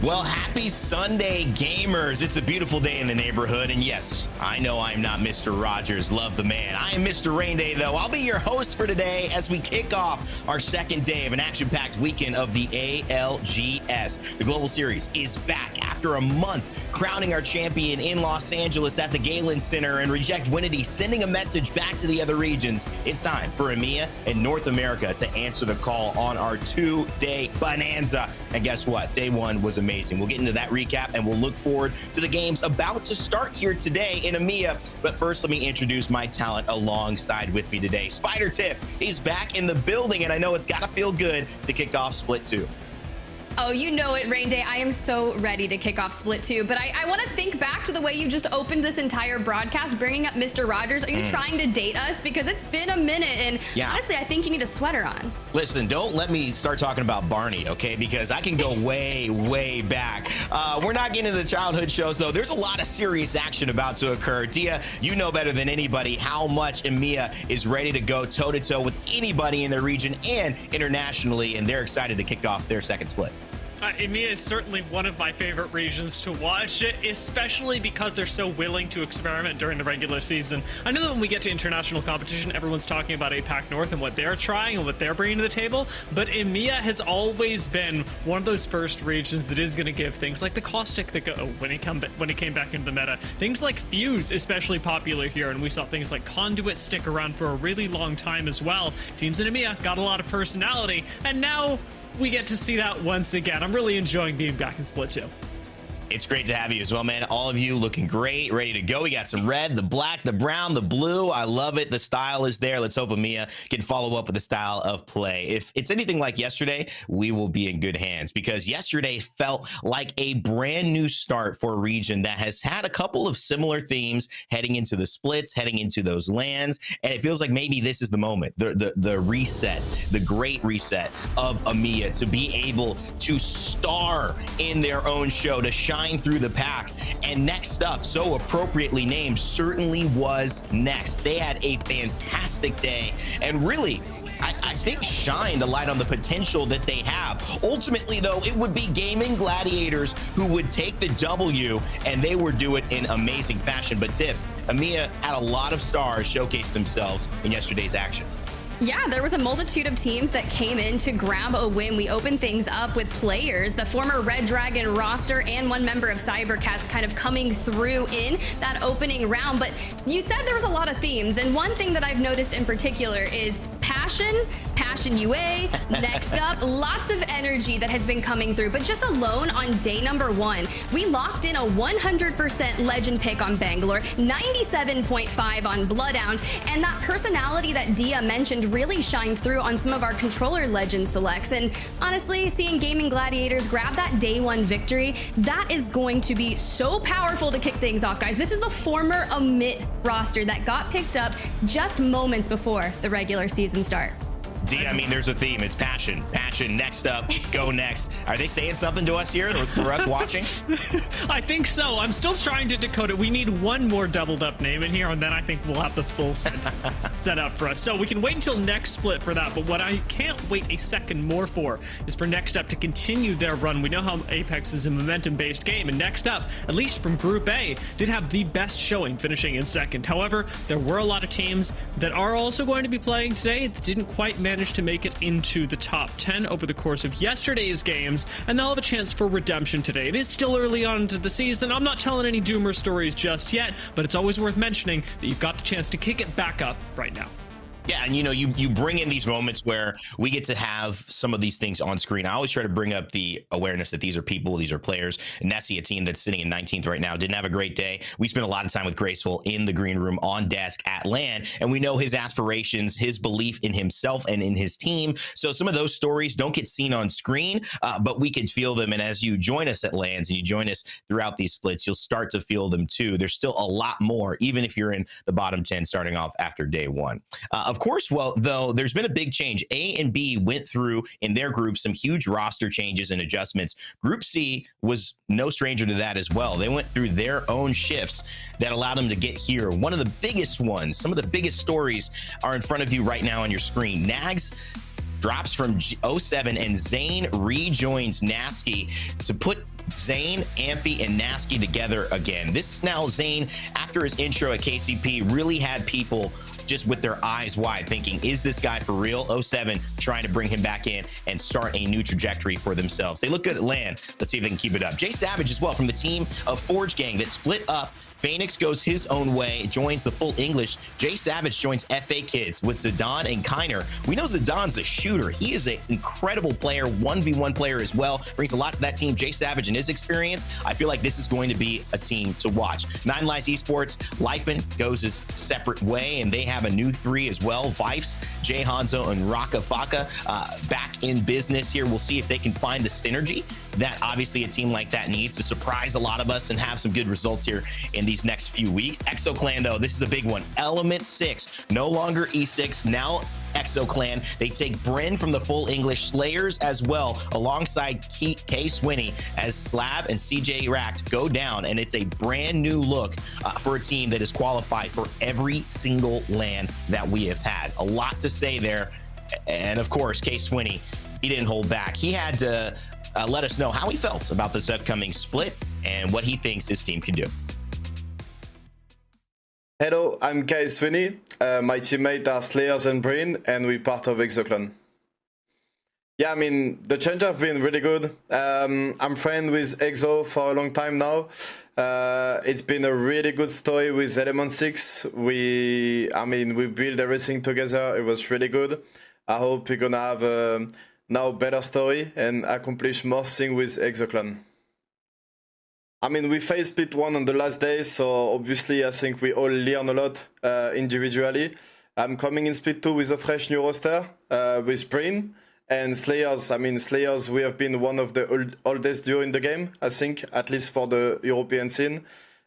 Well, happy Sunday, gamers. It's a beautiful day in the neighborhood. And yes, I know I'm not Mr. Rogers, love the man. I am Mr. Rain Day, though. I'll be your host for today as we kick off our second day of an action-packed weekend of the ALGS. The Global Series is back after a month, crowning our champion in Los Angeles at the Galen Center, and Reject Winity sending a message back to the other regions. It's time for EMEA and North America to answer the call on our two-day bonanza. And guess what? Day one was amazing. We'll get into that recap and we'll look forward to the games about to start here today in EMEA. But first, let me introduce my talent alongside with me today. Spider Tiff is back in the building, and I know it's got to feel good to kick off Split 2. Oh, you know it, Rain Day. I am so ready to kick off Split 2, but I want to think back to the way you just opened this entire broadcast, bringing up Mr. Rogers. Are you trying to date us? Because it's been a minute, and honestly, I think you need a sweater on. Listen, don't let me start talking about Barney, okay? Because I can go way, way back. We're not getting into the childhood shows, though. There's a lot of serious action about to occur. Dia, you know better than anybody how much EMEA is ready to go toe-to-toe with anybody in their region and internationally, and they're excited to kick off their second split. EMEA is certainly one of my favorite regions to watch, especially because they're so willing to experiment during the regular season. I know that when we get to international competition, everyone's talking about APAC North and what they're trying and what they're bringing to the table, but EMEA has always been one of those first regions that is going to give things like the caustic that go when it came back into the meta. Things like Fuse, especially popular here, and we saw things like Conduit stick around for a really long time as well. Teams in EMEA got a lot of personality, and now we get to see that once again. I'm really enjoying being back in Split 2. It's great to have you as well, man. All of you looking great, ready to go. We got some red, the black, the brown, the blue. I love it. The style is there. Let's hope EMEA can follow up with the style of play. If it's anything like yesterday, we will be in good hands, because yesterday felt like a brand new start for a region that has had a couple of similar themes heading into the splits, heading into those lands. And it feels like maybe this is the moment, the reset, the great reset of EMEA to be able to star in their own show, to shine through the pack. And next up, so appropriately named, certainly was Next. They had a fantastic day and really, I think, shined a light on the potential that they have. Ultimately, though, it would be Gaming Gladiators who would take the W, and they would do it in amazing fashion. But Tiff, EMEA had a lot of stars showcase themselves in yesterday's action. Yeah, there was a multitude of teams that came in to grab a win. We opened things up with players, the former Redragon roster and one member of Cybercats kind of coming through in that opening round. But you said there was a lot of themes, and one thing that I've noticed in particular is Passion UA, next up, lots of energy that has been coming through. But just alone on day number one, we locked in a 100% legend pick on Bangalore, 97.5 on Bloodhound, and that personality that Dia mentioned really shined through on some of our controller legend selects. And honestly, seeing Gaming Gladiators grab that day one victory, that is going to be so powerful to kick things off, guys. This is the former EMEA roster that got picked up just moments before the regular season start. D, I mean, there's a theme. It's passion. Passion. Next up, GoNext. Are they saying something to us here, or for us watching? I think so. I'm still trying to decode it. We need one more doubled up name in here, and then I think we'll have the full sentence set up for us. So we can wait until next split for that. But what I can't wait a second more for is for Next Up to continue their run. We know how Apex is a momentum-based game, and Next Up, at least from Group A, did have the best showing, finishing in second. However, there were a lot of teams that are also going to be playing today that didn't quite manage to make it into the top 10 over the course of yesterday's games, and they'll have a chance for redemption today. It is still early on into the season. I'm not telling any doomer stories just yet, but it's always worth mentioning that you've got the chance to kick it back up right now. Yeah, and you know, you bring in these moments where we get to have some of these things on screen. I always try to bring up the awareness that these are people, these are players. Nessy, a team that's sitting in 19th right now, didn't have a great day. We spent a lot of time with Graceful in the green room, on desk, at LAN, and we know his aspirations, his belief in himself and in his team. So some of those stories don't get seen on screen, but we can feel them. And as you join us at LANs and you join us throughout these splits, you'll start to feel them too. There's still a lot more, even if you're in the bottom 10 starting off after day one. Of course, well, though, there's been a big change. A and B went through in their group some huge roster changes and adjustments. Group C was no stranger to that as well. They went through their own shifts that allowed them to get here. One of the biggest ones, some of the biggest stories are in front of you right now on your screen. Nags drops from 07, and Zane rejoins Nasky to put Zane, Amphi, and Nasky together again. This is now Zane, after his intro at KCP, really had people just with their eyes wide thinking, is this guy for real? 07 trying to bring him back in and start a new trajectory for themselves. They look good at LAN. Let's see if they can keep it up. Jay Savage as well from the team of Forge Gang that split up. Phoenix goes his own way, joins the full English. Jay Savage joins FA Kids with Zidane and Kiner. We know Zidane's a shooter. He is an incredible player, 1v1 player as well. Brings a lot to that team. Jay Savage and his experience. I feel like this is going to be a team to watch. Nine Lives Esports, Lifen goes his separate way, and they have a new 3 as well. Vifes, Jay Hanzo, and Raka Faka back in business here. We'll see if they can find the synergy that obviously a team like that needs to surprise a lot of us and have some good results here in these next few weeks. ExoClan, though, this is a big one. Element 6, no longer E6, now ExoClan. They take Bryn from the full English, Slayers as well, alongside K Swinney as Slab and CJ Racked go down, and it's a brand new look for a team that is qualified for every single LAN that we have had. A lot to say there, and of course, K Swinney, he didn't hold back. He had to let us know how he felt about this upcoming split and what he thinks his team can do. Hello, I'm Kai Swinney. My teammates are Slayers and Bryn, and we're part of ExoClan. Yeah, I mean, the change have been really good. I'm friends with Exo for a long time now. It's been a really good story with Element 6. We built everything together. It was really good. I hope we're gonna have a now better story and accomplish more things with ExoClan. I mean, we faced split 1 on the last day, so obviously I think we all learn a lot individually. I'm coming in split 2 with a fresh new roster with Bryn and Slayers. I mean, Slayers, we have been one of the oldest duo in the game, I think, at least for the European scene.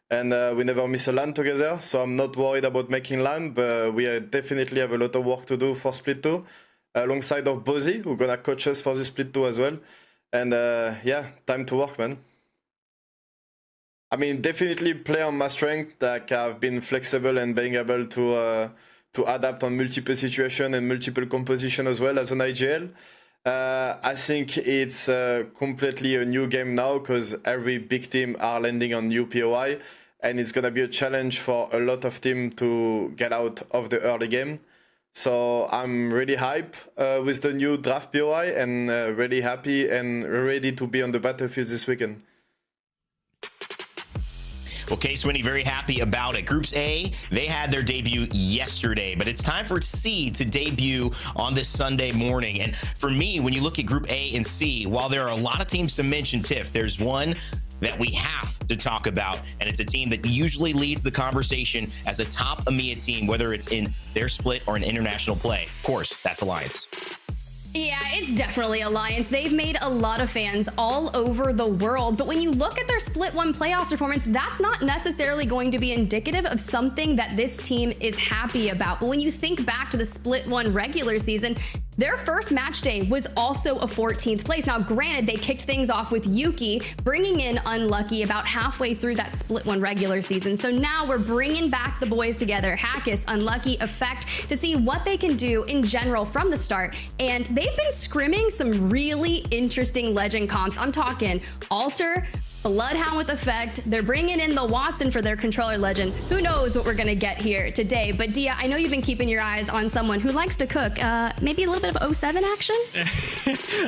And we never miss a LAN together, so I'm not worried about making LAN, but we definitely have a lot of work to do for split 2. Alongside of Bozy, who's gonna coach us for this split 2 as well. And yeah, time to work, man. I mean, definitely play on my strength. Like, I've been flexible and being able to adapt on multiple situations and multiple composition as well as an IGL. I think it's completely a new game now because every big team are landing on new POI, and it's gonna be a challenge for a lot of teams to get out of the early game. So I'm really hyped with the new draft POI and really happy and ready to be on the battlefield this weekend. Well, K Swinney very happy about it. Groups A, they had their debut yesterday, but it's time for C to debut on this Sunday morning. And for me, when you look at Group A and C, while there are a lot of teams to mention, Tiff, there's one that we have to talk about, and it's a team that usually leads the conversation as a top EMEA team, whether it's in their split or an international play. Of course, that's Alliance. Yeah, it's definitely Alliance. They've made a lot of fans all over the world, but when you look at their Split 1 playoffs performance, that's not necessarily going to be indicative of something that this team is happy about. But when you think back to the Split 1 regular season, their first match day was also a 14th place. Now, granted, they kicked things off with Yuki, bringing in Unlucky about halfway through that Split 1 regular season. So now we're bringing back the boys together, Hackis, Unlucky, Effect, to see what they can do in general from the start. And they've been scrimming some really interesting legend comps. I'm talking Alter, Bloodhound with Effect. They're bringing in the Watson for their controller legend. Who knows what we're gonna get here today? But Dia, I know you've been keeping your eyes on someone who likes to cook. Maybe a little bit of 07 action?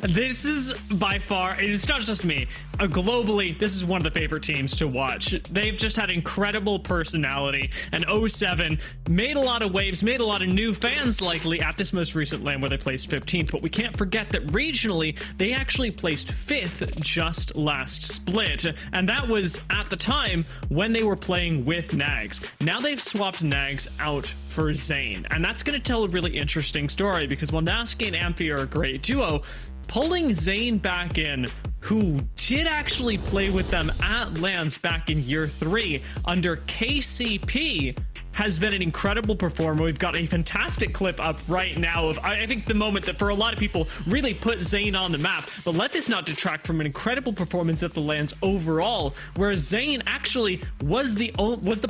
This is by far, it's not just me. Globally, this is one of the favorite teams to watch. They've just had incredible personality, and 07 made a lot of waves, made a lot of new fans likely at this most recent LAN where they placed 15th. But we can't forget that regionally, they actually placed 5th just last split. And that was at the time when they were playing with Nags. Now they've swapped Nags out for Zane, and that's going to tell a really interesting story, because while Nasky and Amphi are a great duo, pulling Zane back in, who did actually play with them at LANs back in year 3 under KCP, has been an incredible performer. We've got a fantastic clip up right now of, I think, the moment that for a lot of people really put Zayn on the map. But let this not detract from an incredible performance at the lands overall, where Zayn actually was the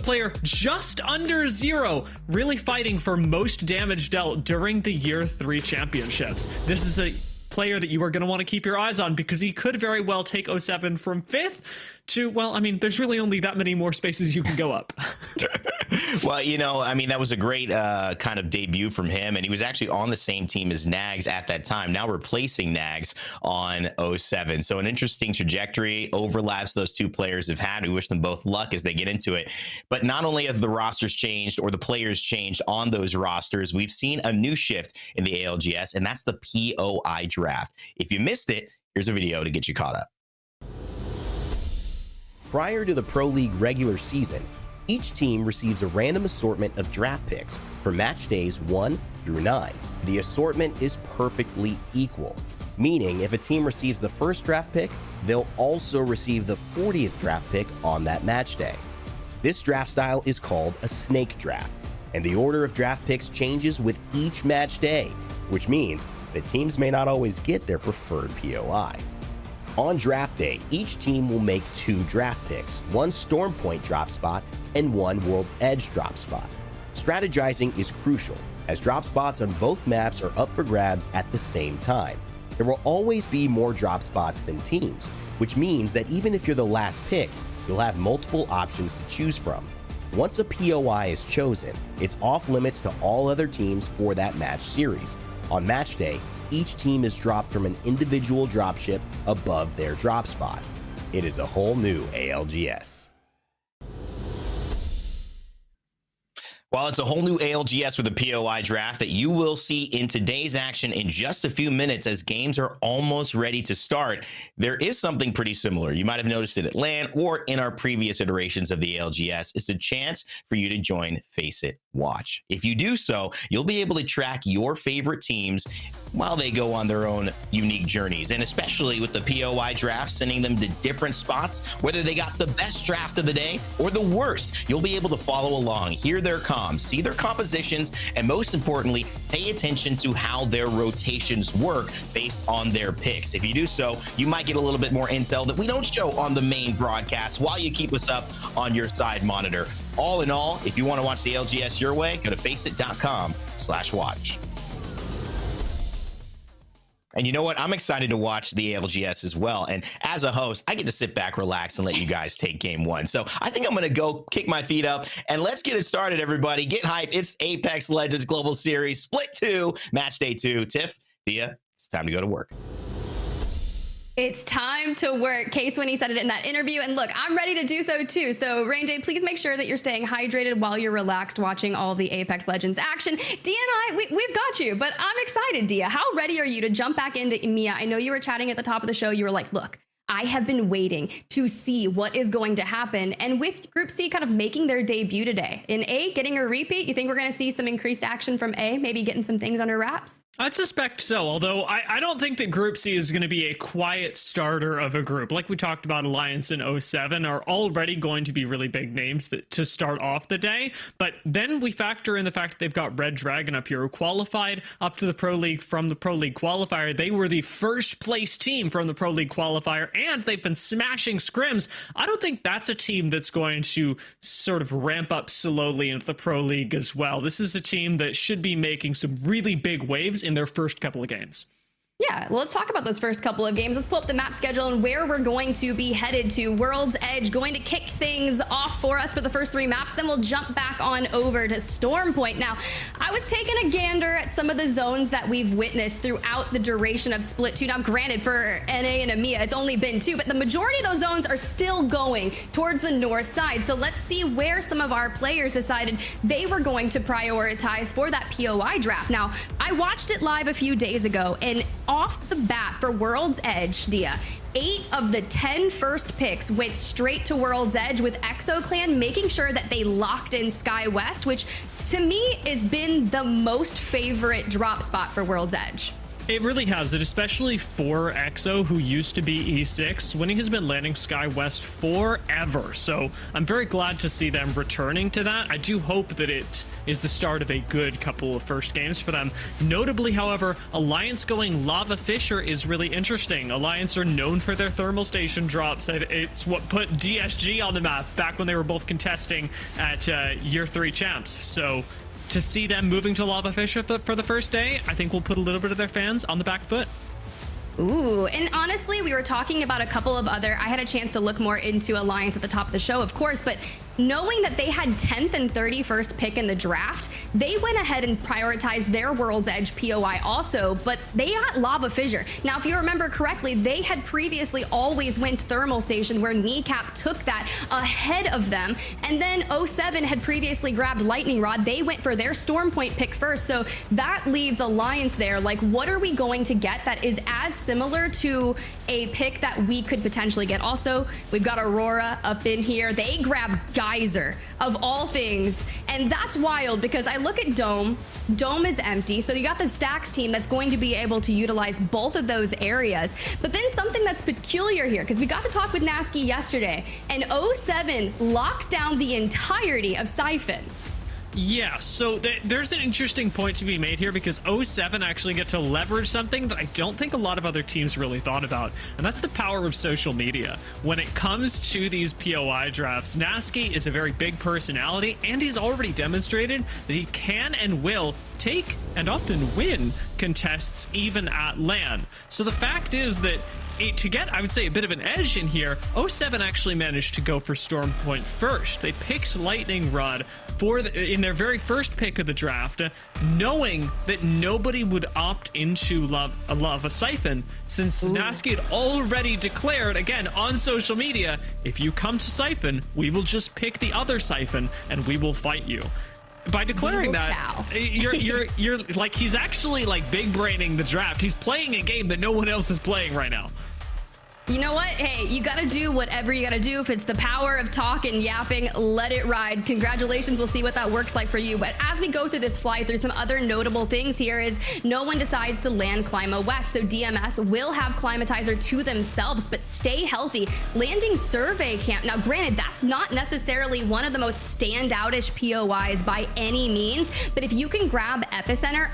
player just under 0, really fighting for most damage dealt during the Year 3 championships. This is a player that you are going to want to keep your eyes on, because he could very well take 07 from 5th to, well, I mean, there's really only that many more spaces you can go up. Well, you know, I mean, that was a great kind of debut from him, and he was actually on the same team as Nags at that time, now replacing Nags on 07. So an interesting trajectory, overlaps those two players have had. We wish them both luck as they get into it. But not only have the rosters changed or the players changed on those rosters, we've seen a new shift in the ALGS, and that's the POI Draft. If you missed it, here's a video to get you caught up. Prior to the Pro League regular season, each team receives a random assortment of draft picks for match days 1 through 9. The assortment is perfectly equal, meaning if a team receives the first draft pick, they'll also receive the 40th draft pick on that match day. This draft style is called a snake draft, and the order of draft picks changes with each match day, which means that teams may not always get their preferred POI. On draft day, each team will make 2 draft picks, 1 Storm Point drop spot and 1 World's Edge drop spot. Strategizing is crucial, as drop spots on both maps are up for grabs at the same time. There will always be more drop spots than teams, which means that even if you're the last pick, you'll have multiple options to choose from. Once a POI is chosen, it's off limits to all other teams for that match series. On match day, each team is dropped from an individual dropship above their drop spot. It is a whole new ALGS. Well, it's a whole new ALGS with a POI draft that you will see in today's action in just a few minutes as games are almost ready to start. There is something pretty similar. You might have noticed it at LAN or in our previous iterations of the ALGS. It's a chance for you to join FACEIT Watch. If you do so, you'll be able to track your favorite teams while they go on their own unique journeys, and especially with the POI draft, sending them to different spots, whether they got the best draft of the day or the worst, you'll be able to follow along, hear their comms, see their compositions, and most importantly, pay attention to how their rotations work based on their picks. If you do so, you might get a little bit more intel that we don't show on the main broadcast while you keep us up on your side monitor. All in all, if you want to watch the LGS your way, go to faceit.com/watch. And you know what? I'm excited to watch the ALGS as well. And as a host, I get to sit back, relax, and let you guys take game 1. So I think I'm going to go kick my feet up and let's get it started, everybody. Get hyped. It's Apex Legends Global Series Split 2, Match Day 2. Tiff, Thea, it's time to go to work. It's time to work. K-Swinney said it in that interview, and look, I'm ready to do so too. So Rain Day, please make sure that you're staying hydrated while you're relaxed watching all the Apex Legends action. Dia and I, we've got you, but I'm excited, Dia. How ready are you to jump back into EMEA? I know you were chatting at the top of the show. You were like, look, I have been waiting to see what is going to happen. And with Group C kind of making their debut today, in A, getting a repeat, you think we're going to see some increased action from A, maybe getting some things under wraps? I'd suspect so, although I don't think that Group C is going to be a quiet starter of a group. Like we talked about, Alliance and 07 are already going to be really big names to start off the day. But then we factor in the fact that they've got Redragon up here, who qualified up to the Pro League from the Pro League qualifier. They were the first place team from the Pro League qualifier, and they've been smashing scrims. I don't think that's a team that's going to sort of ramp up slowly into the Pro League as well. This is a team that should be making some really big waves in their first couple of games. Yeah, well, let's talk about those first couple of games. Let's pull up the map schedule and where we're going to be headed to. World's Edge going to kick things off for us for the first 3 maps. Then we'll jump back on over to Storm Point. Now, I was taking a gander at some of the zones that we've witnessed throughout the duration of Split 2. Now, granted, for NA and EMEA, it's only been 2, but the majority of those zones are still going towards the north side. So let's see where some of our players decided they were going to prioritize for that POI draft. Now, I watched it live a few days ago, and off the bat for World's Edge, Dia, 8 of the 10 first picks went straight to World's Edge, with ExoClan making sure that they locked in Sky West, which to me has been the most favorite drop spot for World's Edge. It really has, especially for EXO, who used to be E6. Winning has been landing Sky West forever, so I'm very glad to see them returning to that. I do hope that it is the start of a good couple of first games for them. Notably, however, Alliance going Lava Fisher is really interesting. Alliance are known for their thermal station drops. It's what put DSG on the map back when they were both contesting at Year 3 champs. So to see them moving to Lava Fisher for the first day, I think will put a little bit of their fans on the back foot. Ooh, and honestly, we were talking about a couple of other, I had a chance to look more into Alliance at the top of the show, of course, but knowing that they had 10th and 31st pick in the draft, they went ahead and prioritized their World's Edge POI also, but they got Lava Fissure. Now, if you remember correctly, they had previously always went Thermal Station, where Kneecap took that ahead of them, and then 07 had previously grabbed Lightning Rod. They went for their Storm Point pick first, so that leaves Alliance there. Like, what are we going to get that is as similar to a pick that we could potentially get? Also, we've got Aurora up in here. They grab Geyser of all things, and that's wild because I look at Dome is empty, so you got the Stacks team that's going to be able to utilize both of those areas. But then something that's peculiar here, because we got to talk with Nasky yesterday, and 07 locks down the entirety of Siphon. Yeah, so there's an interesting point to be made here, because 07 actually get to leverage something that I don't think a lot of other teams really thought about, and that's the power of social media. When it comes to these POI drafts, Nasky is a very big personality, and he's already demonstrated that he can and will take and often win contests even at LAN. So the fact is that to get, I would say, a bit of an edge in here, 07 actually managed to go for Storm Point first. They picked Lightning Rod in their very first pick of the draft, knowing that nobody would opt into Lava Siphon, since Nasky had already declared, again, on social media, if you come to Siphon, we will just pick the other Siphon and we will fight you. By declaring that, you're like, he's actually like big braining the draft. He's playing a game that no one else is playing right now. You know what? Hey, you gotta do whatever you gotta do. If it's the power of talk and yapping, let it ride. Congratulations. We'll see what that works like for you. But as we go through this fly through, some other notable things here is no one decides to land Clima West. So DMS will have Climatizer to themselves, but stay healthy. Landing Survey Camp. Now, granted, that's not necessarily one of the most standoutish POIs by any means, but if you can grab Epicenter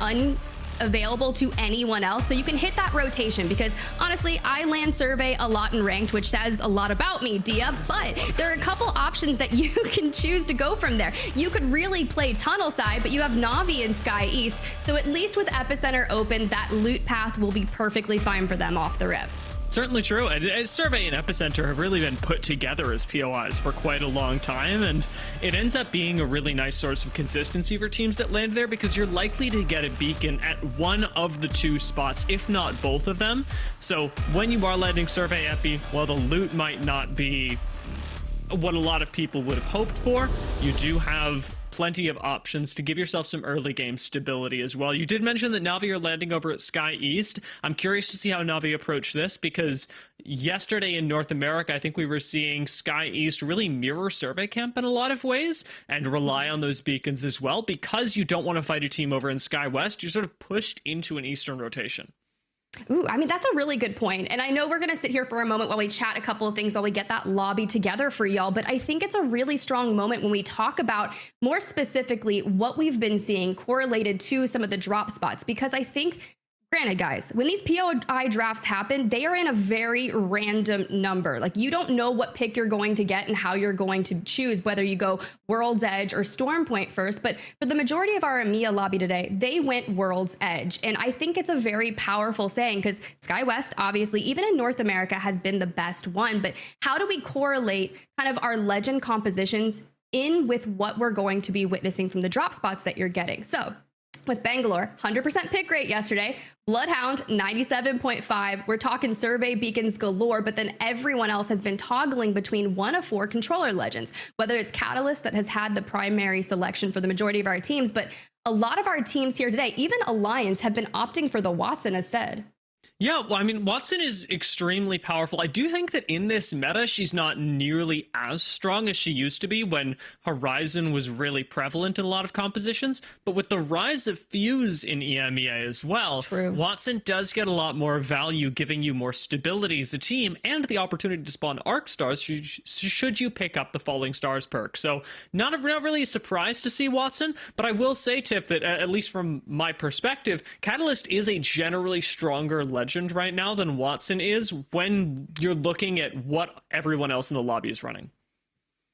available to anyone else, so you can hit that rotation, because honestly, I land Survey a lot in ranked, which says a lot about me, Dia, but there are a couple options that you can choose to go from there. You could really play Tunnel Side, but you have Navi and Sky East, so at least with Epicenter open, that loot path will be perfectly fine for them off the rip. Certainly true. And Survey and Epicenter have really been put together as POIs for quite a long time, and it ends up being a really nice source of consistency for teams that land there, because you're likely to get a beacon at one of the two spots, if not both of them. So when you are landing Survey Epi, while the loot might not be what a lot of people would have hoped for, you do have plenty of options to give yourself some early game stability as well. You did mention that Navi are landing over at Sky East. I'm curious to see how Navi approach this, because yesterday in North America, I think we were seeing Sky East really mirror Survey Camp in a lot of ways and rely on those beacons as well. Because you don't want to fight a team over in Sky West, you're sort of pushed into an Eastern rotation. Ooh, I mean, that's a really good point. And I know we're going to sit here for a moment while we chat a couple of things while we get that lobby together for y'all. But I think it's a really strong moment when we talk about more specifically what we've been seeing correlated to some of the drop spots, because I think, granted, guys, when these POI drafts happen, they are in a very random number. Like, you don't know what pick you're going to get and how you're going to choose, whether you go World's Edge or Storm Point first. But for the majority of our EMEA lobby today, they went World's Edge. And I think it's a very powerful saying, because Sky West, obviously, even in North America, has been the best one. But how do we correlate kind of our legend compositions in with what we're going to be witnessing from the drop spots that you're getting? So with Bangalore, 100% pick rate yesterday. Bloodhound, 97.5. We're talking survey beacons galore, but then everyone else has been toggling between one of four controller legends, whether it's Catalyst that has had the primary selection for the majority of our teams, but a lot of our teams here today, even Alliance, have been opting for the Watson instead. Yeah, well, I mean, Watson is extremely powerful. I do think that in this meta, she's not nearly as strong as she used to be when Horizon was really prevalent in a lot of compositions. But with the rise of Fuse in EMEA as well, True. Watson does get a lot more value, giving you more stability as a team and the opportunity to spawn Arc Stars should you pick up the Falling Stars perk. So not really a surprise to see Watson, but I will say, Tiff, that at least from my perspective, Catalyst is a generally stronger legend right now than Watson is when you're looking at what everyone else in the lobby is running.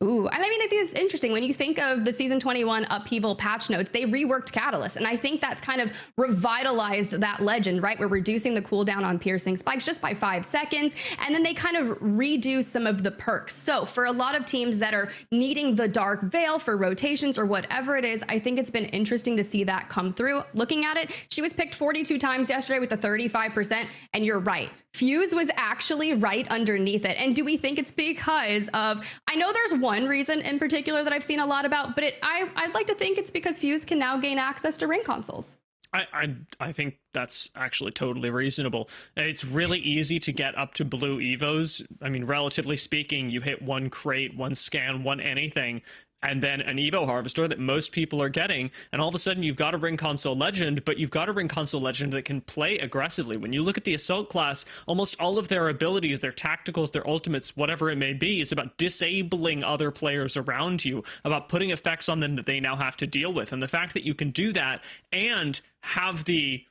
Ooh, and I mean, I think it's interesting when you think of the season 21 upheaval patch notes, they reworked Catalyst. And I think that's kind of revitalized that legend, right? We're reducing the cooldown on piercing spikes just by 5 seconds. And then they kind of redo some of the perks. So for a lot of teams that are needing the dark veil for rotations or whatever it is, I think it's been interesting to see that come through. Looking at it, she was picked 42 times yesterday with a 35%. And you're right. Fuse was actually right underneath it. And do we think it's because of, I know there's one reason in particular that I've seen a lot about, but I'd like to think it's because Fuse can now gain access to ring consoles. I think that's actually totally reasonable. It's really easy to get up to blue evos. I mean, relatively speaking, you hit one crate, one scan, one anything, and then an Evo Harvester that most people are getting, and all of a sudden you've got a Ring Console Legend, but you've got a Ring Console Legend that can play aggressively. When you look at the Assault class, almost all of their abilities, their tacticals, their ultimates, whatever it may be, is about disabling other players around you, about putting effects on them that they now have to deal with. And the fact that you can do that and have the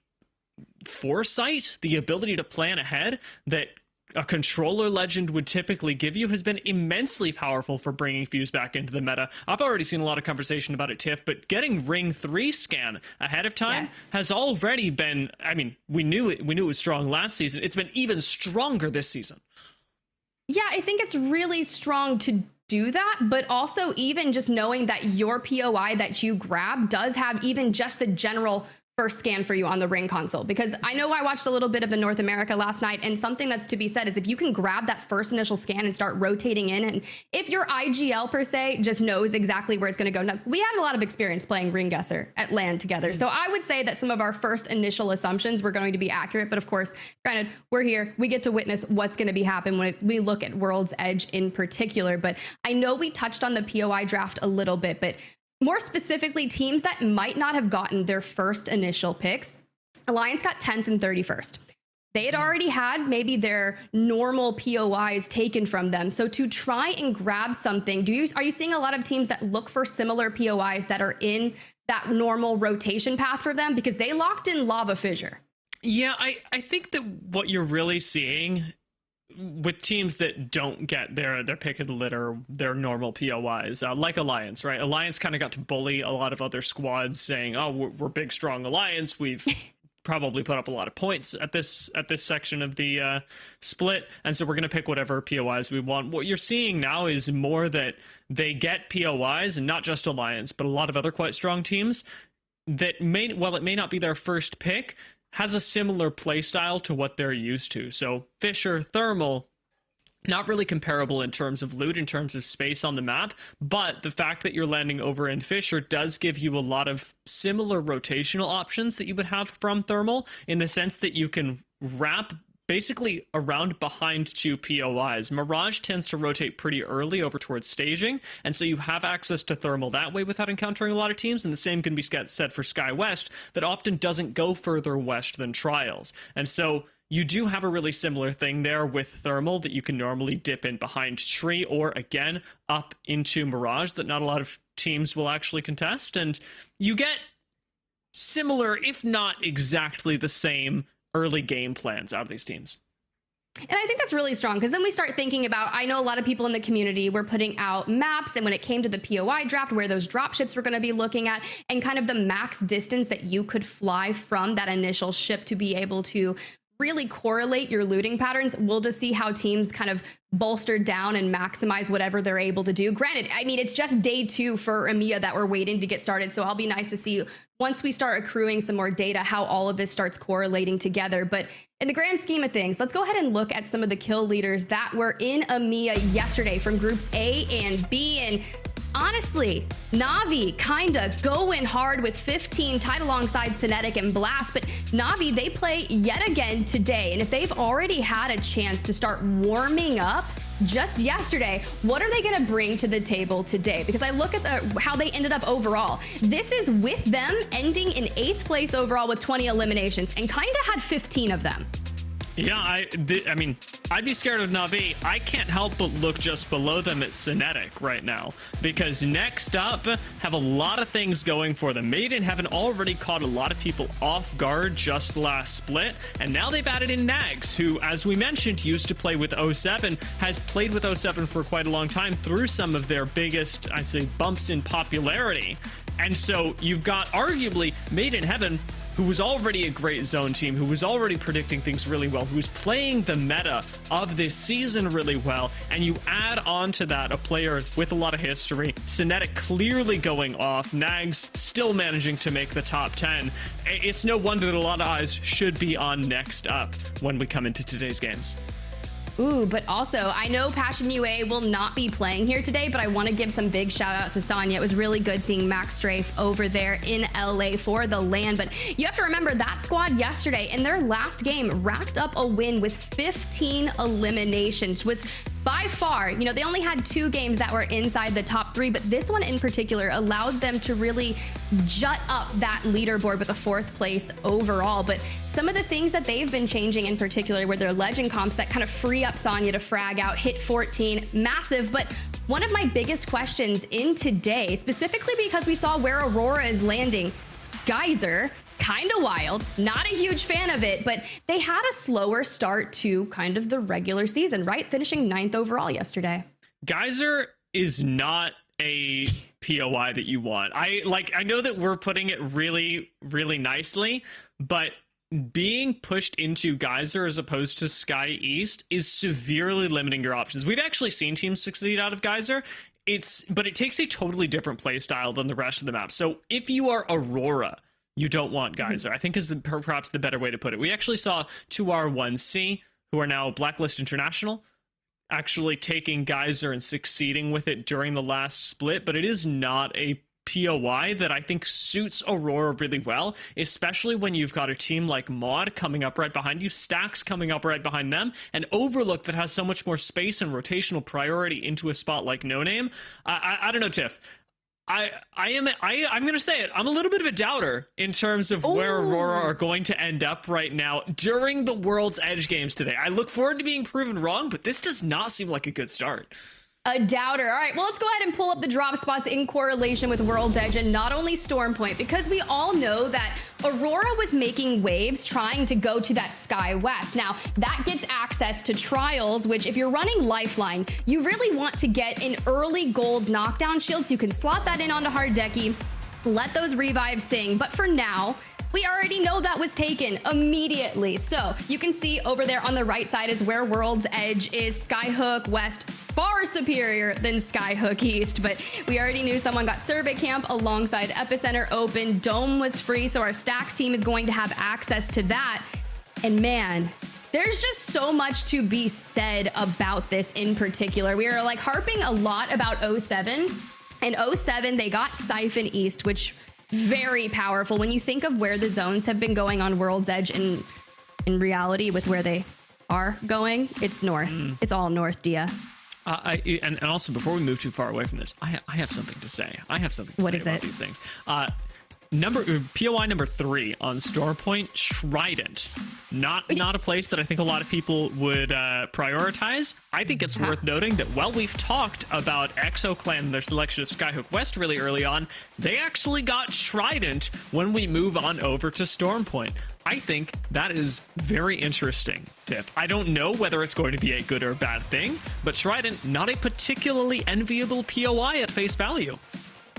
foresight, the ability to plan ahead that a controller legend would typically give you has been immensely powerful for bringing Fuse back into the meta. I've already seen a lot of conversation about it, Tiff, but getting Ring 3 scan ahead of time has already been, I mean, we knew it was strong last season. It's been even stronger this season. Yeah, I think it's really strong to do that, but also even just knowing that your POI that you grab does have even just the general first scan for you on the Ring console. Because I know I watched a little bit of the North America last night, and something that's to be said is if you can grab that first initial scan and start rotating in, and if your IGL per se just knows exactly where it's going to go. Now, we had a lot of experience playing Ring Guesser at LAN together, so I would say that some of our first initial assumptions were going to be accurate, but of course, granted, we're here, we get to witness what's going to be happening when we look at World's Edge in particular. But I know we touched on the POI draft a little bit, but more specifically, teams that might not have gotten their first initial picks, Alliance got 10th and 31st. They had already had maybe their normal POIs taken from them. So to try and grab something, are you seeing a lot of teams that look for similar POIs that are in that normal rotation path for them? Because they locked in Lava Fissure. Yeah, I think that what you're really seeing with teams that don't get their pick of the litter, their normal POIs, like Alliance, right? Alliance kind of got to bully a lot of other squads saying, oh, we're big, strong Alliance. We've probably put up a lot of points at this section of the split. And so we're going to pick whatever POIs we want. What you're seeing now is more that they get POIs, and not just Alliance, but a lot of other quite strong teams that while it may not be their first pick, has a similar play style to what they're used to. So Fissure, Thermal, not really comparable in terms of loot, in terms of space on the map, but the fact that you're landing over in Fissure does give you a lot of similar rotational options that you would have from Thermal, in the sense that you can wrap basically around behind two POIs. Mirage tends to rotate pretty early over towards staging, and so you have access to Thermal that way without encountering a lot of teams, and the same can be said for Sky West, that often doesn't go further west than Trials. And so you do have a really similar thing there with Thermal that you can normally dip in behind Tree, or again, up into Mirage that not a lot of teams will actually contest, and you get similar, if not exactly the same, early game plans out of these teams. And I think that's really strong, because then we start thinking about, I know a lot of people in the community were putting out maps, and when it came to the POI draft, where those dropships were going to be looking at, and kind of the max distance that you could fly from that initial ship to be able to really correlate your looting patterns. We'll just see how teams kind of bolster down and maximize whatever they're able to do. Granted, I mean, it's just day 2 for EMEA that we're waiting to get started. So I'll be nice to see once we start accruing some more data, how all of this starts correlating together. But in the grand scheme of things, let's go ahead and look at some of the kill leaders that were in EMEA yesterday from groups A and B. And honestly, Na'Vi kinda going hard with 15 tied alongside Cinetic and Blast, but Na'Vi, they play yet again today, and if they've already had a chance to start warming up just yesterday, what are they going to bring to the table today? Because I look at how they ended up overall. This is with them ending in 8th place overall with 20 eliminations and kind of had 15 of them. Yeah, I mean, I'd be scared of Na'Vi. I can't help but look just below them at Cinetic right now, because next up have a lot of things going for them. Made in Heaven already caught a lot of people off guard just last split, and now they've added in Nags, who, as we mentioned, used to play with 07, has played with 07 for quite a long time through some of their biggest, I'd say, bumps in popularity. And so you've got arguably Made in Heaven, who was already a great zone team, who was already predicting things really well, who was playing the meta of this season really well, and you add on to that a player with a lot of history, Cinetic clearly going off, Nags still managing to make the top 10. It's no wonder that a lot of eyes should be on next up when we come into today's games. Ooh, but also, I know Passion UA will not be playing here today, but I want to give some big shout outs to Sonya. It was really good seeing Max Strafe over there in LA for the LAN, but you have to remember that squad yesterday in their last game racked up a win with 15 eliminations, which by far, you know, they only had 2 games that were inside the top 3, but this one in particular allowed them to really jut up that leaderboard with a 4th place overall. But some of the things that they've been changing in particular were their legend comps that kind of free up Sonya to frag out, hit 14, massive. But one of my biggest questions in today, specifically because we saw where Aurora is landing, Geyser, kind of wild, not a huge fan of it, but they had a slower start to kind of the regular season, right? Finishing 9th overall yesterday. Geyser is not a POI that you want. I know that we're putting it really, really nicely, but being pushed into Geyser as opposed to Sky East is severely limiting your options. We've actually seen teams succeed out of Geyser. But it takes a totally different play style than the rest of the map. So if you are Aurora, you don't want Geyser, I think is perhaps the better way to put it. We actually saw 2R1C, who are now Blacklist International, actually taking Geyser and succeeding with it during the last split, but it is not a POI that I think suits Aurora really well, especially when you've got a team like Mod coming up right behind you, Stacks coming up right behind them, and Overlook that has so much more space and rotational priority into a spot like No Name. I don't know, Tiff. I'm gonna say it. I'm a little bit of a doubter in terms of where Aurora are going to end up right now during the World's Edge games today. I look forward to being proven wrong, but this does not seem like a good start. A doubter. All right, well, let's go ahead and pull up the drop spots in correlation with World's Edge and not only Stormpoint, because we all know that Aurora was making waves trying to go to that Sky West. Now, that gets access to Trials, which if you're running Lifeline, you really want to get an early gold knockdown shield so you can slot that in onto Hard Decky, let those revives sing. But for now, we already know that was taken immediately. So you can see over there on the right side is where World's Edge is. Skyhook West, far superior than Skyhook East, but we already knew someone got Survey Camp alongside Epicenter open. Dome was free, so our Stacks team is going to have access to that. And man, there's just so much to be said about this in particular. We are like harping a lot about 07. And 07, they got Siphon East, which very powerful when you think of where the zones have been going on World's Edge, and in reality with where they are going, it's north. It's all north, Dia. And also, before we move too far away from this, I have something to say. I have something to say about these things. POI number 3 on Stormpoint, Trident. Not a place that I think a lot of people would prioritize. I think it's worth noting that while we've talked about ExoClan and their selection of Skyhook West really early on, they actually got Trident when we move on over to Stormpoint. I think that is very interesting, Tiff. I don't know whether it's going to be a good or bad thing, but Trident, not a particularly enviable POI at face value.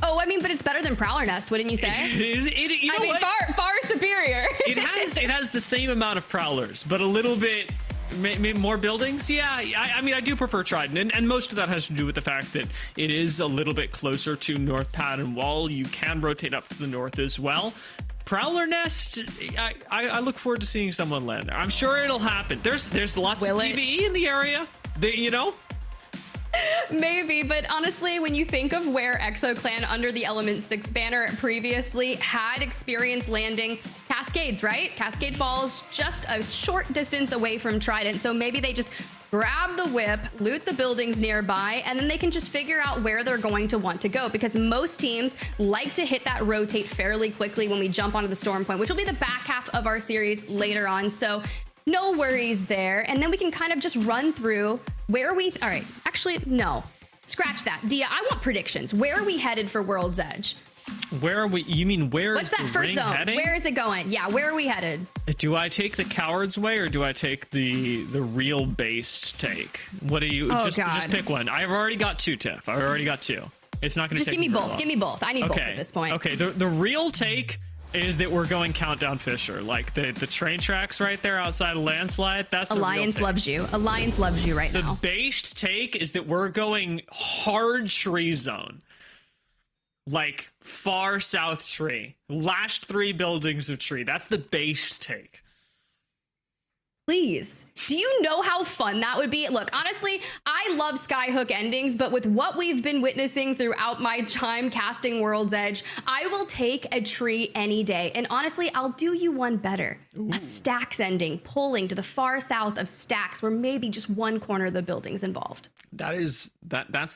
Oh, I mean, but it's better than Prowler Nest, wouldn't you say? I mean, far superior. It has the same amount of Prowlers, but a little bit more buildings. Yeah, I mean, I do prefer Trident, and most of that has to do with the fact that it is a little bit closer to North Pad and Wall. You can rotate up to the north as well. Prowler Nest, I look forward to seeing someone land there. I'm sure it'll happen. There's lots of PvE in the area, you know? Maybe, but honestly, when you think of where ExoClan under the Element 6 banner previously had experience landing Cascades, right? Cascade Falls just a short distance away from Trident, so maybe they just grab the whip, loot the buildings nearby, and then they can just figure out where they're going to want to go, because most teams like to hit that rotate fairly quickly when we jump onto the Storm Point, which will be the back half of our series later on. So no worries there. And then we can kind of just run through where we, all right, actually, no, scratch that. Dia, I want predictions. Where are we headed for World's Edge? Where are we? You mean where What's is that the first ring zone? heading? Where is it going? Yeah, where are we headed? Do I take the coward's way or do I take the real based take? What do you? Oh, just pick one. I've already got two, Tiff. I've already got two. It's not going to Just take give me very both. long. Give me both. I need both at this point. Okay. The real take is that we're going Countdown Fisher, like the train tracks right there outside of Landslide. That's the Alliance real take. loves you. Alliance loves you right The now. based take is that we're going hard tree zone. Like far south tree. Last 3 buildings of tree. That's the base take. Please, do you know how fun that would be? Look, honestly, I love Skyhook endings, but with what we've been witnessing throughout my time casting World's Edge, I will take a tree any day. And honestly, I'll do you one better. Ooh. A Stacks ending, pulling to the far south of Stacks, where maybe just one corner of the building's involved. That's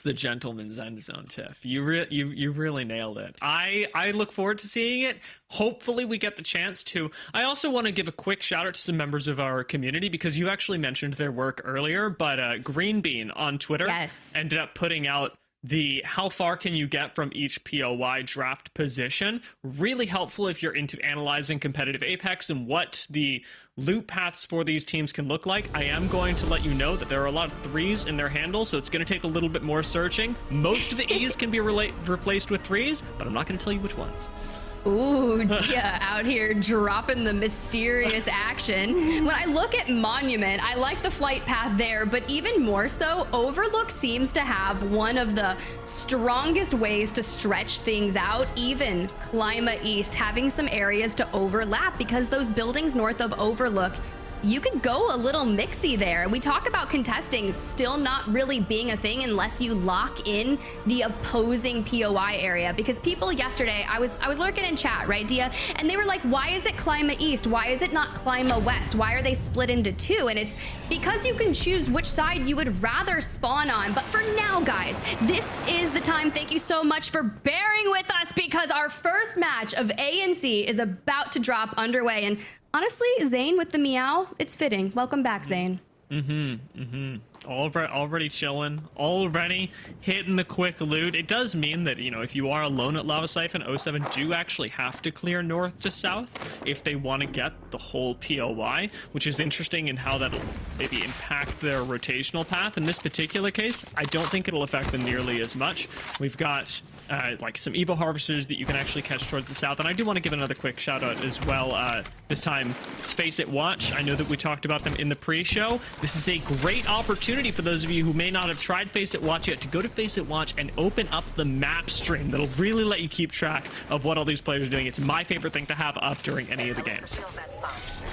the gentleman's end zone, Tiff. You really nailed it. I look forward to seeing it. Hopefully we get the chance to. I also want to give a quick shout out to some members of our community, because you actually mentioned their work earlier, but Green Bean on Twitter ended up putting out the how far can you get from each POI draft position. Really helpful if you're into analyzing competitive Apex and what the loot paths for these teams can look like. I am going to let you know that there are a lot of 3s in their handle, so it's going to take a little bit more searching. Most of the E's can be replaced with 3s, but I'm not going to tell you which ones. Ooh, Dia out here dropping the mysterious action. When I look at Monument, I like the flight path there, but even more so, Overlook seems to have one of the strongest ways to stretch things out, even Clima East having some areas to overlap, because those buildings north of Overlook, you could go a little mixy there. We talk about contesting still not really being a thing unless you lock in the opposing POI area, because people yesterday, I was lurking in chat, right, Dia? And they were like, why is it Clima East? Why is it not Clima West? Why are they split into 2? And it's because you can choose which side you would rather spawn on. But for now, guys, this is the time. Thank you so much for bearing with us, because our first match of ANC is about to drop underway. And honestly, Zane with the meow, it's fitting. Welcome back, Zane. Already chilling, already hitting the quick loot. It does mean that, you know, if you are alone at Lava Siphon, 07 do actually have to clear north to south if they want to get the whole POI, which is interesting in how that'll maybe impact their rotational path. In this particular case, I don't think it'll affect them nearly as much. We've got like some Evo Harvesters that you can actually catch towards the south. And I do want to give another quick shout out as well. This time, FACEIT Watch. I know that we talked about them in the pre-show. This is a great opportunity for those of you who may not have tried FACEIT Watch yet to go to FACEIT Watch and open up the map stream. That'll really let you keep track of what all these players are doing. It's my favorite thing to have up during any of the games.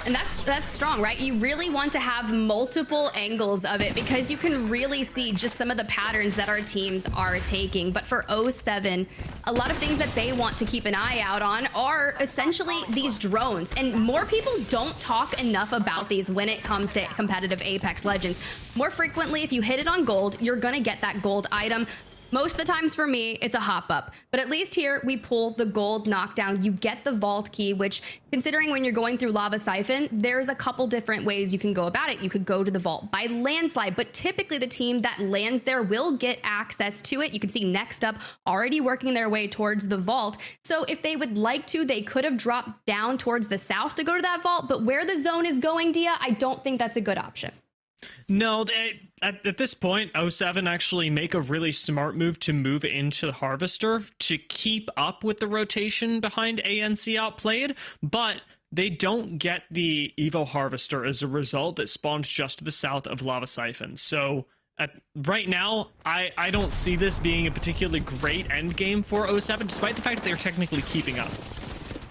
And that's strong, right? You really want to have multiple angles of it, because you can really see just some of the patterns that our teams are taking. But for 07, a lot of things that they want to keep an eye out on are essentially these drones. And more people don't talk enough about these when it comes to competitive Apex Legends. More frequently, if you hit it on gold, you're gonna get that gold item. Most of the times for me, it's a hop up, but at least here we pull the gold knockdown. You get the vault key, which, considering when you're going through Lava Siphon, there's a couple different ways you can go about it. You could go to the vault by landslide, but typically the team that lands there will get access to it. You can see Next Up already working their way towards the vault. So if they would like to, they could have dropped down towards the south to go to that vault, but where the zone is going, Dia, I don't think that's a good option. No, at this point, 07 actually make a really smart move to move into the Harvester to keep up with the rotation behind ANC Outplayed, but they don't get the Evo Harvester as a result that spawns just to the south of Lava Siphon. So right now, I don't see this being a particularly great end game for 07, despite the fact that they're technically keeping up.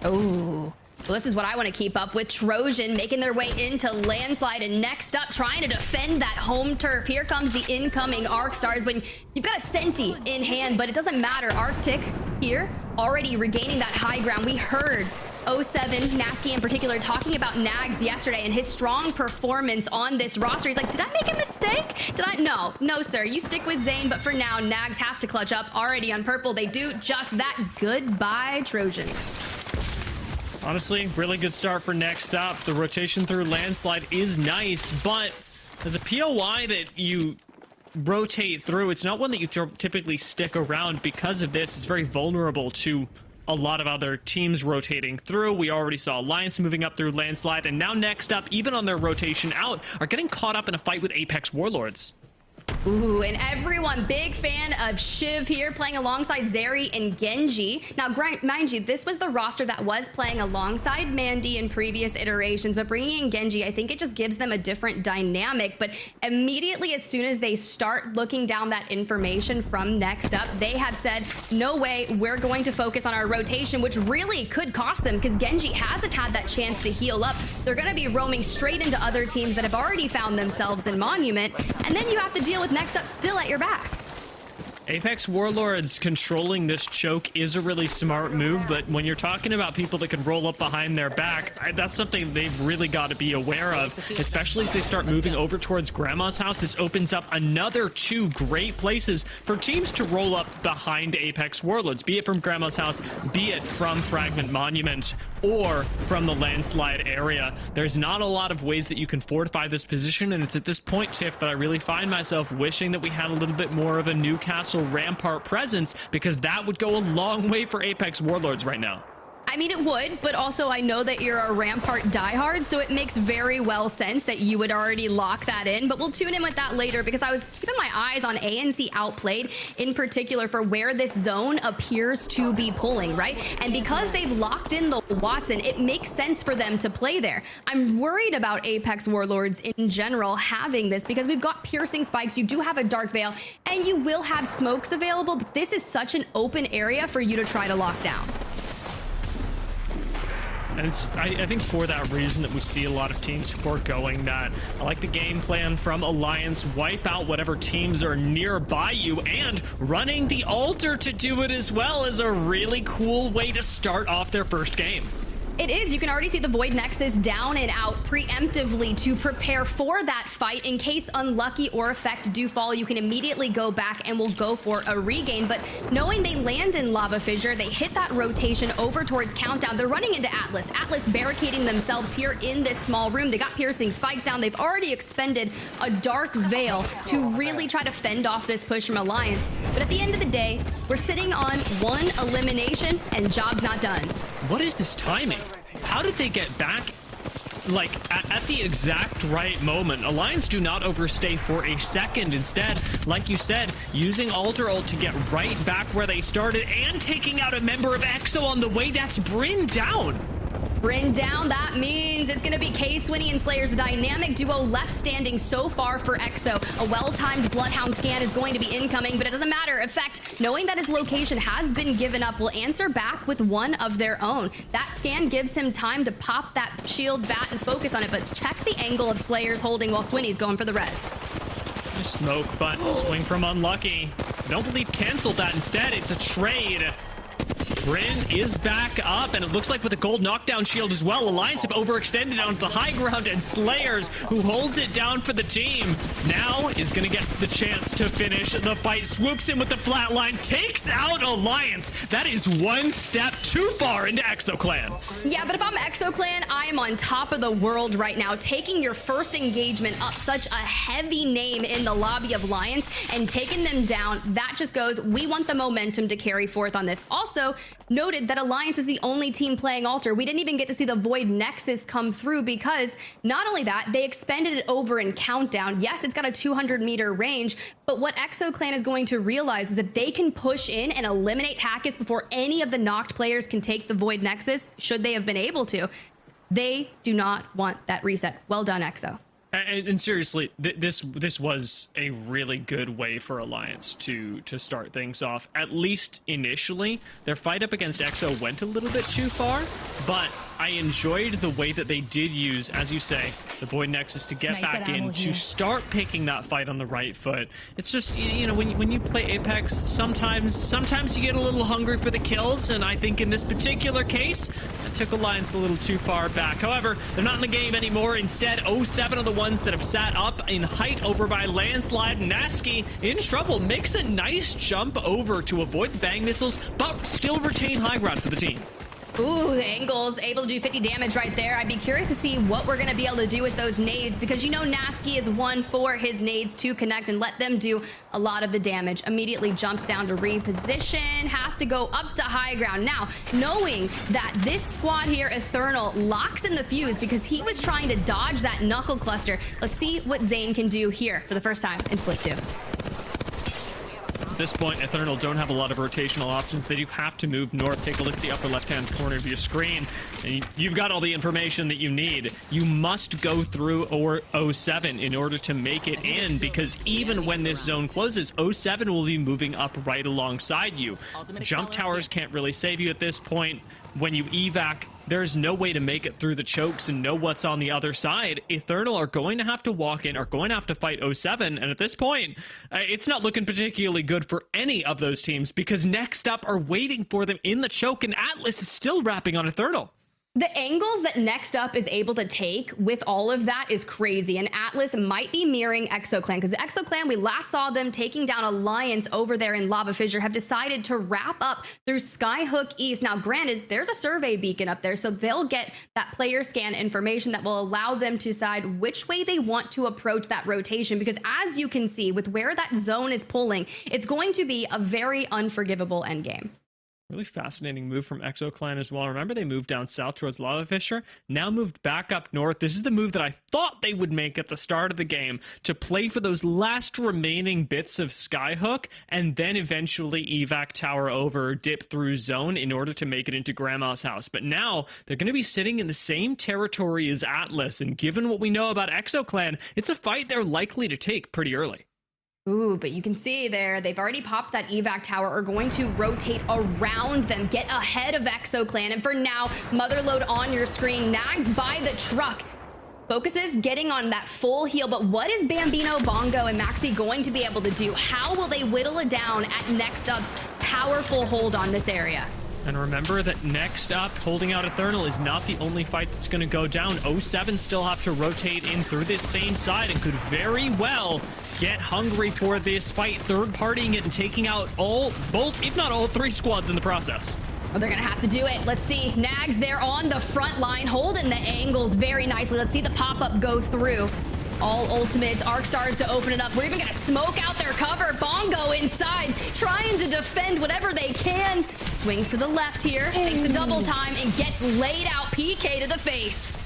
Oh, Well, this is what I want to keep up with. Trojan making their way into Landslide, and next up, trying to defend that home turf. Here comes the incoming Arc Stars. When you've got a Senti in hand, but it doesn't matter. Arctic here already regaining that high ground. We heard 07, Nasky in particular, talking about Nags yesterday and his strong performance on this roster. He's like, did I make a mistake? Did I? No, sir. You stick with Zane, but for now, Nags has to clutch up. Already on purple, they do just that. Goodbye, Trojans. Honestly, really good start for next up. The rotation through Landslide is nice, but as a POI that you rotate through, it's not one that you typically stick around because of this. It's very vulnerable to a lot of other teams rotating through. We already saw Alliance moving up through Landslide, and now next up, even on their rotation out, are getting caught up in a fight with Apex Warlords. Ooh, and everyone, big fan of Shiv here, playing alongside Zeri and Genji. Now, mind you, this was the roster that was playing alongside Mandy in previous iterations, but bringing in Genji, I think it just gives them a different dynamic. But immediately, as soon as they start looking down that information from next up, they have said, no way, we're going to focus on our rotation, which really could cost them because Genji hasn't had that chance to heal up. They're going to be roaming straight into other teams that have already found themselves in Monument, and then you have to deal with next up still at your back. Apex Warlords controlling this choke is a really smart move, but when you're talking about people that can roll up behind their back, that's something they've really got to be aware of, especially as they start moving over towards Grandma's house. This opens up another 2 great places for teams to roll up behind Apex Warlords, be it from Grandma's house, be it from Fragment Monument, or from the Landslide area. There's not a lot of ways that you can fortify this position, and it's at this point, Tiff, that I really find myself wishing that we had a little bit more of a Newcastle Rampart presence, because that would go a long way for Apex Warlords right now. I mean, it would, but also I know that you're a Rampart diehard, so it makes very well sense that you would already lock that in, but we'll tune in with that later because I was keeping my eyes on ANC Outplayed in particular for where this zone appears to be pulling, right? And because they've locked in the Watson, it makes sense for them to play there. I'm worried about Apex Warlords in general having this because we've got piercing spikes, you do have a dark veil, and you will have smokes available, but this is such an open area for you to try to lock down. And I think for that reason that we see a lot of teams foregoing that. I like the game plan from Alliance. Wipe out whatever teams are nearby you, and running the altar to do it as well is a really cool way to start off their first game. It is. You can already see the Void Nexus down and out preemptively to prepare for that fight. In case Unlucky or Effect do fall, you can immediately go back and will go for a regain. But knowing they land in Lava Fissure, they hit that rotation over towards Countdown. They're running into Atlas. Atlas barricading themselves here in this small room. They got piercing spikes down. They've already expended a Dark Veil to really try to fend off this push from Alliance. But at the end of the day, we're sitting on 1 elimination and job's not done. What is this timing? How did they get back, like, at the exact right moment? Alliance do not overstay for a second. Instead, like you said, using Alter Ult to get right back where they started and taking out a member of EXO on the way. That's Bryn down. Bryn down, that means it's going to be K-Swinny and Slayers, the dynamic duo left standing so far for EXO. A well-timed Bloodhound scan is going to be incoming, but it doesn't matter. In fact, knowing that his location has been given up will answer back with one of their own. That scan gives him time to pop that shield bat and focus on it, but check the angle of Slayers holding while Swinny's going for the res. Smoke, but swing from Unlucky. I don't believe canceled that. Instead, it's a trade. Bryn is back up, and it looks like with a gold knockdown shield as well. Alliance have overextended onto the high ground, and Slayers, who holds it down for the team, now is going to get the chance to finish the fight. Swoops in with the flatline, takes out Alliance. That is one step too far into ExoClan. Yeah, but if I'm ExoClan, I am on top of the world right now. Taking your first engagement up, such a heavy name in the lobby of Alliance, and taking them down, that just goes, we want the momentum to carry forth on this. Also, noted that Alliance is the only team playing Alter. We didn't even get to see the Void Nexus come through because not only that, they expended it over in Countdown. Yes, it's got a 200-meter range, but what ExoClan is going to realize is that they can push in and eliminate Hackets before any of the knocked players can take the Void Nexus, should they have been able to. They do not want that reset. Well done, Exo. And seriously, this was a really good way for Alliance to start things off. At least initially, their fight up against EXO went a little bit too far, but I enjoyed the way that they did use, as you say, the Void Nexus to get back in, to start picking that fight on the right foot. It's just, you know, when you play Apex, sometimes you get a little hungry for the kills, and I think in this particular case, that took Alliance a little too far back. However, they're not in the game anymore. Instead, 07 are the ones that have sat up in height over by Landslide. Nessy in trouble, makes a nice jump over to avoid the bang missiles, but still retain high ground for the team. Ooh, the Angles able to do 50 damage right there. I'd be curious to see what we're going to be able to do with those nades, because you know Nessy is one for his nades to connect and let them do a lot of the damage. Immediately jumps down to reposition, has to go up to high ground. Now, knowing that this squad here, Ethernal, locks in the fuse because he was trying to dodge that knuckle cluster. Let's see what Zane can do here for the first time in Split 2. At this point, Ethernal don't have a lot of rotational options. They do have to move north. Take a look at the upper left-hand corner of your screen, and you've got all the information that you need. You must go through 07 in order to make it in, because even when this zone closes, 07 will be moving up right alongside you. Jump towers can't really save you at this point. When you evac, there's no way to make it through the chokes and know what's on the other side. Ethernal are going to have to walk in, are going to have to fight 07, and at this point, it's not looking particularly good for any of those teams, because next up are waiting for them in the choke, and Atlas is still wrapping on Ethernal. The angles that Next Up is able to take with all of that is crazy, and Atlas might be mirroring ExoClan, because ExoClan, we last saw them taking down Alliance over there in Lava Fissure, have decided to wrap up through Skyhook East. Now, granted, there's a survey beacon up there, so they'll get that player scan information that will allow them to decide which way they want to approach that rotation, because as you can see, with where that zone is pulling, it's going to be a very unforgivable endgame. Really fascinating move from ExoClan as well. Remember, they moved down south towards Lava Fissure, now moved back up north. This is the move that I thought they would make at the start of the game, to play for those last remaining bits of Skyhook, and then eventually evac tower over, dip through zone in order to make it into Grandma's house. But now they're going to be sitting in the same territory as Atlas, and given what we know about ExoClan, it's a fight they're likely to take pretty early. Ooh, but you can see there, they've already popped that evac tower, are going to rotate around them, get ahead of ExoClan. And for now, Motherload on your screen, nags by the truck. Focuses getting on that full heal, but what is Bambino, Bongo, and Maxi going to be able to do? How will they whittle it down at Next Up's powerful hold on this area? And remember that Next Up, holding out Ethernal, is not the only fight that's going to go down. 07 still have to rotate in through this same side and could very well get hungry for this fight, third-partying it and taking out both, if not all, 3 squads in the process. Well, they're going to have to do it. Let's see. Nags there on the front line, holding the angles very nicely. Let's see the pop-up go through. All ultimates, Arc Stars to open it up. We're even going to smoke out their cover. Bongo inside, trying to defend whatever they can. Swings to the left here, takes a double time, and gets laid out. PK to the face.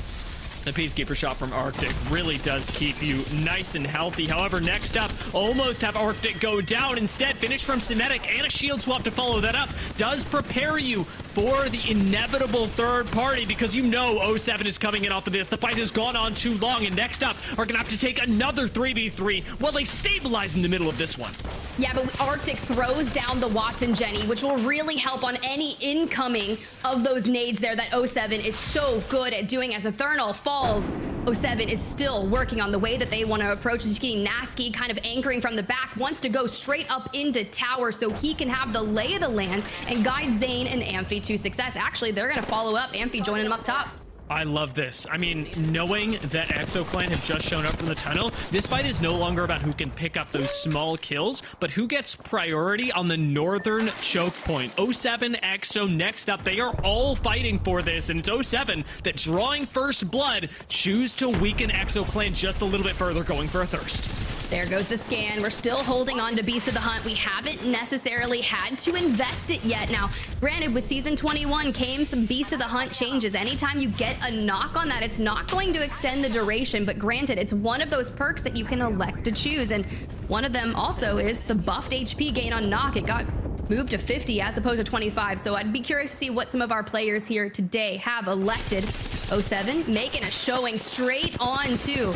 The Peacekeeper shot from Arctic really does keep you nice and healthy. However, Next Up almost have Arctic go down. Instead, finish from Symmetic and a shield swap to follow that up does prepare you for the inevitable third party, because you know 07 is coming in off of this. The fight has gone on too long, and Next Up are going to have to take another 3v3 while they stabilize in the middle of this one. Yeah, but Arctic throws down the Watson Jenny, which will really help on any incoming of those nades there that 07 is so good at doing. As Ethernal falls, 07 is still working on the way that they want to approach. He's getting Nessy kind of anchoring from the back, wants to go straight up into tower so he can have the lay of the land and guide Zane and Amphi to success. Actually, they're going to follow up, Amphi joining them up top. I love this. I mean, knowing that ExoClan have just shown up from the tunnel, this fight is no longer about who can pick up those small kills, but who gets priority on the northern choke point. 07, Exo, Next Up, they are all fighting for this, and it's 07 that, drawing first blood, choose to weaken ExoClan just a little bit further, going for a thirst. There goes the scan. We're still holding on to Beast of the Hunt. We haven't necessarily had to invest it yet. Now, granted, with Season 21 came some Beast of the Hunt changes. Anytime you get a knock on that, it's not going to extend the duration, but granted, it's one of those perks that you can elect to choose, and one of them also is the buffed HP gain on knock. It got moved to 50 as opposed to 25, so I'd be curious to see what some of our players here today have elected. 07 making a showing straight on to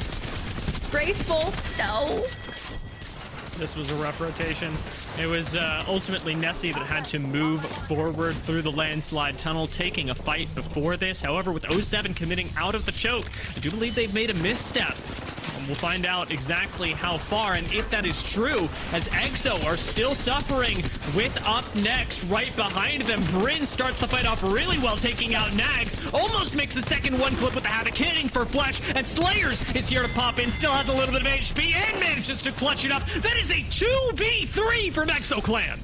Graceful. No. This was a rough rotation. It was ultimately Nessy that had to move forward through the landslide tunnel, taking a fight before this. However, with 07 committing out of the choke, I do believe they've made a misstep. And we'll find out exactly how far and if that is true, as EXO are still suffering with up next. Right behind them, Bryn starts the fight off really well, taking out Nags. Almost makes the second one clip with the Havoc, hitting for Flesh, and Slayers is here to pop in, still has a little bit of HP and manages to clutch it up. That is a 2v3 from EXO Clan.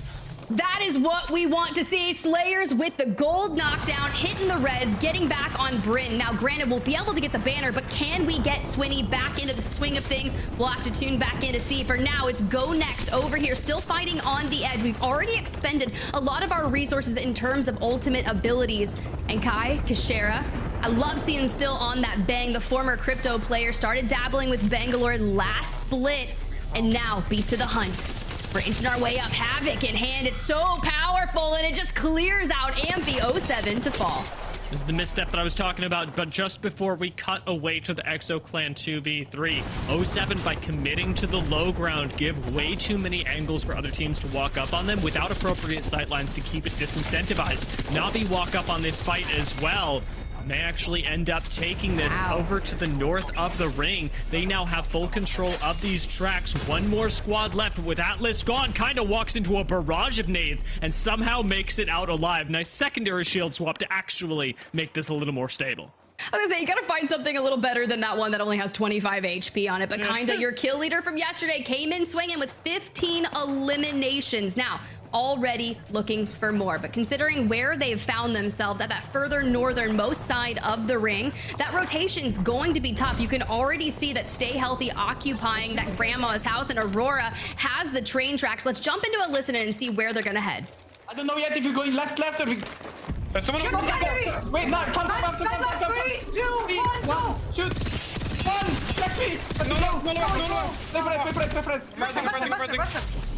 That is what we want to see. Slayers with the gold knockdown, hitting the res, getting back on Bryn. Now, granted, we'll be able to get the banner, but can we get Swinny back into the swing of things? We'll have to tune back in to see. For now, it's GoNext over here, still fighting on the edge. We've already expended a lot of our resources in terms of ultimate abilities. And Kai, Kashera, I love seeing still on that Bang. The former crypto player started dabbling with Bangalore last split, and now Beast of the Hunt. We're inching our way up, Havoc in hand. It's so powerful, and it just clears out Amphi 07 to fall. This is the misstep that I was talking about, but just before we cut away to the EXO Clan 2v3, 07, by committing to the low ground, give way too many angles for other teams to walk up on them without appropriate sightlines to keep it disincentivized. Navi walk up on this fight as well. May actually end up taking this over to the north of the ring. They now have full control of these tracks. One more squad left with Atlas gone. Kind of walks into a barrage of nades and somehow makes it out alive. Nice secondary shield swap to actually make this a little more stable. I was gonna say, you gotta find something a little better than that one that only has 25 HP on it, but kinda your kill leader from yesterday came in swinging with 15 eliminations. Now, already looking for more, but considering where they've found themselves at that further northernmost side of the ring, that rotation's going to be tough. You can already see that Stay Healthy occupying that grandma's house, and Aurora has the train tracks. Let's jump into a listen and see where they're gonna head. I don't know yet if you're going left or we... Someone... Wait, no, come. 3, 2, 1, shoot! 1, left me! No. Press.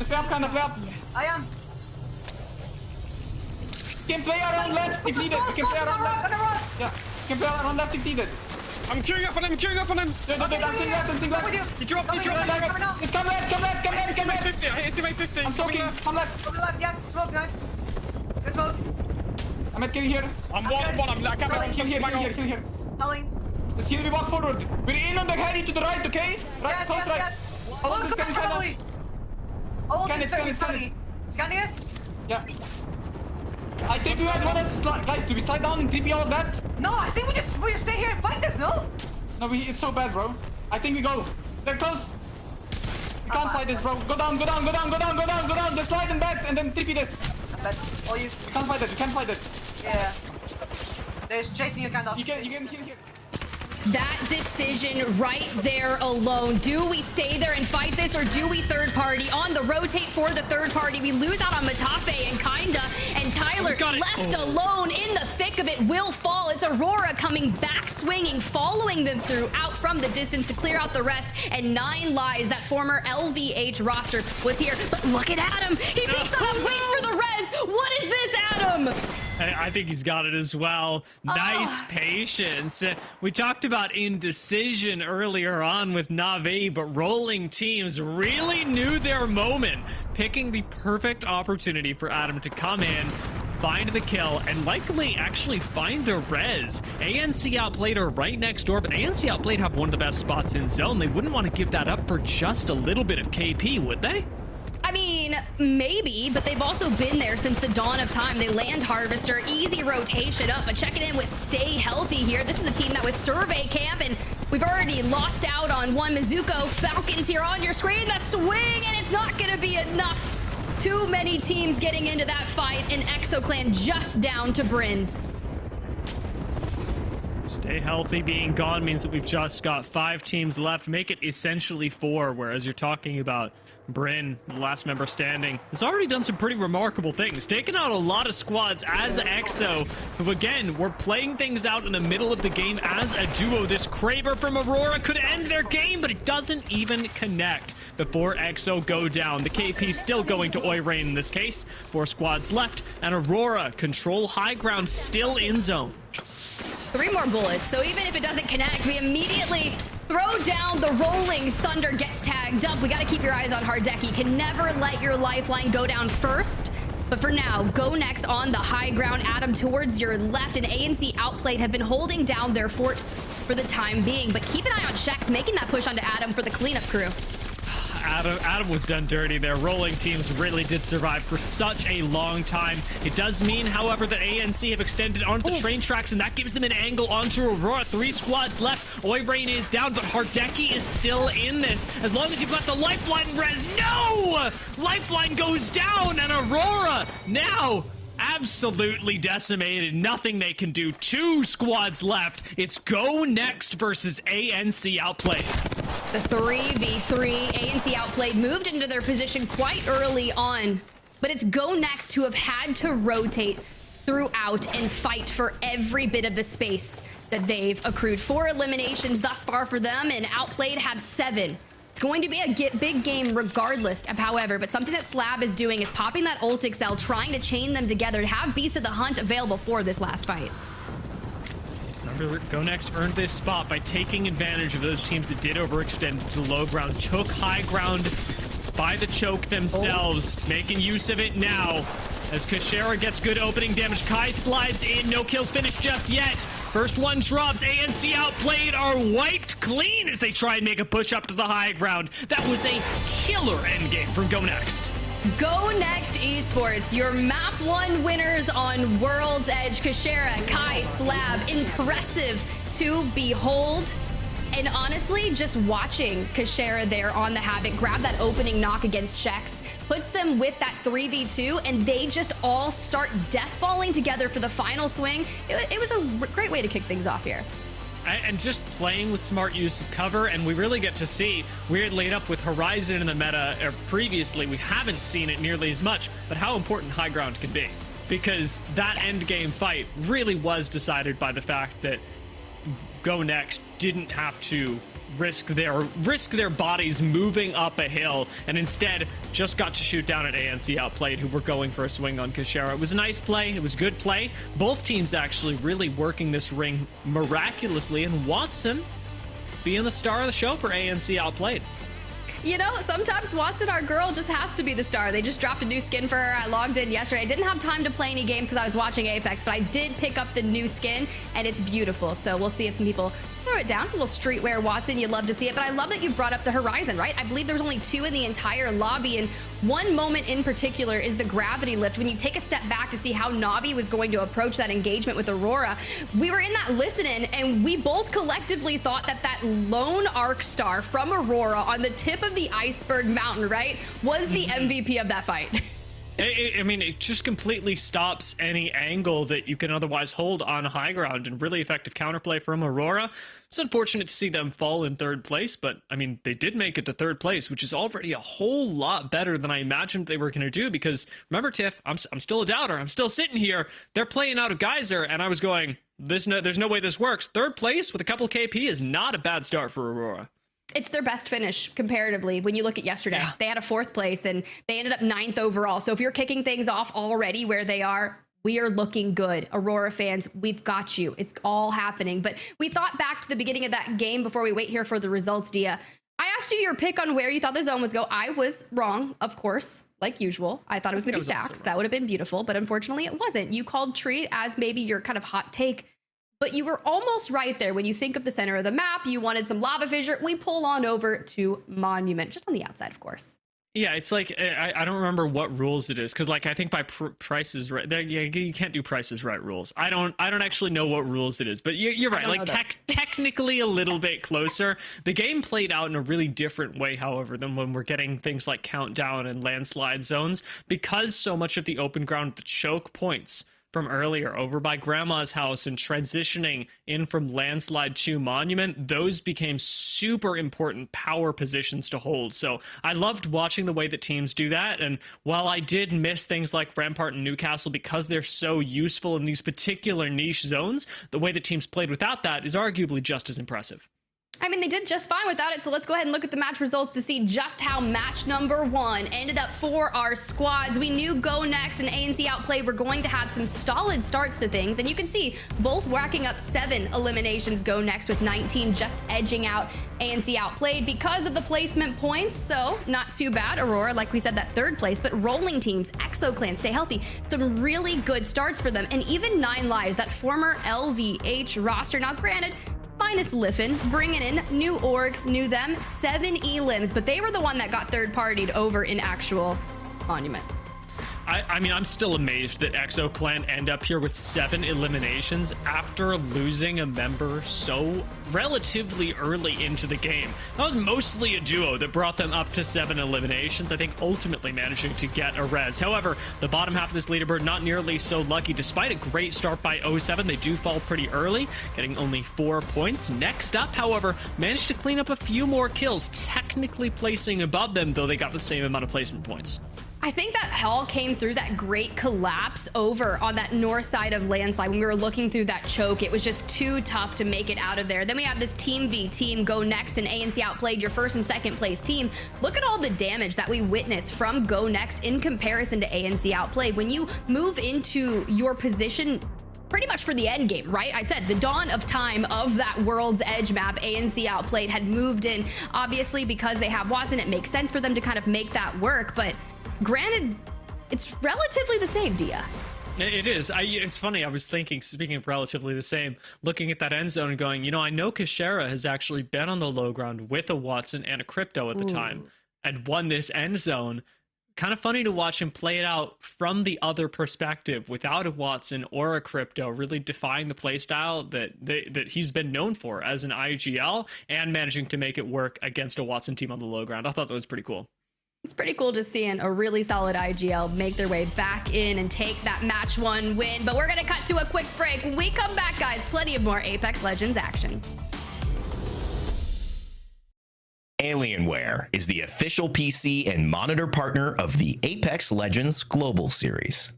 Stay up, kind of left. I am. You can play around left if needed. You can play around left. Yeah, you can play around left if needed. I'm queuing up on him. I'm seeing left. You drop. Just come left. 50. I hit my 50. I'm soaking. Come left. Come left, yeah. Smoke, nice. Good smoke. I'm at kill here. I'm one. I can't kill here. Telling. Just here we walk forward. We're in on the heady to the right, okay? Right, close right. Hold this gun heavily. Scanning us? Yeah. I think we might want to guys, do we slide down and TP all of that? No, I think we just stay here and fight this, no? No, it's so bad, bro. I think we go. They're close. We can't fight this, bro. Go down. Just slide and back and then TP this. Oh, you can't fight it. Yeah. They're chasing you kind of. You can heal here. That decision right there alone. Do we stay there and fight this, or do we third party? On the rotate for the third party, we lose out on Matafe and Kinda, and Tyler left alone in the thick of it will fall. It's Aurora coming back swinging, following them through out from the distance to clear out the rest, and 9 lives. That former LVH roster was here, but look at Adam. He peeks up and waits for the res. What is this, Adam? I think he's got it as well. Nice patience. We talked about indecision earlier on with Navi, but rolling teams really knew their moment, picking the perfect opportunity for Adam to come in, find the kill, and likely actually find a res. ANC Outplayed are right next door, but ANC Outplayed have one of the best spots in zone. They wouldn't want to give that up for just a little bit of KP, would they? I mean, maybe, but they've also been there since the dawn of time. They land Harvester, easy rotation up, but checking in with Stay Healthy here. This is the team that was survey camp, and we've already lost out on one. Mizuko, Falcons here on your screen, the swing, and it's not gonna be enough. Too many teams getting into that fight, and EXO Clan just down to Bryn. Stay Healthy being gone means that we've just got 5 teams left. Make it essentially 4, whereas you're talking about Bryn, the last member standing, has already done some pretty remarkable things. Taken out a lot of squads as EXO, who again, were playing things out in the middle of the game as a duo. This Kraber from Aurora could end their game, but it doesn't even connect before EXO go down. The KP still going to Oirain in this case. 4 squads left, and Aurora control high ground, still in zone. 3 more bullets, so even if it doesn't connect, we immediately Throw down the rolling thunder gets tagged up. We got to keep your eyes on Hardeki. Can never let your lifeline go down first. But for now, GoNext on the high ground. Adam towards your left, and ANC Outplayed have been holding down their fort for the time being. But keep an eye on Shex making that push onto Adam for the cleanup crew. Adam was done dirty there. Rolling teams really did survive for such a long time. It does mean, however, that ANC have extended onto the train tracks, and that gives them an angle onto Aurora. 3 squads left. Oibrain is down, but Hardeki is still in this. As long as you've got the lifeline res. No! Lifeline goes down, and Aurora now absolutely decimated. Nothing they can do. 2 squads left. It's GoNext versus ANC Outplayed. The 3v3, ANC Outplayed moved into their position quite early on, but it's GoNext who have had to rotate throughout and fight for every bit of the space that they've accrued. 4 eliminations thus far for them, and Outplayed have 7. It's going to be a big game regardless of however, but something that Slab is doing is popping that ult XL, trying to chain them together to have Beast of the Hunt available for this last fight. Remember, GoNext earned this spot by taking advantage of those teams that did overextend to low ground, took high ground by the choke themselves, making use of it now. As Kashera gets good opening damage, Kai slides in, no kills finished just yet. First one drops, ANC Outplayed are wiped clean as they try and make a push up to the high ground. That was a killer endgame from GoNext. GoNext Esports, your map 1 winners on World's Edge. Kashera, Kai, Slab, impressive to behold. And honestly, just watching Kashera there on the Havoc grab that opening knock against Shex puts them with that 3v2, and they just all start deathballing together for the final swing. It was a great way to kick things off here. And just playing with smart use of cover, and we really get to see, we had laid up with Horizon in the meta previously. We haven't seen it nearly as much, but how important high ground can be. Because that end game fight really was decided by the fact that GoNext didn't have to risk their bodies moving up a hill, and instead just got to shoot down at ANC Outplayed, who were going for a swing on Kashera. It was a nice play. It was good play. Both teams actually really working this ring miraculously, and Watson being the star of the show for ANC Outplayed. You know, sometimes Watson, our girl, just has to be the star. They just dropped a new skin for her. I logged in yesterday. I didn't have time to play any games because I was watching Apex, but I did pick up the new skin, and it's beautiful. So we'll see if some people throw it down. A little streetwear Watson. You'd love to see it. But I love that you brought up the Horizon, right? I believe there was only 2 in the entire lobby, and one moment in particular is the gravity lift. When you take a step back to see how Navi was going to approach that engagement with Aurora, we were in that listen-in, and we both collectively thought that that lone arc star from Aurora on the tip of the iceberg mountain, right, was the MVP of that fight. I mean, it just completely stops any angle that you can otherwise hold on high ground, and really effective counterplay from Aurora. It's unfortunate to see them fall in 3rd place, but I mean, they did make it to 3rd place, which is already a whole lot better than I imagined they were going to do. Because remember, Tiff, I'm still a doubter. I'm still sitting here. They're playing out of Geyser, and I was going, there's no way this works. 3rd place with a couple KP is not a bad start for Aurora. It's their best finish comparatively when you look at yesterday. Yeah. They had a 4th place, and they ended up 9th overall. So if you're kicking things off already where they are, we are looking good. Aurora fans, we've got you. It's all happening. But we thought back to the beginning of that game before we wait here for the results, Dia. I asked you your pick on where you thought the zone was go. I was wrong, of course, like usual. I thought it was going to be stacks. That would have been beautiful, but unfortunately it wasn't. You called Tree as maybe your kind of hot take, but you were almost right there. When you think of the center of the map, you wanted some lava fissure. We pull on over to Monument, just on the outside, of course. Yeah, it's like, I don't remember what rules it is, because like I think by Price is Right, you can't do Price is Right rules. I don't actually know what rules it is, but you're right. Like technically a little bit closer. The game played out in a really different way, however, than when we're getting things like countdown and landslide zones, because so much of the open ground, the choke points from earlier over by Grandma's house and transitioning in from landslide to Monument, those became super important power positions to hold. So I loved watching the way that teams do that. And while I did miss things like Rampart and Newcastle because they're so useful in these particular niche zones, the way that teams played without that is arguably just as impressive. I mean, they did just fine without it, so let's go ahead and look at the match results to see just how match number 1 ended up for our squads. We knew GoNext and ANC Outplayed were going to have some solid starts to things, and you can see both racking up 7 eliminations. GoNext with 19, just edging out ANC Outplayed because of the placement points, so not too bad. Aurora, like we said, that 3rd place, but rolling teams, ExoClan, stay healthy. Some really good starts for them, and even 9 Lives, that former LVH roster. Now, granted, minus Liffin, bringing in new org, knew them, 7 elims, but they were the one that got third-partied over in actual Monument. I mean, I'm still amazed that ExoClan end up here with 7 eliminations after losing a member so relatively early into the game. That was mostly a duo that brought them up to 7 eliminations, I think ultimately managing to get a res. However, the bottom half of this leaderboard not nearly so lucky. Despite a great start by 07, they do fall pretty early, getting only 4 points. Next up, however, managed to clean up a few more kills, technically placing above them, though they got the same amount of placement points. I think that all came through that great collapse over on that north side of Landslide. When we were looking through that choke, it was just too tough to make it out of there. Then we have this Team V team, GoNext and ANC Outplayed, your 1st and 2nd place team. Look at all the damage that we witnessed from GoNext in comparison to ANC Outplayed. When you move into your position pretty much for the end game, right? I said the dawn of time of that World's Edge map, ANC Outplayed had moved in. Obviously, because they have Watson, it makes sense for them to kind of make that work, but granted, it's relatively the same, Dia. It is. It's funny. I was thinking, speaking of relatively the same, looking at that end zone and going, I know Kashera has actually been on the low ground with a Watson and a Crypto at the time and won this end zone. Kind of funny to watch him play it out from the other perspective without a Watson or a Crypto, really defying the playstyle that he's been known for as an IGL and managing to make it work against a Watson team on the low ground. I thought that was pretty cool. It's pretty cool just seeing a really solid IGL make their way back in and take that match 1 win. But we're going to cut to a quick break. When we come back, guys, plenty of more Apex Legends action. Alienware is the official PC and monitor partner of the Apex Legends Global Series.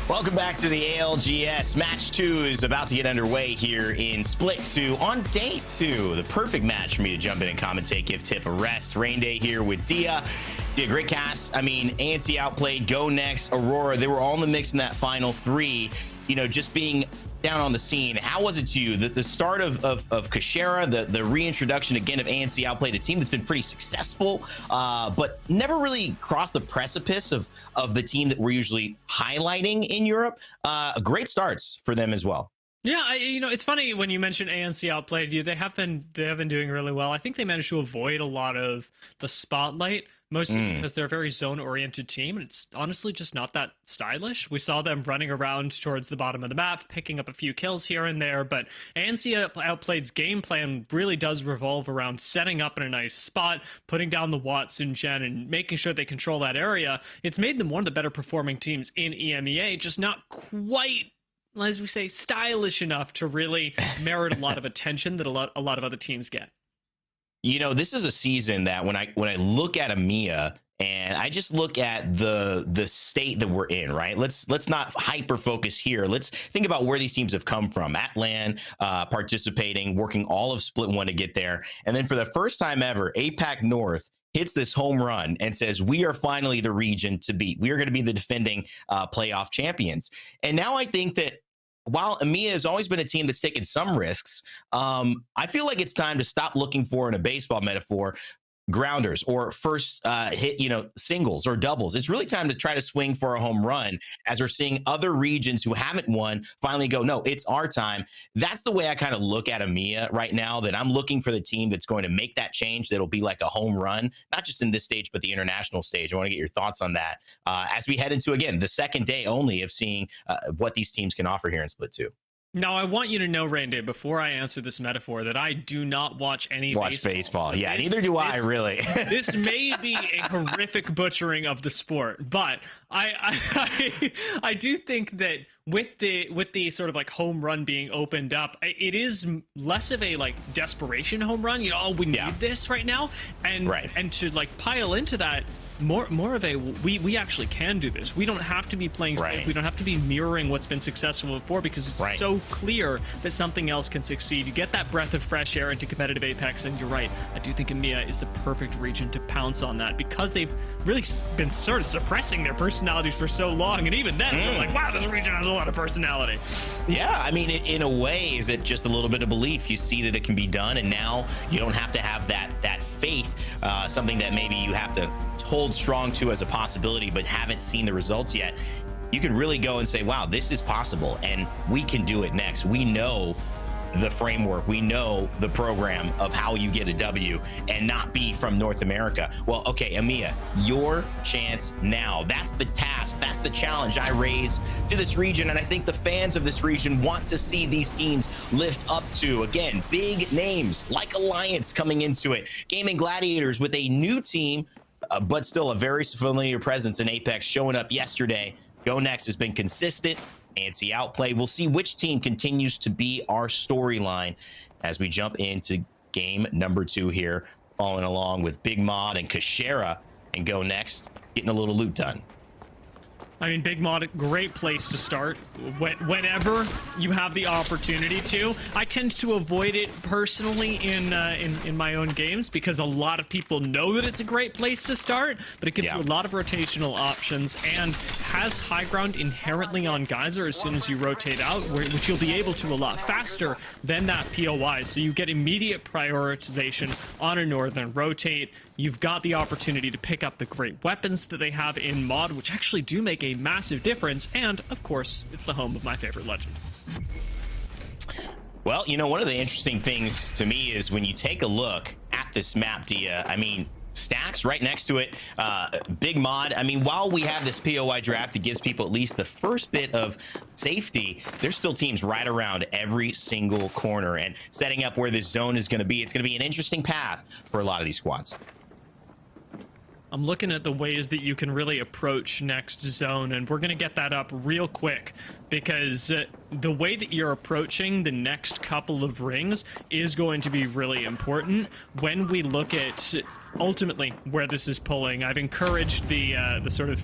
Welcome back to the ALGS. Match 2 is about to get underway here in Split 2 on day 2. The perfect match for me to jump in and commentate, give tip a rest. Rain day here with Dia. Did a great cast. I mean, ANC Outplayed, GoNext, Aurora, they were all in the mix in that final 3. Just being down on the scene. How was it to you? The start of Kashera, the reintroduction again of ANC Outplayed, a team that's been pretty successful, but never really crossed the precipice of the team that we're usually highlighting in Europe. Great starts for them as well. Yeah, it's funny when you mention ANC Outplayed. They have been doing really well. I think they managed to avoid a lot of the spotlight, mostly because they're a very zone-oriented team, and it's honestly just not that stylish. We saw them running around towards the bottom of the map, picking up a few kills here and there, but ANC Outplayed's game plan really does revolve around setting up in a nice spot, putting down the Watson gen, and making sure they control that area. It's made them one of the better performing teams in EMEA, just not quite as we say, stylish enough to really merit a lot of attention that a lot of other teams get. You know, this is a season that when I look at EMEA and I just look at the state that we're in, right? Let's not hyper focus here. Let's think about where these teams have come from. Atlan participating, working all of Split 1 to get there. And then for the first time ever, APAC North hits this home run and says, we are finally the region to beat. We are going to be the defending playoff champions. And now I think that while EMEA has always been a team that's taken some risks, I feel like it's time to stop looking for, in a baseball metaphor, grounders or first hit, singles or doubles. It's really time to try to swing for a home run, as we're seeing other regions who haven't won finally go, no, it's our time. That's the way I kind of look at EMEA right now, that I'm looking for the team that's going to make that change. That'll be like a home run, not just in this stage, but the international stage. I want to get your thoughts on that as we head into, again, the second day only of seeing what these teams can offer here in Split 2. Now, I want you to know, Randy, before I answer this metaphor, that I do not watch any baseball. So yeah, neither do I, really. This may be a horrific butchering of the sport, but I do think that with the sort of like home run being opened up, it is less of a like desperation home run. We need this right now, and to like pile into that. More of a we actually can do this. We don't have to be playing safe. We don't have to be mirroring what's been successful before, because it's so clear that something else can succeed. You get that breath of fresh air into competitive Apex, and you're right. I do think EMEA is the perfect region to pounce on that, because they've really been sort of suppressing their personalities for so long, and even then they're like, wow, this region has a lot of personality. Yeah, I mean, in a way, is it just a little bit of belief? You see that it can be done, and now you don't have to have that faith, something that maybe you have to hold strong to as a possibility but haven't seen the results yet. You can really go and say, wow, this is possible and we can do it next. We know the framework, we know the program of how you get a W and not be from North America. Well, okay, EMEA, your chance now. That's the task, that's the challenge I raise to this region, and I think the fans of this region want to see these teams lift up to, again, big names like Alliance coming into it, Gaming Gladiators with a new team, but still a very familiar presence in Apex, showing up yesterday. GoNext has been consistent, and see Outplayed. We'll see which team continues to be our storyline as we jump into game number 2 here, following along with Big Mod and Kashera and GoNext getting a little loot done. I mean, Big Mod, great place to start whenever you have the opportunity to. I tend to avoid it personally in my own games, because a lot of people know that it's a great place to start, but it gives you a lot of rotational options and has high ground inherently on Geyser as soon as you rotate out, which you'll be able to a lot faster than that POI. So you get immediate prioritization on a northern rotate. You've got the opportunity to pick up the great weapons that they have in mod, which actually do make a massive difference. And of course, it's the home of my favorite legend. Well, one of the interesting things to me is when you take a look at this map, Dia, I mean, Stacks right next to it, Big Mod. I mean, while we have this POI draft that gives people at least the first bit of safety, there's still teams right around every single corner and setting up where this zone is going to be. It's going to be an interesting path for a lot of these squads. I'm looking at the ways that you can really approach next zone, and we're going to get that up real quick, because the way that you're approaching the next couple of rings is going to be really important when we look at ultimately where this is pulling. I've encouraged the sort of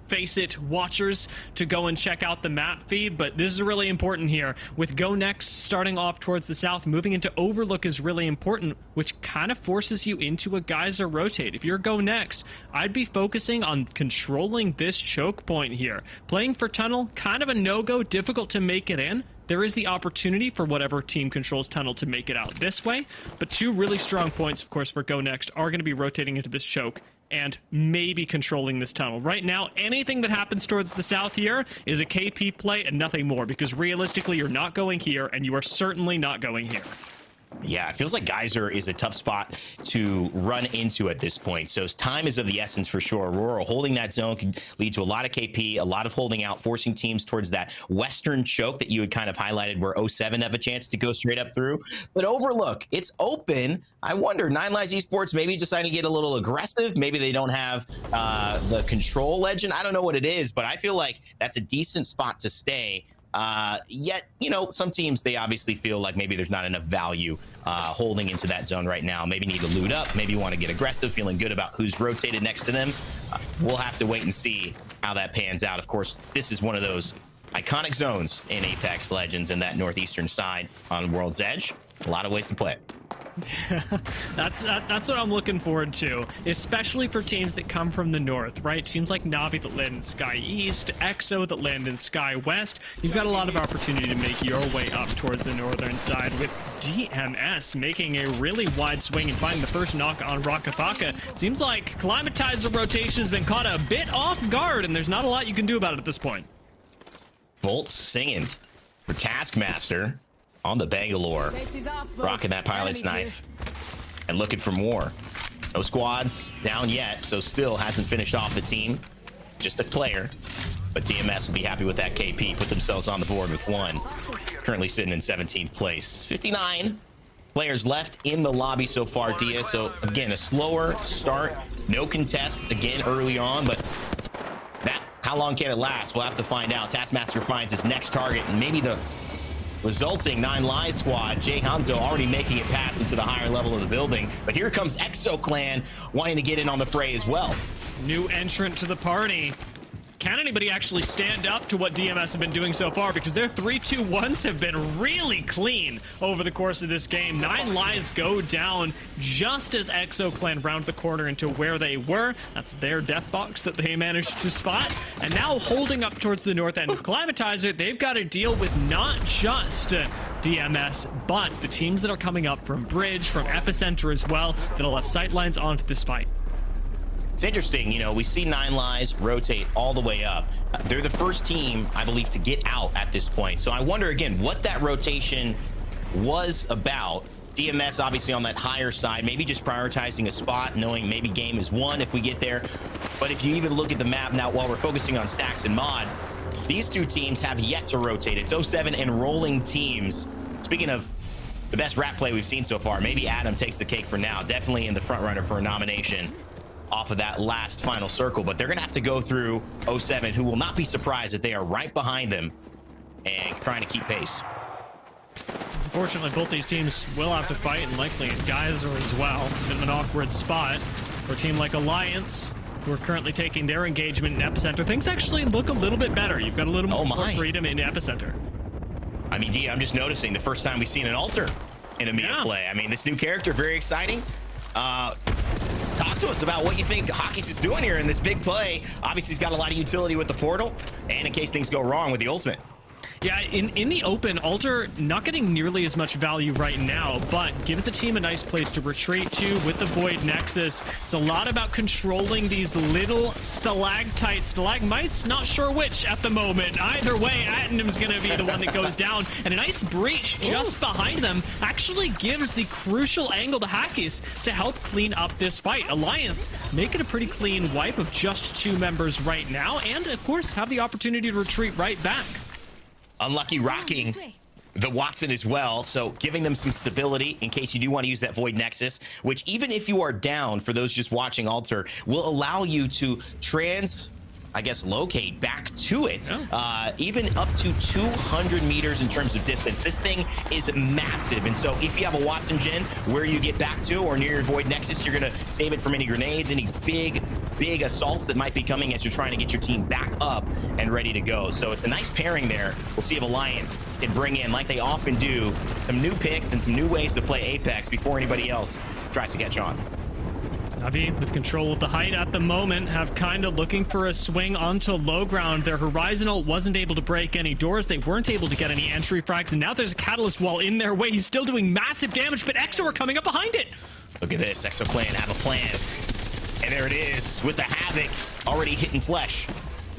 FACEIT watchers to go and check out the map feed, but this is really important here. With GoNext starting off towards the south, moving into Overlook is really important, which kind of forces you into a Geyser rotate. If you're GoNext, I'd be focusing on controlling this choke point here. Playing for Tunnel, kind of a no-go, difficult to make it in. There is the opportunity for whatever team controls Tunnel to make it out this way, but 2 really strong points, of course, for GoNext are going to be rotating into this choke and maybe controlling this tunnel. Right now, anything that happens towards the south here is a KP play and nothing more, because realistically, you're not going here, and you are certainly not going here. Yeah, it feels like Geyser is a tough spot to run into at this point. So time is of the essence for sure. Aurora holding that zone could lead to a lot of KP, a lot of holding out, forcing teams towards that western choke that you had kind of highlighted where 07 have a chance to go straight up through. But Overlook, it's open. I wonder, Nine Lives Esports maybe deciding to get a little aggressive. Maybe they don't have the control legend. I don't know what it is, but I feel like that's a decent spot to stay Yet, you know, some teams, they obviously feel like maybe there's not enough value holding into that zone right now. Maybe need to loot up, maybe want to get aggressive, feeling good about who's rotated next to them. We'll have to wait and see how that pans out. Of course, this is one of those iconic zones in Apex Legends and that northeastern side on World's Edge. A lot of ways to play it. That's what I'm looking forward to, especially for teams that come from the north, right? Teams like Navi that land in Sky East, EXO that land in Sky West. You've got a lot of opportunity to make your way up towards the northern side, with DMS making a really wide swing and finding the first knock on Rakafaka. Seems like Climatizer rotation has been caught a bit off guard, and there's not a lot you can do about it at this point. Bolt singing for Taskmaster on the Bangalore, rocking that pilot's knife and looking for more. No squads down yet, so still hasn't finished off the team. Just a player, but DMS will be happy with that KP. Put themselves on the board with one. Currently sitting in 17th place. 59 players left in the lobby so far, Dia. So again, a slower start, no contest again early on, but that, how long can it last? We'll have to find out. Taskmaster finds his next target, and maybe the resulting 9 Lives squad. Jay Hanzo already making it past into the higher level of the building, but here comes EXO Clan wanting to get in on the fray as well. New entrant to the party. Can anybody actually stand up to what DMS have been doing so far? Because their 3-2-1s have been really clean over the course of this game. 9 Lives go down just as EXO Clan round the corner into where they were. That's their death box that they managed to spot. And now holding up towards the north end of Climatizer, they've got to deal with not just DMS, but the teams that are coming up from Bridge, from Epicenter as well, that'll have sightlines onto this fight. It's interesting, you know, we see 9 Lives rotate all the way up. They're the first team, I believe, to get out at this point. So I wonder, again, what that rotation was about. DMS obviously on that higher side, maybe just prioritizing a spot, knowing maybe game is won if we get there. But if you even look at the map now, while we're focusing on Stacks and Mod, these two teams have yet to rotate. It's 07 and rolling teams. Speaking of the best rap play we've seen so far, maybe Adam takes the cake for now. Definitely in the front runner for a nomination off of that last final circle, but they're gonna have to go through 07, who will not be surprised that they are right behind them and trying to keep pace. Unfortunately, both these teams will have to fight, and likely Geyser as well. Bit of an awkward spot for a team like Alliance, who are currently taking their engagement in Epicenter. Things actually look a little bit better. You've got a little more freedom in Epicenter. I mean, D, I'm just noticing the first time we've seen an altar in EMEA play. I mean, this new character, very exciting. Talk to us about what you think Hawkins is doing here in this big play. Obviously, he's got a lot of utility with the portal, and in case things go wrong with the ultimate. Yeah, in the open, Alter not getting nearly as much value right now, but gives the team a nice place to retreat to with the Void Nexus. It's a lot about controlling these little stalagmites, not sure which at the moment. Either way, Attenum's going to be the one that goes down, and a nice breach just behind them actually gives the crucial angle to Hackies to help clean up this fight. Alliance making a pretty clean wipe of just 2 members right now, and of course have the opportunity to retreat right back. Unlucky rocking the Watson as well, so giving them some stability in case you do want to use that Void Nexus, which even if you are down, for those just watching Alter, will allow you to locate back to it, even up to 200 meters in terms of distance. This thing is massive, and so if you have a Watson gen where you get back to or near your Void Nexus, you're gonna save it from any grenades, any big assaults that might be coming as you're trying to get your team back up and ready to go. So it's a nice pairing there. We'll see if Alliance can bring in, like they often do, some new picks and some new ways to play Apex before anybody else tries to catch on. Navi, with control of the height at the moment, have kind of looking for a swing onto low ground. Their Horizon ult wasn't able to break any doors. They weren't able to get any entry frags, and now there's a Catalyst wall in their way. He's still doing massive damage, but EXO are coming up behind it. Look at this, EXO Clan have a plan. And there it is, with the Havoc already hitting flesh.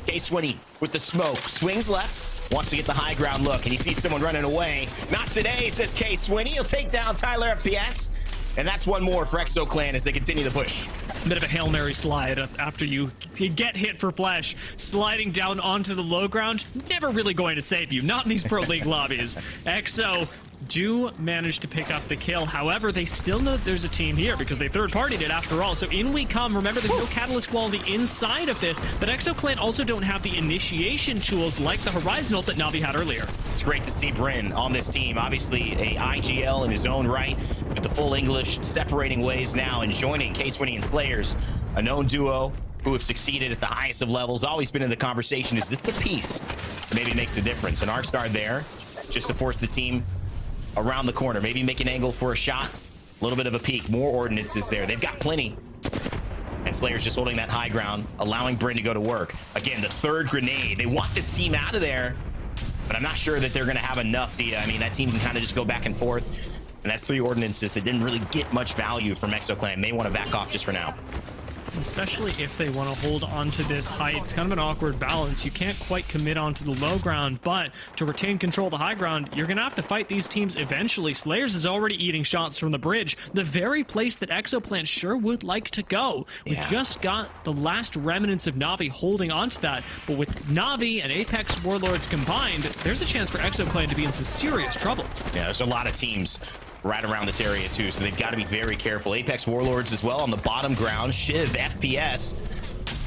K-Swinny with the smoke, swings left, wants to get the high ground look, and he sees someone running away. Not today, says K-Swinny. He'll take down Tyler FPS. And that's one more for EXO Clan as they continue to push. Bit of a Hail Mary slide after you get hit for flesh. Sliding down onto the low ground, never really going to save you. Not in these Pro League lobbies. EXO do manage to pick up the kill. However, they still know that there's a team here because they third-partied it after all. So in we come. Remember, there's no catalyst quality inside of this, but ExoClan also don't have the initiation tools like the Horizon ult that Na'Vi had earlier. It's great to see Bryn on this team. Obviously, a IGL in his own right, with the full English separating ways now and joining K20 and Slayers, a known duo who have succeeded at the highest of levels. Always been in the conversation. Is this the piece that maybe makes the difference? An arc star there, just to force the team around the corner, maybe make an angle for a shot, a little bit of a peek. More ordinances there. They've got plenty. And Slayer's just holding that high ground, allowing Bryn to go to work. Again, the third grenade. They want this team out of there, but I'm not sure that they're going to have enough, Dia. I mean, that team can kind of just go back and forth. And that's 3 ordinances that didn't really get much value from ExoClan. May want to back off just for now. Especially if they want to hold on to this height. It's kind of an awkward balance. You can't quite commit onto the low ground, but to retain control of the high ground, you're going to have to fight these teams eventually. Slayers is already eating shots from the bridge, the very place that ExoClan sure would like to go. We just got the last remnants of Na'Vi holding onto that, but with Na'Vi and Apex Warlords combined, there's a chance for ExoClan to be in some serious trouble. Yeah, there's a lot of teams right around this area too, so they've got to be very careful. Apex Warlords as well on the bottom ground. Shiv FPS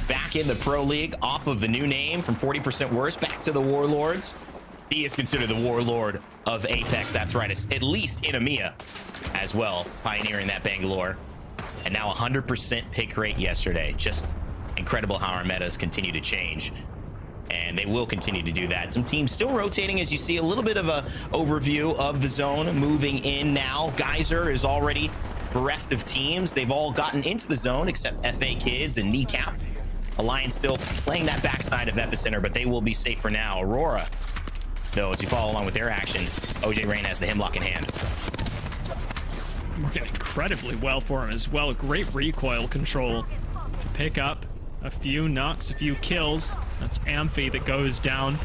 back in the Pro League off of the new name from 40% worse back to the Warlords. He is considered the Warlord of Apex. That's right, at least in EMEA as well, pioneering that Bangalore. And now 100% pick rate yesterday. Just incredible how our metas continue to change. And they will continue to do that. Some teams still rotating, as you see a little bit of a overview of the zone moving in now. Geyser is already bereft of teams. They've all gotten into the zone except FA Kids and Kneecap. Alliance still playing that backside of Epicenter, but they will be safe for now. Aurora, though, as you follow along with their action, OJ Rain has the hemlock in hand. Working incredibly well for him as well. Great recoil control to pick up a few knocks, a few kills. That's Amphi that goes down.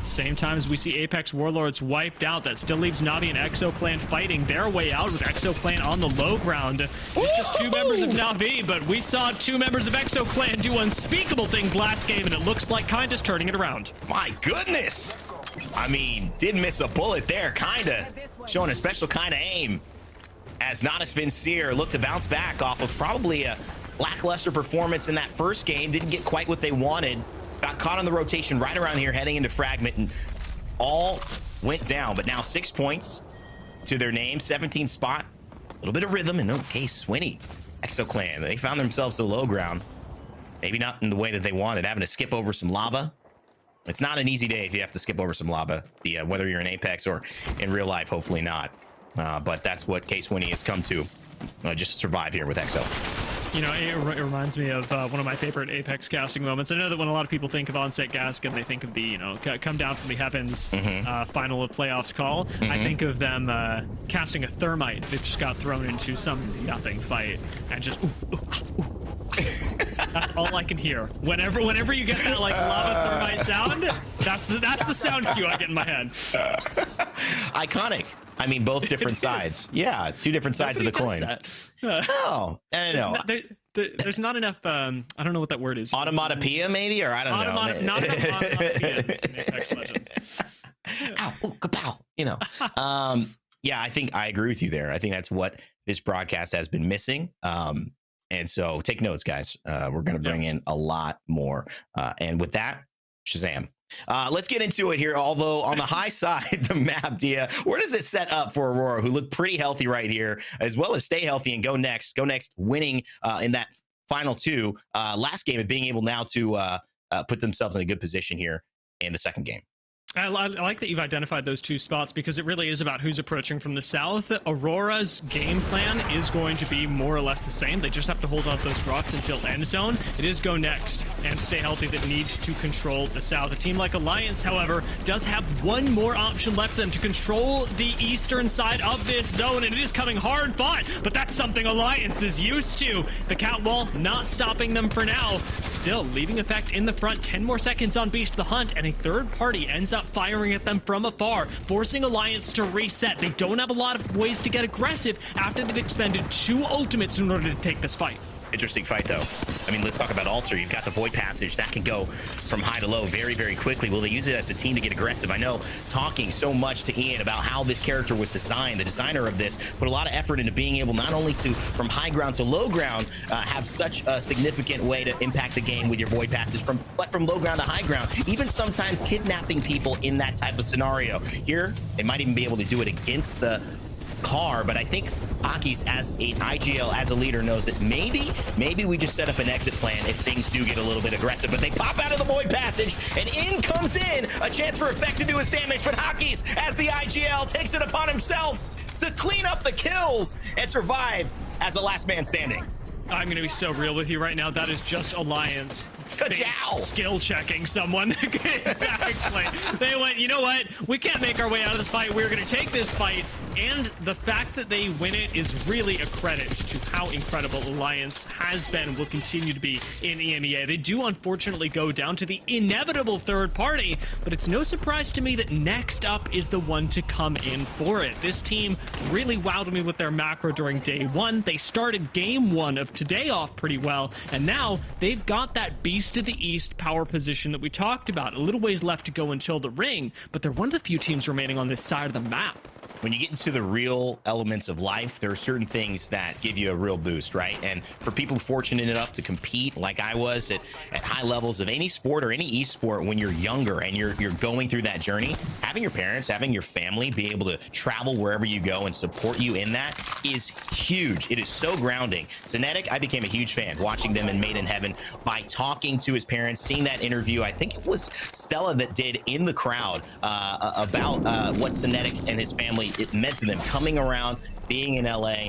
Same time as we see Apex Warlords wiped out, that still leaves Na'Vi and ExoClan fighting their way out with ExoClan on the low ground. It's just 2 members of Na'Vi, but we saw 2 members of ExoClan do unspeakable things last game, and it looks like Kinda's turning it around. My goodness! I mean, did miss a bullet there, kinda. Showing a special kind of aim. As Natus Vincere looked to bounce back off of probably a lackluster performance in that first game. Didn't get quite what they wanted. Got caught on the rotation right around here heading into Fragment, and all went down. But now 6 points to their name, 17th spot. A little bit of rhythm, and okay, Swinny. ExoClan, they found themselves to the low ground. Maybe not in the way that they wanted, having to skip over some lava. It's not an easy day if you have to skip over some lava, whether you're in Apex or in real life, hopefully not. But that's what K20 has come to, just to survive here with Exo. You know, it reminds me of one of my favorite Apex casting moments. I know that when a lot of people think of on-set gasket, they think of the, you know, come down from the heavens final of playoffs call. I think of them casting a thermite that just got thrown into some nothing fight and just That's all I can hear. Whenever you get that like lava thermite sound, that's the sound cue I get in my head. Iconic. I mean, both different sides. Yeah, 2 different sides of the coin. Oh, I don't know. There's not enough. I don't know what that word is. Onomatopoeia, maybe, or I don't know. Not enough onomatopoeias in Apex Legends. Ow, ooh, kapow. You know. Yeah, I think I agree with you there. I think that's what this broadcast has been missing. And so take notes, guys. We're going to bring in a lot more. And with that, Shazam. Let's get into it here. Although on the high side, the map, Dia, where does it set up for Aurora, who look pretty healthy right here, as well as stay healthy and go next? Go next, winning in that final 2 last game and being able now to put themselves in a good position here in the second game. I like that you've identified those 2 spots because it really is about who's approaching from the south. Aurora's game plan is going to be more or less the same. They just have to hold on to those rocks until end zone. It is go next and stay healthy that need to control the south. A team like Alliance, however, does have one more option left for them to control the eastern side of this zone, and it is coming hard fought, but that's something Alliance is used to. The catwall not stopping them for now. Still leaving effect in the front. 10 more seconds on Beast the Hunt, and a third party ends up firing at them from afar, forcing Alliance to reset. They don't have a lot of ways to get aggressive after they've expended 2 ultimates in order to take this fight. Interesting fight, though. I mean, let's talk about Alter. You've got the Void Passage. That can go from high to low very, very quickly. Will they use it as a team to get aggressive? I know talking so much to Ian about how this character was designed, the designer of this put a lot of effort into being able not only to, from high ground to low ground, have such a significant way to impact the game with your Void Passage, but from low ground to high ground, even sometimes kidnapping people in that type of scenario. Here, they might even be able to do it against the car, but I think Hockey's as a IGL, as a leader, knows that maybe we just set up an exit plan if things do get a little bit aggressive. But they pop out of the Void Passage, and in comes in a chance for Effect to do his damage. But Hockey's, as the IGL, takes it upon himself to clean up the kills and survive as the last man standing. I'm going to be so real with you right now. That is just Alliance skill checking someone. Exactly. They went, you know what? We can't make our way out of this fight. We're going to take this fight. And the fact that they win it is really a credit to how incredible Alliance has been, will continue to be in EMEA. They do unfortunately go down to the inevitable third party, but it's no surprise to me that next up is the one to come in for it. This team really wowed me with their macro during day one. They started game one of today off pretty well, and now they've got that Beast of the East power position that we talked about. A little ways left to go until the ring, but they're one of the few teams remaining on this side of the map. When you get into the real elements of life, there are certain things that give you a real boost, right? And for people fortunate enough to compete like I was at high levels of any sport or any esport, when you're younger and you're going through that journey, having your parents, having your family be able to travel wherever you go and support you in that is huge. It is so grounding. Cynetic, I became a huge fan watching them in Made in Heaven by talking to his parents, seeing that interview. I think it was Stella that did in the crowd about what Cynetic and his family it meant to them coming around, being in LA.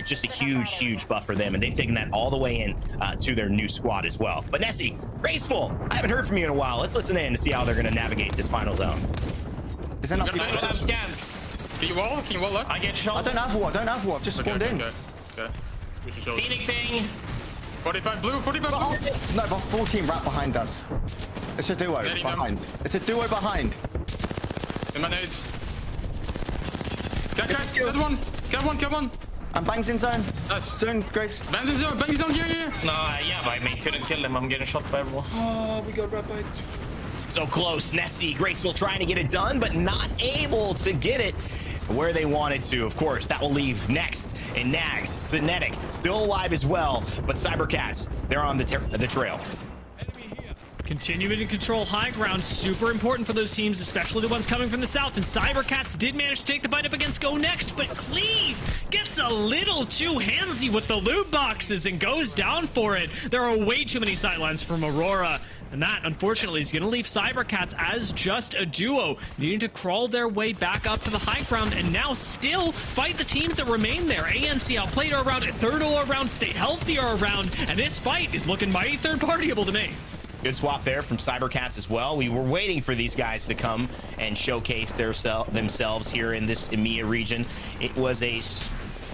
Just a huge buff for them, and they've taken that all the way in to their new squad as well. But Nessy, Graceful, I haven't heard from you in a while. Let's listen in to see how they're going to navigate this final zone. Is there nothing? I'm scanned. Can you wall left? I get shot. I don't have war. Just spawned in. Okay. Phoenixing. 45 blue, 45 blue. No, but 14 right behind us. It's a duo behind. It's a duo behind. In my nades. Get one. And Bang's in zone. Nice. Zone, Grace. Bang's in zone, here. Yeah, but I mean, couldn't kill him. I'm getting shot by everyone. Oh, we got rat bite. So close. Nessy, Graceful trying to get it done, but not able to get it where they wanted to. Of course, that will leave next and Nags. Cynetic still alive as well, but cybercats, they're on the trail. Continuing to control high ground, super important for those teams, especially the ones coming from the south. And cybercats did manage to take the fight up against GoNext, but Cleve gets a little too handsy with the loot boxes and goes down for it. There are way too many sightlines from Aurora. And that, unfortunately, is going to leave cybercats as just a duo, needing to crawl their way back up to the high ground and now still fight the teams that remain there. ANC Outplayed are around, Ethernal are around, Stay Healthy are around, and this fight is looking mighty third-partyable to me. Good swap there from cybercats as well. We were waiting for these guys to come and showcase themselves here in this EMEA region. It was a,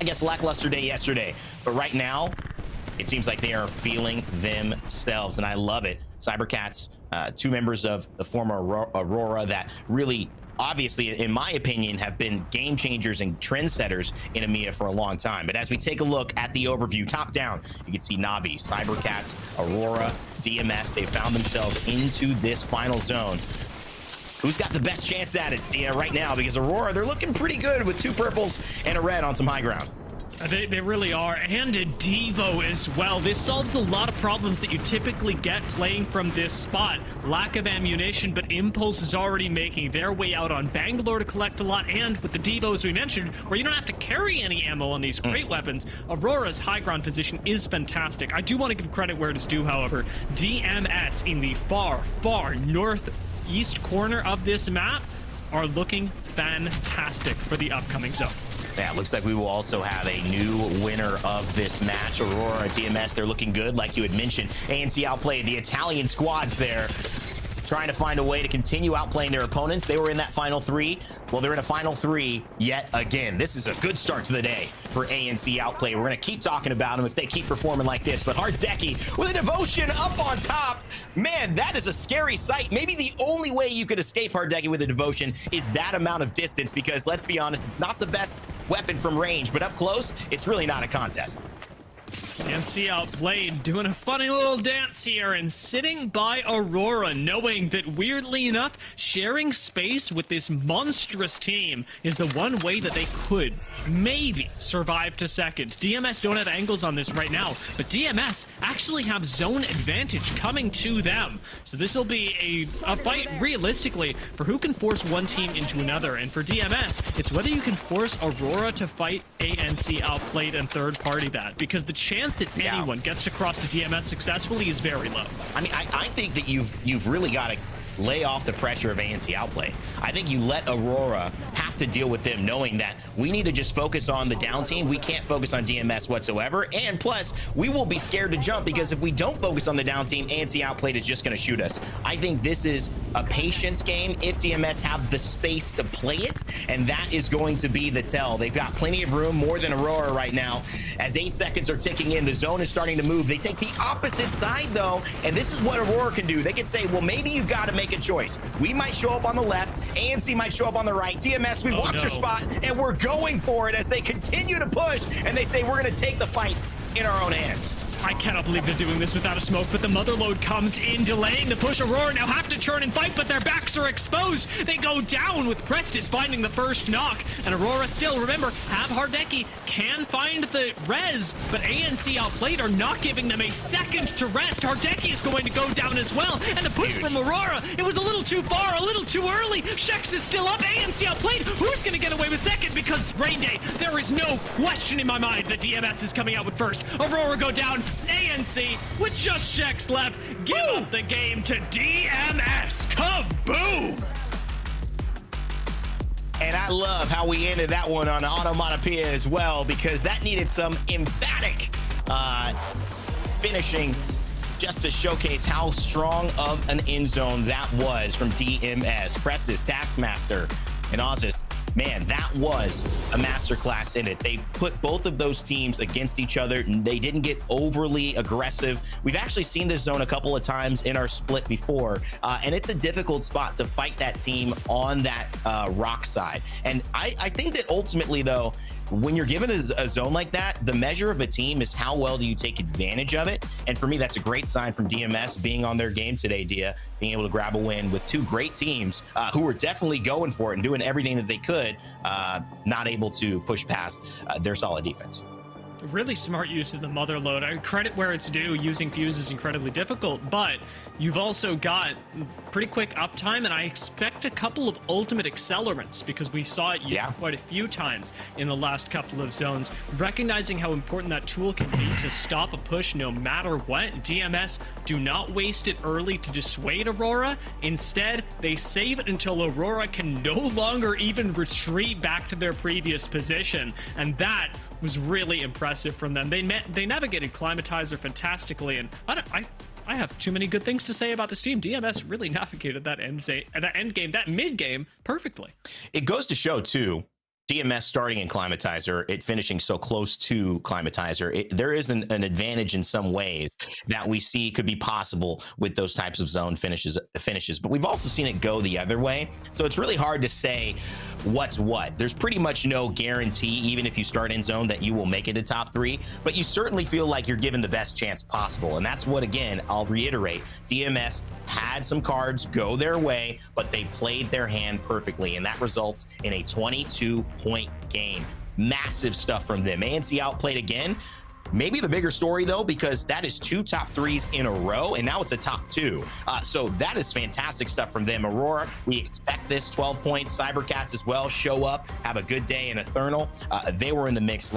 I guess, lackluster day yesterday, but right now, it seems like they are feeling themselves, and I love it. Cybercats, two members of the former Aurora that really, obviously, in my opinion, have been game changers and trendsetters in EMEA for a long time. But as we take a look at the overview, top down, you can see Navi, Cybercats, Aurora, DMS. They found themselves into this final zone. Who's got the best chance at it right now? Because Aurora, they're looking pretty good with 2 purples and a red on some high ground. They really are, and a Devo as well. This solves a lot of problems that you typically get playing from this spot. Lack of ammunition, but Impulse is already making their way out on Bangalore to collect a lot, and with the Devo, as we mentioned, where you don't have to carry any ammo on these great weapons, Aurora's high ground position is fantastic. I do want to give credit where it is due, however. DMS in the far northeast corner of this map are looking fantastic for the upcoming zone. Yeah, it looks like we will also have a new winner of this match. Aurora, DMS, they're looking good, like you had mentioned. ANC Outplayed, the Italian squads there, trying to find a way to continue outplaying their opponents. They were in that final 3. Well, they're in a final 3 yet again. This is a good start to the day for ANC Outplay. We're going to keep talking about them if they keep performing like this. But Hardeki with a devotion up on top. Man, that is a scary sight. Maybe the only way you could escape Hardeki with a devotion is that amount of distance, because let's be honest, it's not the best weapon from range, but up close, it's really not a contest. Nancy Outplayed doing a funny little dance here and sitting by Aurora, knowing that weirdly enough, sharing space with this monstrous team is the one way that they could maybe survive to second. DMS don't have angles on this right now, but DMS actually have zone advantage coming to them. So this will be a fight realistically for who can force one team into another. And for DMS, it's whether you can force Aurora to fight ANC Outplayed and third party that, because the chance that anyone gets to cross to DMS successfully is very low. I mean, I think that you've really got to lay off the pressure of ANC Outplay. I think you let Aurora have to deal with them, knowing that we need to just focus on the down team. We can't focus on DMS whatsoever. And plus, we will be scared to jump, because if we don't focus on the down team, ANC Outplayed is just going to shoot us. I think this is a patience game if DMS have the space to play it, and that is going to be the tell. They've got plenty of room, more than Aurora right now. As 8 seconds are ticking in, the zone is starting to move. They take the opposite side, though, and this is what Aurora can do. They can say, well, maybe you've got to make a choice. We might show up on the left, ANC might show up on the right. DMS, we watch your spot, and we're going for it as they continue to push, and they say we're going to take the fight in our own hands. I cannot believe they're doing this without a smoke, but the mother load comes in, delaying the push. Aurora now have to turn and fight, but their backs are exposed. They go down with Prestis finding the first knock, and Aurora still, remember, have Hardeki, can find the res, but ANC Outplayed are not giving them a second to rest. Hardeki is going to go down as well, and the push from Aurora, it was a little too far, a little too early. Shex is still up, ANC Outplayed, who's going to get away with second? Because Rain Day, there is no question in my mind that DMS is coming out with first. Aurora go down, ANC, with just Shex left, give up the game to DMS. Kaboom! And I love how we ended that one on onomatopoeia as well, because that needed some emphatic finishing just to showcase how strong of an end zone that was from DMS. Prestis, Taskmaster, and Ozis. Man, that was a masterclass in it. They put both of those teams against each other. They didn't get overly aggressive. We've actually seen this zone a couple of times in our split before, and it's a difficult spot to fight that team on that rock side. And I think that ultimately, though, when you're given a zone like that, the measure of a team is how well do you take advantage of it. And for me, that's a great sign from DMS being on their game today, Dia, being able to grab a win with two great teams who were definitely going for it and doing everything that they could, not able to push past their solid defense. Really smart use of the mother load. I credit where it's due. Using Fuse is incredibly difficult, but you've also got pretty quick uptime, and I expect a couple of ultimate accelerants, because we saw it used quite a few times in the last couple of zones. Recognizing how important that tool can be to stop a push no matter what, DMS do not waste it early to dissuade Aurora. Instead, they save it until Aurora can no longer even retreat back to their previous position, and that was really impressive from them. They navigated Climatizer fantastically, and I have too many good things to say about this team. DMS really navigated that end game, that mid game perfectly. It goes to show too, DMS starting in Climatizer, it finishing so close to Climatizer, there is an advantage in some ways that we see could be possible with those types of zone finishes, but we've also seen it go the other way. So it's really hard to say what's what. There's pretty much no guarantee, even if you start in zone, that you will make it to top 3, but you certainly feel like you're given the best chance possible. And that's what, again, I'll reiterate, DMS had some cards go their way, but they played their hand perfectly, and that results in a 22-point game. Massive stuff from them. ANC Outplayed again. Maybe the bigger story, though, because that is 2 top 3s in a row, and now it's a top 2. So that is fantastic stuff from them. Aurora, we expect this 12 points. Cybercats as well show up, have a good day in Ethernal. They were in the mix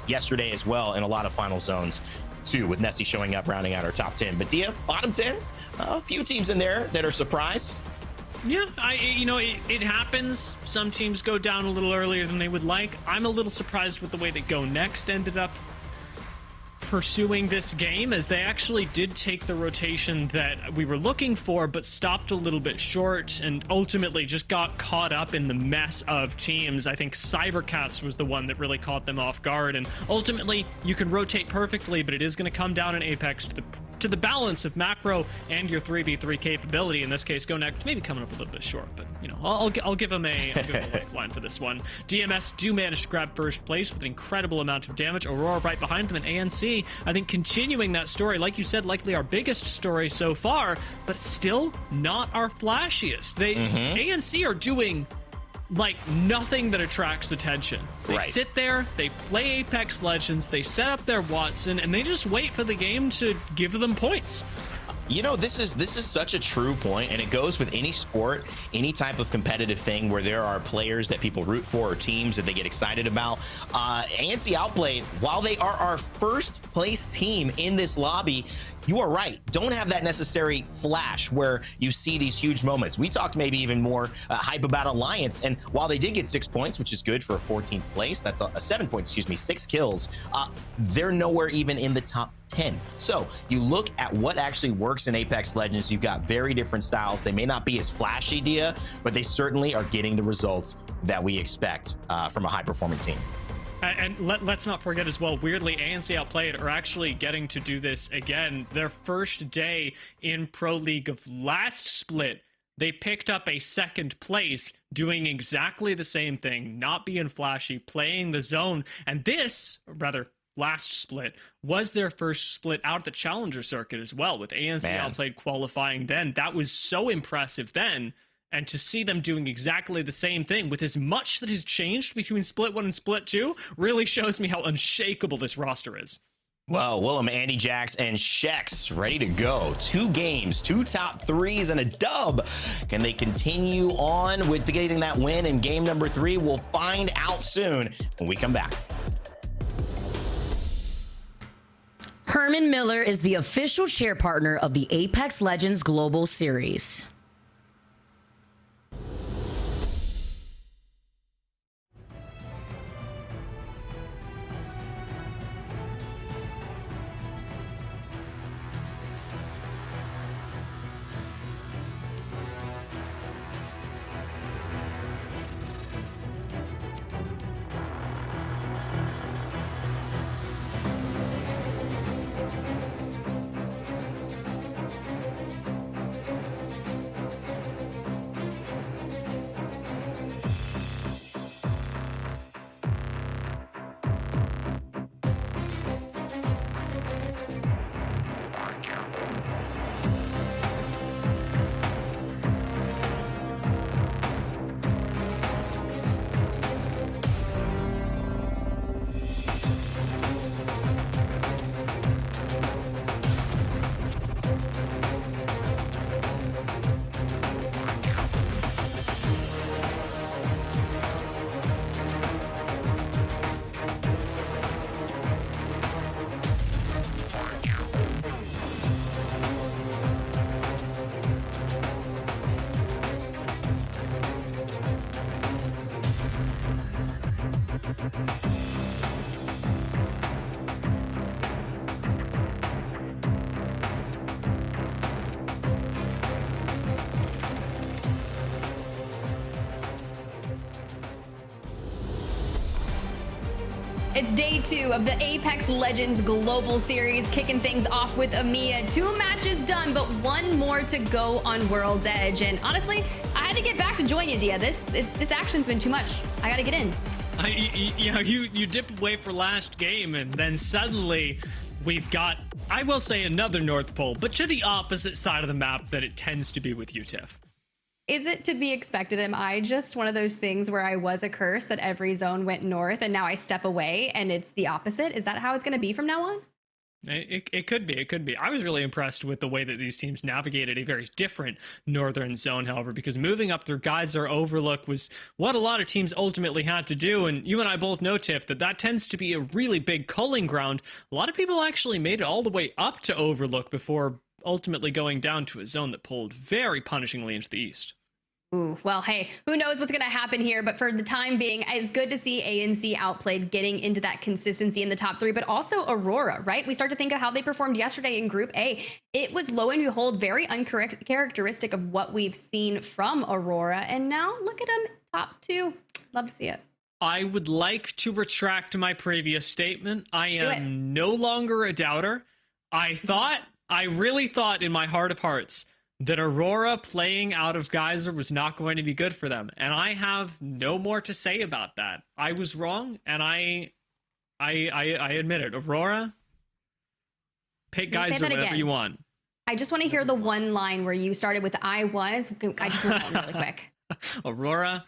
yesterday as well in a lot of final zones too, with Nessy showing up, rounding out our top 10. But Dia, bottom 10, a few teams in there that are surprised. Yeah, it happens. Some teams go down a little earlier than they would like. I'm a little surprised with the way that GoNext ended up pursuing this game, as they actually did take the rotation that we were looking for, but stopped a little bit short and ultimately just got caught up in the mess of teams. I think Cybercats was the one that really caught them off guard, and ultimately you can rotate perfectly, but it is going to come down in Apex to the to the balance of macro and your 3v3 capability. In this case, GoNext maybe coming up a little bit short, but you know, I'll give him a lifeline for this one. DMS do manage to grab first place with an incredible amount of damage. Aurora right behind them, and ANC, I think, continuing that story, like you said, likely our biggest story so far, but still not our flashiest. ANC are doing like nothing that attracts attention. They sit there, they play Apex Legends, they set up their Watson, and they just wait for the game to give them points. You know, this is such a true point, and it goes with any sport, any type of competitive thing where there are players that people root for or teams that they get excited about. ANC Outplayed, while they are our first place team in this lobby, you are right, don't have that necessary flash where you see these huge moments. We talked maybe even more hype about Alliance, and while they did get 6 points, which is good for a 14th place, that's a 7 points, 6 kills, they're nowhere even in the top 10. So you look at what actually works in Apex Legends. You've got very different styles. They may not be as flashy, Dia, but they certainly are getting the results that we expect from a high-performing team. And let's not forget as well, weirdly, ANC Outplayed are actually getting to do this again. Their first day in Pro League of last split, they picked up a 2nd place, doing exactly the same thing, not being flashy, playing the zone. And this, or rather, last split, was their first split out of the Challenger circuit as well, with ANC Outplayed qualifying then. That was so impressive then. And to see them doing exactly the same thing with as much that has changed between Split 1 and Split 2 really shows me how unshakable this roster is. Well, Willem, Andy Jax, and Shex ready to go. 2 games, 2 top 3s, and a dub. Can they continue on with getting that win in game number 3? We'll find out soon when we come back. Herman Miller is the official chair partner of the Apex Legends Global Series. It's day 2 of the Apex Legends Global Series, kicking things off with EMEA. 2 matches done, but 1 more to go on World's Edge. And honestly, I had to get back to join you, Dia. This action's been too much. I gotta get in. You dip away for last game, and then suddenly we've got, I will say, another North Pole, but to the opposite side of the map that it tends to be with you, Tiff. Is it to be expected? Am I just one of those things where I was a curse that every zone went north and now I step away and it's the opposite? Is that how it's going to be from now on? It could be. It could be. I was really impressed with the way that these teams navigated a very different northern zone, however, because moving up through Geyser Overlook was what a lot of teams ultimately had to do. And you and I both know, Tiff, that tends to be a really big culling ground. A lot of people actually made it all the way up to Overlook before ultimately going down to a zone that pulled very punishingly into the east. Ooh, well, hey, who knows what's going to happen here, but for the time being, it's good to see ANC Outplayed getting into that consistency in the top 3, but also Aurora, right? We start to think of how they performed yesterday in Group A. It was, lo and behold, very uncharacteristic of what we've seen from Aurora, and now look at them, top 2. Love to see it. I would like to retract my previous statement. I am no longer a doubter. I thought I really thought in my heart of hearts that Aurora playing out of Geyser was not going to be good for them. And I have no more to say about that. I was wrong, and I admit it. Aurora, pick Geyser whatever you want. I just want to hear the one line where you started with I just want that one really quick. Aurora,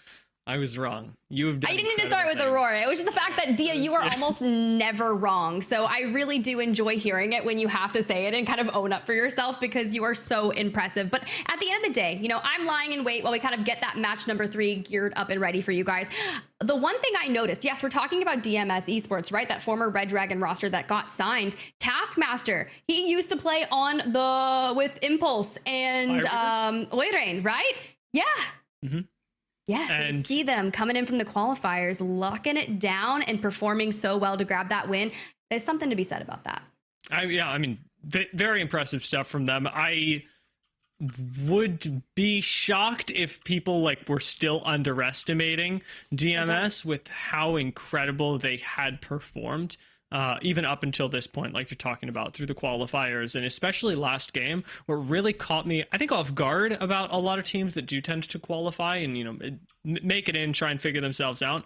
I was wrong. You have done. I didn't need to start with Aurora. It was just the fact that, Dia, you are almost never wrong. So I really do enjoy hearing it when you have to say it and kind of own up for yourself, because you are so impressive. But at the end of the day, you know, I'm lying in wait while we kind of get that match number 3 geared up and ready for you guys. The one thing I noticed, yes, we're talking about DMS Esports, right? That former Redragon roster that got signed. Taskmaster, he used to play on with Impulse and Oirain, right? Yeah. Mm-hmm. Yes, and see them coming in from the qualifiers, locking it down and performing so well to grab that win. There's something to be said about that. I mean, very impressive stuff from them. I would be shocked if people were still underestimating DMS with how incredible they had performed. Even up until this point, like you're talking about, through the qualifiers, and especially last game, what really caught me, I think, off guard about a lot of teams that do tend to qualify and, you know, make it in, try and figure themselves out,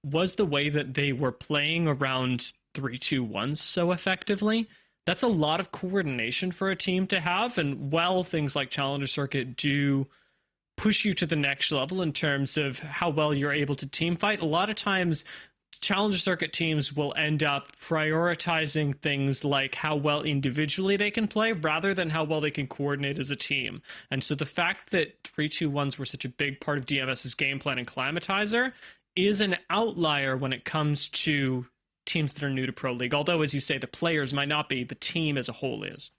was the way that they were playing around 3-2-1s so effectively. That's a lot of coordination for a team to have, and while things like Challenger Circuit do push you to the next level in terms of how well you're able to team fight, a lot of times Challenger Circuit teams will end up prioritizing things like how well individually they can play rather than how well they can coordinate as a team. And so the fact that 3-2-1s were such a big part of DMS's game plan and Climatizer is an outlier when it comes to teams that are new to Pro League. Although, as you say, the players might not be, the team as a whole is.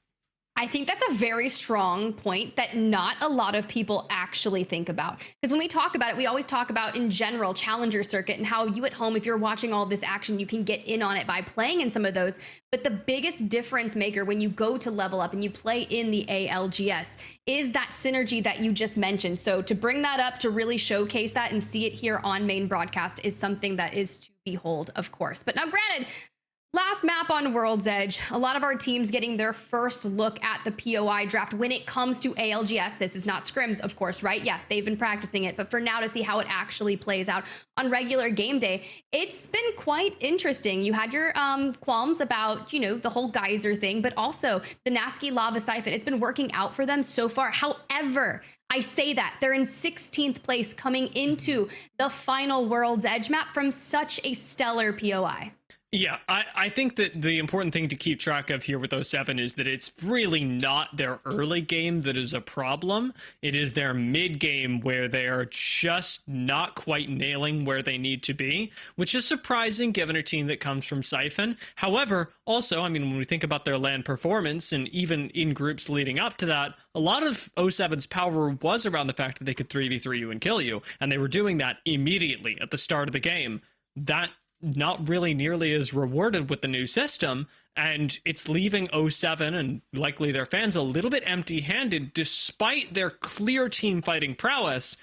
I think that's a very strong point that not a lot of people actually think about. Because when we talk about it, we always talk about, in general, Challenger Circuit and how you at home, if you're watching all this action, you can get in on it by playing in some of those. But the biggest difference maker when you go to level up and you play in the ALGS is that synergy that you just mentioned. So to bring that up, to really showcase that and see it here on main broadcast is something that is to behold, of course. But now, granted, last map on World's Edge, a lot of our teams getting their first look at the POI draft when it comes to ALGS. This is not scrims, of course, right? Yeah, they've been practicing it, but for now to see how it actually plays out on regular game day, it's been quite interesting. You had your qualms about, you know, the whole geyser thing, but also the Nessy lava siphon. It's been working out for them so far. However, I say that they're in 16th place coming into the final World's Edge map from such a stellar POI. Yeah, I think that the important thing to keep track of here with 07 is that it's really not their early game that is a problem. It is their mid game where they are just not quite nailing where they need to be, which is surprising given a team that comes from Siphon. However, also, I mean, when we think about their LAN performance and even in groups leading up to that, a lot of 07's power was around the fact that they could 3v3 you and kill you, and they were doing that immediately at the start of the game. That not really nearly as rewarded with the new system, and it's leaving 07 and likely their fans a little bit empty-handed despite their clear team fighting prowess.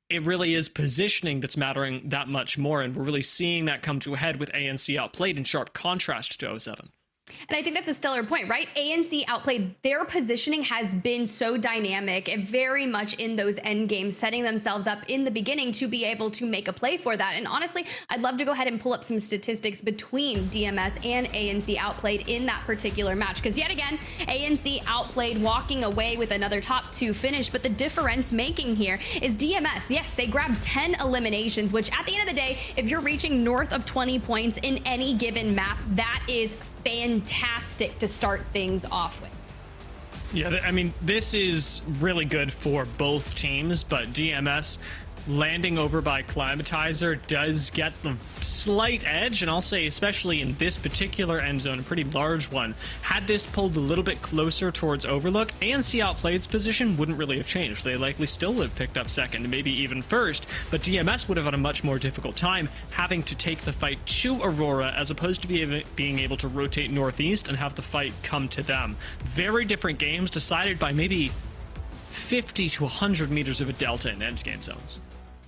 It really is positioning that's mattering that much more, and we're really seeing that come to a head with ANC Outplayed in sharp contrast to 07. And I think that's a stellar point, right? ANC Outplayed, their positioning has been so dynamic and very much in those end games, setting themselves up in the beginning to be able to make a play for that. And honestly, I'd love to go ahead and pull up some statistics between DMS and ANC Outplayed in that particular match. Because yet again, ANC Outplayed walking away with another top 2 finish. But the difference making here is DMS. Yes, they grabbed 10 eliminations, which at the end of the day, if you're reaching north of 20 points in any given map, that is fantastic to start things off with. Yeah, I mean, this is really good for both teams, but DMS landing over by Climatizer does get the slight edge, and I'll say especially in this particular end zone, a pretty large one. Had this pulled a little bit closer towards Overlook, ANC Outplayed's position wouldn't really have changed. They likely still would have picked up second, maybe even first, but DMS would have had a much more difficult time having to take the fight to Aurora as opposed to being able to rotate northeast and have the fight come to them. Very different games decided by maybe 50 to 100 meters of a delta in end game zones.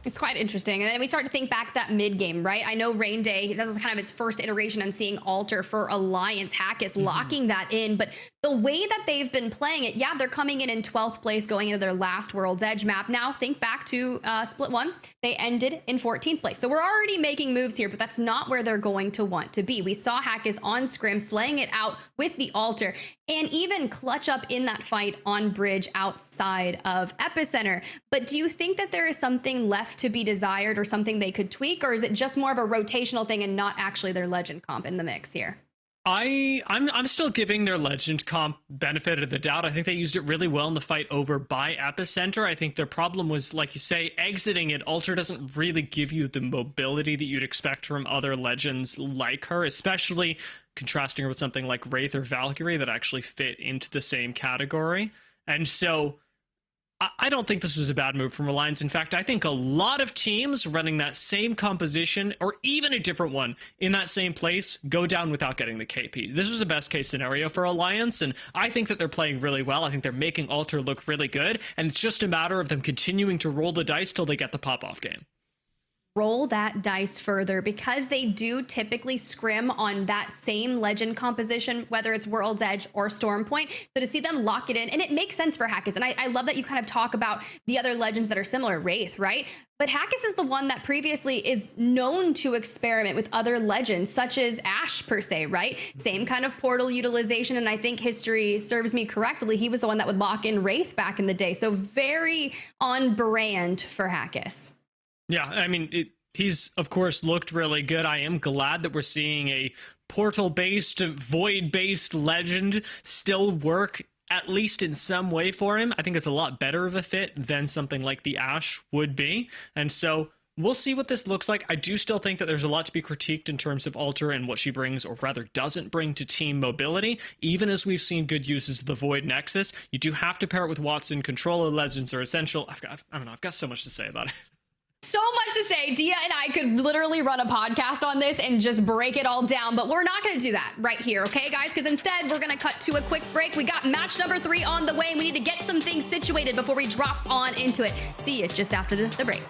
It's quite interesting. And then we start to think back that mid game, right? I know Rain Day, that was kind of its first iteration on seeing Alter for Alliance. Hackis locking that in, but the way that they've been playing it, yeah, they're coming in 12th place going into their last World's Edge map. Now, think back to Split 1. They ended in 14th place. So we're already making moves here, but that's not where they're going to want to be. We saw Hackis on Scrim slaying it out with the Altar and even clutch up in that fight on Bridge outside of Epicenter. But do you think that there is something left to be desired or something they could tweak, or is it just more of a rotational thing and not actually their legend comp in the mix here? I'm still giving their legend comp benefit of the doubt. I think they used it really well in the fight over by Epicenter. I think their problem was, like you say, exiting it. Altar doesn't really give you the mobility that you'd expect from other legends like her, especially contrasting her with something like Wraith or Valkyrie that actually fit into the same category. And so I don't think this was a bad move from Alliance. In fact, I think a lot of teams running that same composition or even a different one in that same place go down without getting the KP. This was a best case scenario for Alliance, and I think that they're playing really well. I think they're making Altar look really good, and it's just a matter of them continuing to roll the dice till they get the pop-off game. Roll that dice further, because they do typically scrim on that same legend composition, whether it's World's Edge or Stormpoint. So to see them lock it in, and it makes sense for Hackis. And I love that you kind of talk about the other legends that are similar, Wraith, right? But Hackis is the one that previously is known to experiment with other legends, such as Ashe per se, right? Same kind of portal utilization. And I think history serves me correctly. He was the one that would lock in Wraith back in the day. So very on brand for Hackis. Yeah, I mean, he's, of course, looked really good. I am glad that we're seeing a portal-based, void-based legend still work, at least in some way for him. I think it's a lot better of a fit than something like the Ashe would be. And so we'll see what this looks like. I do still think that there's a lot to be critiqued in terms of Altar and what she brings, or rather doesn't bring, to team mobility. Even as we've seen good uses of the Void Nexus, you do have to pair it with Watson. Control of legends are essential. I've got so much to say about it. So much to say. Dia and I could literally run a podcast on this and just break it all down, but we're not going to do that right here, okay, guys? Because instead, we're going to cut to a quick break. We got match number 3 on the way, and we need to get some things situated before we drop on into it. See you just after the break.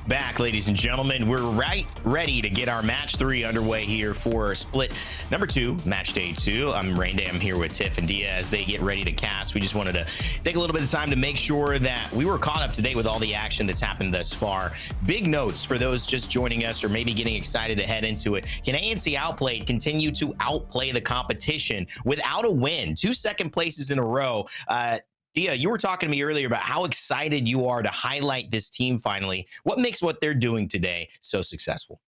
Back, ladies and gentlemen, we're right ready to get our match 3 underway here for split number 2, match day 2. I'm Rain. I'm here with Tiff and Dia as they get ready to cast. We just wanted to take a little bit of time to make sure that we were caught up to date with all the action that's happened thus far. Big notes for those just joining us or maybe getting excited to head into it. Can ANC Outplayed continue to outplay the competition without a win? 2 second places in a row. Dia, you were talking to me earlier about how excited you are to highlight this team finally. What makes what they're doing today so successful?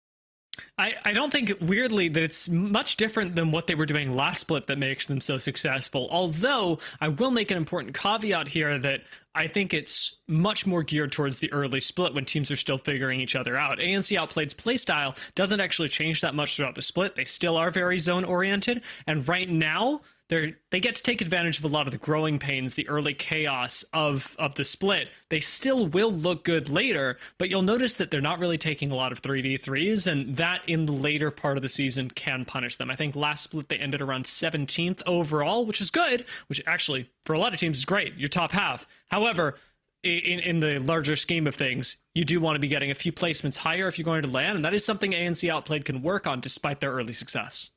I don't think, weirdly, that it's much different than what they were doing last split that makes them so successful. Although, I will make an important caveat here that I think it's much more geared towards the early split when teams are still figuring each other out. ANC Outplayed's playstyle doesn't actually change that much throughout the split. They still are very zone-oriented, and right now, they get to take advantage of a lot of the growing pains, the early chaos of the split. They still will look good later, but you'll notice that they're not really taking a lot of 3v3s, and that in the later part of the season can punish them. I think last split they ended around 17th overall, which is good, which actually for a lot of teams is great. You're top half. However, in the larger scheme of things, you do want to be getting a few placements higher if you're going to land, and that is something ANC Outplayed can work on despite their early success.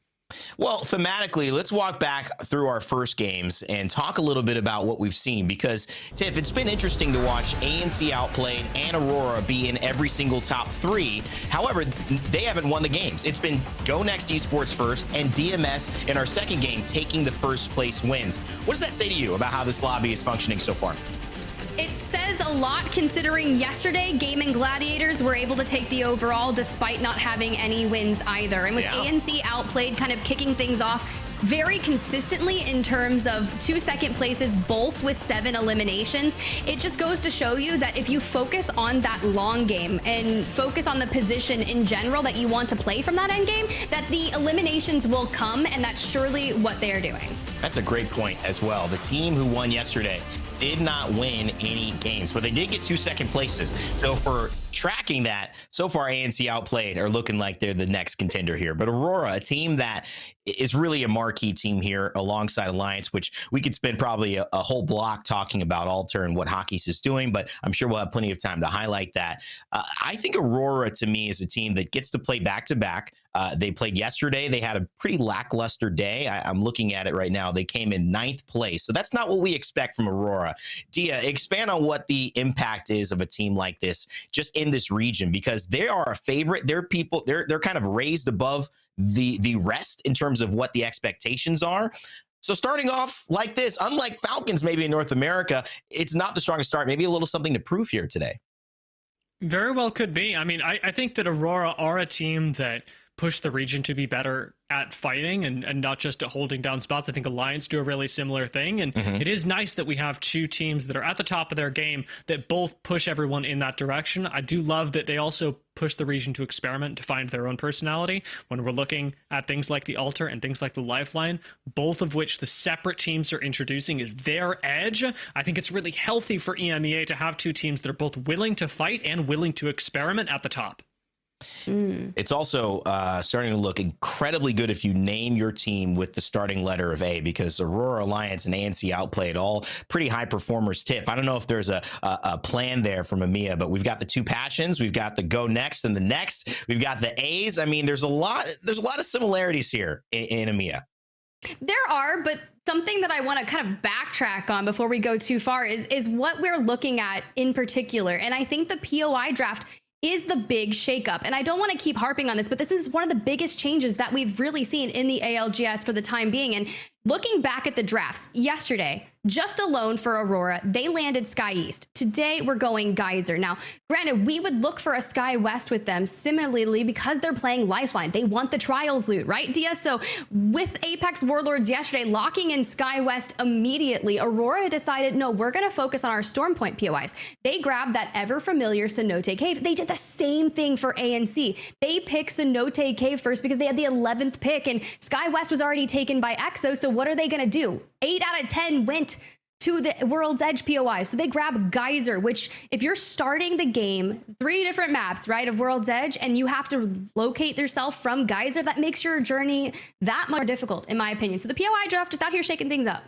Well, thematically, let's walk back through our first games and talk a little bit about what we've seen, because, Tiff, it's been interesting to watch ANC Outplayed and Aurora be in every single top 3. However, they haven't won the games. It's been GoNext Esports first and DMS in our second game taking the first place wins. What does that say to you about how this lobby is functioning so far? It says a lot considering yesterday Gaming Gladiators were able to take the overall despite not having any wins either. And with ANC Outplayed kind of kicking things off very consistently in terms of 2 second places, both with 7 eliminations, it just goes to show you that if you focus on that long game and focus on the position in general that you want to play from that end game, that the eliminations will come, and that's surely what they're doing. That's a great point as well. The team who won yesterday did not win any games, but they did get 2 second places. So for tracking that, so far ANC Outplayed are looking like they're the next contender here. But Aurora, a team that is really a marquee team here alongside Alliance, which we could spend probably a whole block talking about Alter and what Hockey's is doing, but I'm sure we'll have plenty of time to highlight that. I think Aurora, to me, is a team that gets to play back-to-back. They played yesterday. They had a pretty lackluster day. I'm looking at it right now. They came in 9th place. So that's not what we expect from Aurora. Dia, expand on what the impact is of a team like this just in this region, because they are a favorite. They're kind of raised above the rest in terms of what the expectations are. So starting off like this, unlike Falcons maybe in North America, it's not the strongest start. Maybe a little something to prove here today. Very well could be. I mean, I think that Aurora are a team that push the region to be better at fighting and not just at holding down spots. I think Alliance do a really similar thing. And it is nice that we have 2 teams that are at the top of their game that both push everyone in that direction. I do love that they also push the region to experiment, to find their own personality. When we're looking at things like the Altar and things like the Lifeline, both of which the separate teams are introducing as their edge, I think it's really healthy for EMEA to have 2 teams that are both willing to fight and willing to experiment at the top. It's also starting to look incredibly good if you name your team with the starting letter of A, because Aurora, Alliance, and ANC Outplayed, all pretty high performers. Tiff, I don't know if there's a plan there from EMEA, but we've got the 2 passions, we've got the GoNext and the Next, we've got the A's. I mean, there's a lot of similarities here in EMEA. There are, but something that I want to kind of backtrack on before we go too far is what we're looking at in particular. And I think the POI draft is the big shakeup. And I don't want to keep harping on this, but this is one of the biggest changes that we've really seen in the ALGS for the time being. And looking back at the drafts yesterday, just alone for Aurora, they landed Sky East. Today, we're going Geyser. Now, granted, we would look for a Sky West with them similarly because they're playing Lifeline. They want the Trials loot, right, Dia? So with Apex Warlords yesterday locking in Sky West immediately, Aurora decided, no, we're going to focus on our Stormpoint POIs. They grabbed that ever-familiar Cenote Cave. They did the same thing for ANC. They picked Cenote Cave first because they had the 11th pick, and Sky West was already taken by EXO, so what are they going to do? 8 out of 10 went to the World's Edge POI. So they grab Geyser, which if you're starting the game, 3 different maps, right, of World's Edge, and you have to locate yourself from Geyser, that makes your journey that much more difficult, in my opinion. So the POI draft just out here shaking things up.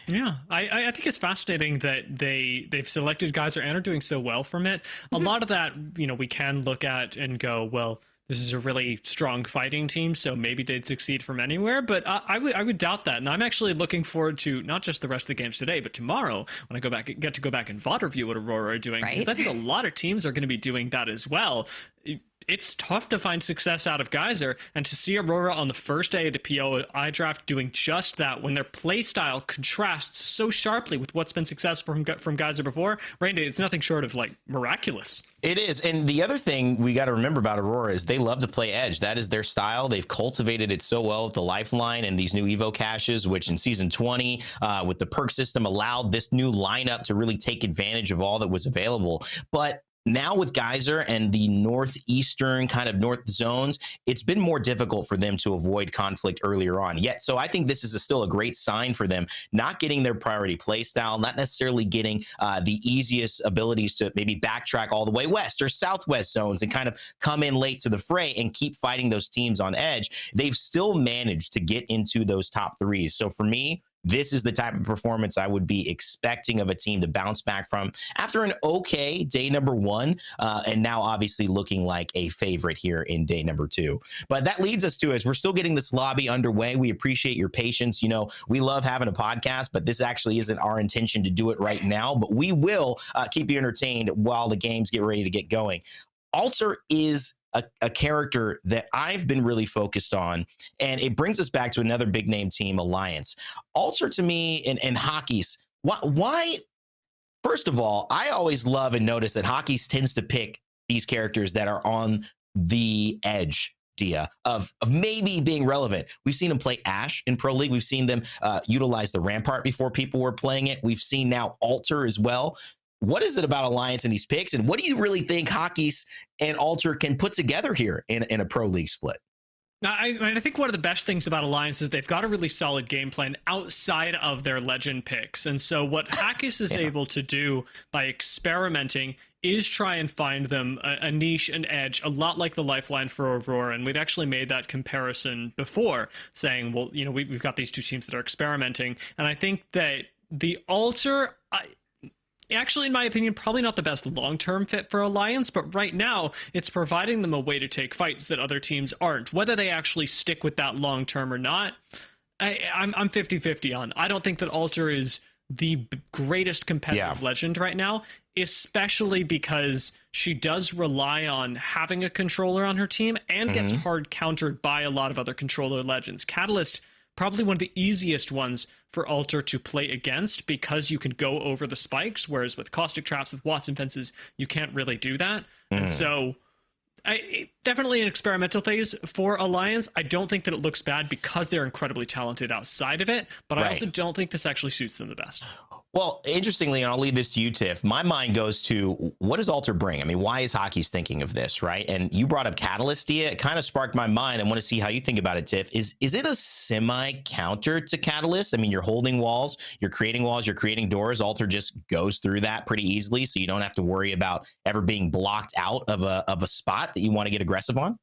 Yeah, I think it's fascinating that they've selected Geyser and are doing so well from it. A lot of that, we can look at and go, well, this is a really strong fighting team, so maybe they'd succeed from anywhere. But I would doubt that, and I'm actually looking forward to not just the rest of the games today, but tomorrow when I get to go back and VOD review what Aurora are doing, because I think a lot of teams are going to be doing that as well. it's tough to find success out of Geyser, and to see Aurora on the first day of the POI draft doing just that when their playstyle contrasts so sharply with what's been successful from Geyser before, Randy, it's nothing short of like miraculous. It is. And the other thing we got to remember about Aurora is they love to play edge. That is their style. They've cultivated it so well with the Lifeline and these new Evo caches, which in season 20 with the perk system allowed this new lineup to really take advantage of all that was available. But now with Geyser and the northeastern kind of north zones, it's been more difficult for them to avoid conflict earlier on. Yet, so I think this is still a great sign for them, not getting their priority play style, not necessarily getting the easiest abilities to maybe backtrack all the way west or southwest zones and kind of come in late to the fray and keep fighting those teams on edge. They've still managed to get into those top threes. So for me, this is the type of performance I would be expecting of a team to bounce back from after an okay day number 1, and now obviously looking like a favorite here in day number 2. But that leads us to, as we're still getting this lobby underway, we appreciate your patience. You know, we love having a podcast, but this actually isn't our intention to do it right now, but we will keep you entertained while the games get ready to get going. Alter is a character that I've been really focused on, and it brings us back to another big name team, Alliance. Alter to me and Hockey's, why? First of all, I always love and notice that Hockey's tends to pick these characters that are on the edge, Dia, of maybe being relevant. We've seen them play Ashe in Pro League. We've seen them utilize the Rampart before people were playing it. We've seen now Alter as well. What is it about Alliance and these picks, and what do you really think Hockey's and Alter can put together here in a Pro League split? I think one of the best things about Alliance is they've got a really solid game plan outside of their legend picks. And so what Hackis is able to do by experimenting is try and find them a niche and edge, a lot like the Lifeline for Aurora. And we've actually made that comparison before, saying, well, you know, we've got these two teams that are experimenting. And I think that the Alter... actually, in my opinion, probably not the best long-term fit for Alliance, but right now it's providing them a way to take fights that other teams aren't. Whether they actually stick with that long-term or not, I'm 50-50 on. I don't think that Alter is the greatest competitive legend right now, especially because she does rely on having a controller on her team and gets hard countered by a lot of other controller legends. Catalyst, probably one of the easiest ones for Alter to play against because you can go over the spikes, whereas with caustic traps, with Watson fences, you can't really do that. And so definitely an experimental phase for Alliance. I don't think that it looks bad because they're incredibly talented outside of it, but I also don't think this actually suits them the best. Well, interestingly, and I'll leave this to you, Tiff, my mind goes to, what does Alter bring? I mean, why is Hockey's thinking of this, right? And you brought up Catalyst, Dia. It kind of sparked my mind. I want to see how you think about it, Tiff. Is it a semi-counter to Catalyst? I mean, you're holding walls, you're creating doors. Alter just goes through that pretty easily, so you don't have to worry about ever being blocked out of a spot that you want to get aggressive on.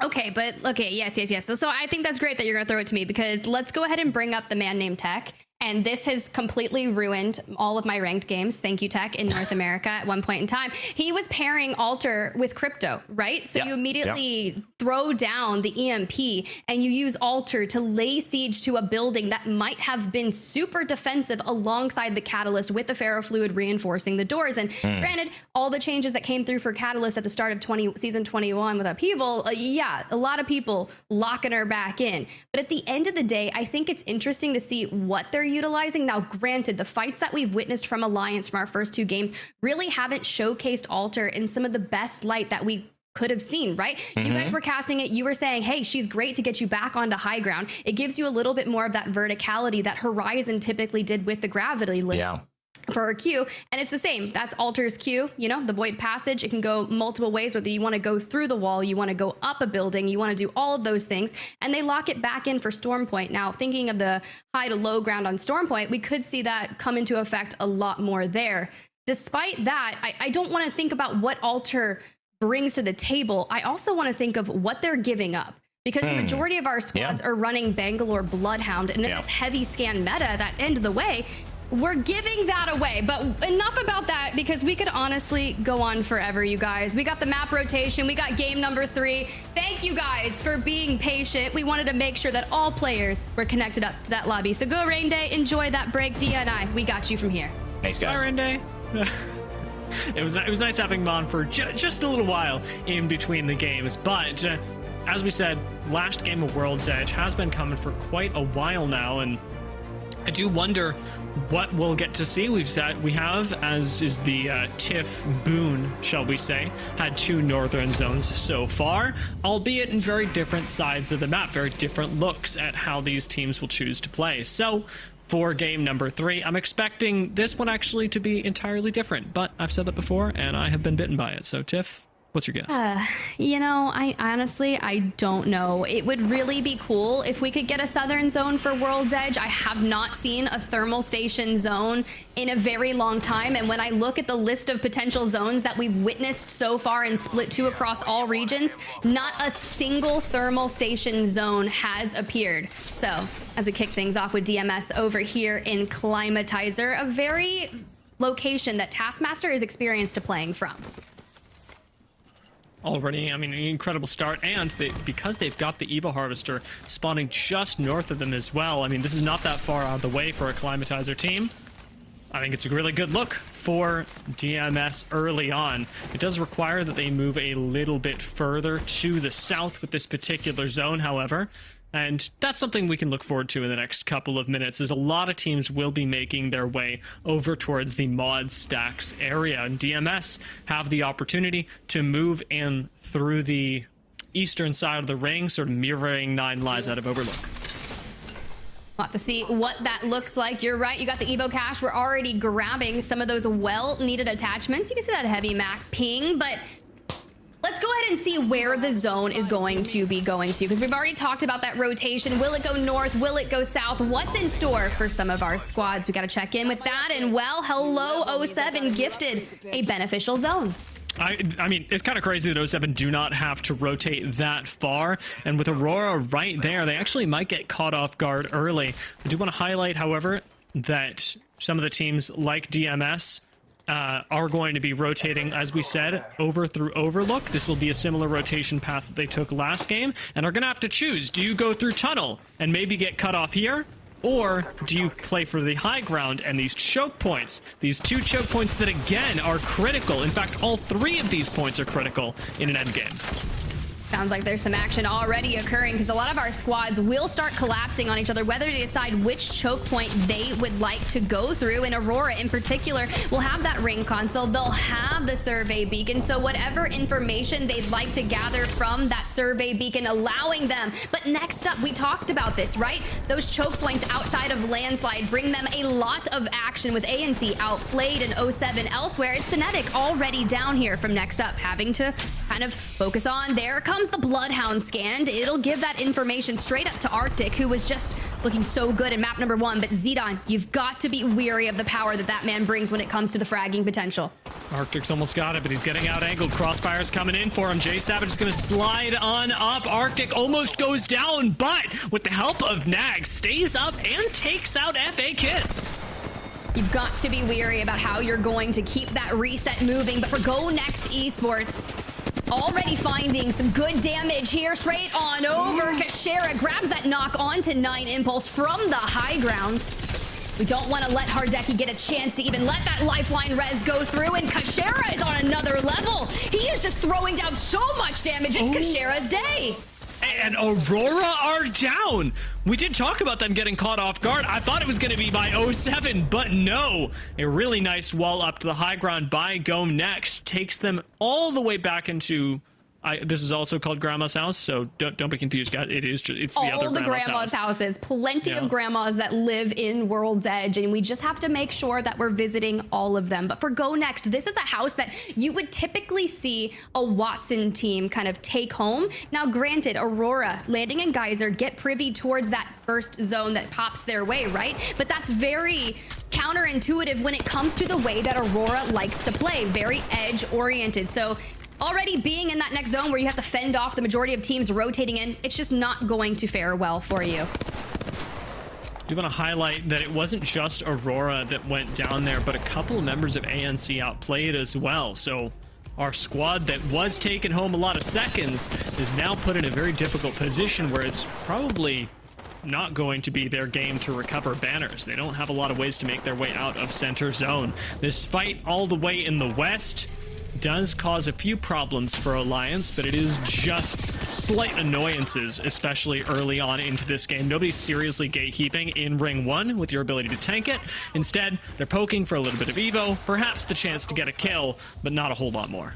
Yes. So I think that's great that you're going to throw it to me, because let's go ahead and bring up the man named Tech. And this has completely ruined all of my ranked games. Thank you, Tech, in North America at one point in time. He was pairing Alter with Crypto, right? So you immediately throw down the EMP and you use Alter to lay siege to a building that might have been super defensive alongside the Catalyst with the ferrofluid reinforcing the doors. And granted, all the changes that came through for Catalyst at the start of season 21 with Upheaval, a lot of people locking her back in. But at the end of the day, I think it's interesting to see what they're utilizing. Now, granted, the fights that we've witnessed from Alliance from our first two games really haven't showcased Alter in some of the best light that we could have seen, right? You guys were casting it. You were saying, hey, she's great to get you back onto high ground. It gives you a little bit more of that verticality that Horizon typically did with the gravity link. For her Q, and it's the same. That's Alter's Q, you know, the void passage. It can go multiple ways, whether you want to go through the wall, you want to go up a building, you want to do all of those things, and they lock it back in for Storm Point. Now, thinking of the high to low ground on Storm Point, we could see that come into effect a lot more there. Despite that, I don't want to think about what Alter brings to the table. I also want to think of what they're giving up. Because the majority of our squads are running Bangalore Bloodhound, and in this heavy scan meta, that end of the way, we're giving that away. But enough about that, because we could honestly go on forever, you guys. We got the map rotation. We got game number 3. Thank you guys for being patient. We wanted to make sure that all players were connected up to that lobby. So go Rain Day, enjoy that break. Dia and I, we got you from here. Thanks, guys. Bye, Rain Day. it was nice having him on for just a little while in between the games. But as we said, last game of World's Edge has been coming for quite a while now, and I do wonder what we'll get to see. We have, as is the TIFF boon, shall we say, had 2 northern zones so far, albeit in very different sides of the map, very different looks at how these teams will choose to play. So for game number 3, I'm expecting this one actually to be entirely different, but I've said that before and I have been bitten by it. So TIFF, what's your guess? You know, I honestly don't know. It would really be cool if we could get a southern zone for World's Edge. I have not seen a thermal station zone in a very long time, and when I look at the list of potential zones that we've witnessed so far in Split 2 across all regions, not a single thermal station zone has appeared. So as we kick things off with DMS over here in Climatizer, a very location that Taskmaster is experienced to playing from. Already, I mean, an incredible start, and because they've got the Evo Harvester spawning just north of them as well. I mean, this is not that far out of the way for a Climatizer team. I think it's a really good look for DMS early on. It does require that they move a little bit further to the south with this particular zone, however. And that's something we can look forward to in the next couple of minutes, as a lot of teams will be making their way over towards the mod stacks area. And DMS have the opportunity to move in through the eastern side of the ring, sort of mirroring 9 Lives out of Overlook. We'll have to see what that looks like. You're right, you got the Evo cache. We're already grabbing some of those well-needed attachments. You can see that heavy Mac ping, but let's go ahead and see where the zone is going to be going to, because we've already talked about that rotation. Will it go north? Will it go south? What's in store for some of our squads? We got to check in with that. And well, hello, 07 gifted a beneficial zone. I mean, it's kind of crazy that 07 do not have to rotate that far. And with Aurora right there, they actually might get caught off guard early. I do want to highlight, however, that some of the teams like DMS are going to be rotating, as we said, over through Overlook. This will be a similar rotation path that they took last game, and are going to have to choose. Do you go through Tunnel and maybe get cut off here? Or do you play for the high ground and these choke points? These 2 choke points that, again, are critical. In fact, all 3 of these points are critical in an end game. Sounds like there's some action already occurring, because a lot of our squads will start collapsing on each other, whether they decide which choke point they would like to go through. And Aurora in particular will have that ring console. They'll have the survey beacon. So whatever information they'd like to gather from that survey beacon, allowing them. But next up, we talked about this, right? Those choke points outside of landslide bring them a lot of action with ANC outplayed and 07 elsewhere. It's Cinetic already down here from next up, having to kind of focus on. There comes the Bloodhound scanned. It'll give that information straight up to Arctic, who was just looking so good in map number 1. But Zidon, you've got to be weary of the power that man brings when it comes to the fragging potential. Arctic's almost got it, but he's getting out angled. Crossfire's coming in for him. J Savage is going to slide on up. Arctic almost goes down, but with the help of Nag, stays up and takes out FA Kids. You've got to be weary about how you're going to keep that reset moving. But for GoNext Esports, already finding some good damage here. Straight on over. Kashera grabs that knock onto 9 Impulse from the high ground. We don't want to let Hardeki get a chance to even let that lifeline res go through, and Kashera is on another level. He is just throwing down so much damage. It's Kashera's day. And Aurora are down. We did talk about them getting caught off guard. I thought it was going to be by 07, but no. A really nice wall up to the high ground by GoNext takes them all the way back into... this is also called Grandma's house, so don't be confused, guys. It's the other all the grandma's houses. Plenty of grandmas that live in World's Edge, and we just have to make sure that we're visiting all of them. But for GoNext, this is a house that you would typically see a Watson team kind of take home. Now, granted, Aurora, Landing and Geyser get privy towards that first zone that pops their way, right? But that's very counterintuitive when it comes to the way that Aurora likes to play. Very edge-oriented. So already being in that next zone where you have to fend off the majority of teams rotating in, it's just not going to fare well for you. I do want to highlight that it wasn't just Aurora that went down there, but a couple of members of ANC outplayed as well. So our squad that was taking home a lot of seconds is now put in a very difficult position where it's probably not going to be their game to recover banners. They don't have a lot of ways to make their way out of center zone. This fight all the way in the west does cause a few problems for Alliance, but it is just slight annoyances, especially early on into this game. Nobody's seriously gatekeeping in Ring 1 with your ability to tank it. Instead, they're poking for a little bit of Evo, perhaps the chance to get a kill, but not a whole lot more.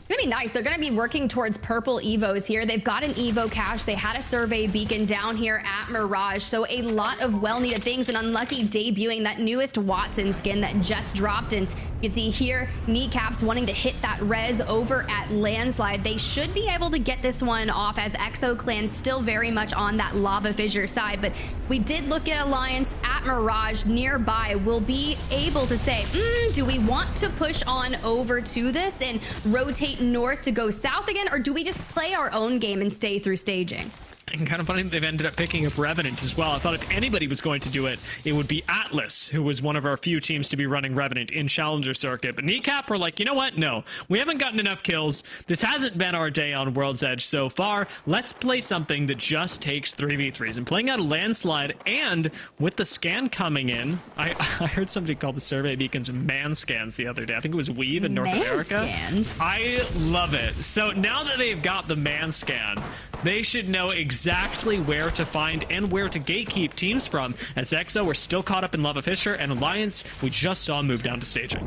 It's gonna be nice. They're gonna be working towards purple evos here. They've got an evo cache. They had a survey beacon down here at Mirage, so a lot of well-needed things. And Unlucky debuting that newest Watson skin that just dropped, and you can see here Kneecap's wanting to hit that res over at Landslide. They should be able to get this one off, as Exo Clan still very much on that lava fissure side. But we did look at Alliance at Mirage nearby. We'll be able to say, do we want to push on over to this and rotate north to go south again, or do we just play our own game and stay through staging? And kind of funny they've ended up picking up Revenant as well. I thought if anybody was going to do it, it would be Atlas, who was one of our few teams to be running Revenant in Challenger Circuit. But Kneecap were like, you know what? No, we haven't gotten enough kills. This hasn't been our day on World's Edge so far. Let's play something that just takes 3v3s. And playing out a Landslide, and with the scan coming in, I heard somebody call the survey beacons man scans the other day. I think it was Weave in North America. Scans. I love it. So now that they've got the man scan, they should know exactly where to find and where to gatekeep teams from, as EXO are still caught up in Lava Fissure, and Alliance we just saw move down to staging.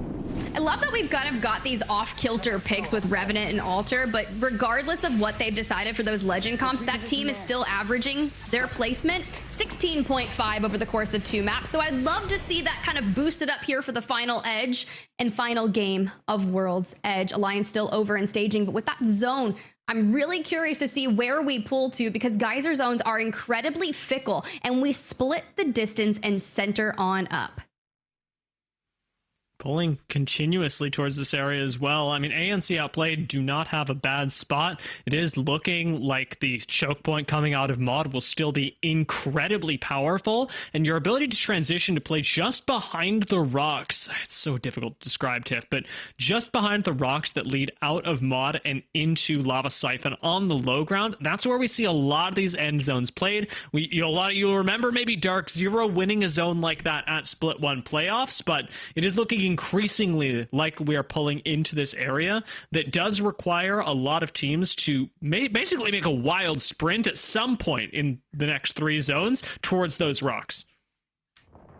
I love that we've kind of got these off-kilter picks with Revenant and Alter, but regardless of what they've decided for those Legend comps, that team is still averaging their placement 16.5 over the course of 2 maps. So I'd love to see that kind of boosted up here for the final edge and final game of World's Edge. Alliance still over in staging, but with that zone, I'm really curious to see where we pull to, because geyser zones are incredibly fickle and we split the distance and center on up. Pulling continuously towards this area as well. I mean, ANC Outplayed do not have a bad spot. It is looking like the choke point coming out of mod will still be incredibly powerful, and your ability to transition to play just behind the rocks, it's so difficult to describe, Tiff, but just behind the rocks that lead out of mod and into Lava Siphon on the low ground, that's where we see a lot of these end zones played. You'll remember maybe Dark Zero winning a zone like that at Split 1 playoffs, but it is looking increasingly like we are pulling into this area that does require a lot of teams to basically make a wild sprint at some point in the next 3 zones towards those rocks.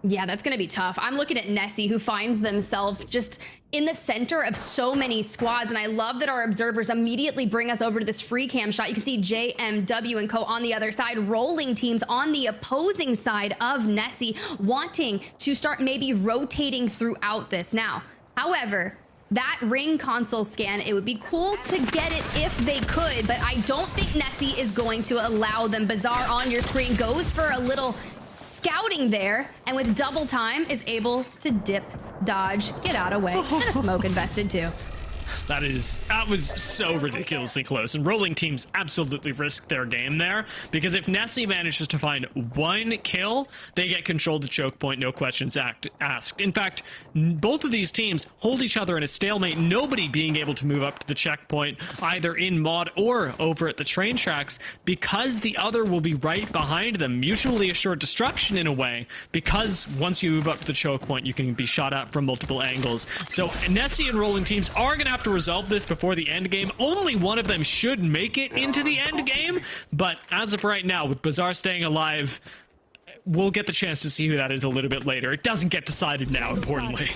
Yeah, that's going to be tough. I'm looking at Nessy, who finds themselves just in the center of so many squads. And I love that our observers immediately bring us over to this free cam shot. You can see JMW and co on the other side, rolling teams on the opposing side of Nessy, wanting to start maybe rotating throughout this. Now, however, that ring console scan, it would be cool to get it if they could, but I don't think Nessy is going to allow them. Bazaar on your screen goes for a little scouting there, and with double time is able to dip, dodge, get out of way, and a smoke invested too. That was so ridiculously close, and rolling teams absolutely risk their game there, because if Nessy manages to find 1 kill, they get control of the choke point, no questions asked. In fact, both of these teams hold each other in a stalemate, nobody being able to move up to the checkpoint either in mod or over at the train tracks, because the other will be right behind them, mutually assured destruction in a way, because once you move up to the choke point, you can be shot at from multiple angles. So Nessy and rolling teams are going to have to resolve this before the end game. Only one of them should make it into the end game, but as of right now, with Bazaar staying alive, we'll get the chance to see who that is a little bit later. It doesn't get decided now, importantly.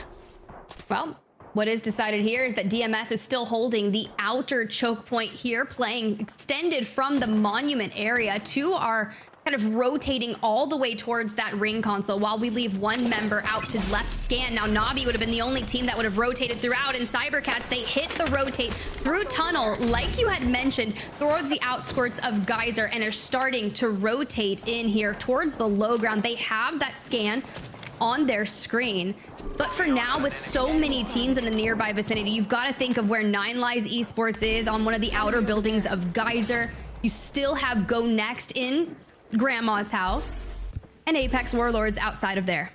Well, what is decided here is that DMS is still holding the outer choke point here, playing extended from the monument area to our kind of rotating all the way towards that ring console, while we leave 1 member out to left scan. Now Navi would have been the only team that would have rotated throughout, and cybercats, they hit the rotate through tunnel, like you had mentioned, towards the outskirts of geyser, and are starting to rotate in here towards the low ground. They have that scan on their screen, but for now, with so many teams in the nearby vicinity, you've got to think of where 9 Lives Esports is on one of the outer buildings of geyser. You still have GoNext in Grandma's house, and Apex Warlords outside of there.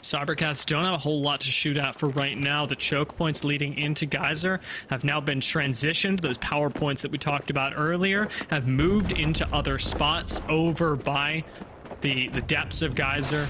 Cybercats don't have a whole lot to shoot at for right now. The choke points leading into Geyser have now been transitioned. Those power points that we talked about earlier have moved into other spots over by the depths of Geyser.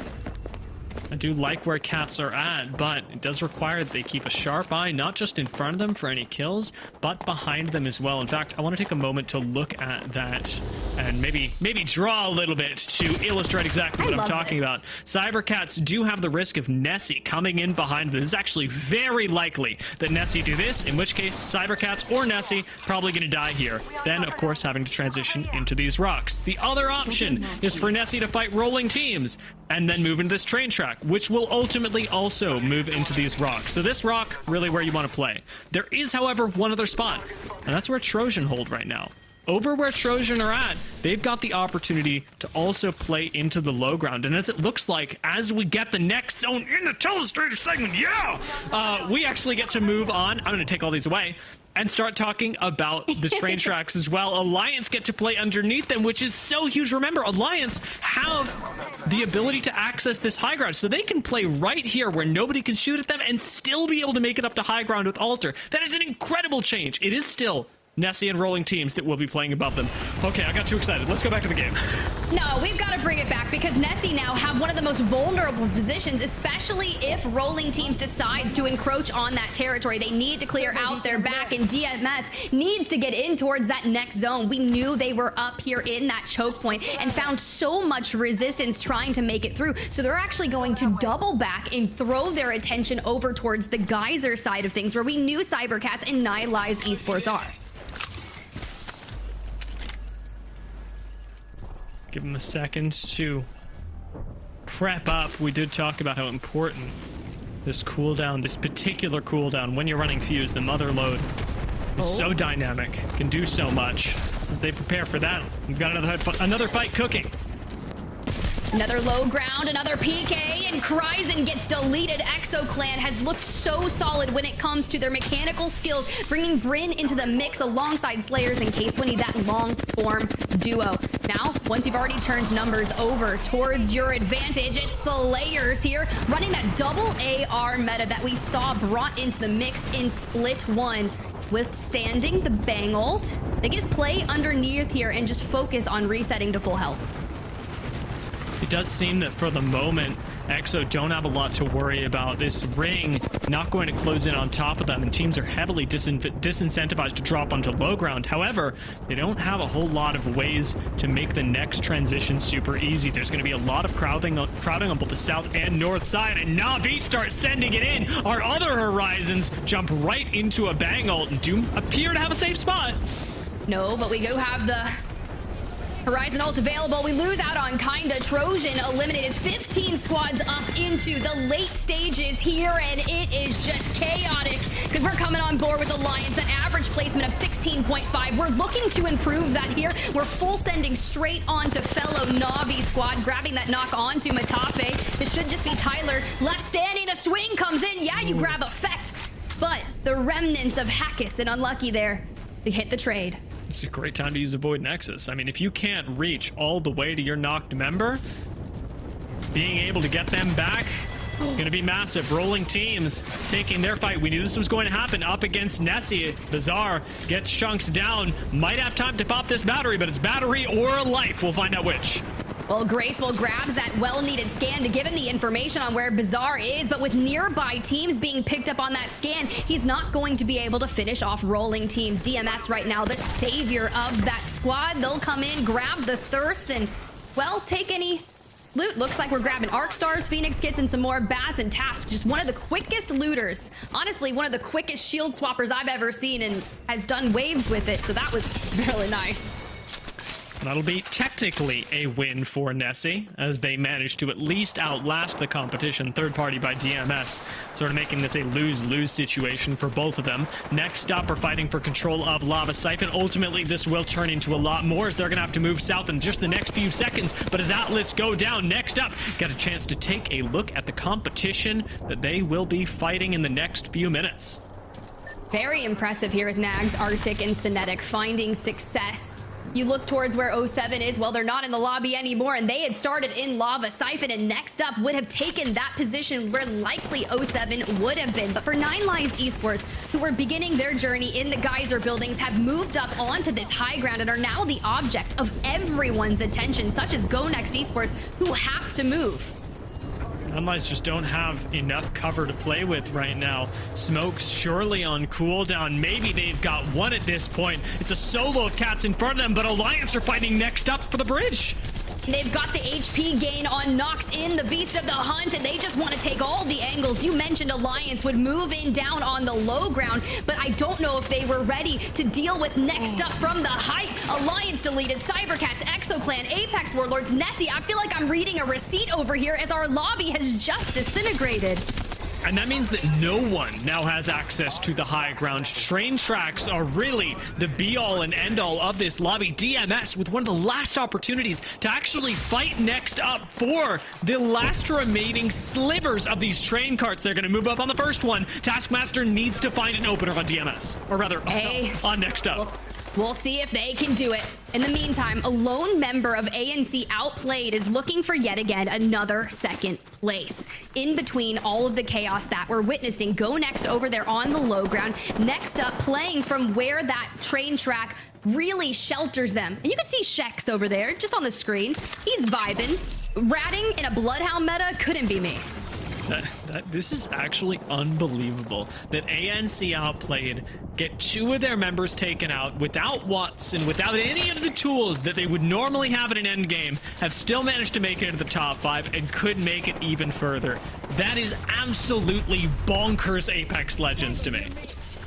I do like where Cats are at, but it does require that they keep a sharp eye, not just in front of them for any kills, but behind them as well. In fact, I want to take a moment to look at that and maybe draw a little bit to illustrate exactly what I'm talking about. Cybercats do have the risk of Nessy coming in behind them. It's actually very likely that Nessy do this, in which case Cybercats or Nessy probably going to die here. Then, of course, having to transition into these rocks. The other option is for Nessy to fight rolling teams and then move into this train track, which will ultimately also move into these rocks. So this rock, really where you want to play. There is, however, one other spot, and that's where Trojan hold right now. Over where Trojan are at, they've got the opportunity to also play into the low ground. And as it looks like, as we get the next zone in the telestrator segment, we actually get to move on. I'm going to take all these away and start talking about the train tracks as well. Alliance get to play underneath them, which is so huge. Remember, Alliance have the ability to access this high ground, so they can play right here where nobody can shoot at them and still be able to make it up to high ground with Alter. That is an incredible change. It is still Nessy and rolling teams that will be playing above them. Okay, I got too excited. Let's go back to the game. No, we've got to bring it back because Nessy now have one of the most vulnerable positions, especially if rolling teams decides to encroach on that territory. They need to clear out their back, and DMS needs to get in towards that next zone. We knew they were up here in that choke point and found so much resistance trying to make it through. So they're actually going to double back and throw their attention over towards the Geyser side of things, where we knew Cybercats and Nihilize Esports are. Give them a second to prep up. We did talk about how important this cooldown, this particular cooldown, when you're running Fuse, the mother load, is so dynamic, can do so much. As they prepare for that, we've got another fight cooking. Another low ground, another PK, and Kryzen gets deleted. ExoClan has looked so solid when it comes to their mechanical skills, bringing Bryn into the mix alongside Slayers in case we need that long-form duo. Now, once you've already turned numbers over towards your advantage, it's Slayers here, running that double AR meta that we saw brought into the mix in Split 1. Withstanding the bang ult, they can just play underneath here and just focus on resetting to full health. It does seem that for the moment, Exo don't have a lot to worry about. This ring not going to close in on top of them, and teams are heavily disincentivized to drop onto low ground. However, they don't have a whole lot of ways to make the next transition super easy. There's going to be a lot of crowding on both the south and north side, and Navi starts sending it in. Our other Horizons jump right into a bang ult and do appear to have a safe spot. No, but we do have the Horizon ult available. We lose out on Kinda. Trojan eliminated 15 squads up into the late stages here, and it is just chaotic because we're coming on board with Alliance. That average placement of 16.5. We're looking to improve that here. We're full sending straight onto fellow Navi squad, grabbing that knock onto Matafe. This should just be Tyler left standing. The swing comes in. Yeah, you grab effect, but the remnants of Hackis and Unlucky there, they hit the trade. It's a great time to use a Void Nexus. I mean, if you can't reach all the way to your knocked member, being able to get them back is going to be massive. Rolling teams taking their fight. We knew this was going to happen up against Nessy. Bizarre gets chunked down. Might have time to pop this battery, but it's battery or life. We'll find out which. Well, Graceful grabs that well-needed scan to give him the information on where Bizarre is, but with nearby teams being picked up on that scan, he's not going to be able to finish off rolling teams. DMS right now, the savior of that squad. They'll come in, grab the thirst, and, well, take any loot. Looks like we're grabbing Arc Stars, Phoenix Kits, and some more bats and tasks. Just one of the quickest looters. Honestly, one of the quickest shield swappers I've ever seen, and has done waves with it, so that was really nice. That'll be technically a win for Nessy, as they managed to at least outlast the competition. Third party by DMS, sort of making this a lose-lose situation for both of them. Next up, we're fighting for control of Lava Siphon. Ultimately, this will turn into a lot more, as they're going to have to move south in just the next few seconds. But as Atlas go down, next up, get a chance to take a look at the competition that they will be fighting in the next few minutes. Very impressive here with Nags, Arctic, and Cinetic finding success You look towards where 07 is, well, they're not in the lobby anymore, and they had started in Lava. Siphon and Next Up would have taken that position where likely 07 would have been. But for Nine Lives Esports, who were beginning their journey in the Geyser buildings, have moved up onto this high ground and are now the object of everyone's attention, such as GoNext Esports, who have to move. Sunlights just don't have enough cover to play with right now. Smoke's surely on cooldown. Maybe they've got one at this point. It's a solo of Cats in front of them, but Alliance are fighting Next Up for the bridge. They've got the HP gain on Nox in the Beast of the Hunt, and they just want to take all the angles. You mentioned Alliance would move in down on the low ground, but I don't know if they were ready to deal with Next Up from the height. Alliance deleted, cybercats, ExoClan, Apex Warlords, Nessy. I feel like I'm reading a receipt over here as our lobby has just disintegrated. And that means that no one now has access to the high ground. Train tracks are really the be-all and end-all of this lobby. DMS with one of the last opportunities to actually fight Next Up for the last remaining slivers of these train carts. They're going to move up on the first one. Taskmaster needs to find an opener on DMS, or rather, on Next Up. We'll see if they can do it. In the meantime, a lone member of ANC Outplayed is looking for yet again another second place. In between all of the chaos that we're witnessing, GoNext over there on the low ground. Next Up playing from where that train track really shelters them. And you can see Shex over there just on the screen. He's vibing. Ratting in a Bloodhound meta couldn't be me. This is actually unbelievable that ANC Outplayed get two of their members taken out without Watson, without any of the tools that they would normally have in an end game, have still managed to make it into the top 5 and could make it even further. That is absolutely bonkers Apex Legends to me.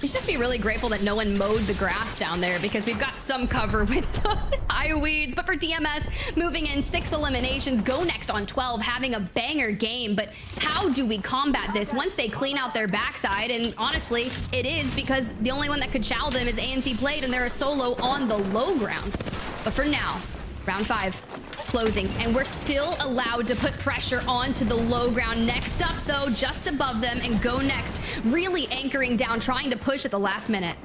You should just be really grateful that no one mowed the grass down there, because we've got some cover with the high weeds. But for DMS, moving in 6 eliminations, GoNext on 12, having a banger game. But how do we combat this once they clean out their backside? And honestly, it is because the only one that could chow them is ANC Played, and they're a solo on the low ground. But for now, round 5 closing, and we're still allowed to put pressure onto the low ground. Next Up though, just above them, and GoNext really anchoring down, trying to push at the last minute.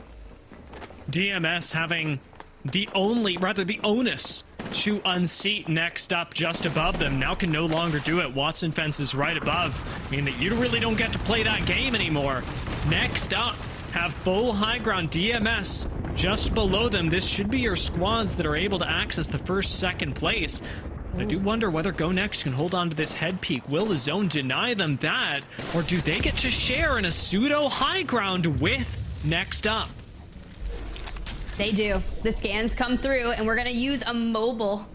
DMS having the onus to unseat Next Up just above them, now can no longer do it. Watson fence is right above, meaning that you really don't get to play that game anymore. Next Up have full high ground. DMS just below them. This should be your squads that are able to access the first, second place. I do wonder whether GoNext can hold on to this head peak. Will the zone deny them that, or do they get to share in a pseudo high ground with Next Up? They do. The scans come through, and we're gonna use a mobile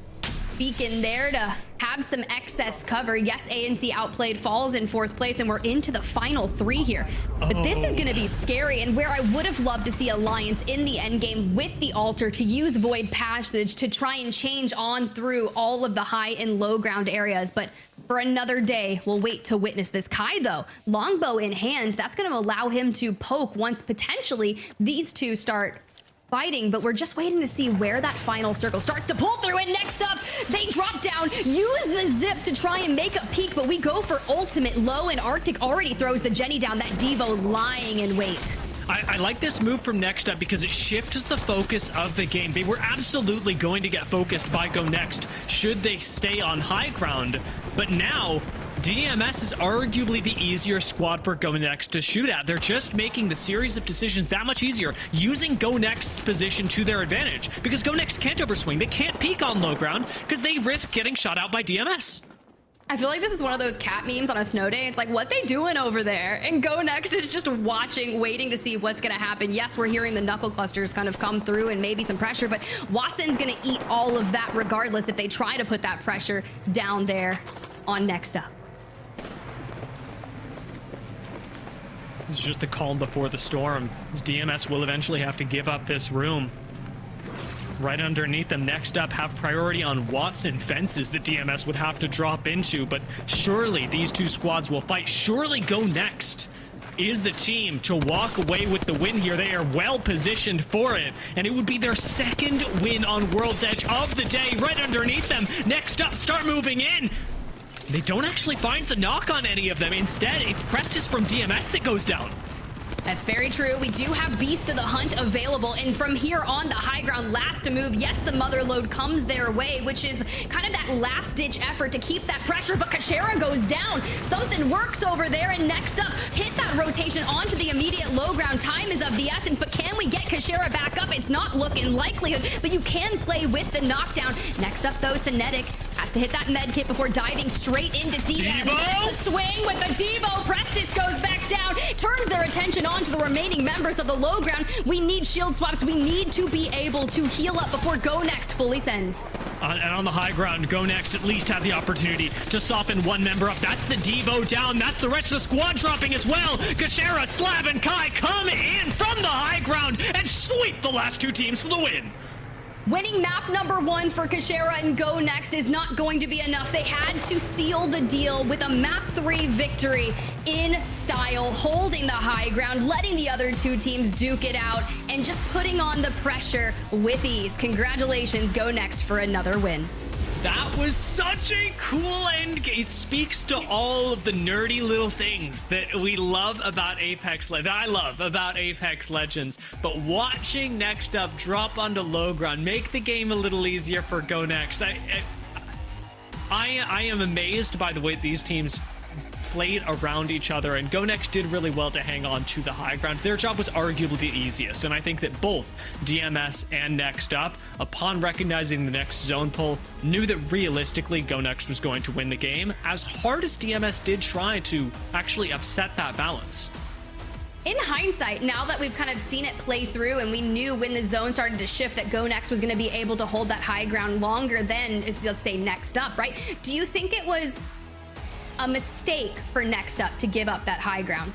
beacon there to have some excess cover. Yes, ANC Outplayed falls in 4th place, and we're into the final 3 here. But this is going to be scary, and where I would have loved to see Alliance in the end game with the altar to use Void Passage to try and change on through all of the high and low ground areas. But for another day, we'll wait to witness this. Kai, though, longbow in hand, that's going to allow him to poke once potentially these two start fighting, but we're just waiting to see where that final circle starts to pull through. And Next Up, they drop down, use the zip to try and make a peek, but we go for ultimate low, and Arctic already throws the Jenny down. That Devo's lying in wait. I like this move from Next Up because it shifts the focus of the game. They were absolutely going to get focused by GoNext should they stay on high ground, but now DMS is arguably the easier squad for GoNext to shoot at. They're just making the series of decisions that much easier, using GoNext's position to their advantage, because GoNext can't overswing. They can't peek on low ground because they risk getting shot out by DMS. I feel like this is one of those cat memes on a snow day. It's like, what they doing over there? And GoNext is just watching, waiting to see what's going to happen. Yes, we're hearing the knuckle clusters kind of come through and maybe some pressure, but Watson's going to eat all of that regardless if they try to put that pressure down there on Next Up. This is just the calm before the storm, as DMS will eventually have to give up this room. Right underneath them, Next Up have priority on Watson fences that DMS would have to drop into, but surely these two squads will fight. Surely GoNext is the team to walk away with the win here. They are well positioned for it, and it would be their second win on World's Edge of the day. Right underneath them, Next Up start moving in. They don't actually find the knock on any of them. Instead, it's Prestis from DMS that goes down. That's very true. We do have Beast of the Hunt available, and from here on, the high ground last to move. Yes, the mother load comes their way, which is kind of that last-ditch effort to keep that pressure, but Kashera goes down. Something works over there, and next up, hit that rotation onto the immediate low ground. Time is of the essence, but can we get Kashera back up? It's not looking likely, but you can play with the knockdown. Next up, though, Synetic has to hit that med kit before diving straight into DM. The swing with the Devo. Prestis goes back down, turns their attention on to the remaining members of the low ground. We need shield swaps. We need to be able to heal up before GoNext fully sends. And on the high ground, GoNext at least had the opportunity to soften one member up. That's the Devo down. That's the rest of the squad dropping as well. Kashera, Slab, and Kai come in from the high ground and sweep the last two teams for the win. Winning map number 1 for Kashera and GoNext is not going to be enough. They had to seal the deal with a map 3 victory in style, holding the high ground, letting the other two teams duke it out, and just putting on the pressure with ease. Congratulations, GoNext, for another win. That was such a cool end game. It speaks to all of the nerdy little things that we love about Apex, that I love about Apex Legends. But watching Next Up drop onto low ground, make the game a little easier for GoNext. I am amazed by the way these teams played around each other, and GoNext did really well to hang on to the high ground. Their job was arguably the easiest, and I think that both DMS and Next Up, upon recognizing the next zone pull, knew that realistically GoNext was going to win the game, as hard as DMS did try to actually upset that balance. In hindsight, now that we've kind of seen it play through and we knew when the zone started to shift that GoNext was going to be able to hold that high ground longer than, let's say, Next Up, right? Do you think it was a mistake for Next Up to give up that high ground?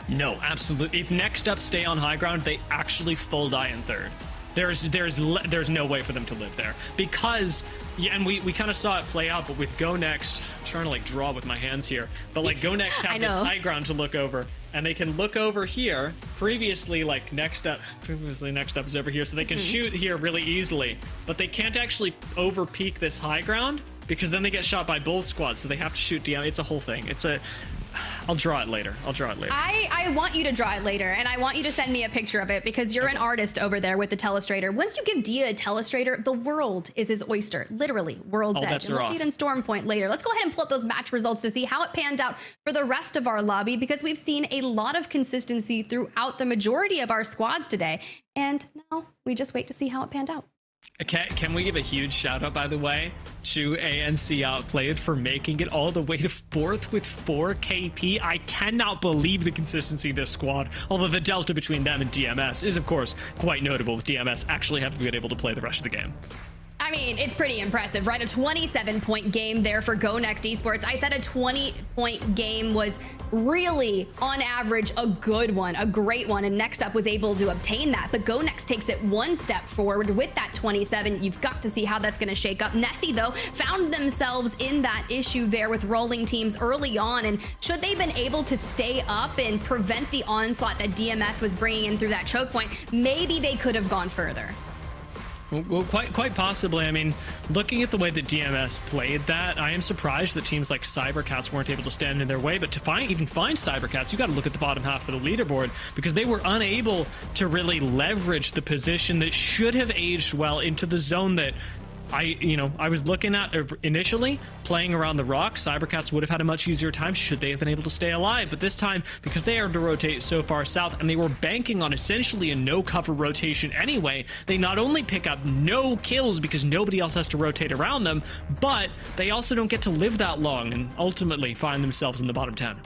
No, absolutely. If Next Up stay on high ground, they actually full die in third. There's no way for them to live there, because yeah, and we kind of saw it play out. But with GoNext, I'm trying to like draw with my hands here, but like GoNext have this high ground to look over, and they can look over here. Previously Next Up is over here, so they can shoot here really easily, but they can't actually over peak this high ground, because then they get shot by both squads, so they have to shoot DM. It's a whole thing. I'll draw it later. I want you to draw it later, and I want you to send me a picture of it, because you're an artist over there with the Telestrator. Once you give Dia a Telestrator, the world is his oyster. Literally, world's edge. And we'll see it in Storm Point later. Let's go ahead and pull up those match results to see how it panned out for the rest of our lobby, because we've seen a lot of consistency throughout the majority of our squads today. And now we just wait to see how it panned out. Can we give a huge shout out, by the way, to ANC Outplayed for making it all the way to 4th with 4 KP? I cannot believe the consistency of this squad, although the delta between them and DMS is, of course, quite notable, with DMS actually having been able to play the rest of the game. I mean, it's pretty impressive, right? A 27-point game there for GoNext Esports. I said a 20-point game was really, on average, a good one, a great one, and Next Up was able to obtain that. But GoNext takes it one step forward with that 27. You've got to see how that's going to shake up. Nessy, though, found themselves in that issue there with rolling teams early on, and should they been able to stay up and prevent the onslaught that DMS was bringing in through that choke point, maybe they could have gone further. Well, quite possibly. I mean, looking at the way that DMS played that, I am surprised that teams like cybercats weren't able to stand in their way. But to even find cybercats, you got to look at the bottom half of the leaderboard, because they were unable to really leverage the position that should have aged well into the zone that I was looking at initially. Playing around the rock, cybercats would have had a much easier time should they have been able to stay alive. But this time, because they are to rotate so far south, and they were banking on essentially a no cover rotation anyway, they not only pick up no kills because nobody else has to rotate around them, but they also don't get to live that long and ultimately find themselves in the bottom 10.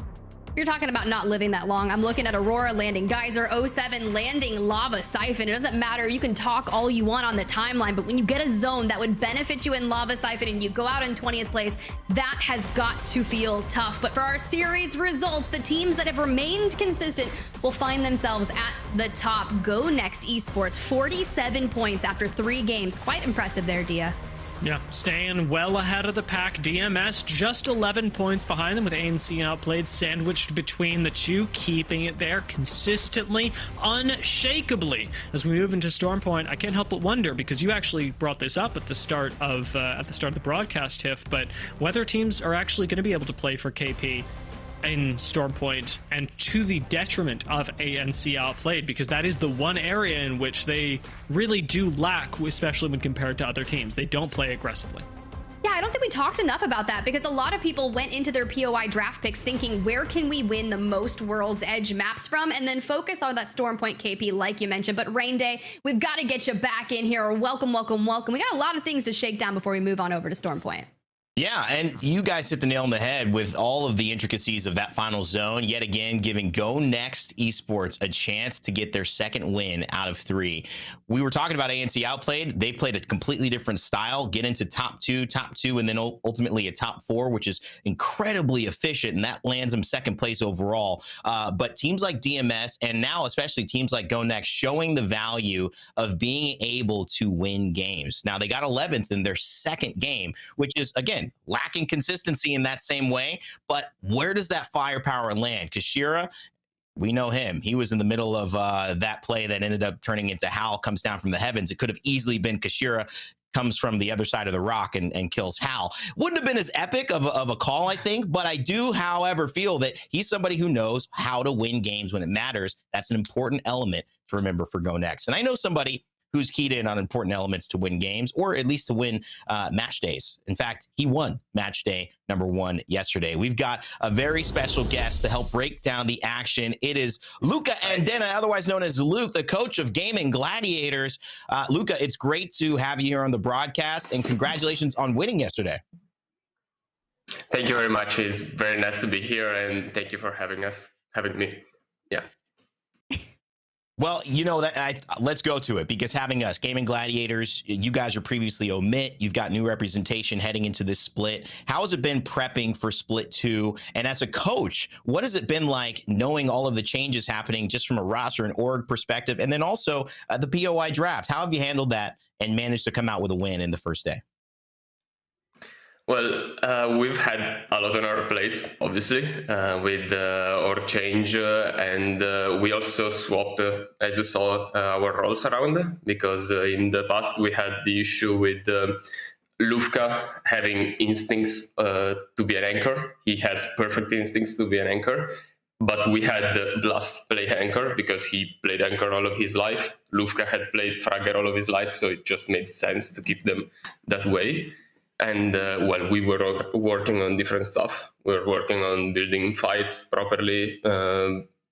You're talking about not living that long. I'm looking at Aurora landing Geyser, 07 landing Lava Siphon. It doesn't matter. You can talk all you want on the timeline, but when you get a zone that would benefit you in Lava Siphon and you go out in 20th place, that has got to feel tough. But for our series results, the teams that have remained consistent will find themselves at the top. GoNext Esports, 47 points after 3 games. Quite impressive there, Dia. Yeah, staying well ahead of the pack. DMS just 11 points behind them, with ANC Outplayed sandwiched between the two, keeping it there consistently, unshakably. As we move into Storm Point, I can't help but wonder, because you actually brought this up at the start of the broadcast, Tiff, but whether teams are actually going to be able to play for KP in Stormpoint, and to the detriment of ANC Outplayed, because that is the one area in which they really do lack, especially when compared to other teams. They don't play aggressively. Yeah, I don't think we talked enough about that, because a lot of people went into their POI draft picks thinking, where can we win the most World's Edge maps from, and then focus on that Stormpoint KP like you mentioned. But Rain Day, we've got to get you back in here. Welcome, welcome, welcome. We got a lot of things to shake down before we move on over to Stormpoint. Yeah, and you guys hit the nail on the head with all of the intricacies of that final zone, yet again giving GoNext Esports a chance to get their second win out of 3. We were talking about ANC Outplayed. They've played a completely different style, get into top two, and then ultimately a top 4, which is incredibly efficient, and that lands them second place overall. But teams like DMS, and now especially teams like GoNext, showing the value of being able to win games. Now, they got 11th in their second game, which is, again, lacking consistency in that same way. But where does that firepower land? Kashira, we know him. He was in the middle of that play that ended up turning into Hal comes down from the heavens. It could have easily been Kashira comes from the other side of the rock and kills Hal. Wouldn't have been as epic of a call, I think, but I do, however, feel that he's somebody who knows how to win games when it matters. That's an important element to remember for GoNext. And I know somebody who's keyed in on important elements to win games, or at least to win match days. In fact, he won match day number 1 yesterday. We've got a very special guest to help break down the action. It is Luca Andena, otherwise known as Luke, the coach of Gaming Gladiators. Luca, it's great to have you here on the broadcast, and congratulations on winning yesterday. Thank you very much. It's very nice to be here, and thank you for having me. Yeah. Well, you know that let's go to it, because having us, Gaming Gladiators, you guys are previously Omit. You've got new representation heading into this split. How has it been prepping for split 2? And as a coach, what has it been like knowing all of the changes happening just from a roster and org perspective? And then also the POI draft. How have you handled that and managed to come out with a win in the first day? Well, we've had a lot on our plates, obviously, with our change, and we also swapped, as you saw, our roles around, because in the past we had the issue with Lufka having instincts to be an anchor. He has perfect instincts to be an anchor, but we had Blast play anchor because he played anchor all of his life. Lufka had played Fragger all of his life, so it just made sense to keep them that way. And well, we were working on different stuff. We were working on building fights properly,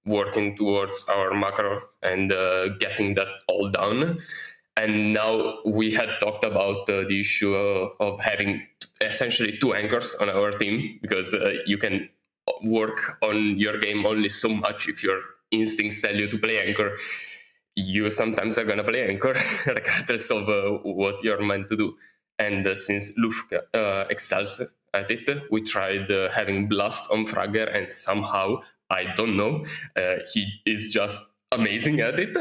working towards our macro and getting that all done. And now we had talked about the issue of having essentially 2 anchors on our team, because you can work on your game only so much. If your instincts tell you to play anchor, you sometimes are going to play anchor, regardless of what you're meant to do. And since Lufka excels at it, we tried having Blast on Fragger, and somehow, I don't know, he is just amazing at it.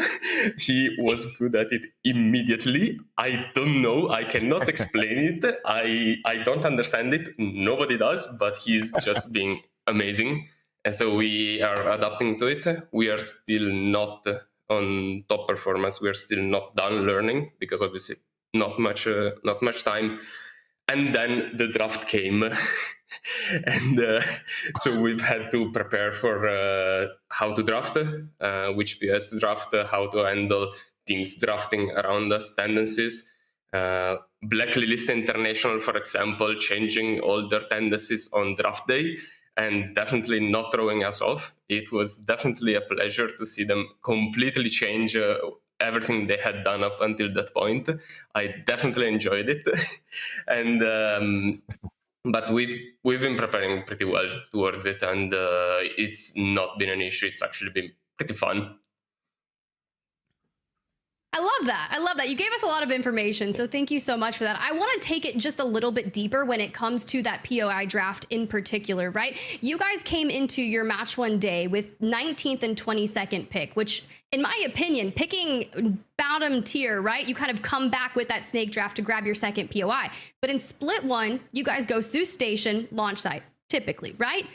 He was good at it immediately. I don't know. I cannot explain it. I don't understand it. Nobody does, but he's just being amazing. And so we are adapting to it. We are still not on top performance. We are still not done learning, because obviously not much time. And then the draft came. And so we've had to prepare for how to draft, which PS to draft, how to handle teams drafting around us, tendencies. Blacklist International, for example, changing all their tendencies on draft day and definitely not throwing us off. It was definitely a pleasure to see them completely change everything they had done up until that point. I definitely enjoyed it. And but we've been preparing pretty well towards it, and it's not been an issue. It's actually been pretty fun. I love that. I love that. You gave us a lot of information, so thank you so much for that. I want to take it just a little bit deeper when it comes to that POI draft in particular, right? You guys came into your match 1 day with 19th and 22nd pick, which, in my opinion, picking bottom tier, right? You kind of come back with that snake draft to grab your second POI. But in split 1, you guys go Zeus Station, launch site, typically, right?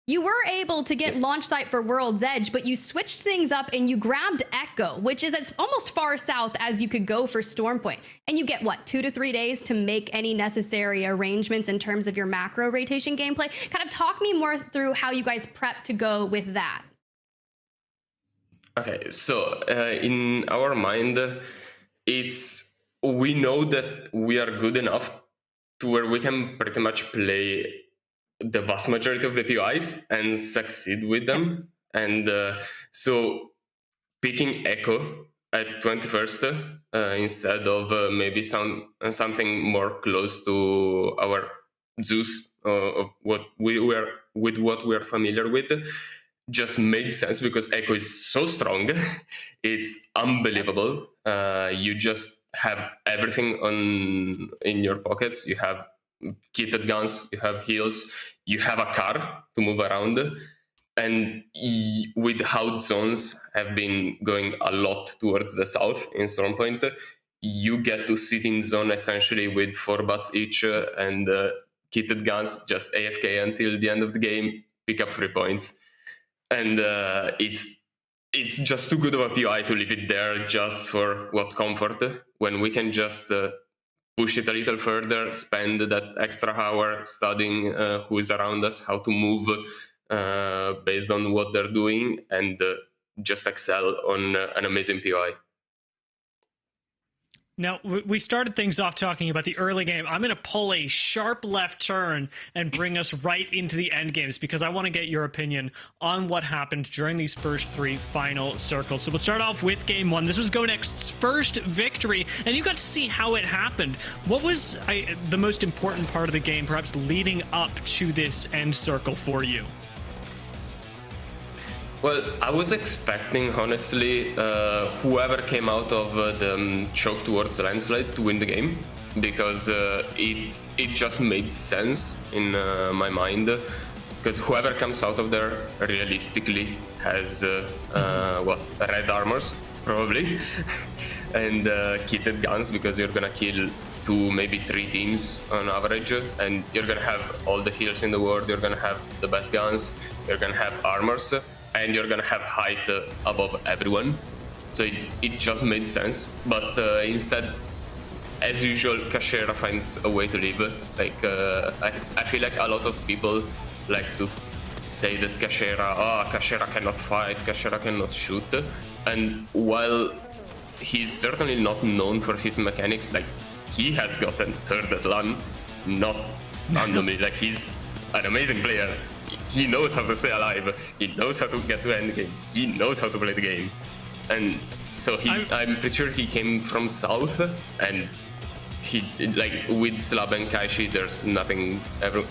You were able to get launch site for World's Edge, but you switched things up and you grabbed Echo, which is as almost far south as you could go for Stormpoint. And you get, what, 2 to 3 days to make any necessary arrangements in terms of your macro rotation gameplay? Kind of talk me more through how you guys prep to go with that. Okay, so in our mind, we know that we are good enough to where we can pretty much play the vast majority of the POIs and succeed with them. And so picking Echo at 21st instead of maybe something more close to our Zeus of what we are familiar with just made sense, because Echo is so strong. It's unbelievable. You just have everything in your pockets. You have kitted guns, you have heals, you have a car to move around. And with how zones have been going a lot towards the south in Stormpoint, you get to sit in zone essentially with 4 bats each and kitted guns, just AFK until the end of the game, pick up 3 points. And it's just too good of a POI to leave it there just for what comfort, when we can just push it a little further, spend that extra hour studying who is around us, how to move based on what they're doing, and just excel on an amazing POI. Now, we started things off talking about the early game. I'm going to pull a sharp left turn and bring us right into the end games, because I want to get your opinion on what happened during these first 3 final circles. So we'll start off with game 1. This was GoNext's first victory, and you got to see how it happened. What was the most important part of the game, perhaps leading up to this end circle for you? Well, I was expecting, honestly, whoever came out of the choke towards landslide to win the game, because it just made sense in my mind, because whoever comes out of there realistically has red armors probably and kitted guns, because you're gonna kill 2, maybe 3 teams on average, and you're gonna have all the heals in the world, you're gonna have the best guns, you're gonna have armors, and you're gonna have height above everyone. So it just made sense. But instead, as usual, Kashera finds a way to live. Like I feel like a lot of people like to say that Kashera cannot fight, Kashera cannot shoot. And while he's certainly not known for his mechanics, like he has gotten third at LAN, not randomly. Like he's an amazing player. He knows how to stay alive. He knows how to get to end game. He knows how to play the game. And so I'm pretty sure he came from south, and he, like, with Slab and Kaishi, there's nothing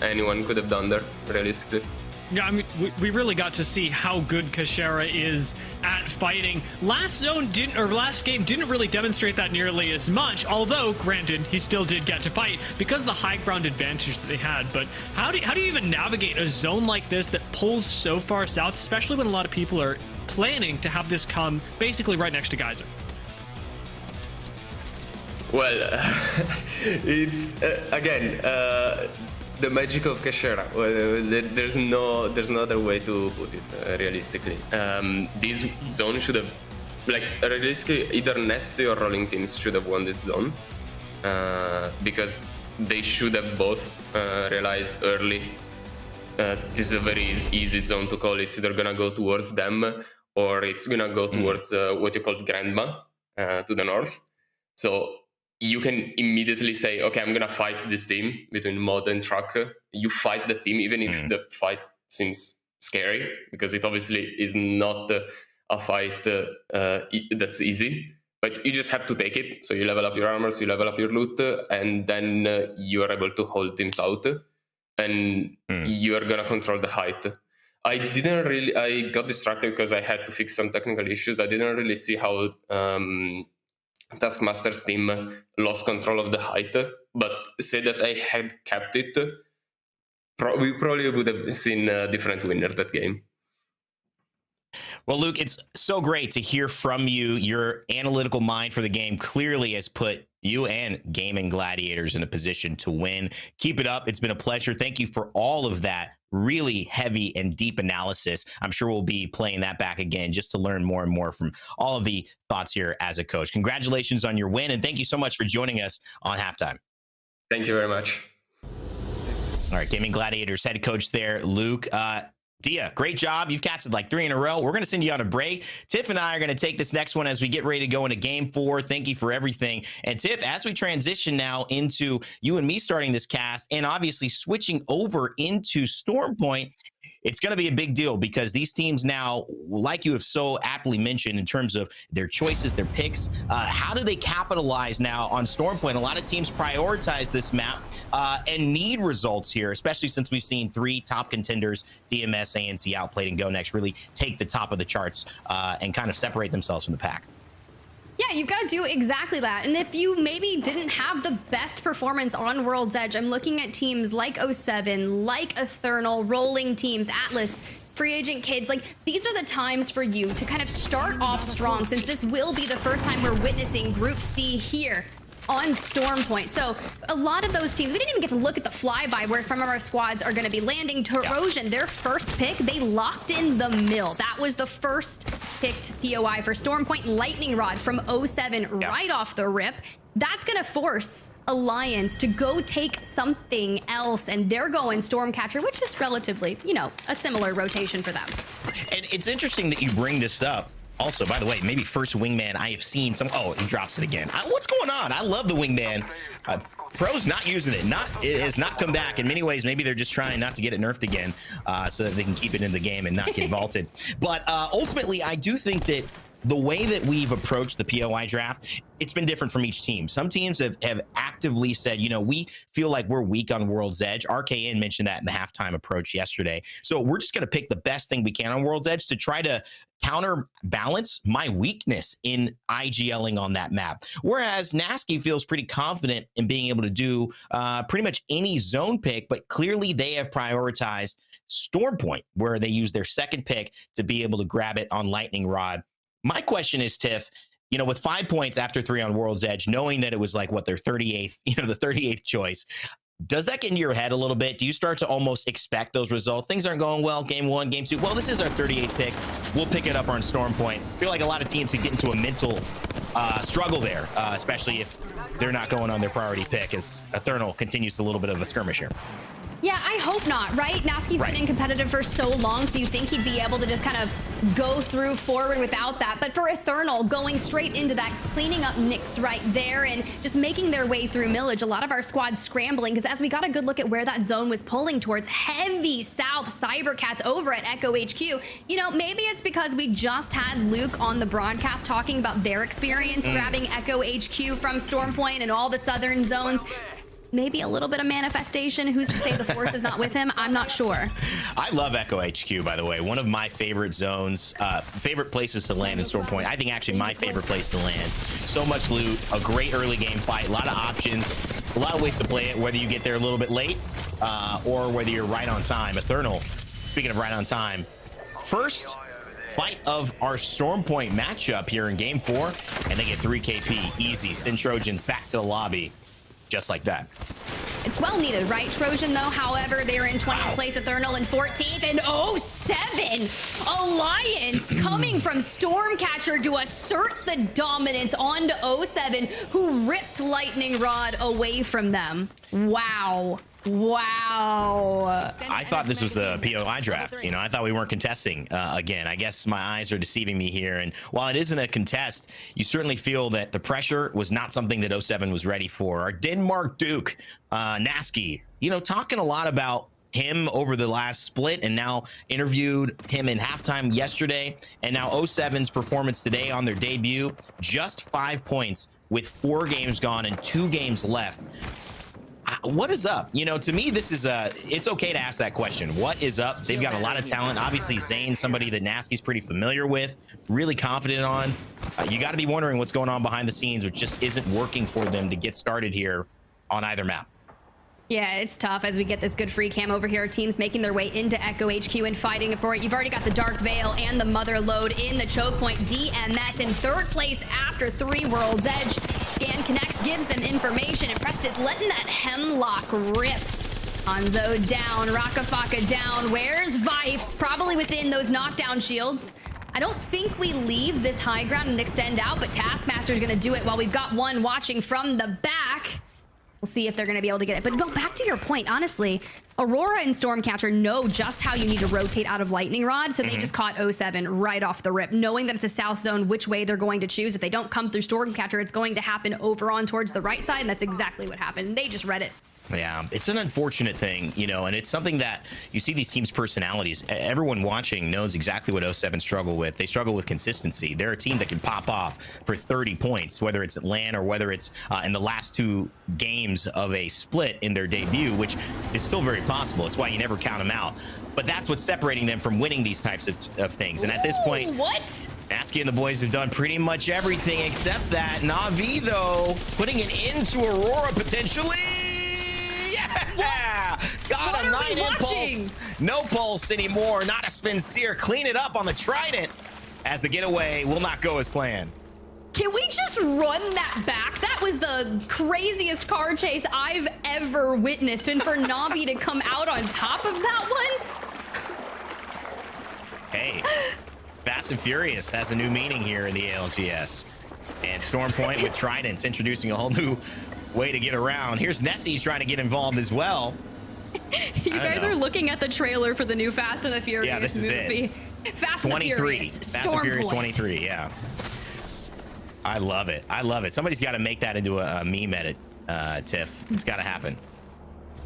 anyone could have done there, realistically. Yeah, I mean, we really got to see how good Kashera is at fighting. Last game didn't really demonstrate that nearly as much, although, granted, he still did get to fight because of the high ground advantage that they had. But how do you even navigate a zone like this that pulls so far south, especially when a lot of people are planning to have this come basically right next to Geyser? Well, it's, again, the magic of Kashera. There's no other way to put it, realistically. This zone should have, like, realistically, either Nessy or Rolling Pins should have won this zone, because they should have both realized early this is a very easy zone to call. It's either gonna go towards them or it's gonna go towards what you call Grandma to the north. So you can immediately say, okay, I'm gonna fight this team between Mod and Truck. You fight the team, even if the fight seems scary, because it obviously is not a fight that's easy, but you just have to take it. So you level up your armors, you level up your loot, and then you are able to hold teams out, and you are gonna control the height. I got distracted because I had to fix some technical issues. I didn't really see how Taskmaster's team lost control of the height, but say that I had kept it, we probably would have seen a different winner that game. Well, Luke, it's so great to hear from you. Your analytical mind for the game clearly has put you and Gaming Gladiators in a position to win. Keep it up. It's been a pleasure. Thank you for all of that really heavy and deep analysis. I'm sure we'll be playing that back again just to learn more and more from all of the thoughts here as a coach. Congratulations on your win, and thank you so much for joining us on Halftime. Thank you very much. All right, Gaming Gladiators head coach there, Luke. Dia, great job. You've casted like 3 in a row. We're going to send you on a break. Tiff and I are going to take this next one as we get ready to go into game 4. Thank you for everything. And Tiff, as we transition now into you and me starting this cast and obviously switching over into Stormpoint, it's going to be a big deal because these teams now, like you have so aptly mentioned in terms of their choices, their picks, how do they capitalize now on Stormpoint? A lot of teams prioritize this map and need results here, especially since we've seen 3 top contenders, DMS, ANC, Outplayed, and GoNext, really take the top of the charts and kind of separate themselves from the pack. Yeah, you've got to do exactly that. And if you maybe didn't have the best performance on World's Edge, I'm looking at teams like 07, like Ethernal, rolling teams, Atlas, free agent kids. Like, these are the times for you to kind of start off strong, since this will be the first time we're witnessing Group C here on Stormpoint. So a lot of those teams, we didn't even get to look at the flyby where some of our squads are going to be landing. Trojan, their first pick, they locked in the mill. That was the first picked POI for Stormpoint. Lightning Rod from 07 right off the rip. That's going to force Alliance to go take something else, and they're going Stormcatcher, which is relatively, you know, a similar rotation for them. And it's interesting that you bring this up. Also, by the way, maybe first wingman I have seen some. Oh, he drops it again. What's going on? I love the wingman. Pro's not using it. It has not come back. In many ways, maybe they're just trying not to get it nerfed again so that they can keep it in the game and not get vaulted. But ultimately, I do think that the way that we've approached the POI draft, it's been different from each team. Some teams have actively said, you know, we feel like we're weak on World's Edge. RKN mentioned that in the halftime approach yesterday. So we're just going to pick the best thing we can on World's Edge to try to counterbalance my weakness in IGLing on that map. Whereas Nessy feels pretty confident in being able to do pretty much any zone pick, but clearly they have prioritized Stormpoint, where they use their second pick to be able to grab it on Lightning Rod. My question is, Tiff, you know, with 5 points after 3 on World's Edge, knowing that it was like, what, their 38th, you know, the 38th choice, does that get into your head a little bit? Do you start to almost expect those results? Things aren't going well, game 1, game 2. Well, this is our 38th pick. We'll pick it up on Stormpoint. I feel like a lot of teams could get into a mental struggle there, especially if they're not going on their priority pick, as Ethernal continues a little bit of a skirmish here. Yeah, I hope not, right? Nasky's been in competitive for so long, so you think he'd be able to just kind of go through forward without that. But for Ethernal, going straight into that, cleaning up Nyx right there and just making their way through Millage. A lot of our squads scrambling, because as we got a good look at where that zone was pulling towards, heavy south cybercats over at Echo HQ. You know, maybe it's because we just had Luke on the broadcast talking about their experience grabbing Echo HQ from Stormpoint and all the southern zones. Maybe a little bit of manifestation. Who's to say the force is not with him? I'm not sure. I love Echo HQ, by the way. One of my favorite zones, favorite places to land in Stormpoint. I think actually my favorite place to land. So much loot, a great early game fight, a lot of options, a lot of ways to play it, whether you get there a little bit late or whether you're right on time. Ethernal, speaking of right on time, first fight of our Stormpoint matchup here in game 4, and they get 3 KP, easy. Send Trojans back to the lobby. Just like that. It's well needed, right, Trojan, though? However, they were in 20th place, Ethernal in 14th, and 07 Alliance coming from Stormcatcher to assert the dominance onto 07, who ripped Lightning Rod away from them. Wow. Wow. I thought this was a POI draft. You know, I thought we weren't contesting again. I guess my eyes are deceiving me here. And while it isn't a contest, you certainly feel that the pressure was not something that 07 was ready for. Our Denmark Duke, Nessy, you know, talking a lot about him over the last split, and now interviewed him in halftime yesterday. And now 07's performance today on their debut, just 5 points with 4 games gone and 2 games left. What is up? You know, to me, this is it's okay to ask that question. What is up? They've got a lot of talent. Obviously, Zane, somebody that Nasky's pretty familiar with, really confident on. You got to be wondering what's going on behind the scenes, which just isn't working for them to get started here on either map. Yeah, it's tough as we get this good free cam over here. Teams making their way into Echo HQ and fighting for it. You've already got the Dark Veil and the Mother Load in the choke point. DMS in third place after 3 Worlds Edge. Scan connects, gives them information, and Prestis letting that Hemlock rip. Hanzo down, Rakafaka down. Where's Vifes? Probably within those knockdown shields. I don't think we leave this high ground and extend out, but Taskmaster's gonna do it while we've got one watching from the back. We'll see if they're going to be able to get it. But no, back to your point, honestly, Aurora and Stormcatcher know just how you need to rotate out of Lightning Rod, so they just caught 07 right off the rip, knowing that it's a south zone, which way they're going to choose. If they don't come through Stormcatcher, it's going to happen over on towards the right side, and that's exactly what happened. They just read it. Yeah, it's an unfortunate thing, you know, and it's something that you see these teams' personalities. Everyone watching knows exactly what 07 struggle with. They struggle with consistency. They're a team that can pop off for 30 points, whether it's at LAN or whether it's in the last 2 games of a split in their debut, which is still very possible. It's why you never count them out. But that's what's separating them from winning these types of things. And at this point, what? Nasky and the boys have done pretty much everything except that. Na'Vi, though, putting it into Aurora potentially. Yeah! Got a 9 impulse. No pulse anymore. Not a Vincere. Clean it up on the Trident as the getaway will not go as planned. Can we just run that back? That was the craziest car chase I've ever witnessed. And for Na'Vi to come out on top of that one? Hey, Fast and Furious has a new meaning here in the ALGS. And Stormpoint with Tridents introducing a whole new way to get around. Here's Nessy trying to get involved as well. You guys are looking at the trailer for the new Fast and the Furious yeah, this is movie. It. Fast and the Furious. Fast and Furious 23, yeah. I love it. I love it. Somebody's got to make that into a meme edit, Tiff. It's got to happen.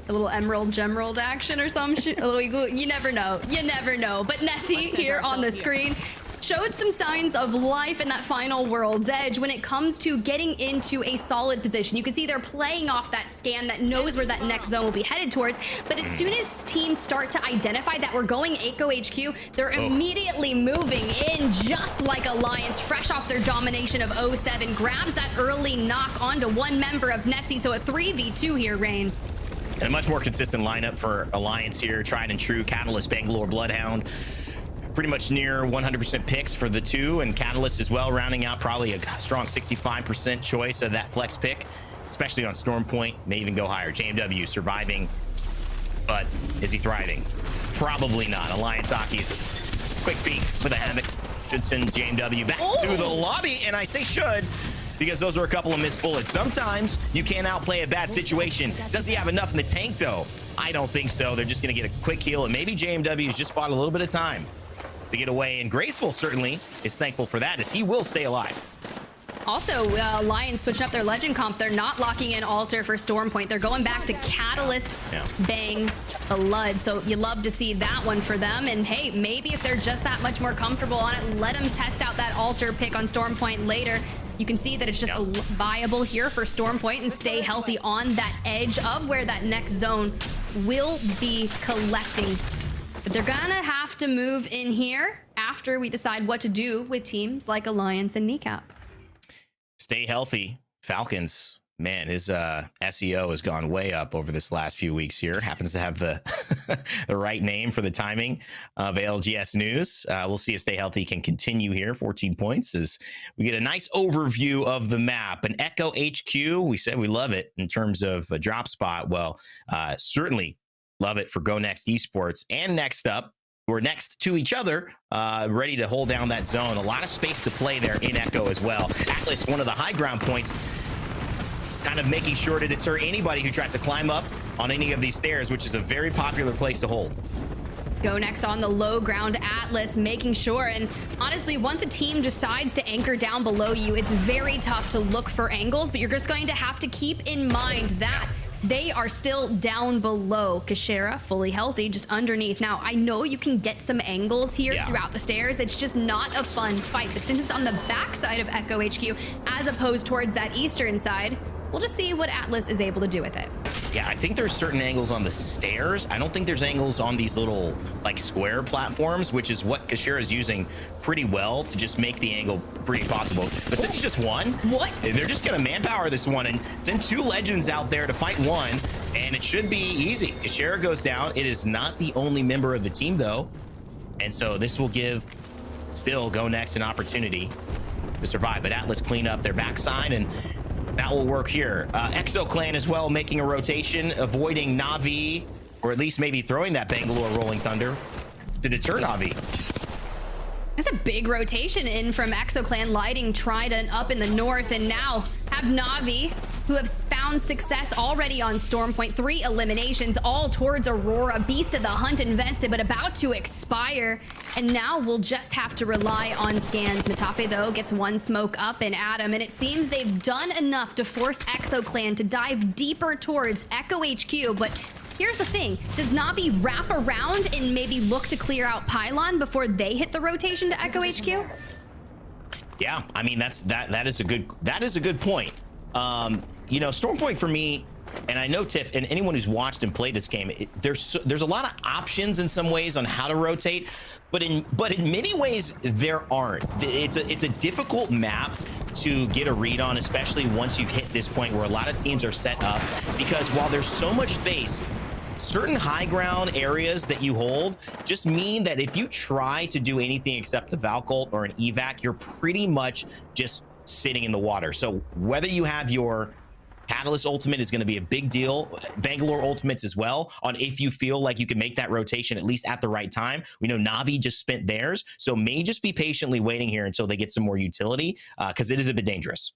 A little Emerald Gemerald action or some shit. You never know. You never know. But Nessy here on the screen showed some signs of life in that final World's Edge when it comes to getting into a solid position. You can see they're playing off that scan that knows where that next zone will be headed towards. But as soon as teams start to identify that we're going Echo HQ, they're immediately moving in just like Alliance, fresh off their domination of 07, grabs that early knock onto one member of Nessy. So a 3v2 here, Rain. And a much more consistent lineup for Alliance here. Tried and true, Catalyst, Bangalore, Bloodhound. Pretty much near 100% picks for the 2, and Catalyst as well, rounding out probably a strong 65% choice of that flex pick, especially on Stormpoint. May even go higher. JMW surviving, but is he thriving? Probably not. Alliance Aki's quick peek with a hammock should send JMW back to the lobby, and I say should because those are a couple of missed bullets. Sometimes you can't outplay a bad situation. Does he have enough in the tank, though? I don't think so. They're just going to get a quick heal, and maybe JMW's just bought a little bit of time to get away, and Graceful certainly is thankful for that, as he will stay alive. Also, Alliance switching up their Legend comp. They're not locking in Alter for Stormpoint. They're going back to Catalyst, Bang, Blood. So you love to see that one for them. And hey, maybe if they're just that much more comfortable on it, let them test out that Alter pick on Stormpoint later. You can see that it's just viable here for Stormpoint and stay healthy on that edge of where that next zone will be collecting. But they're gonna have to move in here after we decide what to do with teams like Alliance and Kneecap. Stay healthy, Falcons. Man, his SEO has gone way up over this last few weeks here. Happens to have the the right name for the timing of ALGS news. We'll see if Stay Healthy can continue here. 14 points as we get a nice overview of the map. And Echo HQ, we said we love it in terms of a drop spot. Well, certainly love it for GoNext Esports. And next up, we're next to each other, ready to hold down that zone. A lot of space to play there in Echo as well. Atlas, one of the high ground points, kind of making sure to deter anybody who tries to climb up on any of these stairs, which is a very popular place to hold. GoNext on the low ground, Atlas making sure. And honestly, once a team decides to anchor down below you, it's very tough to look for angles, but you're just going to have to keep in mind that they are still down below. Kashera, fully healthy, just underneath. Now, I know you can get some angles here throughout the stairs. It's just not a fun fight. But since it's on the back side of Echo HQ, as opposed towards that eastern side, we'll just see what Atlas is able to do with it. Yeah, I think there's certain angles on the stairs. I don't think there's angles on these little like square platforms, which is what Kashira is using pretty well to just make the angle pretty possible. But since it's just one, they're just gonna manpower this one and send 2 legends out there to fight one, and it should be easy. Kashira goes down. It is not the only member of the team though, and so this will give still GoNext an opportunity to survive. But Atlas clean up their backside, and that will work here. Exo Clan as well, making a rotation, avoiding Na'Vi, or at least maybe throwing that Bangalore Rolling Thunder to deter Na'Vi. It's a big rotation in from Exo Clan, lighting Trident up in the north, and now have Na'Vi, who have found success already on Storm Point. 3 eliminations, all towards Aurora. Beast of the Hunt invested, but about to expire. And now we'll just have to rely on scans. Matafe, though, gets 1 smoke up and Adam, and it seems they've done enough to force Exo Clan to dive deeper towards Echo HQ, but here's the thing. Does Na'Vi wrap around and maybe look to clear out Pylon before they hit the rotation to Echo HQ? Yeah, I mean, that is a good point. You know, Storm Point for me, and I know Tiff and anyone who's watched and played this game, there's a lot of options in some ways on how to rotate, but in many ways there aren't. It's a difficult map to get a read on, especially once you've hit this point where a lot of teams are set up, because while there's so much space, certain high ground areas that you hold just mean that if you try to do anything except a Valk ult or an evac, you're pretty much just sitting in the water. So whether you have your Catalyst ultimate is going to be a big deal. Bangalore ultimates as well, on if you feel like you can make that rotation at least at the right time. We know Na'Vi just spent theirs, so may just be patiently waiting here until they get some more utility, because it is a bit dangerous.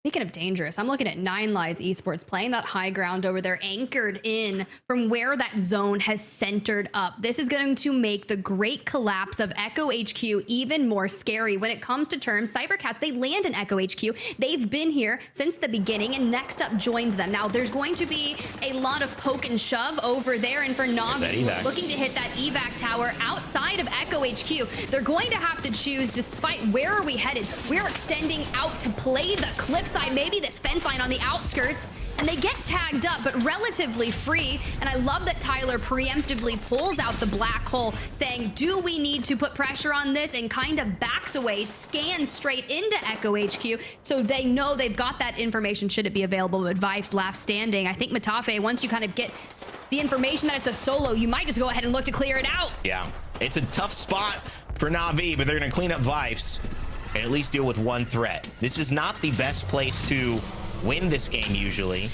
Speaking of dangerous, I'm looking at 9 Lives Esports playing that high ground over there, anchored in from where that zone has centered up. This is going to make the great collapse of Echo HQ even more scary. When it comes to terms, cybercats, they land in Echo HQ. They've been here since the beginning, and Next Up joined them. Now, there's going to be a lot of poke and shove over there, and for Na'Vi, looking to hit that evac tower outside of Echo HQ, they're going to have to choose, despite where are we headed. We're extending out to play the cliffside, maybe this fence line on the outskirts, and they get tagged up, but relatively free. And I love that Tyler preemptively pulls out the black hole, saying, do we need to put pressure on this, and kind of backs away, scans straight into Echo HQ, so they know they've got that information should it be available. But Vife's last standing. I think Matafe, once you kind of get the information that it's a solo, you might just go ahead and look to clear it out. Yeah, it's a tough spot for Na'Vi, but they're going to clean up Vifes and at least deal with one threat. This is not the best place to win this game usually,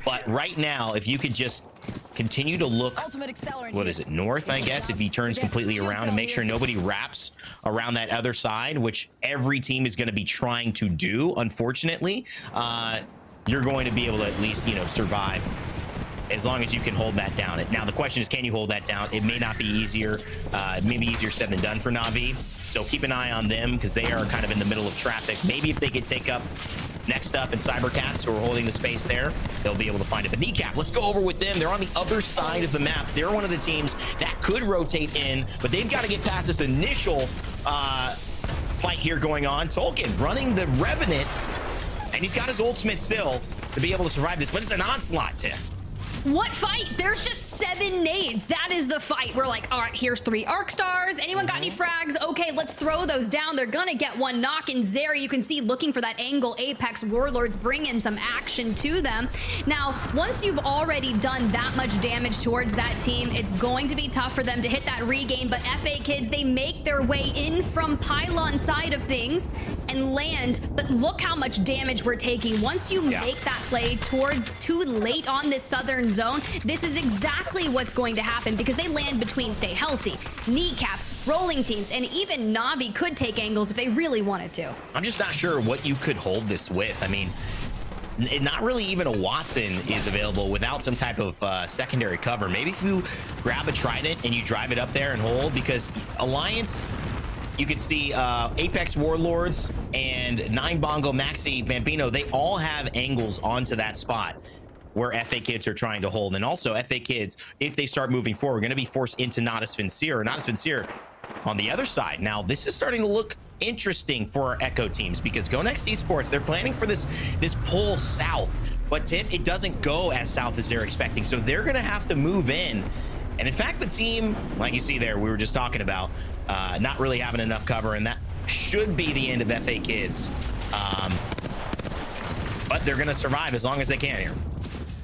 but right now, if you could just continue to look, what is it, north, I guess, if he turns completely around, and make sure nobody wraps around that other side, which every team is going to be trying to do, unfortunately, you're going to be able to at least, you know, survive as long as you can hold that down. Now, the question is, can you hold that down? It may not be easier. It may be easier said than done for Na'Vi. So keep an eye on them, because they are kind of in the middle of traffic. Maybe if they could take up Next Up and cybercats, who are holding the space there, they'll be able to find it. But Kneecap, let's go over with them. They're on the other side of the map. They're one of the teams that could rotate in, but they've got to get past this initial fight here going on. Tolkien running the Revenant, and he's got his ultimate still to be able to survive this, but it's an onslaught, Tiff. What fight? There's just 7 nades. That is the fight. We're like, all right, here's 3 arc stars. Anyone got any frags? Okay, let's throw those down. They're gonna get one knock. And Vincere, you can see, looking for that angle. Apex Warlords bring in some action to them. Now, once you've already done that much damage towards that team, it's going to be tough for them to hit that regain. But FA Kids, they make their way in from Pylon side of things and land. But look how much damage we're taking. Once you make that play towards too late on this southern zone, this is exactly what's going to happen, because they land between Stay Healthy, Kneecap, rolling teams, and even Na'Vi could take angles if they really wanted to. I'm just not sure what you could hold this with. I mean, not really even a Watson is available without some type of secondary cover. Maybe if you grab a Trident and you drive it up there and hold, because Alliance, you could see Apex Warlords and 9 Bongo Maxi Bambino, they all have angles onto that spot where FA Kids are trying to hold. And also FA Kids, if they start moving forward, are going to be forced into Natus Vincere. Natus Vincere on the other side. Now, this is starting to look interesting for our Echo teams because GoNext Esports, they're planning for this pull south, but Tiff, it doesn't go as south as they're expecting. So they're going to have to move in. And in fact, the team, like you see there, we were just talking about, not really having enough cover, and that should be the end of FA Kids. But they're going to survive as long as they can here.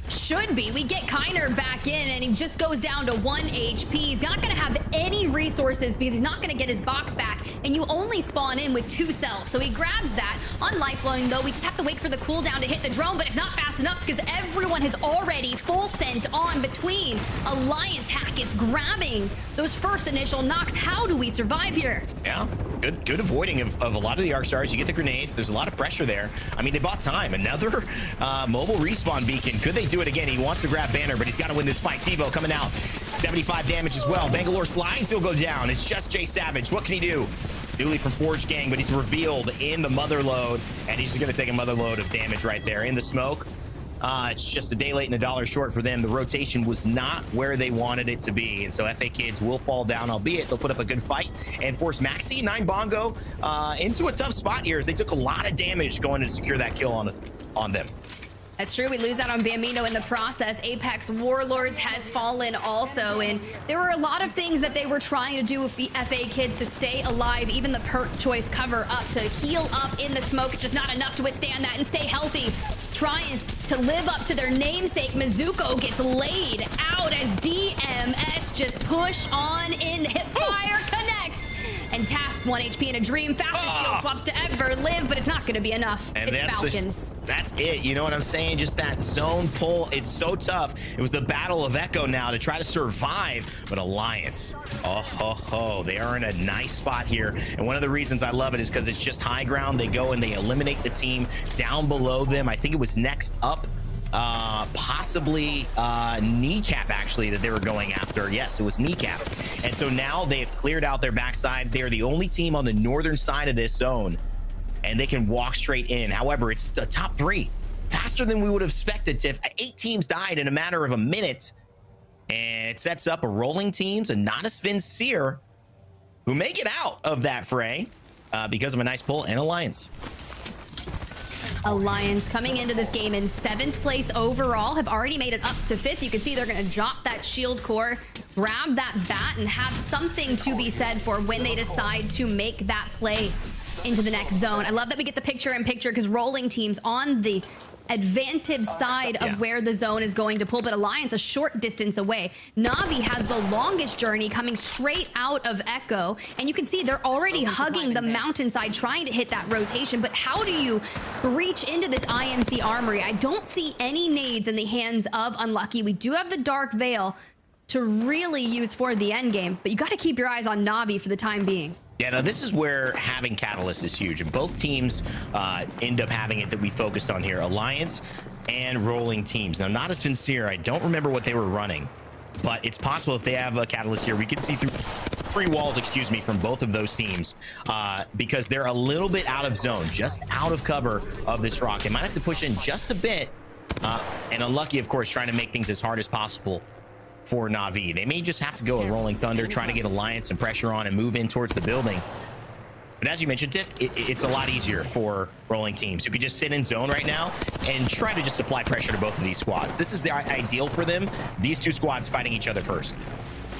Should be. We get Kiner back in and he just goes down to 1 HP. He's not going to have any resources because he's not going to get his box back, and you only spawn in with 2 cells. So he grabs that. On lifeline though, we just have to wait for the cooldown to hit the drone, but it's not fast enough because everyone has already full sent on between. Alliance Hack is grabbing those first initial knocks. How do we survive here? Yeah, good avoiding of a lot of the arc stars. You get the grenades. There's a lot of pressure there. I mean, they bought time. Another mobile respawn beacon. Could they do it again? He wants to grab Banner, but he's got to win this fight. Devo coming out. 75 damage as well. Bangalore slides. He'll go down. It's just Jay Savage. What can he do? Dooley from Forge Gang, but he's revealed in the mother load, and he's just going to take a mother load of damage right there in the smoke. It's just a day late and $1 short for them. The rotation was not where they wanted it to be, and so FA Kids will fall down, albeit they'll put up a good fight and force Maxi, 9 Bongo into a tough spot here as they took a lot of damage going to secure that kill on them. That's true. We lose out on Bambino in the process. Apex Warlords has fallen also, and there were a lot of things that they were trying to do with the FA Kids to stay alive. Even the perk choice cover up to heal up in the smoke, just not enough to withstand that and stay healthy. Trying to live up to their namesake. Mizuko gets laid out as DMS just push on in. Hipfire connects. And Task 1 HP in a dream. Fastest shield swaps to ever live, but it's not going to be enough. And it's Falcons. That's it. You know what I'm saying? Just that zone pull. It's so tough. It was the battle of Echo now to try to survive, but Alliance, they are in a nice spot here. And one of the reasons I love it is because it's just high ground. They go and they eliminate the team down below them. I think it was next up. Possibly Kneecap, actually, that they were going after. Yes, it was Kneecap. And so now they've cleared out their backside. They're the only team on the northern side of this zone, and they can walk straight in. However, it's the top 3. Faster than we would have expected, Tiff. 8 teams died in a matter of a minute, and it sets up a rolling teams and Natus Vincere, who may get out of that fray because of a nice pull and Alliance. Alliance coming into this game in 7th place overall, have already made it up to 5th. You can see they're going to drop that shield core, grab that bat, and have something to be said for when they decide to make that play into the next zone. I love that we get the picture-in-picture because rolling teams on the advantage side of where the zone is going to pull, but Alliance a short distance away. Na'Vi has the longest journey coming straight out of Echo, and you can see they're already hugging the mountainside trying to hit that rotation. But how do you breach into this IMC armory? I don't see any nades in the hands of Unlucky. We do have the Dark Veil to really use for the end game, but you got to keep your eyes on Na'Vi for the time being. Yeah, now this is where having Catalyst is huge, and both teams end up having it that we focused on here, Alliance and rolling teams. Now, Natus Vincere, I don't remember what they were running, but it's possible if they have a Catalyst here, we can see through 3 walls, excuse me, from both of those teams because they're a little bit out of zone, just out of cover of this rock. They might have to push in just a bit, and Unlucky, of course, trying to make things as hard as possible for Na'Vi. They may just have to go a Rolling Thunder, trying to get Alliance and pressure on and move in towards the building. But as you mentioned, Tiff, it's a lot easier for rolling teams who could just sit in zone right now and try to just apply pressure to both of these squads. This is the ideal for them. These 2 squads fighting each other first.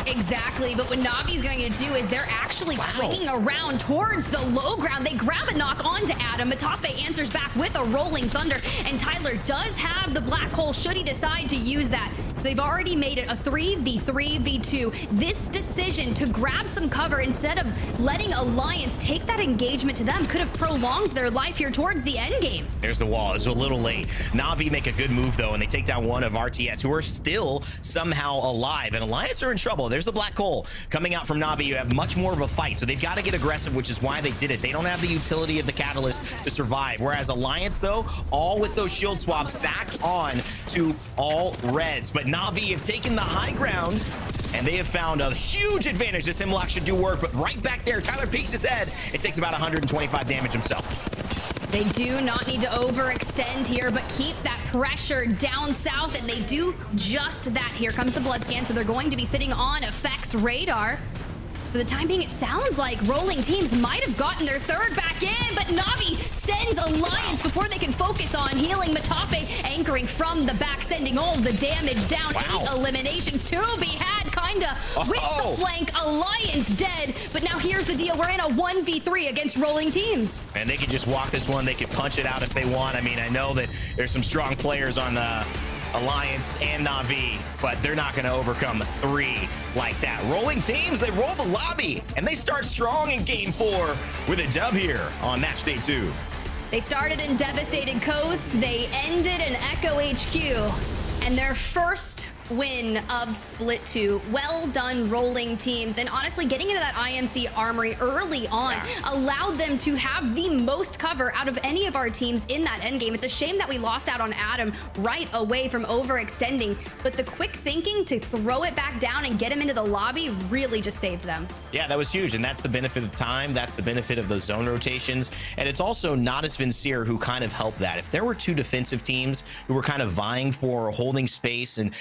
Exactly, but what Navi's going to do is they're actually swinging around towards the low ground. They grab a knock onto Adam. Matafe answers back with a Rolling Thunder, and Tyler does have the Black Hole should he decide to use that. They've already made it a 3v3v2. This decision to grab some cover instead of letting Alliance take that engagement to them could have prolonged their life here towards the end game. There's the wall. It's a little late. Na'Vi make a good move, though, and they take down one of RTS, who are still somehow alive, and Alliance are in trouble. There's the Black Hole coming out from Na'Vi. You have much more of a fight, so they've got to get aggressive, which is why they did it. They don't have the utility of the Catalyst to survive, whereas Alliance, though, all with those shield swaps back on to all reds. But Na'Vi have taken the high ground, and they have found a huge advantage. This Hemlock should do work, but right back there, Tyler peeks his head. It takes about 125 damage himself. They do not need to overextend here, but keep that pressure down south, and they do just that. Here comes the blood scan, so they're going to be sitting on Effects radar. For the time being, it sounds like Rolling Teams might have gotten their third back in, but Navi sends Alliance before they can focus on healing. Matafe anchoring from the back, sending all the damage down. 8 eliminations to be had, kinda, with the flank. Alliance dead, but now here's the deal. We're in a 1v3 against Rolling Teams. And they could just walk this one. They could punch it out if they want. I mean, I know that there's some strong players on Alliance and Navi, but they're not going to overcome 3 like that. Rolling Teams, they roll the lobby, and they start strong in Game 4 with a dub here on match day 2. They started in Devastated Coast, they ended in Echo HQ, and their first win of Split 2. Well done, Rolling Teams. And honestly, getting into that IMC armory early on allowed them to have the most cover out of any of our teams in that endgame. It's a shame that we lost out on Adam right away from overextending, but the quick thinking to throw it back down and get him into the lobby really just saved them. Yeah, that was huge, and that's the benefit of time. That's the benefit of those zone rotations, and it's also Natus Vincere who kind of helped that. If there were 2 defensive teams who were kind of vying for holding space and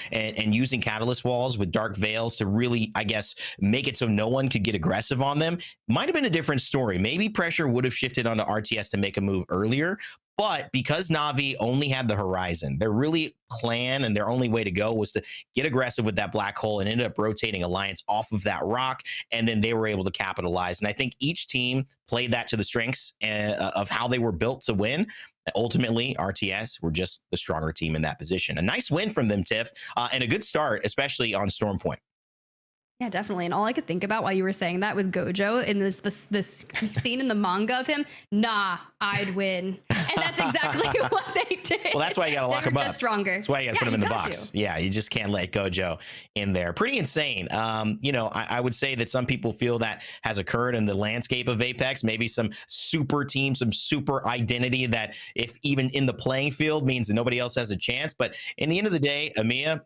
using catalyst walls with dark veils to really, I guess, make it so no one could get aggressive on them, might have been a different story. Maybe pressure would have shifted onto RTS to make a move earlier. But because Navi only had the horizon, their really plan and their only way to go was to get aggressive with that black hole and ended up rotating Alliance off of that rock. And then they were able to capitalize. And I think each team played that to the strengths of how they were built to win. Ultimately, RTS were just the stronger team in that position. A nice win from them, Tiff, and a good start, especially on Storm Point. Yeah, definitely. And all I could think about while you were saying that was Gojo in this scene in the manga of him. Nah, I'd win. And that's exactly what they did. Well, that's why you got to lock him up. Just stronger. That's why you got to put him in the box. Yeah, you just can't let Gojo in there. Pretty insane. You know, I would say that some people feel that has occurred in the landscape of Apex. Maybe some super team, some super identity that if even in the playing field means that nobody else has a chance. But in the end of the day, EMEA,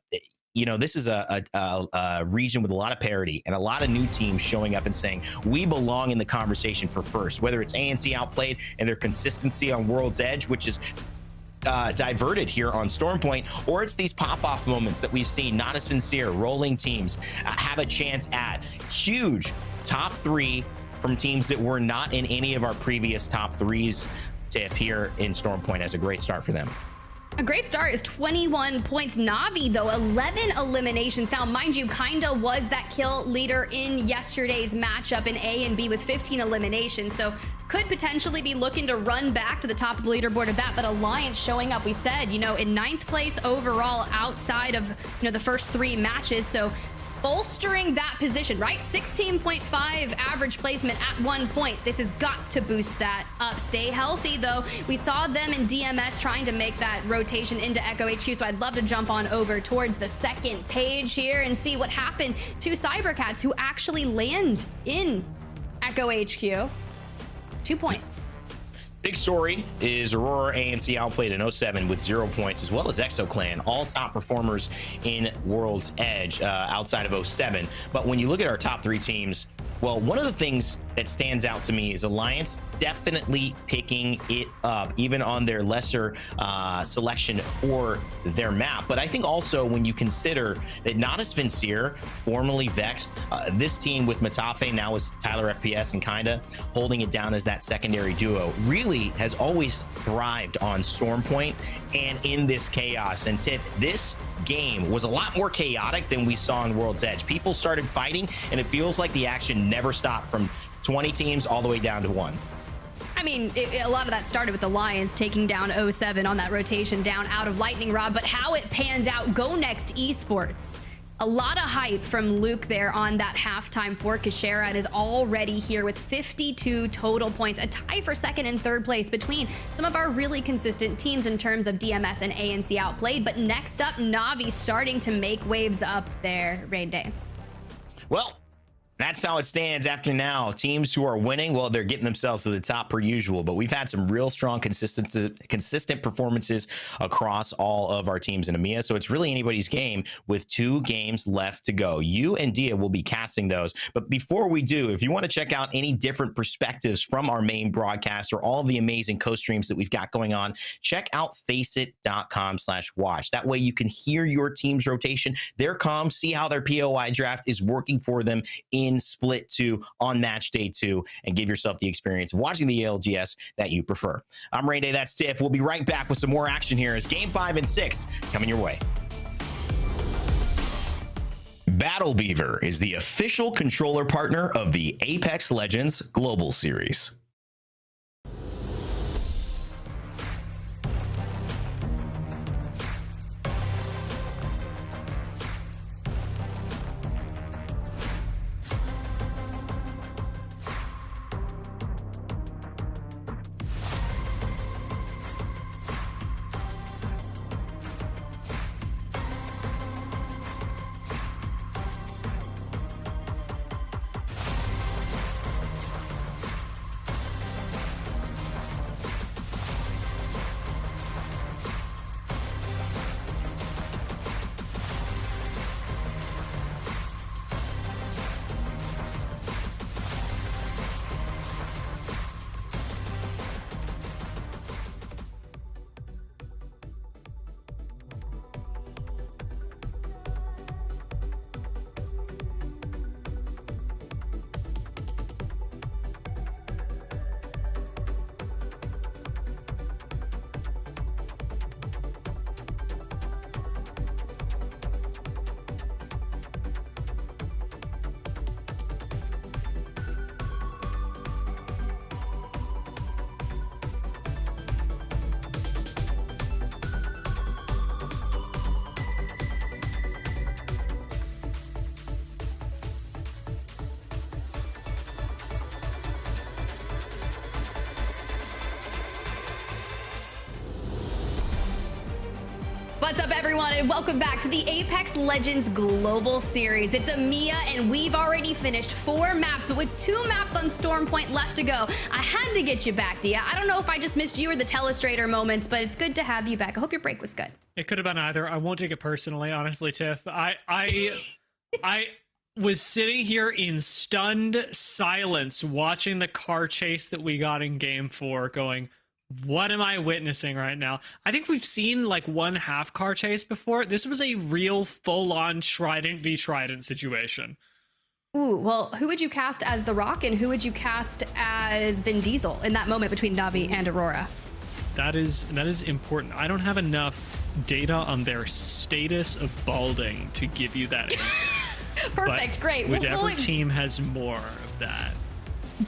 you know, this is a region with a lot of parity and a lot of new teams showing up and saying, we belong in the conversation for first, whether it's ANC Outplayed and their consistency on World's Edge, which is diverted here on Storm Point, or it's these pop-off moments that we've seen Natus Vincere, Rolling Teams have a chance at huge top 3 from teams that were not in any of our previous top 3s. Tiff here in Storm Point as a great start for them. A great start is 21 points. Navi, though, 11 eliminations. Now, mind you, kinda was that kill leader in yesterday's matchup in A and B with 15 eliminations. So could potentially be looking to run back to the top of the leaderboard of that. But Alliance showing up, we said, you know, in 9th place overall outside of, you know, the first 3 matches. So bolstering that position, right? 16.5 average placement at 1 point. This has got to boost that up. Stay healthy, though. We saw them in DMS trying to make that rotation into Echo HQ, so I'd love to jump on over towards the second page here and see what happened to cybercats who actually land in Echo HQ. 2 points. Big story is Aurora ANC Outplayed in 07 with 0 points, as well as ExoClan, all top performers in World's Edge outside of 07. But when you look at our top 3 teams, well, one of the things that stands out to me is Alliance definitely picking it up, even on their lesser selection for their map. But I think also when you consider that Natus Vincere, formerly Vexed, this team with Matafe, now is Tyler FPS and kinda holding it down as that secondary duo, really has always thrived on Storm Point and in this chaos. And Tiff, this game was a lot more chaotic than we saw in World's Edge. People started fighting, and it feels like the action never stopped from 20 teams all the way down to 1. I mean, a lot of that started with Alliance taking down 07 on that rotation down out of Lightning Rod, but how it panned out, GoNext Esports. A lot of hype from Luke there on that halftime for Kasherat is already here with 52 total points, a tie for second and third place between some of our really consistent teams in terms of DMS and ANC Outplayed. But next up, Navi starting to make waves up there, Raid Day. Well, that's how it stands after now. Teams who are winning, well, they're getting themselves to the top per usual, but we've had some real strong, consistent performances across all of our teams in EMEA, so it's really anybody's game with 2 games left to go. You and Dia will be casting those, but before we do, if you want to check out any different perspectives from our main broadcast or all of the amazing co-streams that we've got going on, check out FACEIT.com/watch. That way you can hear your team's rotation, their comms, see how their POI draft is working for them in in Split 2 on match day 2 and give yourself the experience of watching the ALGS that you prefer. I'm Rain Day, that's Tiff. We'll be right back with some more action here as Game 5 and 6 coming your way. Battle Beaver is the official controller partner of the Apex Legends Global Series. What's up, everyone, and welcome back to the Apex Legends Global Series. It's EMEA, and we've already finished 4 maps, but with 2 maps on Storm Point left to go. I had to get you back, Dia. I don't know if I just missed you or the Telestrator moments, but it's good to have you back. I hope your break was good. It could have been either. I won't take it personally, honestly, Tiff. I was sitting here in stunned silence watching the car chase that we got in Game 4 going, what am I witnessing right now? I think we've seen like 1/2 car chase before. This was a real full-on Trident v Trident situation. Ooh, well, who would you cast as The Rock and who would you cast as Vin Diesel in that moment between Navi and Aurora? That is important. I don't have enough data on their status of balding to give you that answer. Perfect, but great. Whichever team has more of that.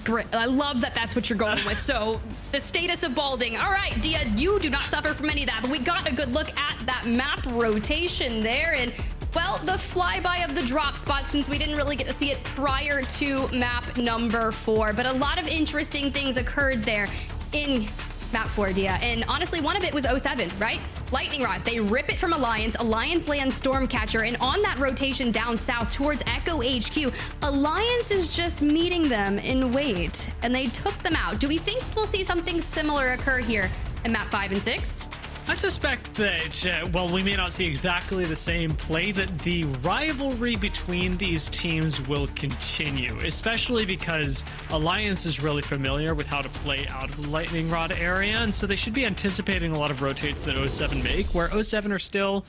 Great. I love that that's what you're going with. So the status of balding. All right, Dia, you do not suffer from any of that, but we got a good look at that map rotation there. And well, the flyby of the drop spot, since we didn't really get to see it prior to map number 4, but a lot of interesting things occurred there in map 4, Dia. And honestly, one of it was 07, right? Lightning Rod. They rip it from Alliance. Alliance lands Stormcatcher. And on that rotation down south towards Echo HQ, Alliance is just meeting them in wait. And they took them out. Do we think we'll see something similar occur here in map 5 and 6? I suspect that, well, we may not see exactly the same play, that the rivalry between these teams will continue, especially because Alliance is really familiar with how to play out of the Lightning Rod area, and so they should be anticipating a lot of rotates that 07 make, where 07 are still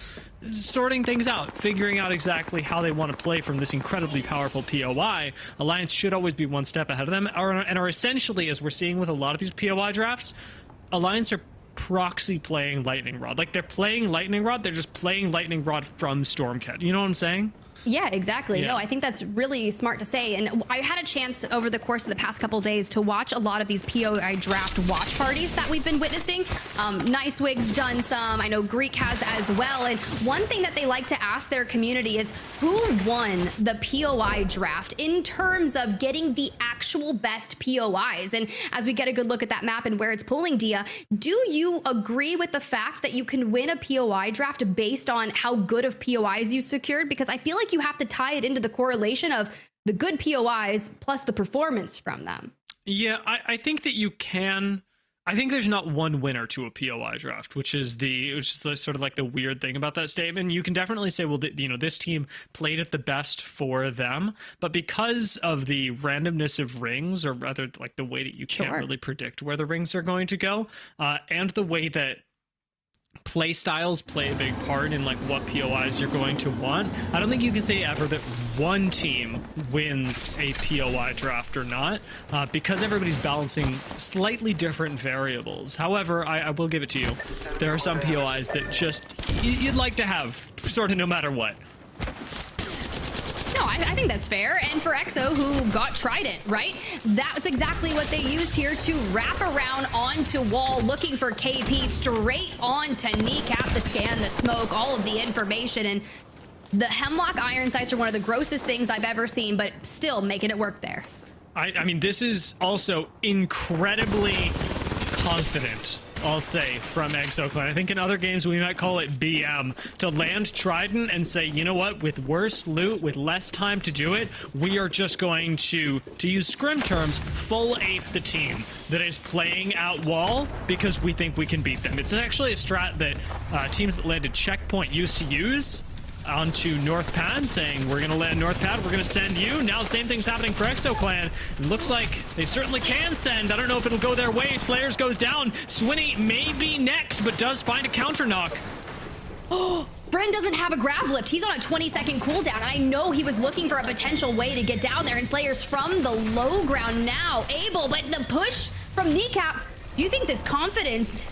sorting things out, figuring out exactly how they want to play from this incredibly powerful POI. Alliance should always be one step ahead of them, and are essentially, as we're seeing with a lot of these POI drafts, Alliance are proxy playing Lightning Rod. Like, they're playing Lightning Rod, they're just playing Lightning Rod from Stormcat. You know what I'm saying? Yeah, exactly. Yeah. No, I think that's really smart to say. And I had a chance over the course of the past couple days to watch a lot of these POI draft watch parties that we've been witnessing. Nicewig's done some. I know Greek has as well. And one thing that they like to ask their community is who won the POI draft in terms of getting the actual best POIs. And as we get a good look at that map and where it's pulling, Dia, do you agree with the fact that you can win a POI draft based on how good of POIs you secured? Because I feel like you have to tie it into the correlation of the good POIs plus the performance from them. Yeah, I think that you can. I think there's not one winner to a POI draft, which is sort of like the weird thing about that statement. You can definitely say, well, this team played it the best for them, but because of the randomness of rings, or rather like the way that you can't really predict where the rings are going to go, and the way that play styles play a big part in like what POIs you're going to want, I don't think you can say ever that one team wins a POI draft or not, because everybody's balancing slightly different variables. However, I will give it to you. There are some POIs that just you'd like to have, sort of no matter what. No, I think that's fair. And for EXO, who got Trident, right? That's exactly what they used here to wrap around onto wall, looking for KP straight onto Kneecap, the scan, the smoke, all of the information. And the Hemlock Iron Sights are one of the grossest things I've ever seen, but still making it work there. I mean, this is also incredibly confident, I'll say, from EXO-Clan. I think in other games we might call it BM, to land Trident and say, you know what, with worse loot, with less time to do it, we are just going to use scrim terms, full ape the team that is playing out wall because we think we can beat them. It's actually a strat that teams that landed Checkpoint used to use onto North Pad, saying we're going to land North Pad, we're going to send you. Now the same thing's happening for EXO-Clan. It looks like they certainly can send. I don't know if it'll go their way. Slayers goes down. Swinny may be next, but does find a counter knock. Oh, Bren doesn't have a grav lift. He's on a 20-second cooldown, and I know he was looking for a potential way to get down there, and Slayer's from the low ground now able, but the push from Kneecap, do you think this confidence,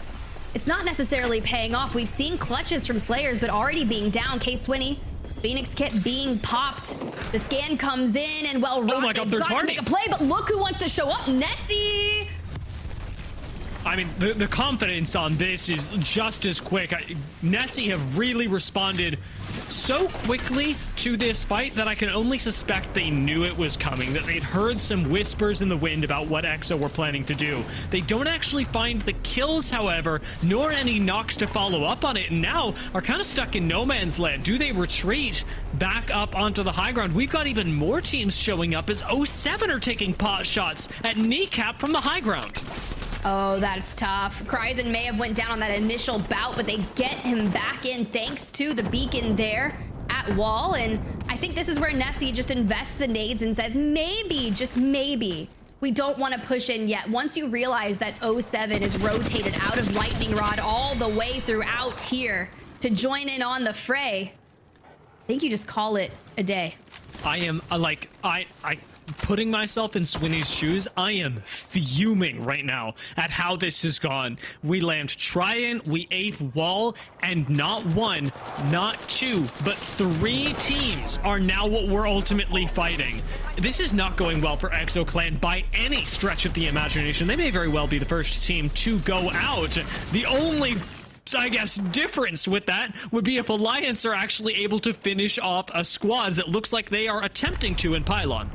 it's not necessarily paying off? We've seen clutches from Slayers, but already being down. K-Swinny, Phoenix Kit being popped. The scan comes in, and well, oh my God, they've got to make a play, but look who wants to show up, Nessy! I mean, the confidence on this is just as quick. Nessy have really responded so quickly to this fight that I can only suspect they knew it was coming, that they'd heard some whispers in the wind about what EXO were planning to do. They don't actually find the kills, however, nor any knocks to follow up on it, and now are kind of stuck in no man's land. Do they retreat back up onto the high ground? We've got even more teams showing up as 07 are taking pot shots at Kneecap from the high ground. Oh, that's tough. Kryzen may have went down on that initial bout, but they get him back in thanks to the beacon there at wall. And I think this is where Nessy just invests the nades and says, maybe, just maybe, we don't want to push in yet. Once you realize that 07 is rotated out of Lightning Rod all the way throughout here to join in on the fray, I think you just call it a day. I am putting myself in Swinny's shoes, I am fuming right now at how this has gone. We land Trident, we ape wall, and not one, not two, but 3 teams are now what we're ultimately fighting. This is not going well for EXO-Clan by any stretch of the imagination. They may very well be the first team to go out. The only, I guess, difference with that would be if Alliance are actually able to finish off a squad that looks like they are attempting to in Pylon.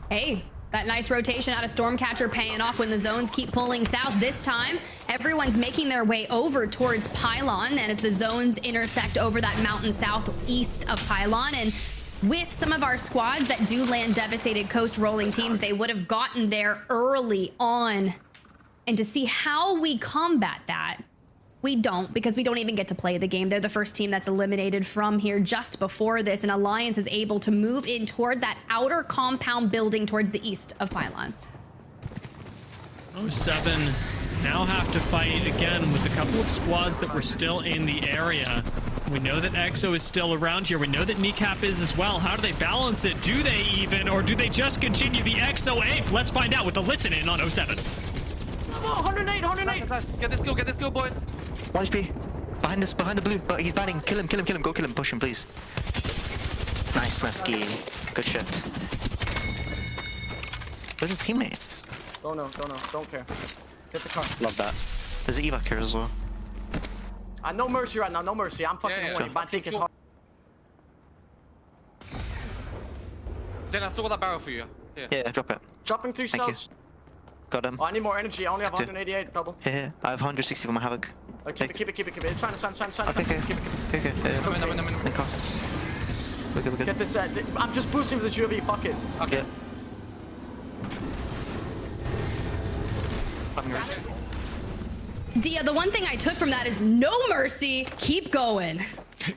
Hey, that nice rotation out of Stormcatcher paying off when the zones keep pulling south. This time, everyone's making their way over towards Pylon, and as the zones intersect over that mountain southeast of Pylon, and with some of our squads that do land devastated coast rolling teams, they would have gotten there early on. And to see how we combat that, we don't, because we don't even get to play the game. They're the first team that's eliminated from here just before this, and Alliance is able to move in toward that outer compound building towards the east of Pylon. 07 now have to fight again with a couple of squads that were still in the area. We know that EXO is still around here. We know that Kneecap is as well. How do they balance it? Do they even, or do they just continue the EXO ape? Let's find out with the listen in on 07. Oh, 108. Get this kill, boys. 1 HP. Behind the blue, but he's banning. Kill him. Go kill him. Push him, please. Nice, Nessy. Good shit. Where's his teammates? Don't care. Get the car. Love that. There's an evac here as well. No mercy right now, no mercy. I'm fucking horny, but I think it's hard. Zed, I still got that barrel for you. Here. Yeah, drop it. Dropping 3 cells. Got him. Oh, I need more energy. I only have 188 double. Here. I have 160 for my Havoc. Oh, keep it. It's fine. Okay. I'm in. We're good. Get this. I'm just boosting for the GOV. Fuck it. Okay. Dia, the one thing I took from that is no mercy. Keep going.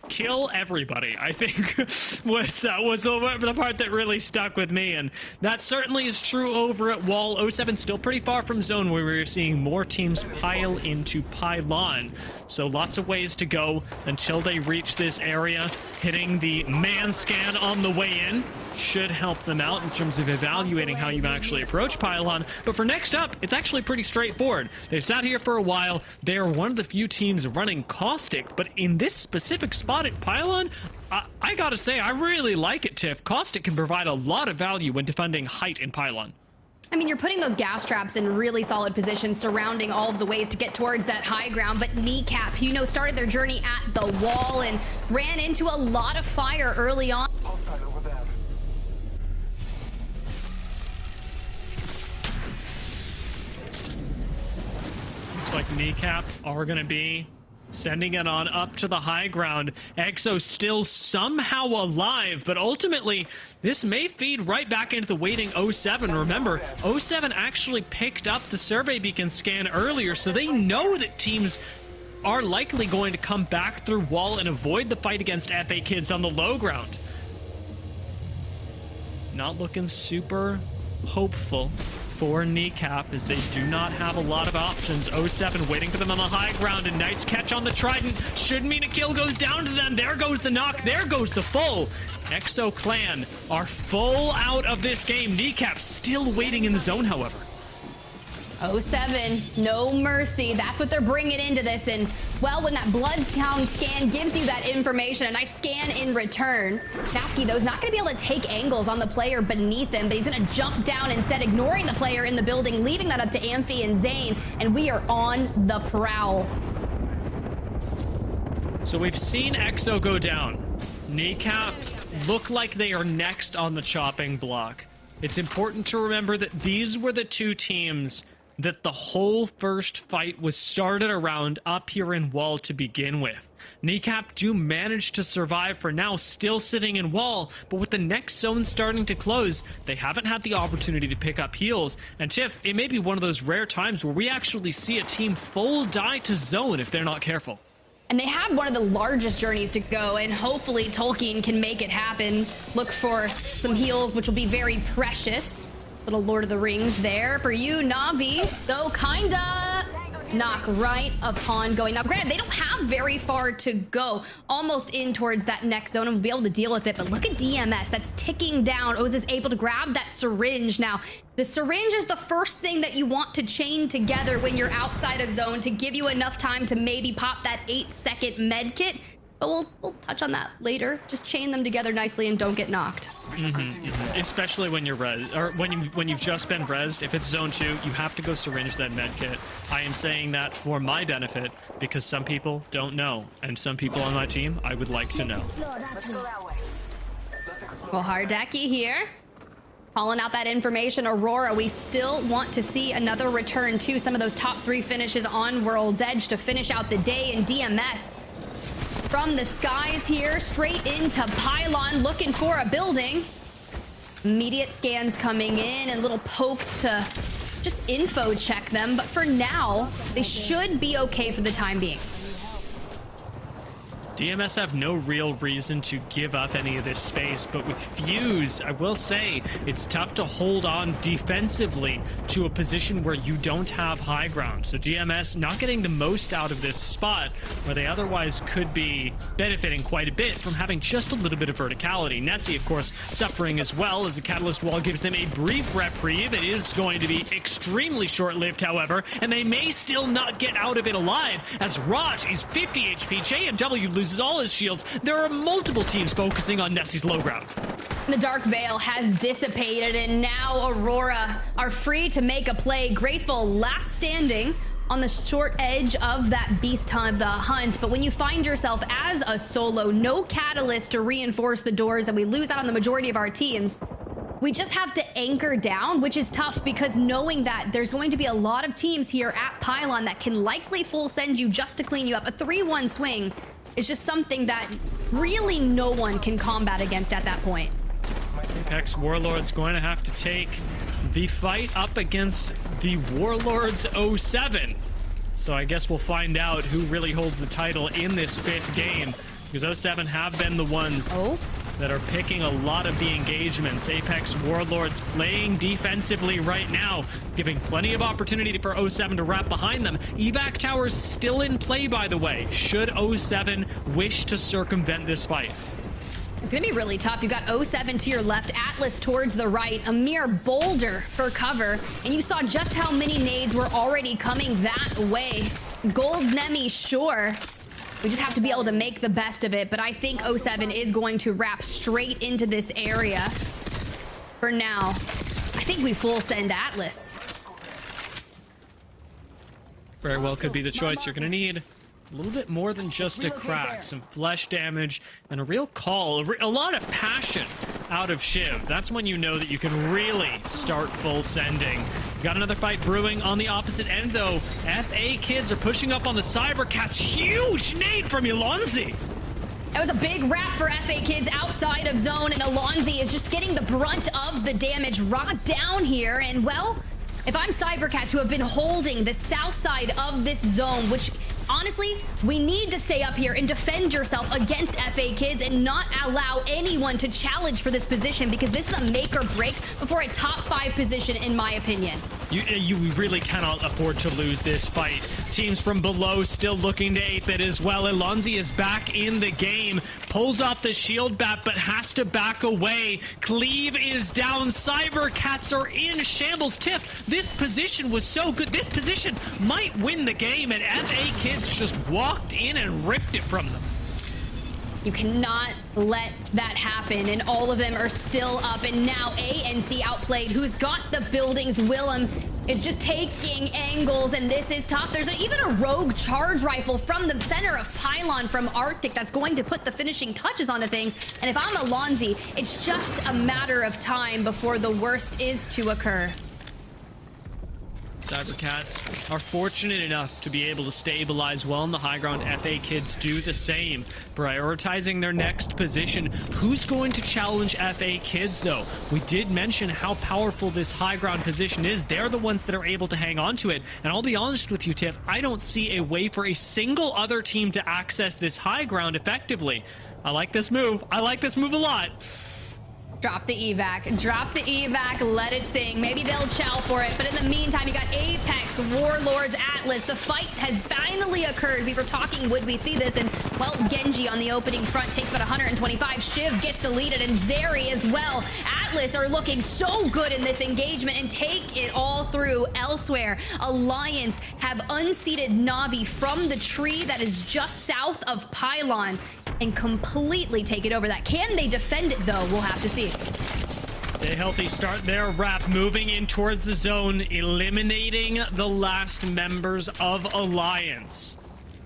Kill everybody, I think, was the part that really stuck with me, and that certainly is true over at wall. 07 still pretty far from zone, where we're seeing more teams pile into Pylon. So lots of ways to go until they reach this area. Hitting the man scan on the way in should help them out in terms of evaluating how you actually approach Pylon. But for next up, it's actually pretty straightforward. They've sat here for a while. They are one of the few teams running Caustic, but in this specific spot at Pylon, I gotta say, I really like it, Tiff. Caustic can provide a lot of value when defending height in Pylon. I mean, you're putting those gas traps in really solid positions surrounding all of the ways to get towards that high ground, but Kneecap, you know, started their journey at the wall and ran into a lot of fire early on. Looks like Kneecap are gonna be sending it on up to the high ground. Exo still somehow alive, but ultimately this may feed right back into the waiting 07. Remember, 07 actually picked up the survey beacon scan earlier, so they know that teams are likely going to come back through wall and avoid the fight against FA Kids on the low ground. Not looking super hopeful for Kneecap, as they do not have a lot of options. 07 waiting for them on the high ground. A nice catch on the Trident. Should mean a kill goes down to them. There goes the knock. There goes the full. Exo Clan are full out of this game. Kneecap still waiting in the zone, however. 07, no mercy. That's what they're bringing into this. And, well, when that blood count scan gives you that information, a nice scan in return, Nessy, though, is not going to be able to take angles on the player beneath him, but he's going to jump down instead, ignoring the player in the building, leaving that up to Amphi and Zane, and we are on the prowl. So we've seen Exo go down. Kneecap look like they are next on the chopping block. It's important to remember that these were the two teams that the whole first fight was started around up here in wall to begin with. Kneecap do manage to survive for now, still sitting in wall, but with the next zone starting to close, they haven't had the opportunity to pick up heals. And Tiff, it may be one of those rare times where we actually see a team full die to zone if they're not careful. And they have one of the largest journeys to go, and hopefully Tolkien can make it happen. Look for some heals, which will be very precious. Little Lord of the Rings there for you, Na'Vi, though kinda knock right upon going. Now, granted, they don't have very far to go, almost in towards that next zone, and we'll be able to deal with it. But look at DMS, that's ticking down. Oz is able to grab that syringe. Now, the syringe is the first thing that you want to chain together when you're outside of zone to give you enough time to maybe pop that 8-second med kit. But we'll touch on that later. Just chain them together nicely and don't get knocked. Especially when you're res, or when you've just been rezzed. If it's zone 2, you have to go syringe that med kit. I am saying that for my benefit because some people don't know, and some people on my team I would like to know. Well, Hardeki here, calling out that information. Aurora, we still want to see another return to some of those top 3 finishes on World's Edge to finish out the day. In DMS, from the skies here, straight into Pylon, looking for a building. Immediate scans coming in and little pokes to just info check them. But for now, they should be okay for the time being. DMS have no real reason to give up any of this space, but with Fuse, I will say, it's tough to hold on defensively to a position where you don't have high ground. So DMS not getting the most out of this spot, where they otherwise could be benefiting quite a bit from having just a little bit of verticality. Nessy, of course, suffering as well, as the Catalyst Wall gives them a brief reprieve. It is going to be extremely short-lived, however, and they may still not get out of it alive, as Raj is 50 HP, JMW loses all his shields. There are multiple teams focusing on Nessy's low ground. The Dark Veil has dissipated, and now Aurora are free to make a play. Graceful last standing on the short edge of that beast of the hunt. But when you find yourself as a solo, no catalyst to reinforce the doors, and we lose out on the majority of our teams, we just have to anchor down, which is tough because knowing that there's going to be a lot of teams here at Pylon that can likely full send you just to clean you up. A 3-1 swing is just something that really no one can combat against at that point. Apex Warlords going to have to take the fight up against the Warlords 07. So I guess we'll find out who really holds the title in this 5th game, because 07 have been the ones that are picking a lot of the engagements. Apex Warlords playing defensively right now, giving plenty of opportunity for 07 to wrap behind them. Evac Towers still in play, by the way, should 07 wish to circumvent this fight. It's gonna be really tough. You've got 07 to your left, Atlas towards the right, a mere boulder for cover, and you saw just how many nades were already coming that way. Gold Nemi, sure. We just have to be able to make the best of it, but I think 07 is going to wrap straight into this area. For now, I think we full send Atlas. Very well could be the choice. You're gonna need a little bit more than just a crack, some flesh damage, and a real call, a lot of passion out of Shiv. That's when you know that you can really start full sending. Got another fight brewing on the opposite end, though. FA Kids are pushing up on the cybercats. Huge nade from Elonzi. That was a big wrap for FA Kids outside of zone, and Alonzi is just getting the brunt of the damage right down here. And well, if I'm cybercats who have been holding the south side of this zone, which honestly, we need to stay up here and defend yourself against FA Kids and not allow anyone to challenge for this position, because this is a make or break before a top 5 position, in my opinion. You really cannot afford to lose this fight. Teams from below still looking to ape it as well. Elonzi is back in the game, pulls off the shield bat, but has to back away. Cleave is down. Cybercats are in shambles. Tiff, this position was so good. This position might win the game, and FA Kids just walked in and ripped it from them. You cannot let that happen, and all of them are still up. And now ANC Outplayed, who's got the buildings. Willem is just taking angles, and this is tough. There's even a rogue charge rifle from the center of Pylon from Arctic that's going to put the finishing touches onto things. And if I'm Alonzi, it's just a matter of time before the worst is to occur. Cybercats are fortunate enough to be able to stabilize well in the high ground. FA Kids do the same, prioritizing their next position. Who's going to challenge FA Kids, though? We did mention how powerful this high ground position is. They're the ones that are able to hang on to it. And I'll be honest with you, Tiff, I don't see a way for a single other team to access this high ground effectively. I like this move. I like this move a lot. Drop the evac, drop the evac, let it sing. Maybe they'll chow for it, but in the meantime, you got Apex, Warlords, Atlas. The fight has finally occurred. We were talking, would we see this? And, well, Genji on the opening front takes about 125. Shiv gets deleted, and Zeri as well. Atlas are looking so good in this engagement and take it all through elsewhere. Alliance have unseated Navi from the tree that is just south of Pylon and completely take it over that. Can they defend it, though? We'll have to see. Stay healthy, start their wrap, moving in towards the zone, eliminating the last members of Alliance.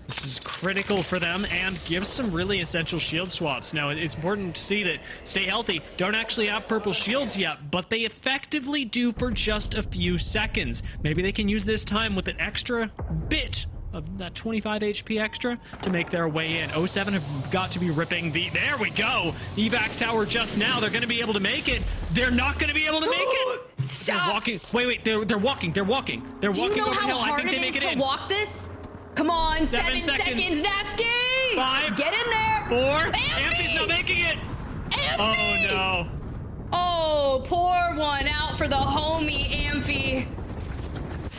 This is critical for them and gives some really essential shield swaps. Now, it's important to see that Stay Healthy don't actually have purple shields yet, but they effectively do for just a few seconds. Maybe they can use this time with an extra bit of that 25 HP extra to make their way in. 07 have got to be ripping the... There we go! Evac tower just now. They're going to be able to make it. They're not going to be able to make it. Stop. They're walking. Wait, they're walking. They're walking. They're Do walking you know over the how hill. I hard think they it make is it to in. walk this? Come on, 7 seconds, Nasky! 5. Get in there! 4. Amphy! Amphy's not making it! Amphy! Oh, no. Oh, poor one out for the homie Amphy.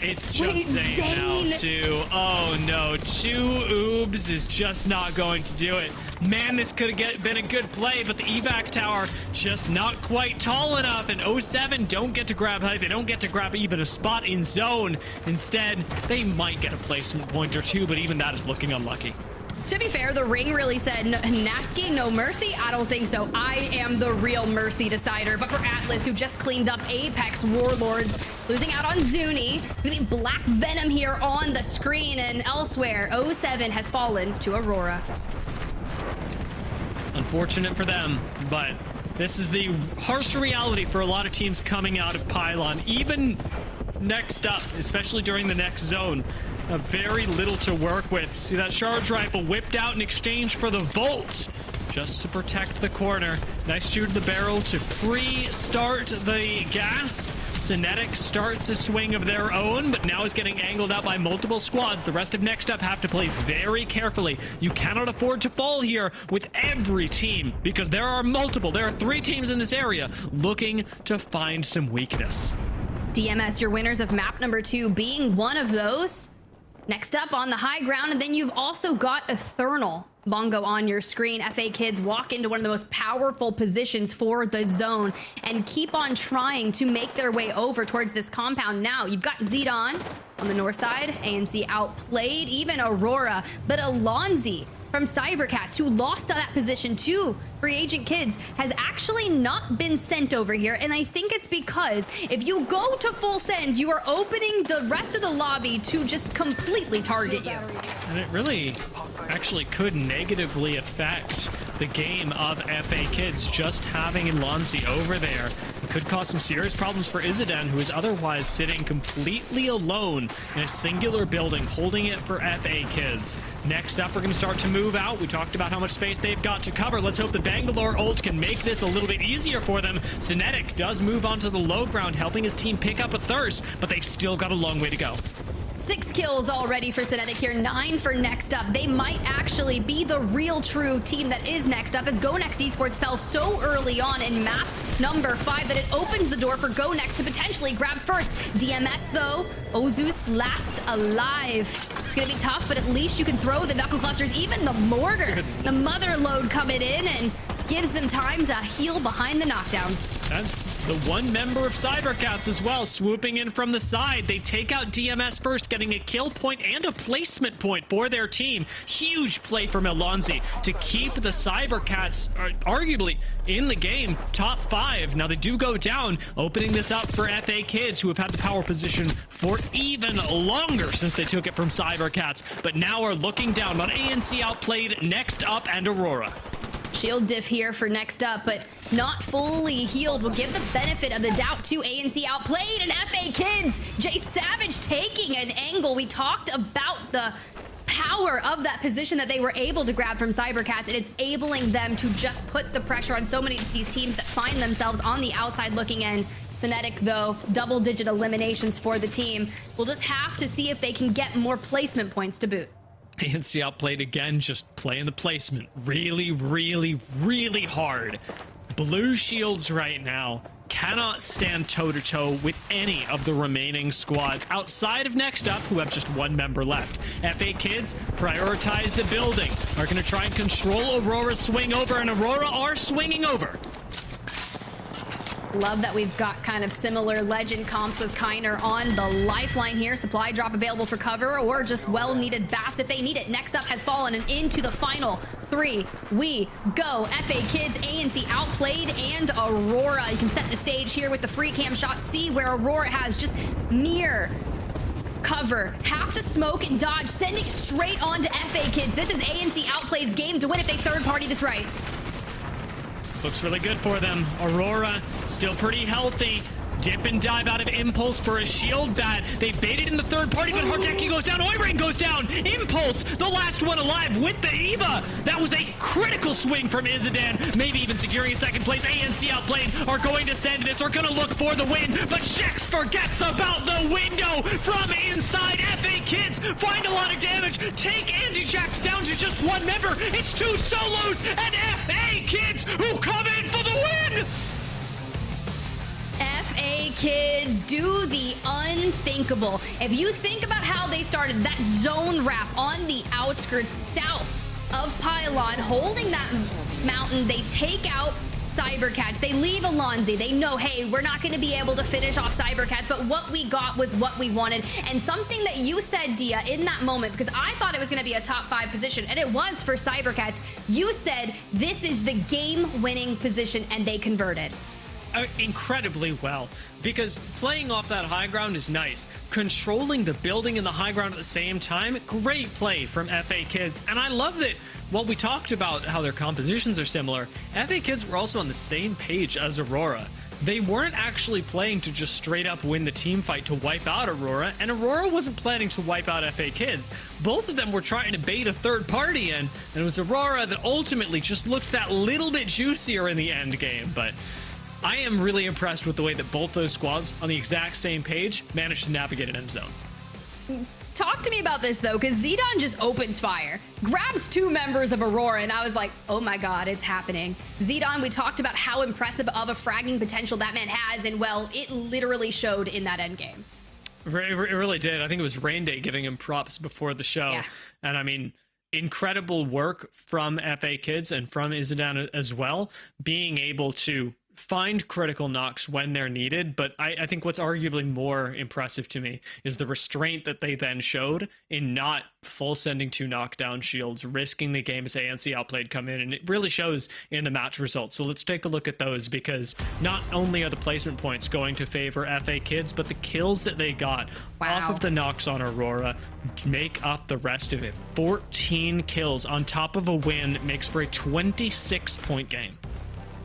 It's just Zane now, too. Oh, no. 2 oobs is just not going to do it. Man, this could have been a good play, but the evac tower just not quite tall enough, and 07 don't get to grab height. They don't get to grab even a spot in zone. Instead, they might get a placement point or 2, but even that is looking unlucky. To be fair, the ring really said, Nasky, no mercy? I don't think so. I am the real mercy decider. But for Atlas, who just cleaned up Apex Warlords, losing out on Zuni, it's gonna be Black Venom here on the screen, and elsewhere, 07 has fallen to Aurora. Unfortunate for them, but this is the harsh reality for a lot of teams coming out of Pylon. Even next up, especially during the next zone, very little to work with. See that charge rifle whipped out in exchange for the Volt, just to protect the corner. Nice shoot in the barrel to pre-start the gas. Synetic starts a swing of their own, but now is getting angled out by multiple squads. The rest of Next Up have to play very carefully. You cannot afford to fall here with every team, because there are multiple. There are 3 teams in this area looking to find some weakness. DMS, your winners of map number 2 being one of those. Next up on the high ground, and then you've also got Ethernal. Bongo on your screen. FA Kids walk into one of the most powerful positions for the zone and keep on trying to make their way over towards this compound. Now you've got Zedon on the north side, ANC Outplayed, even Aurora, but Alonzi from cybercats, who lost that position to free agent Kids, has actually not been sent over here. And I think it's because if you go to full send, you are opening the rest of the lobby to just completely target you. And it really actually could negatively affect the game of FA Kids, just having Alonzi over there. It could cause some serious problems for Izadin, who is otherwise sitting completely alone in a singular building, holding it for FA Kids. Next up, we're going to start to move out. We talked about how much space they've got to cover. Let's hope the Bangalore ult can make this a little bit easier for them. Synetic does move onto the low ground, helping his team pick up a thirst, but they've still got a long way to go. 6 kills already for Synetic here, 9 for Next Up. They might actually be the real true team that is Next Up, as GoNext Esports fell so early on in map number 5 that it opens the door for GoNext to potentially grab first. DMS though, Ozus last alive. It's gonna be tough, but at least you can throw the knuckle clusters, even the mortar. The mother load coming in and gives them time to heal behind the knockdowns. That's the one member of cybercats as well, swooping in from the side. They take out DMS first, getting a kill point and a placement point for their team. Huge play from Alonzi to keep the cybercats arguably in the game, top 5. Now they do go down, opening this up for FA Kids, who have had the power position for even longer since they took it from cybercats, but now are looking down on ANC Outplayed, Next Up, and Aurora. Shield diff here for Next Up, but not fully healed. We'll give the benefit of the doubt to ANC Outplayed and FA Kids. Jay Savage taking an angle. We talked about the power of that position that they were able to grab from cybercats, and it's enabling them to just put the pressure on so many of these teams that find themselves on the outside looking in. Synetic, though, double-digit eliminations for the team. We'll just have to see if they can get more placement points to boot. ANC Outplayed again, just playing the placement really, really, really hard. Blue shields right now cannot stand toe-to-toe with any of the remaining squads outside of Next Up, who have just 1 member left. FA Kids prioritize the building, are going to try and control Aurora's swing over, and Aurora are swinging over. Love that we've got kind of similar legend comps with Kiner on the lifeline here. Supply drop available for cover or just well-needed bats if they need it. Next Up has fallen and into the final 3 we go. FA Kids, ANC Outplayed, and Aurora. You can set the stage here with the free cam shot. See where Aurora has just mere cover. Have to smoke and dodge, sending straight on to FA Kids. This is ANC Outplayed's game to win if they third party this right. Looks really good for them. Aurora still pretty healthy. Dip and dive out of Impulse for a shield bat. They baited in the third party, but Hardeki goes down. Oiring goes down. Impulse, the last one alive with the Eva. That was a critical swing from Izadin. Maybe even securing a second place. ANC Outplayed are going to send this, are going to look for the win, but Shex forgets about the window from inside. FA Kids find a lot of damage. Take Andy Jax down to just 1 member. It's 2 solos and FA Kids who come in for the win. FA Kids do the unthinkable. If you think about how they started that zone wrap on the outskirts south of Pylon, holding that mountain, they take out cybercats. They leave Alonzi. They know, hey, we're not going to be able to finish off cybercats, but what we got was what we wanted. And something that you said, Dia, in that moment, because I thought it was going to be a top 5 position, and it was for cybercats, you said this is the game-winning position, and they converted. Incredibly well, because playing off that high ground is nice. Controlling the building and the high ground at the same time, great play from FA Kids. And I love that while we talked about how their compositions are similar, FA Kids were also on the same page as Aurora. They weren't actually playing to just straight up win the team fight to wipe out Aurora, and Aurora wasn't planning to wipe out FA Kids. Both of them were trying to bait a third party in, and it was Aurora that ultimately just looked that little bit juicier in the end game. But I am really impressed with the way that both those squads on the exact same page managed to navigate an end zone. Talk to me about this though, because Zidane just opens fire, grabs 2 members of Aurora, and I was like, oh my god, it's happening. Zidane, we talked about how impressive of a fragging potential that man has, and well, it literally showed in that end game. It really did. I think it was Rain Day giving him props before the show. Yeah. And I mean, incredible work from FA Kids and from Zidane as well, being able to find critical knocks when they're needed. But I think what's arguably more impressive to me is the restraint that they then showed in not full sending 2 knockdown shields, risking the game as ANC Outplayed come in, and it really shows in the match results. So let's take a look at those, because not only are the placement points going to favor FA Kids, but the kills that they got off of the knocks on Aurora make up the rest of it. 14 kills on top of a win makes for a 26-point game.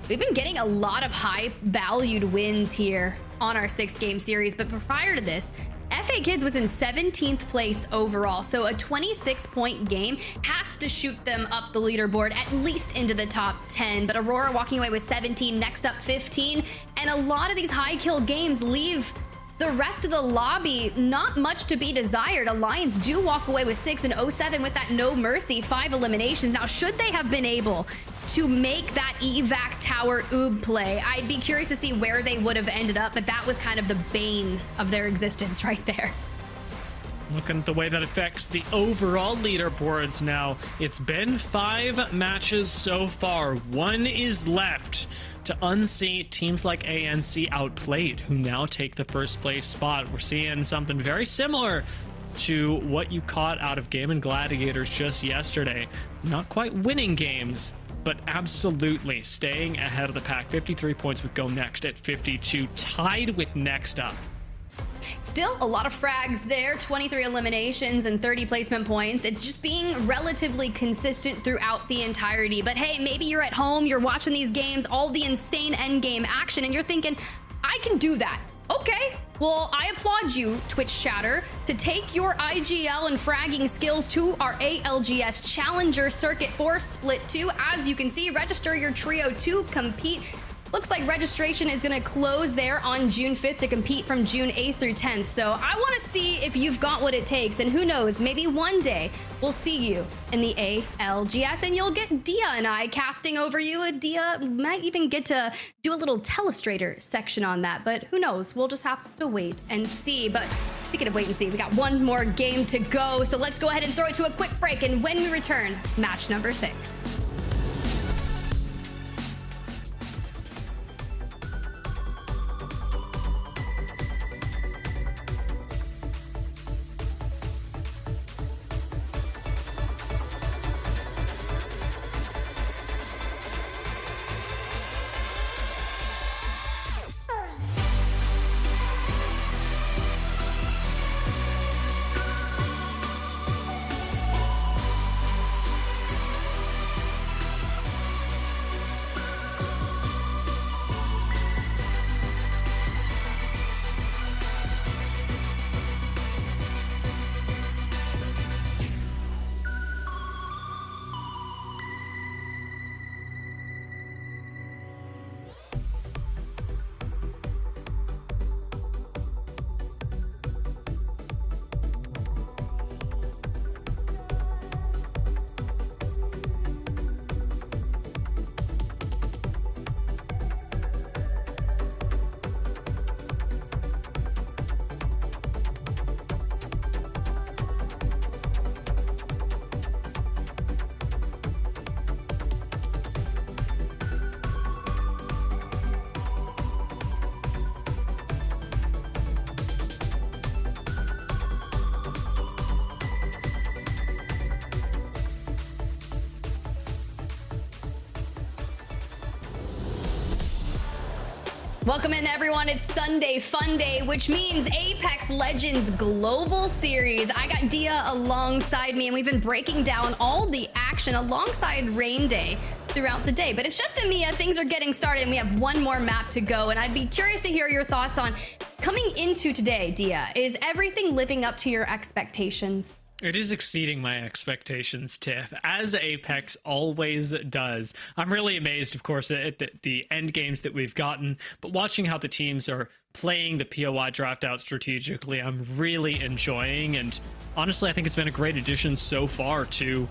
We've been getting a lot of high valued wins here on our 6-game series, but prior to this, FA Kids was in 17th place overall, so a 26-point game has to shoot them up the leaderboard at least into the top 10, but Aurora walking away with 17, next up 15, and a lot of these high kill games leave the rest of the lobby not much to be desired. Alliance do walk away with 6 and 07 with that no mercy, 5 eliminations. Now, should they have been able to make that evac tower oob play, I'd be curious to see where they would have ended up, but that was kind of the bane of their existence right there. Looking at the way that affects the overall leaderboards now, it's been 5 matches so far. 1 is left to unseat teams like ANC Outplayed, who now take the first place spot. We're seeing something very similar to what you caught out of Game and Gladiators just yesterday. Not quite winning games, but absolutely staying ahead of the pack. 53 points with GoNext at 52, tied with Next Up. Still a lot of frags there, 23 eliminations and 30 placement points. It's just being relatively consistent throughout the entirety. But hey, maybe you're at home, you're watching these games, all the insane end game action, and you're thinking, I can do that. Okay, well, I applaud you, Twitch chatter, to take your IGL and fragging skills to our ALGS Challenger Circuit for Split 2. As you can see, register your trio to compete. Looks like registration is going to close there on June 5th to compete from June 8th through 10th. So I want to see if you've got what it takes. And who knows, maybe one day we'll see you in the ALGS and you'll get Dia and I casting over you. Dia might even get to do a little Telestrator section on that. But who knows? We'll just have to wait and see. But speaking of wait and see, we got one more game to go. So let's go ahead and throw it to a quick break. And when we return, match number 6. Welcome in, everyone. It's Sunday Fun Day, which means Apex Legends Global Series. I got Dia alongside me, and we've been breaking down all the action alongside Rain Day throughout the day. But it's just EMEA. Things are getting started, and we have one more map to go. And I'd be curious to hear your thoughts on coming into today, Dia. Is everything living up to your expectations? It is exceeding my expectations, Tiff, as Apex always does. I'm really amazed, of course, at the end games that we've gotten, but watching how the teams are playing the POI draft out strategically, I'm really enjoying, and honestly, I think it's been a great addition so far to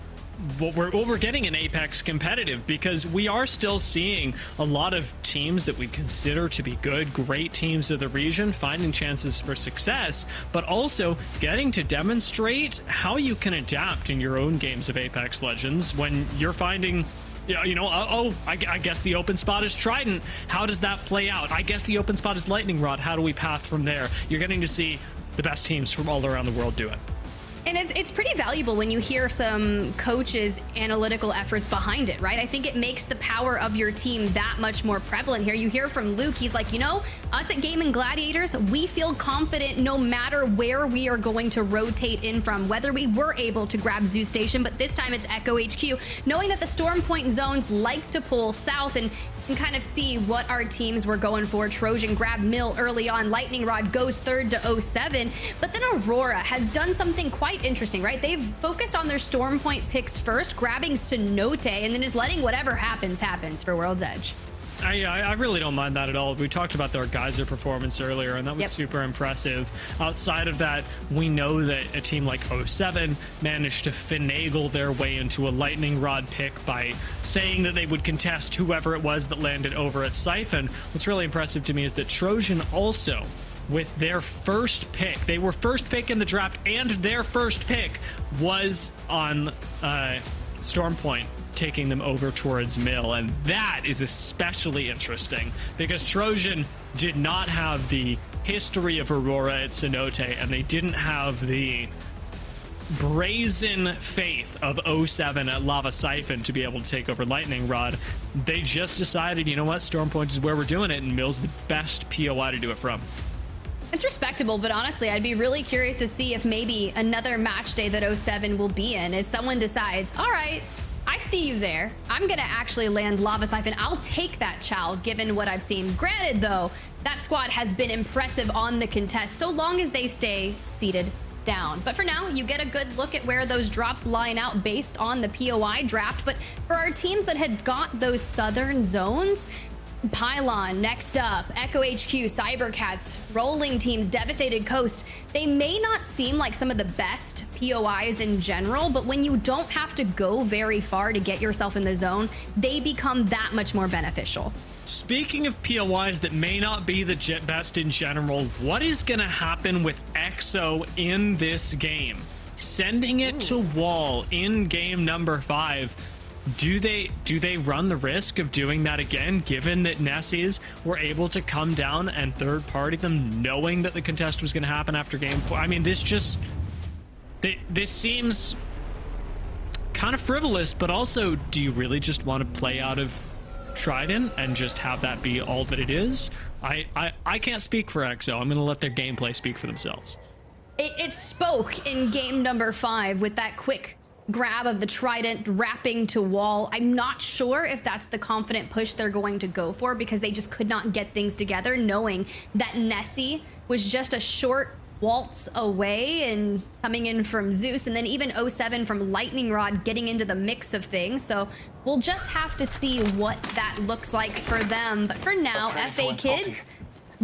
what we're getting in Apex competitive, because we are still seeing a lot of teams that we consider to be good, great teams of the region finding chances for success, but also getting to demonstrate how you can adapt in your own games of Apex Legends when you're finding, I guess the open spot is Trident. How does that play out? I guess the open spot is Lightning Rod. How do we path from there? You're getting to see the best teams from all around the world do it. And it's pretty valuable when you hear some coaches' analytical efforts behind it, right? I think it makes the power of your team that much more prevalent here. You hear from Luke, he's like, us at Gaming Gladiators, we feel confident no matter where we are going to rotate in from, whether we were able to grab Zoo Station, but this time it's Echo HQ, knowing that the Storm Point zones like to pull south, and can kind of see what our teams were going for. Trojan grabbed Mill early on, Lightning Rod goes third to 07, but then Aurora has done something quite interesting, right? They've focused on their Storm Point picks first, grabbing Cenote, and then just letting whatever happens for World's Edge. I really don't mind that at all. We talked about their Geyser performance earlier, and that was super impressive. Outside of that, we know that a team like 07 managed to finagle their way into a Lightning Rod pick by saying that they would contest whoever it was that landed over at Siphon. What's really impressive to me is that Trojan also, with their first pick, they were first pick in the draft, and their first pick was on Storm Point, taking them over towards Mill, and that is especially interesting because Trojan did not have the history of Aurora at Cenote, and they didn't have the brazen faith of 07 at Lava Siphon to be able to take over Lightning Rod. They just decided, you know what, Storm Point is where we're doing it, and Mill's the best POI to do it from. It's respectable, but honestly, I'd be really curious to see if maybe another match day that 07 will be in, if someone decides, all right, I see you there, I'm gonna actually land Lava Siphon, I'll take that chow given what I've seen. Granted though, that squad has been impressive on the contest so long as they stay seated down. But for now, you get a good look at where those drops line out based on the POI draft. But for our teams that had got those southern zones, Pylon, next up, Echo HQ, Cybercats, Rolling Teams, Devastated Coast, they may not seem like some of the best POIs in general, but when you don't have to go very far to get yourself in the zone, they become that much more beneficial. Speaking of POIs that may not be the best in general, what is going to happen with EXO in this game? Sending it to wall in game number 5. Do they run the risk of doing that again, given that Nessy's were able to come down and third party them, knowing that the contest was going to happen after game 4? I mean, this seems kind of frivolous, but also, do you really just want to play out of Trident and just have that be all that it is? I can't speak for EXO. I'm going to let their gameplay speak for themselves. It spoke in game number 5 with that quick grab of the Trident wrapping to wall. I'm not sure if that's the confident push they're going to go for, because they just could not get things together, knowing that Nessy was just a short waltz away and coming in from Zeus, and then even 07 from Lightning Rod getting into the mix of things. So we'll just have to see what that looks like for them. But for now, FA Kids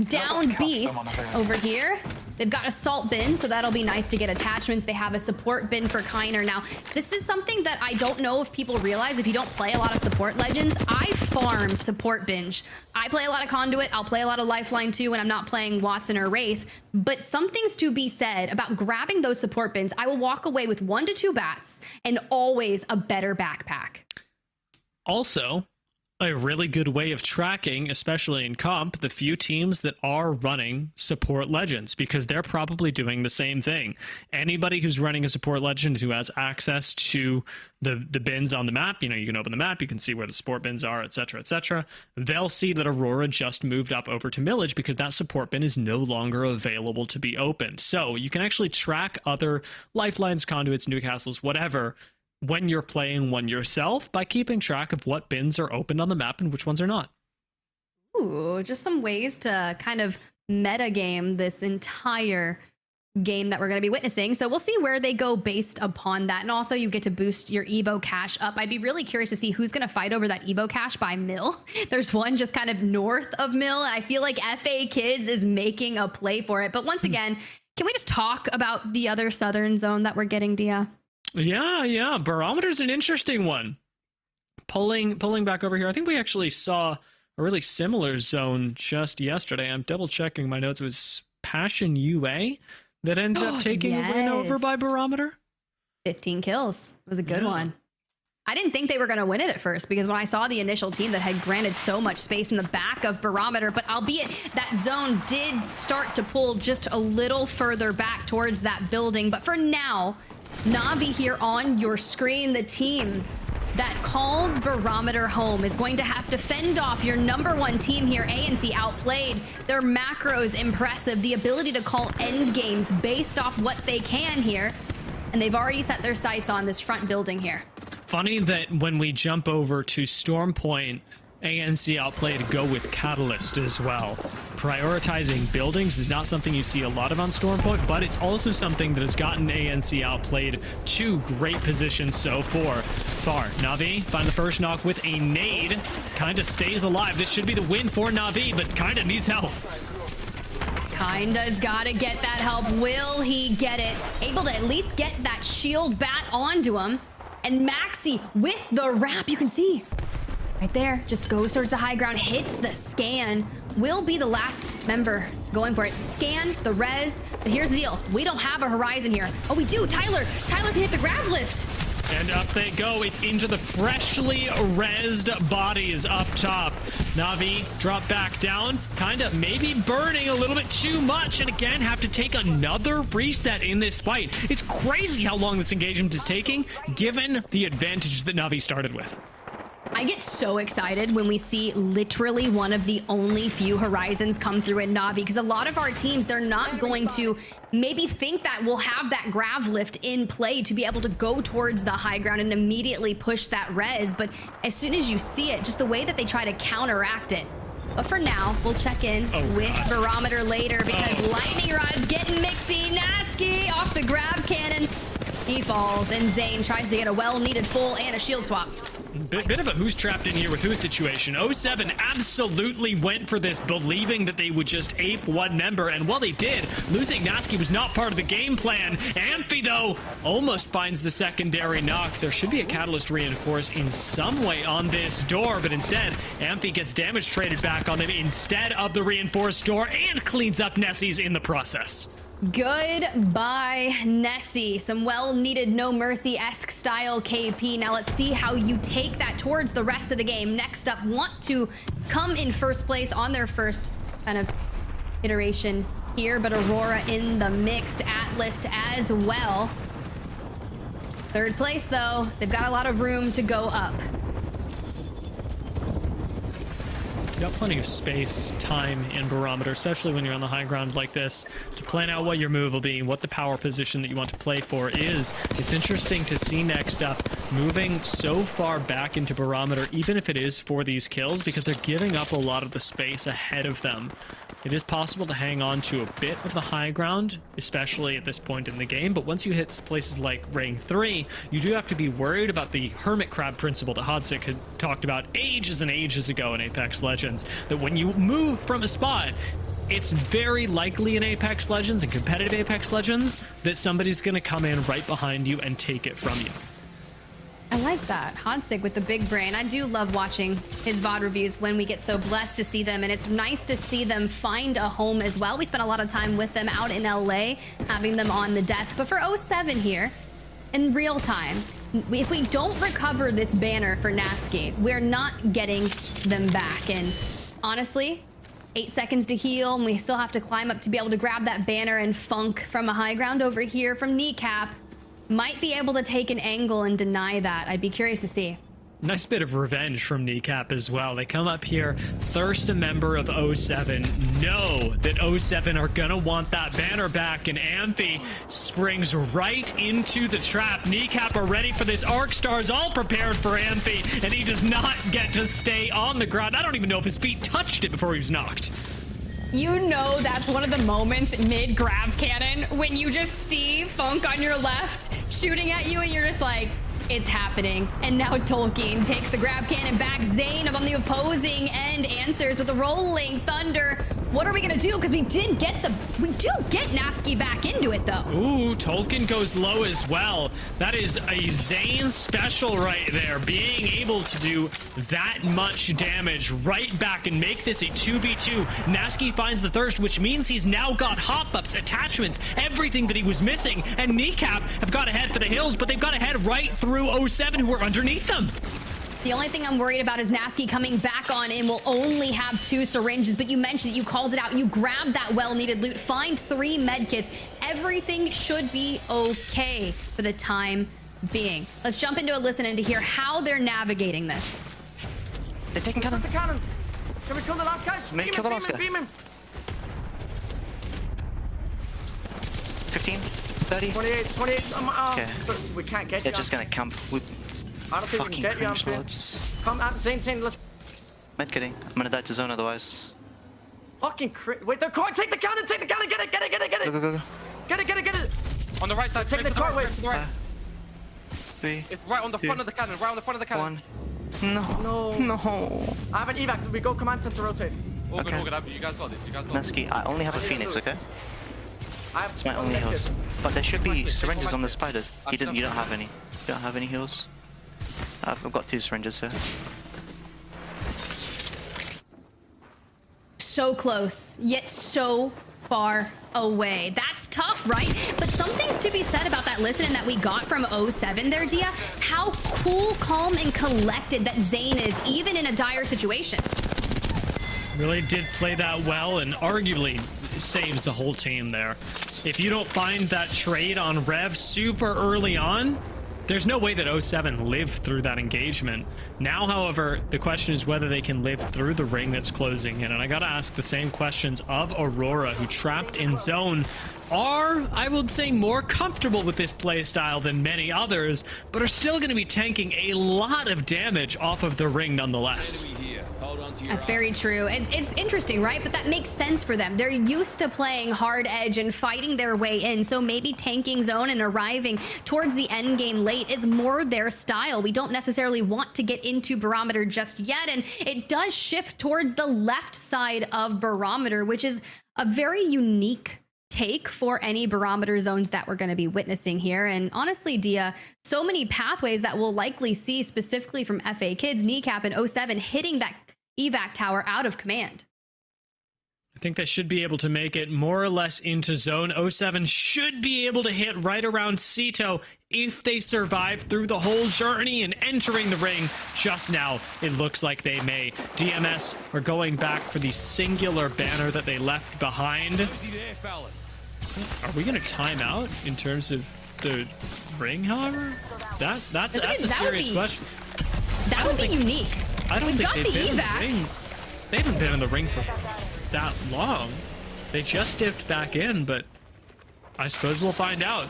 down beast over here. They've got a salt bin, so that'll be nice to get attachments. They have a support bin for Kiner. Now, this is something that I don't know if people realize. If you don't play a lot of support legends, I farm support binge. I play a lot of Conduit. I'll play a lot of Lifeline too when I'm not playing Watson or Wraith. But something's to be said about grabbing those support bins. I will walk away with 1 to 2 bats and always a better backpack. Also, a really good way of tracking, especially in comp, the few teams that are running support legends, because they're probably doing the same thing. Anybody who's running a support legend who has access to the bins on the map, you can open the map, you can see where the support bins are, etc., etc. They'll see that Aurora just moved up over to Millage because that support bin is no longer available to be opened. So you can actually track other Lifelines, Conduits, Newcastles, whatever, when you're playing one yourself, by keeping track of what bins are opened on the map and which ones are not. Ooh, just some ways to kind of metagame this entire game that we're going to be witnessing. So we'll see where they go based upon that. And also you get to boost your Evo cash up. I'd be really curious to see who's going to fight over that Evo cash by Mill. There's one just kind of north of Mill. And I feel like FA Kids is making a play for it. But once again, can we just talk about the other southern zone that we're getting, Dia? Yeah. Barometer's an interesting one. Pulling back over here. I think we actually saw a really similar zone just yesterday. I'm double checking my notes. It was Passion UA that ended up taking a win over by Barometer. 15 kills. It was a good one. I didn't think they were going to win it at first because when I saw the initial team that had granted so much space in the back of Barometer, but albeit that zone did start to pull just a little further back towards that building. But for now, Navi here on your screen, the team that calls Barometer home is going to have to fend off your #1 team here, ANC Outplayed. Their macro's impressive, the ability to call end games based off what they can here. And they've already set their sights on this front building here. Funny that when we jump over to Storm Point, ANC Outplayed go with Catalyst as well. Prioritizing buildings is not something you see a lot of on Storm Point, but it's also something that has gotten ANC Outplayed to great positions so far. Na'Vi find the first knock with a nade, kind of stays alive. This should be the win for Na'Vi, but kind of needs help. Kinda's got to get that help. Will he get it? Able to at least get that shield bat onto him. And Maxi with the wrap, you can see right there, just goes towards the high ground, hits the scan. Will be the last member going for it. Scan, the res, but here's the deal. We don't have a horizon here. Oh, we do. Tyler can hit the grav lift. And up they go. It's into the freshly rezzed bodies up top. Na'Vi drop back down, kind of maybe burning a little bit too much, and again have to take another reset in this fight. It's crazy how long this engagement is taking, given the advantage that Na'Vi started with. I get so excited when we see literally one of the only few horizons come through in Na'Vi, because a lot of our teams, they're not going to maybe think that we'll have that grav lift in play to be able to go towards the high ground and immediately push that res. But as soon as you see it, just the way that they try to counteract it. But for now, we'll check in with Barometer later, because Lightning Rod's getting mixy. Nasty off the grab cannon. He falls, and Zane tries to get a well-needed full and a shield swap. Bit of a who's trapped in here with who situation. 07 absolutely went for this, believing that they would just ape one member, and while they did, losing Nasky was not part of the game plan. Amphi, though, almost finds the secondary knock. There should be a catalyst reinforce in some way on this door, but instead, Amphi gets damage traded back on them instead of the reinforced door and cleans up Nessy's in the process. Goodbye, Nessy. Some well-needed No Mercy-esque style KP. Now let's see how you take that towards the rest of the game. Next up, want to come in first place on their first kind of iteration here, but Aurora in the mixed Atlas as well. Third place, though. They've got a lot of room to go up. You got plenty of space, time, and Barometer, especially when you're on the high ground like this, to plan out what your move will be, what the power position that you want to play for is. It's interesting to see next up moving so far back into Barometer, even if it is for these kills, because they're giving up a lot of the space ahead of them. It is possible to hang on to a bit of the high ground, especially at this point in the game, but once you hit places like Ring 3, you do have to be worried about the hermit crab principle that Hodsik had talked about ages and ages ago in Apex Legends, that when you move from a spot, it's very likely in Apex Legends and competitive Apex Legends that somebody's going to come in right behind you and take it from you. I like that. Hodsik with the big brain. I do love watching his VOD reviews when we get so blessed to see them, and it's nice to see them find a home as well. We spent a lot of time with them out in LA, having them on the desk. But for 07 here, in real time, if we don't recover this banner for Nasky, we're not getting them back. And honestly, 8 seconds to heal, and we still have to climb up to be able to grab that banner, and Funk from a high ground over here from Kneecap might be able to take an angle and deny that. I'd be curious to see. Nice bit of revenge from Kneecap as well. They come up here, thirst a member of 07, know that 07 are gonna want that banner back, and Amphi springs right into the trap. Kneecap are ready for this. Arc Star's all prepared for Amphi, and he does not get to stay on the ground. I don't even know if his feet touched it before he was knocked. You know that's one of the moments mid grab cannon when you just see Funk on your left shooting at you and you're just like, it's happening. And now Tolkien takes the grab cannon back. Zane on the opposing end answers with a rolling thunder. What are we gonna do? Because we do get Nasky back into it though. Ooh, Tolkien goes low as well. That is a Zane special right there. Being able to do that much damage right back and make this a 2v2. Nasky finds the thirst, which means he's now got hop-ups, attachments, everything that he was missing. And Kneecap have got ahead for the hills, but they've got ahead right through 07 who are underneath them. The only thing I'm worried about is Nasky coming back on in. Will only have 2 syringes, but you mentioned it, you called it out. You grabbed that well-needed loot, find 3 medkits. Everything should be okay for the time being. Let's jump into a listen in to hear how they're navigating this. They're taking cannon. The cannon. Can we kill the last guy? Kill the last guy. Beam him. 15, 30. 28. Okay. We can't get you. They're just gonna camp with I don't think we fucking can get you, cringe man. loads. Come out, Zane, let's Medkitting. I'm gonna die to zone otherwise. fucking wait, the core, take the cannon, get it. Go. Get it. On the right side. Take the core, wait. 3, It's right on the front of the cannon. Right on the front of the cannon. 1. No. I have an evac. We go command center rotate. All good. Okay. You guys got this. Nasky, I only have a Phoenix, okay? I It's my only heals. But there should be syringes on the spiders. You don't have any. You don't have any heals. I've got 2 syringes here. So close, yet so far away. That's tough, right? But something's to be said about that listen that we got from 07 there, Dia. How cool, calm, and collected that Zane is, even in a dire situation. Really did play that well and arguably saves the whole team there. If you don't find that trade on Rev super early on, there's no way that 07 lived through that engagement. Now, however, the question is whether they can live through the ring that's closing in. And I gotta ask the same questions of Aurora, who trapped in zone are, I would say, more comfortable with this play style than many others, but are still going to be tanking a lot of damage off of the ring nonetheless. That's very true. And it's interesting, right? But that makes sense for them. They're used to playing hard edge and fighting their way in. So maybe tanking zone and arriving towards the end game late is more their style. We don't necessarily want to get into Barometer just yet. And it does shift towards the left side of Barometer, which is a very unique take for any Barometer zones that we're going to be witnessing here. And honestly, Dia, so many pathways that we'll likely see specifically from FA Kids, Kneecap, and 07 hitting that evac tower out of command. I think they should be able to make it more or less into zone. 07 should be able to hit right around Cito if they survive through the whole journey and entering the ring. Just now, it looks like they may. DMS are going back for the singular banner that they left behind. Are we going to time out in terms of the ring, however? That's a serious question. That would be unique. I don't We've think got the evac. They haven't been in the ring for that long. They just dipped back in, but I suppose we'll find out.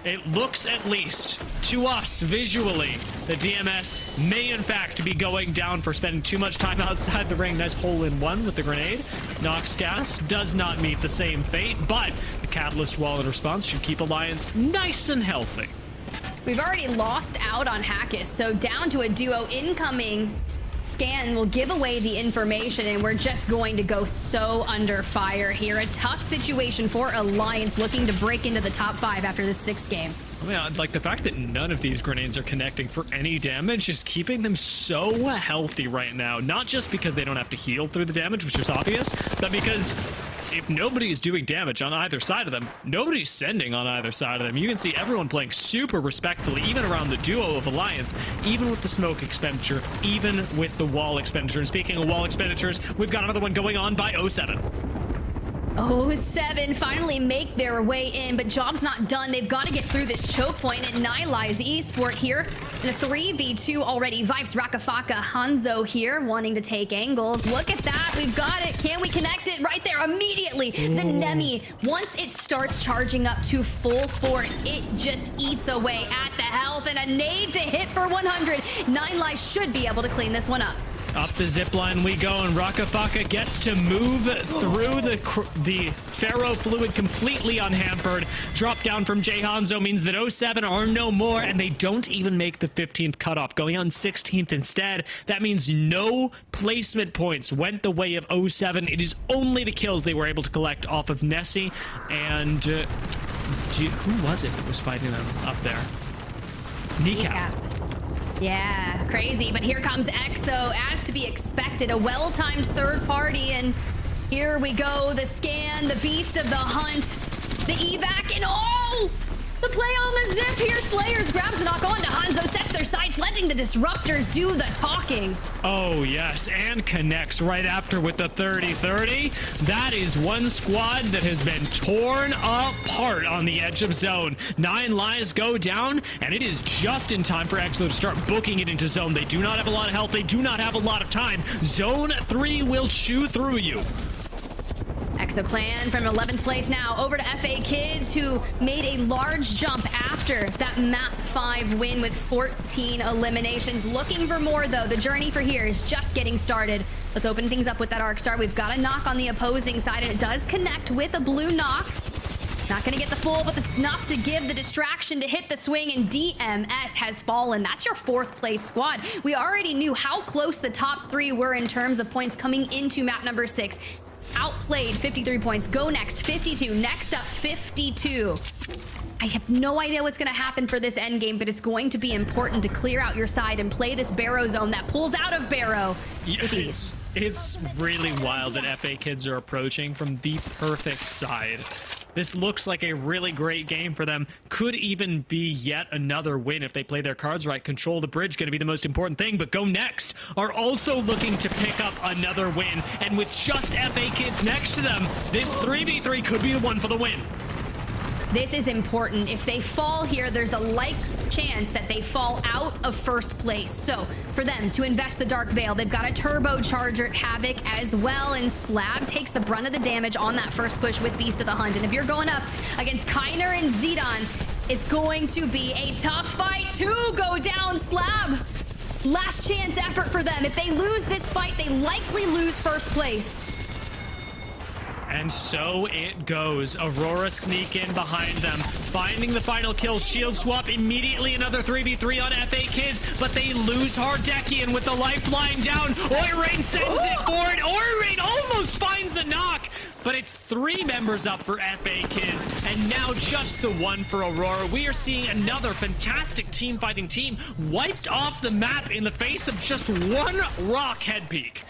It looks, at least to us visually, that DMS may in fact be going down for spending too much time outside the ring. Nice hole-in-one with the grenade. Nox Gas does not meet the same fate, but the Catalyst wall in response should keep Alliance nice and healthy. We've already lost out on Hackis, so down to a duo. Incoming scan will give away the information, and we're just going to go so under fire here. A tough situation for Alliance, looking to break into the top 5 after this 6th game. I mean, like the fact that none of these grenades are connecting for any damage is keeping them so healthy right now. Not just because they don't have to heal through the damage, which is obvious, but because if nobody is doing damage on either side of them, nobody's sending on either side of them. You can see everyone playing super respectfully, even around the duo of Alliance, even with the smoke expenditure, even with the wall expenditure. And speaking of wall expenditures, we've got another one going on by 07. 07 finally make their way in, but job's not done. They've got to get through this choke point, and Nylai's Esports here in a 3v2 already. Vibes, Rakafaka, Hanzo here wanting to take angles. Look at that. We've got it. Can we connect it? Right there immediately. The Nemi, once it starts charging up to full force, it just eats away at the health, and a nade to hit for 100. Nylai should be able to clean this one up. Up the zip line we go, and Rakafaka gets to move through the Pharaoh fluid completely unhampered. Drop down from Jay Hanzo means that 07 are no more, and they don't even make the 15th cutoff, going on 16th instead. That means no placement points went the way of 07. It is only the kills they were able to collect off of Nessy, and who was it that was fighting them up there? Kneecap. Yeah, crazy. But here comes EXO, as to be expected. A well-timed third party, and here we go. The scan, the beast of the hunt, the evac, and oh! The play on the zip here. Slayers grabs the knock on to Hanzo, sets their sights, letting the disruptors do the talking. Oh, yes, and connects right after with the 30-30. That is one squad that has been torn apart on the edge of zone. 9 lives go down, and it is just in time for EXO to start booking it into zone. They do not have a lot of health. They do not have a lot of time. Zone 3 will chew through you. EXO Clan from 11th place now over to FA Kids, who made a large jump after that map 5 win with 14 eliminations. Looking for more though. The journey for here is just getting started. Let's open things up with that arc star. We've got a knock on the opposing side, and it does connect with a blue knock. Not gonna get the full, but the snuff to give the distraction to hit the swing, and DMS has fallen. That's your 4th place squad. We already knew how close the top 3 were in terms of points coming into map number 6. Outplayed 53 points. GoNext 52. Next up 52. I have no idea what's going to happen for this end game, but it's going to be important to clear out your side and play this Barrow zone that pulls out of Barrow with ease. It's really wild that FA Kids are approaching from the perfect side. This looks like a really great game for them. Could even be yet another win if they play their cards right. Control the bridge, going to be the most important thing, but GoNext are also looking to pick up another win. And with just FA Kids next to them, this 3v3 could be the one for the win. This is important. If they fall here, there's a like chance that they fall out of first place. So for them to invest the Dark Veil, they've got a turbocharger Havoc as well, and Slab takes the brunt of the damage on that first push with Beast of the Hunt. And if you're going up against Kyner and Zidane, it's going to be a tough fight to go down. Slab, last chance effort for them. If they lose this fight, they likely lose first place. And so it goes. Aurora sneak in behind them, finding the final kill. Shield swap, immediately another 3v3 on FA Kids, but they lose Hardekian with the lifeline down. Oirain sends it forward. Oirain almost finds a knock, but it's 3 members up for FA Kids, and now just the 1 for Aurora. We are seeing another fantastic team fighting team wiped off the map in the face of just 1 rock head peak.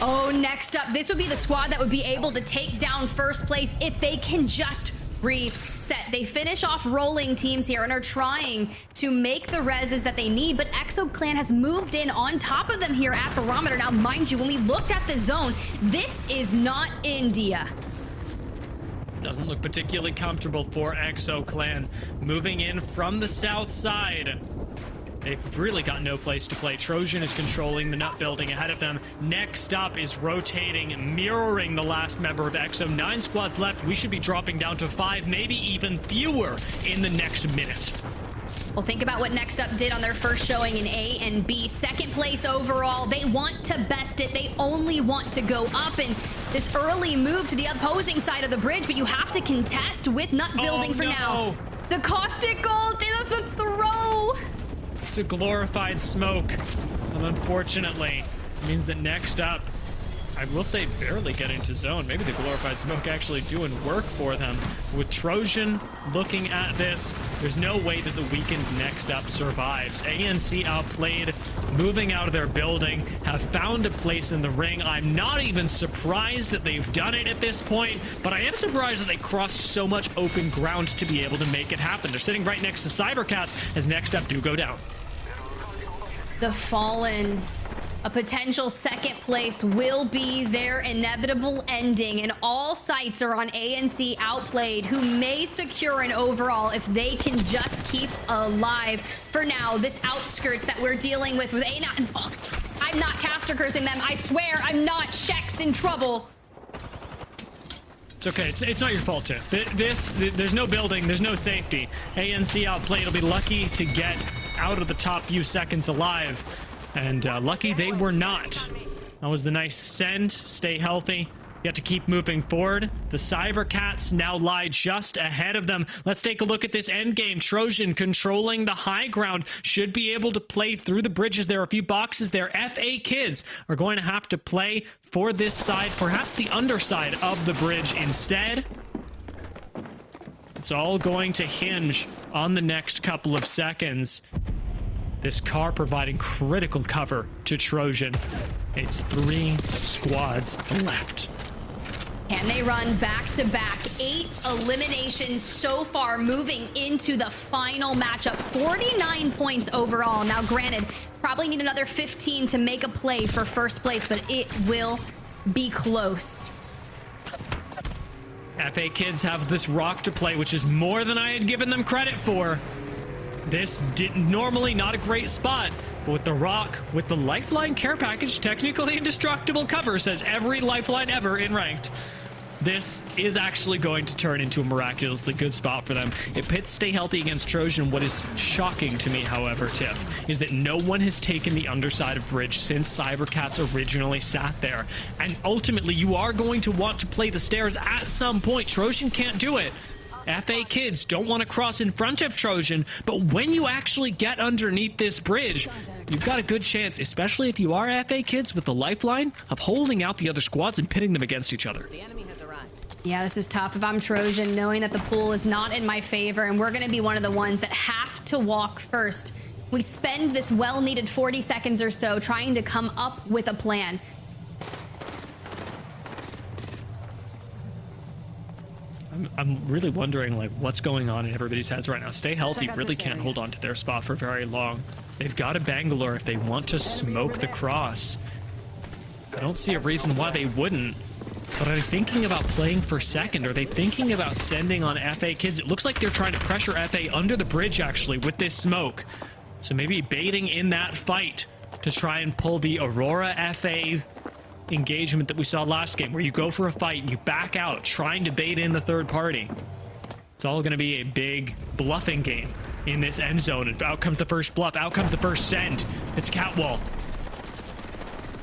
Oh, next up, this would be the squad that would be able to take down first place if they can just reset. They finish off rolling teams here and are trying to make the reses that they need, but EXO Clan has moved in on top of them here at Barometer. Now, mind you, when we looked at the zone, this is not India. Doesn't look particularly comfortable for EXO Clan. Moving in from the south side. They've really got no place to play. Trojan is controlling the nut building ahead of them. Next up is rotating, mirroring the last member of EXO. 9 squads left. We should be dropping down to 5, maybe even fewer in the next minute. Well, think about what Next Up did on their first showing in A and B. 2nd place overall. They want to best it. They only want to go up, and this early move to the opposing side of the bridge, but you have to contest with nut building for now. The caustic gold, the throw. It's a glorified smoke, and unfortunately, it means that Next Up, I will say, barely getting to zone. Maybe the glorified smoke actually doing work for them. With Trojan looking at this, there's no way that the weakened Next Up survives. ANC Outplayed, moving out of their building, have found a place in the ring. I'm not even surprised that they've done it at this point, but I am surprised that they crossed so much open ground to be able to make it happen. They're sitting right next to cybercats as Next Up do go down. The Fallen, a potential 2nd place, will be their inevitable ending, and all sights are on ANC Outplayed, who may secure an overall if they can just keep alive. For now, this outskirts that we're dealing with I'm not caster cursing them. I swear I'm not. Sheck's in trouble. It's okay. It's not your fault, too. There's no building. There's no safety. ANC Outplayed will be lucky to get out of the top few seconds alive. And lucky they were not. That was the nice send. Stay healthy. You have to keep moving forward. The cybercats now lie just ahead of them. Let's take a look at this end game. Trojan controlling the high ground, should be able to play through the bridges. There are a few boxes there. FA Kids are going to have to play for this side, perhaps the underside of the bridge instead. It's all going to hinge on the next couple of seconds. This car providing critical cover to Trojan. It's 3 squads left. Can they run back-to-back? 8 eliminations so far, moving into the final matchup. 49 points overall. Now, granted, probably need another 15 to make a play for first place, but it will be close. FA Kids have this rock to play, which is more than I had given them credit for. This normally not a great spot, but with the rock, with the lifeline care package, technically indestructible cover, says every lifeline ever in ranked. This is actually going to turn into a miraculously good spot for them. It pits Stay Healthy against Trojan. What is shocking to me, however, Tiff, is that no one has taken the underside of bridge since cybercats originally sat there. And ultimately, you are going to want to play the stairs at some point. Trojan can't do it. FA Kids don't want to cross in front of Trojan, but when you actually get underneath this bridge, you've got a good chance, especially if you are FA Kids, with the lifeline, of holding out the other squads and pitting them against each other. Yeah, this is tough if I'm Trojan, knowing that the pool is not in my favor, and we're going to be one of the ones that have to walk first. We spend this well-needed 40 seconds or so trying to come up with a plan. I'm really wondering, like, what's going on in everybody's heads right now. Stay Healthy really can't hold on to their spot for very long. They've got a Bangalore if they want to smoke the cross. I don't see a reason why they wouldn't. But are they thinking about playing for second? Are they thinking about sending on FA Kids? It looks like they're trying to pressure FA under the bridge, actually, with this smoke. So maybe baiting in that fight to try and pull the Aurora FA engagement that we saw last game, where you go for a fight and you back out, trying to bait in the third party. It's all going to be a big bluffing game in this end zone. And out comes the first bluff, out comes the first send. It's Catwall.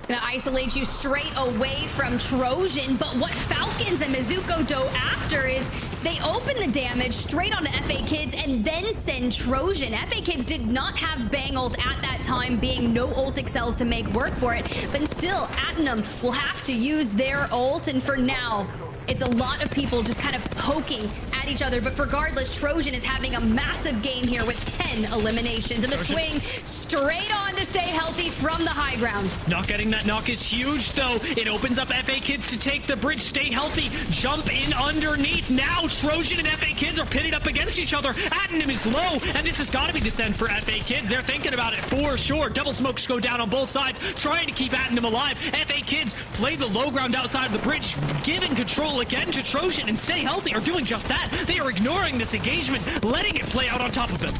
Gonna isolate you straight away from Trojan, but what Falcons and Mizuko do after is they open the damage straight onto FA Kids and then send Trojan. FA Kids did not have Bang ult at that time, being no ult excels to make work for it, but still, Ethernal will have to use their ult, and for now, it's a lot of people just kind of poking at each other, but regardless, Trojan is having a massive game here with 10 eliminations, and the swing straight on to Stay Healthy from the high ground. Not getting that knock is huge, though. It opens up FA Kids to take the bridge. Stay Healthy, jump in underneath. Now Trojan and FA Kids are pitted up against each other. Ethernal is low, and this has got to be the send for FA Kids. They're thinking about it for sure. Double smokes go down on both sides, trying to keep Ethernal alive. FA Kids play the low ground outside of the bridge, giving control again to Trojan, and Stay Healthy are doing just that. They are ignoring this engagement, letting it play out on top of them.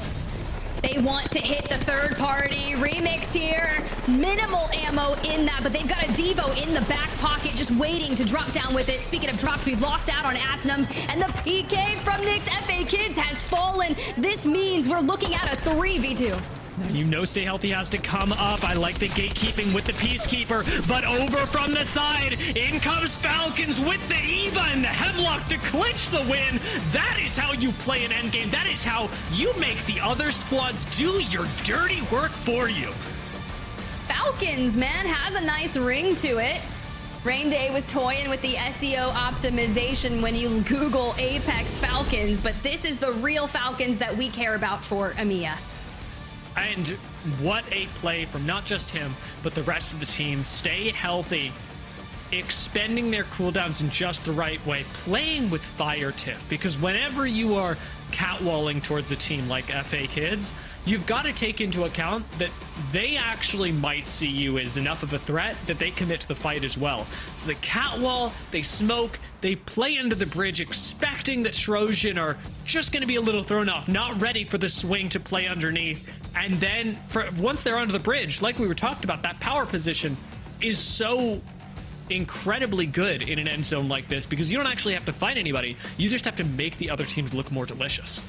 They want to hit the third party remix here. Minimal ammo in that, but they've got a Devo in the back pocket just waiting to drop down with it. Speaking of drops, we've lost out on Ethernal, and the PK from Nick's FA Kids has fallen. This means we're looking at a 3v2. You know Stay Healthy has to come up. I like the gatekeeping with the Peacekeeper, but over from the side, in comes Falcons with the Eva and the Hemlock to clinch the win. That is how you play an endgame. That is how you make the other squads do your dirty work for you. Falcons, man, has a nice ring to it. Rain Day was toying with the SEO optimization when you Google Apex Falcons, but this is the real Falcons that we care about for EMEA. And what a play from not just him, but the rest of the team. Stay Healthy, expending their cooldowns in just the right way, playing with fire, Tiff, because whenever you are catwalling towards a team like FA Kids, you've got to take into account that they actually might see you as enough of a threat that they commit to the fight as well. So the catwall, they smoke, they play under the bridge, expecting that Trojan are just going to be a little thrown off, not ready for the swing to play underneath. And then once they're under the bridge, like we were talking about, that power position is so incredibly good in an end zone like this, because you don't actually have to fight anybody. You just have to make the other teams look more delicious.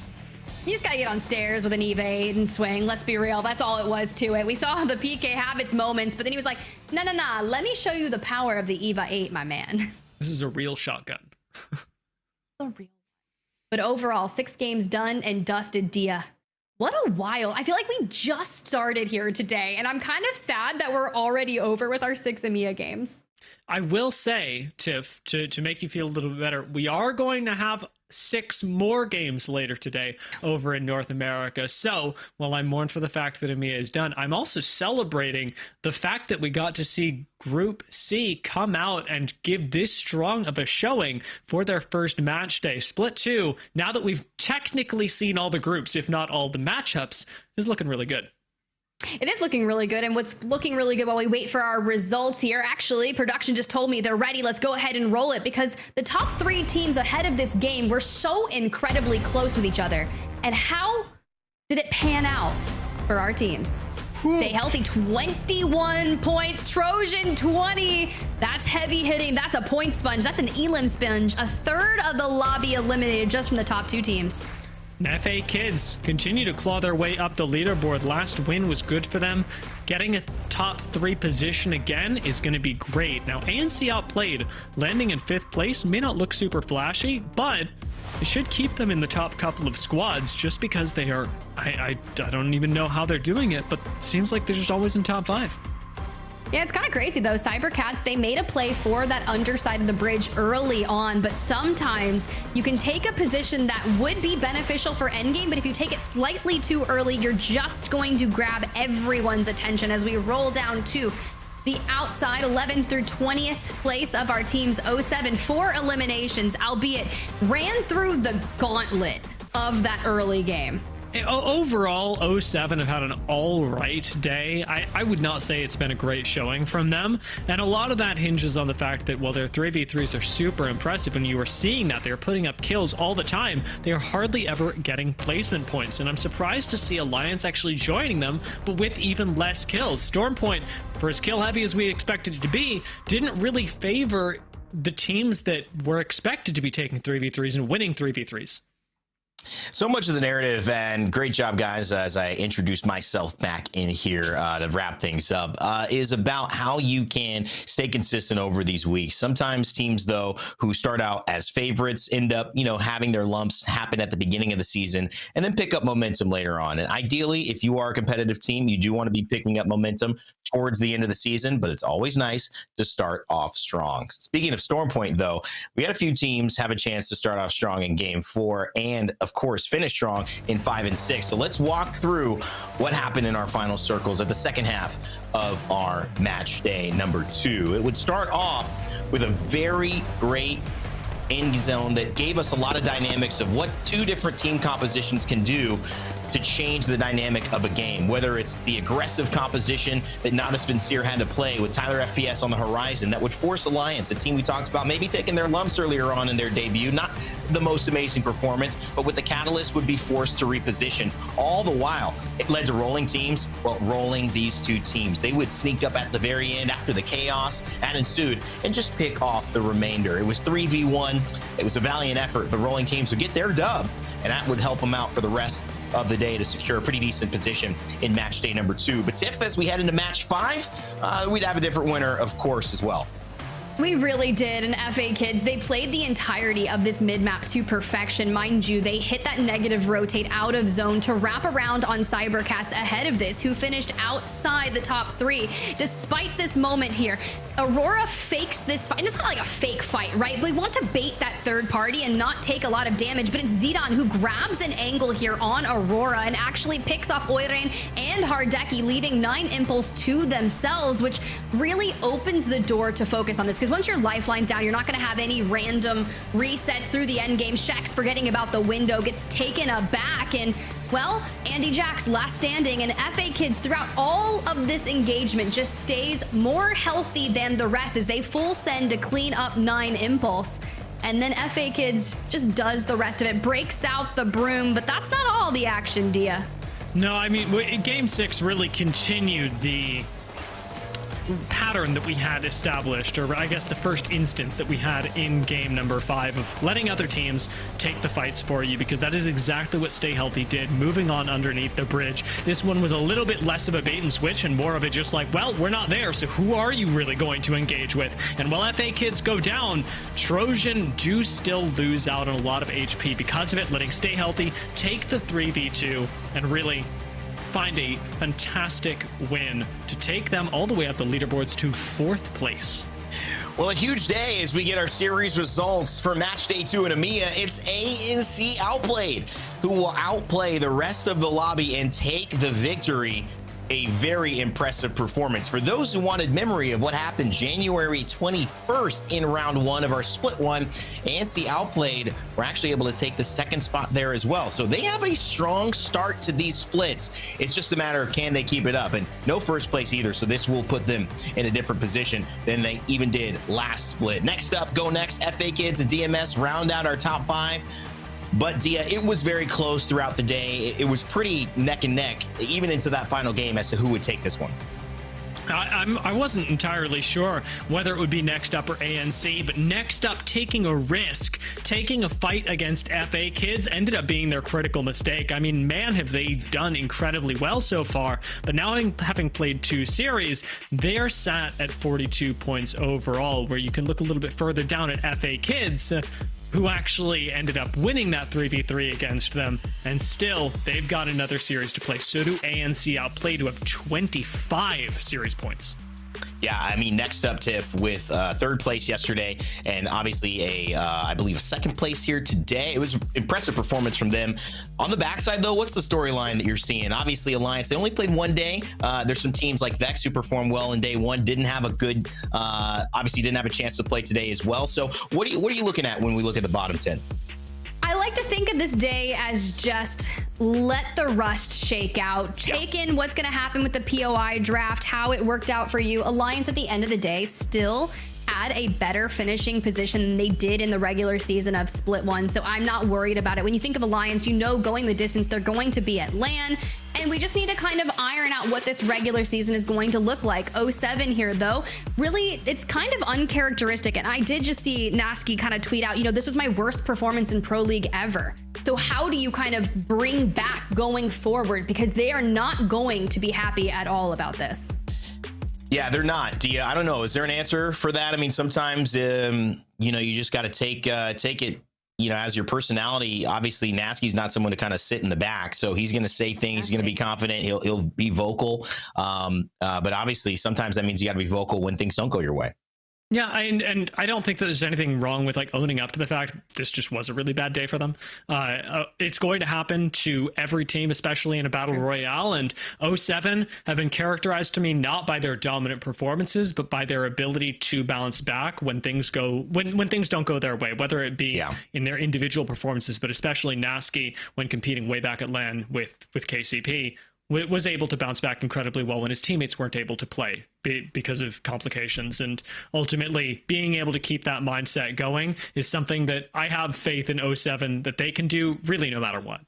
You just gotta get on stairs with an EVA 8 and swing. Let's be real. That's all it was to it. We saw the PK have its moments, but then he was like, nah, let me show you the power of the EVA 8, my man. This is a real shotgun. So real. But overall, 6 games done and dusted, Dia. What a while. I feel like we just started here today, and I'm kind of sad that we're already over with our 6 EMEA games. I will say, Tiff, to make you feel a little bit better, we are going to have 6 more games later today over in North America. So while I mourn for the fact that EMEA is done, I'm also celebrating the fact that we got to see Group C come out and give this strong of a showing for their first match day. Split 2, now that we've technically seen all the groups, if not all the matchups, is looking really good. It is looking really good, and what's looking really good while we wait for our results here, actually, production just told me they're ready. Let's go ahead and roll it, because the top 3 teams ahead of this game were so incredibly close with each other. And how did it pan out for our teams? Stay healthy, 21 points, Trojan 20. That's heavy hitting, that's a point sponge, that's an elim sponge. A third of the lobby eliminated just from the top 2 teams. FA Kids continue to claw their way up the leaderboard. Last win was good for them. Getting a top 3 position again is going to be great. Now, ANC Outplayed, landing in 5th place, may not look super flashy, but it should keep them in the top couple of squads just because they are, I don't even know how they're doing it, but it seems like they're just always in top 5. Yeah, it's kind of crazy though. Cybercats, they made a play for that underside of the bridge early on, but sometimes you can take a position that would be beneficial for endgame, but if you take it slightly too early, you're just going to grab everyone's attention as we roll down to the outside 11th through 20th place of our teams. 07, 4 eliminations, albeit ran through the gauntlet of that early game. Overall, 07 have had an all right day. I would not say it's been a great showing from them. And a lot of that hinges on the fact that while their 3v3s are super impressive, and you are seeing that they're putting up kills all the time, they are hardly ever getting placement points. And I'm surprised to see Alliance actually joining them, but with even less kills. Stormpoint, for as kill heavy as we expected it to be, didn't really favor the teams that were expected to be taking 3v3s and winning 3v3s. So much of the narrative, and great job, guys, as I introduced myself back in here to wrap things up, is about how you can stay consistent over these weeks. Sometimes teams, though, who start out as favorites end up, having their lumps happen at the beginning of the season and then pick up momentum later on. And ideally, if you are a competitive team, you do want to be picking up momentum towards the end of the season, but it's always nice to start off strong. Speaking of Stormpoint, though, we had a few teams have a chance to start off strong in Game 4 and, of course, finish strong in 5 and 6. So let's walk through what happened in our final circles at the second half of our match day number 2. It would start off with a very great end zone that gave us a lot of dynamics of what 2 different team compositions can do to change the dynamic of a game, whether it's the aggressive composition that Natus Vincere had to play with Tyler FPS on the horizon that would force Alliance, a team we talked about maybe taking their lumps earlier on in their debut, not the most amazing performance, but with the catalyst would be forced to reposition. All the while, it led to rolling teams, rolling these 2 teams. They would sneak up at the very end after the chaos that ensued and just pick off the remainder. It was 3v1. It was a valiant effort, but rolling teams would get their dub, and that would help them out for the rest of the day to secure a pretty decent position in match day number 2. But Tiff, as we head into match 5, we'd have a different winner, of course, as well. We really did. And FA Kids, they played the entirety of this mid-map to perfection. Mind you, they hit that negative rotate out of zone to wrap around on Cybercats ahead of this, who finished outside the top 3. Despite this moment here, Aurora fakes this fight. And it's not like a fake fight, right? We want to bait that third party and not take a lot of damage, but it's Zidane who grabs an angle here on Aurora and actually picks off Oirein and Hardeki, leaving 9 impulse to themselves, which really opens the door to focus on this. Because once your lifeline's down, you're not going to have any random resets through the end game. Shax, forgetting about the window, gets taken aback, and well, Andy Jack's last standing, and FA Kids throughout all of this engagement just stays more healthy than the rest as they full send to clean up 9 impulse. And then FA Kids just does the rest of it, breaks out the broom, but that's not all the action, Dia. No, I mean, Game 6 really continued the pattern that we had established, or I guess the first instance that we had in game number 5 of letting other teams take the fights for you, because that is exactly what Stay Healthy did, moving on underneath the bridge. This one was a little bit less of a bait and switch and more of it just like, well, we're not there, so who are you really going to engage with? And while FA Kids go down, Trojan do still lose out on a lot of HP because of it, letting Stay Healthy take the 3v2 and really find a fantastic win to take them all the way up the leaderboards to 4th place. Well, a huge day as we get our series results for match day 2 in EMEA. It's ANC Outplayed, who will outplay the rest of the lobby and take the victory. A very impressive performance. For those who wanted memory of what happened January 21st in round 1 of our split one, ANC Outplayed were actually able to take the 2nd spot there as well. So they have a strong start to these splits. It's just a matter of can they keep it up, and no 1st place either. So this will put them in a different position than they even did last split. Next up, GoNext, FA Kids, and DMS round out our top 5. But Dia, it was very close throughout the day. It was pretty neck and neck, even into that final game, as to who would take this one. I wasn't entirely sure whether it would be Next Up or ANC, but Next Up taking a risk, taking a fight against FA Kids ended up being their critical mistake. I mean, man, have they done incredibly well so far, but now having played 2 series, they're sat at 42 points overall, where you can look a little bit further down at FA Kids, who actually ended up winning that 3v3 against them, and still they've got another series to play. So do ANC Outplayed, who have 25 series points. Yeah, I mean, Next Up, Tiff, with 3rd place yesterday, and obviously I believe a 2nd place here today. It was an impressive performance from them. On the backside, though, what's the storyline that you're seeing? Obviously, Alliance, they only played 1 day. There's some teams like Vex who performed well in day 1, didn't have a good, obviously didn't have a chance to play today as well. So what are you looking at when we look at the bottom 10? I like to think of this day as just let the rust shake out, take in what's going to happen with the POI draft, how it worked out for you. Alliance at the end of the day still had a better finishing position than they did in the regular season of Split 1, so I'm not worried about it. When you think of Alliance, you know going the distance, they're going to be at LAN, and we just need to kind of iron out what this regular season is going to look like. 07 here, though, really, it's kind of uncharacteristic, and I did just see Nessy kind of tweet out, you know, this was my worst performance in Pro League ever. So how do you kind of bring back going forward? Because they are not going to be happy at all about this. Yeah, they're not. Dia, I don't know. Is there an answer for that? I mean, sometimes, you know, you just got to take it, you know, as your personality. Obviously, Nasky's not someone to kind of sit in the back, so he's going to say things. He's going to be confident. He'll be vocal. But obviously, sometimes that means you got to be vocal when things don't go your way. Yeah, and I don't think that there's anything wrong with like owning up to the fact this just was a really bad day for them. It's going to happen to every team, especially in a battle royale. And 07 have been characterized to me not by their dominant performances, but by their ability to bounce back when things go when things don't go their way, whether it be in their individual performances, but especially Nessy when competing way back at LAN with KCP. Was able to bounce back incredibly well when his teammates weren't able to play because of complications. And ultimately, being able to keep that mindset going is something that I have faith in 07 that they can do really no matter what.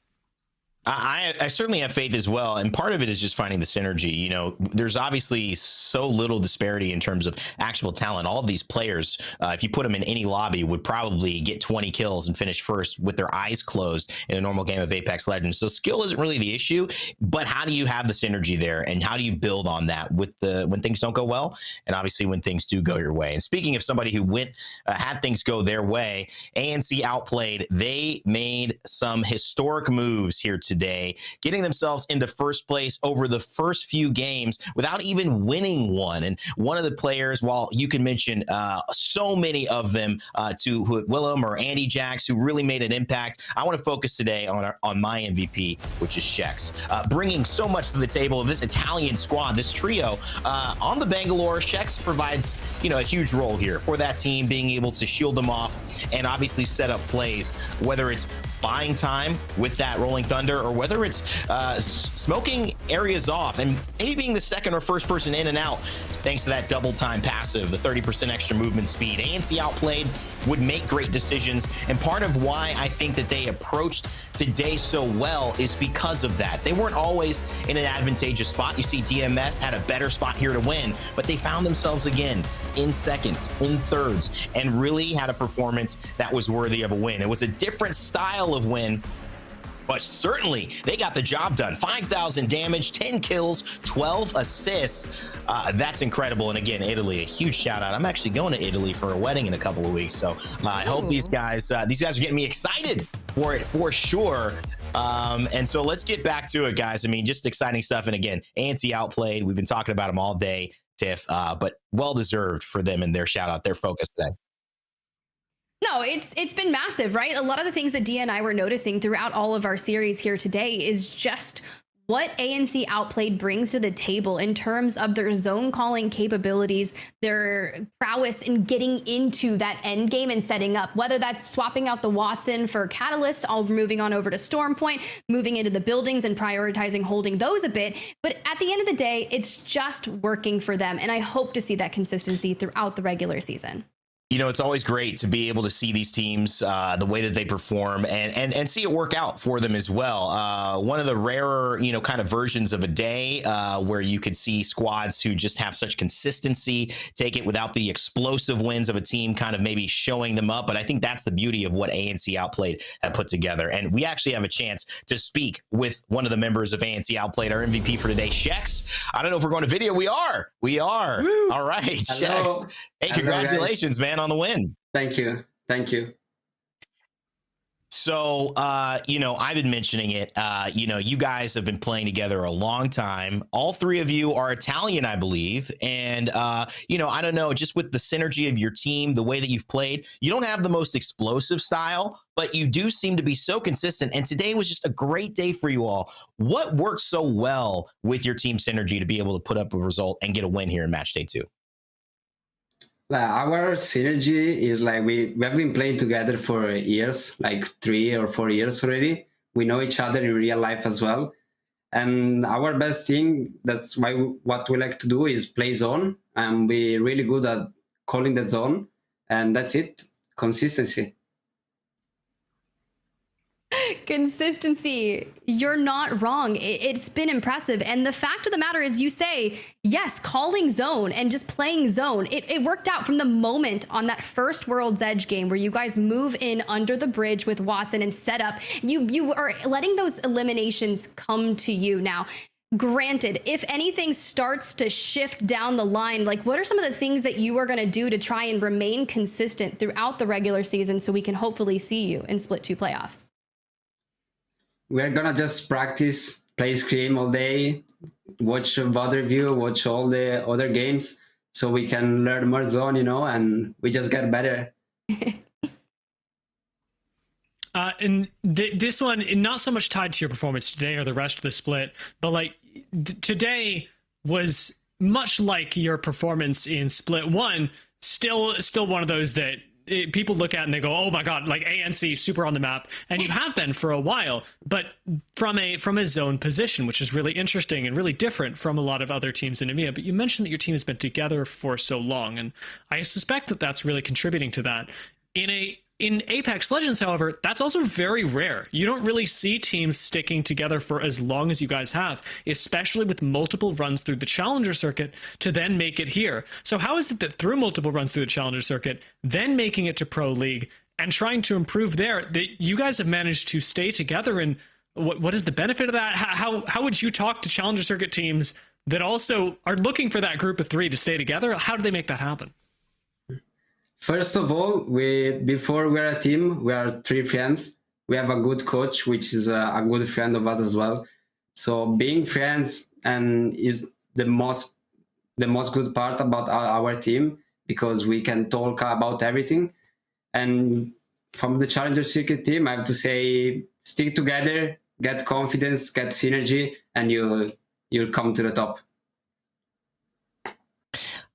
I certainly have faith as well, and part of it is just finding the synergy. You know, there's obviously so little disparity in terms of actual talent. All of these players, if you put them in any lobby, would probably get 20 kills and finish first with their eyes closed in a normal game of Apex Legends. So skill isn't really the issue, but how do you have the synergy there, and how do you build on that with when things don't go well, and obviously when things do go your way? And speaking of somebody who had things go their way, ANC Outplayed. They made some historic moves here today, getting themselves into 1st place over the first few games without even winning one. And one of the players, while you can mention so many of them to Willem or Andy Jax, who really made an impact, I want to focus today on my MVP, which is Shex, bringing so much to the table of this Italian squad, this trio on the Bangalore. Shex provides, you know, a huge role here for that team, being able to shield them off and obviously set up plays, whether it's buying time with that Rolling Thunder or whether it's smoking areas off and maybe being the second or first person in and out, thanks to that double time passive, the 30% extra movement speed. ANC Outplayed would make great decisions, and part of why I think that they approached today so well is because of that. They weren't always in an advantageous spot. You see DMS had a better spot here to win, but they found themselves again in seconds, in thirds, and really had a performance that was worthy of a win. It was a different style of win, but certainly they got the job done. 5,000 damage, 10 kills, 12 assists. That's incredible. And again, Italy, a huge shout out. I'm actually going to Italy for a wedding in a couple of weeks. So I hope these guys are getting me excited for it for sure. And so let's get back to it, guys. I mean, just exciting stuff. And again, ANC Outplayed. We've been talking about them all day, Tiff, but well-deserved for them and their shout out, their focus today. No, it's been massive, right? A lot of the things that Dia and I were noticing throughout all of our series here today is just what ANC Outplayed brings to the table in terms of their zone calling capabilities, their prowess in getting into that end game and setting up, whether that's swapping out the Watson for Catalyst, all moving on over to Storm Point, moving into the buildings and prioritizing holding those a bit. But at the end of the day, it's just working for them. And I hope to see that consistency throughout the regular season. You know, it's always great to be able to see these teams, the way that they perform and see it work out for them as well. One of the rarer, kind of versions of a day where you could see squads who just have such consistency take it without the explosive wins of a team kind of maybe showing them up. But I think that's the beauty of what ANC Outplayed have put together. And we actually have a chance to speak with one of the members of ANC Outplayed, our MVP for today, Shex. I don't know if we're going to video. We are. Woo. All right, Shex. Hey, congratulations, man, on the win. Thank you. So, I've been mentioning it. You guys have been playing together a long time. All three of you are Italian, I believe. And, I don't know, just with the synergy of your team, the way that you've played, you don't have the most explosive style, but you do seem to be so consistent. And today was just a great day for you all. What worked so well with your team synergy to be able to put up a result and get a win here in match day 2? Our synergy is like we have been playing together for years, like 3 or 4 years already. We know each other in real life as well. And our best thing, that's why what we like to do is play zone. And we're really good at calling that zone. And that's it, consistency. Consistency. You're not wrong. It's been impressive. And the fact of the matter is, you say, yes, calling zone and just playing zone. It worked out from the moment on that first World's Edge game where you guys move in under the bridge with Watson and set up. You are letting those eliminations come to you now. Granted, if anything starts to shift down the line, like what are some of the things that you are going to do to try and remain consistent throughout the regular season so we can hopefully see you in Split 2 playoffs? We're gonna just practice, play Scream all day, watch multiview, watch all the other games, so we can learn more zone, and we just get better. And this one, not so much tied to your performance today or the rest of the split, but like today was much like your performance in Split 1, still one of those that people look at and they go, oh my god, like ANC super on the map, and you have been for a while, but from a zone position, which is really interesting and really different from a lot of other teams in EMEA. But you mentioned that your team has been together for so long, and I suspect that that's really contributing to that. In Apex Legends, however, that's also very rare. You don't really see teams sticking together for as long as you guys have, especially with multiple runs through the Challenger circuit to then make it here. So how is it that through multiple runs through the Challenger circuit, then making it to Pro League and trying to improve there, that you guys have managed to stay together? And what is the benefit of that? How would you talk to Challenger circuit teams that also are looking for that group of 3 to stay together? How do they make that happen? First of all, before we're a team, we are 3 friends. We have a good coach, which is a good friend of us as well. So being friends is the most good part about our team, because we can talk about everything. And from the Challenger Circuit team, I have to say, stick together, get confidence, get synergy, and you'll come to the top.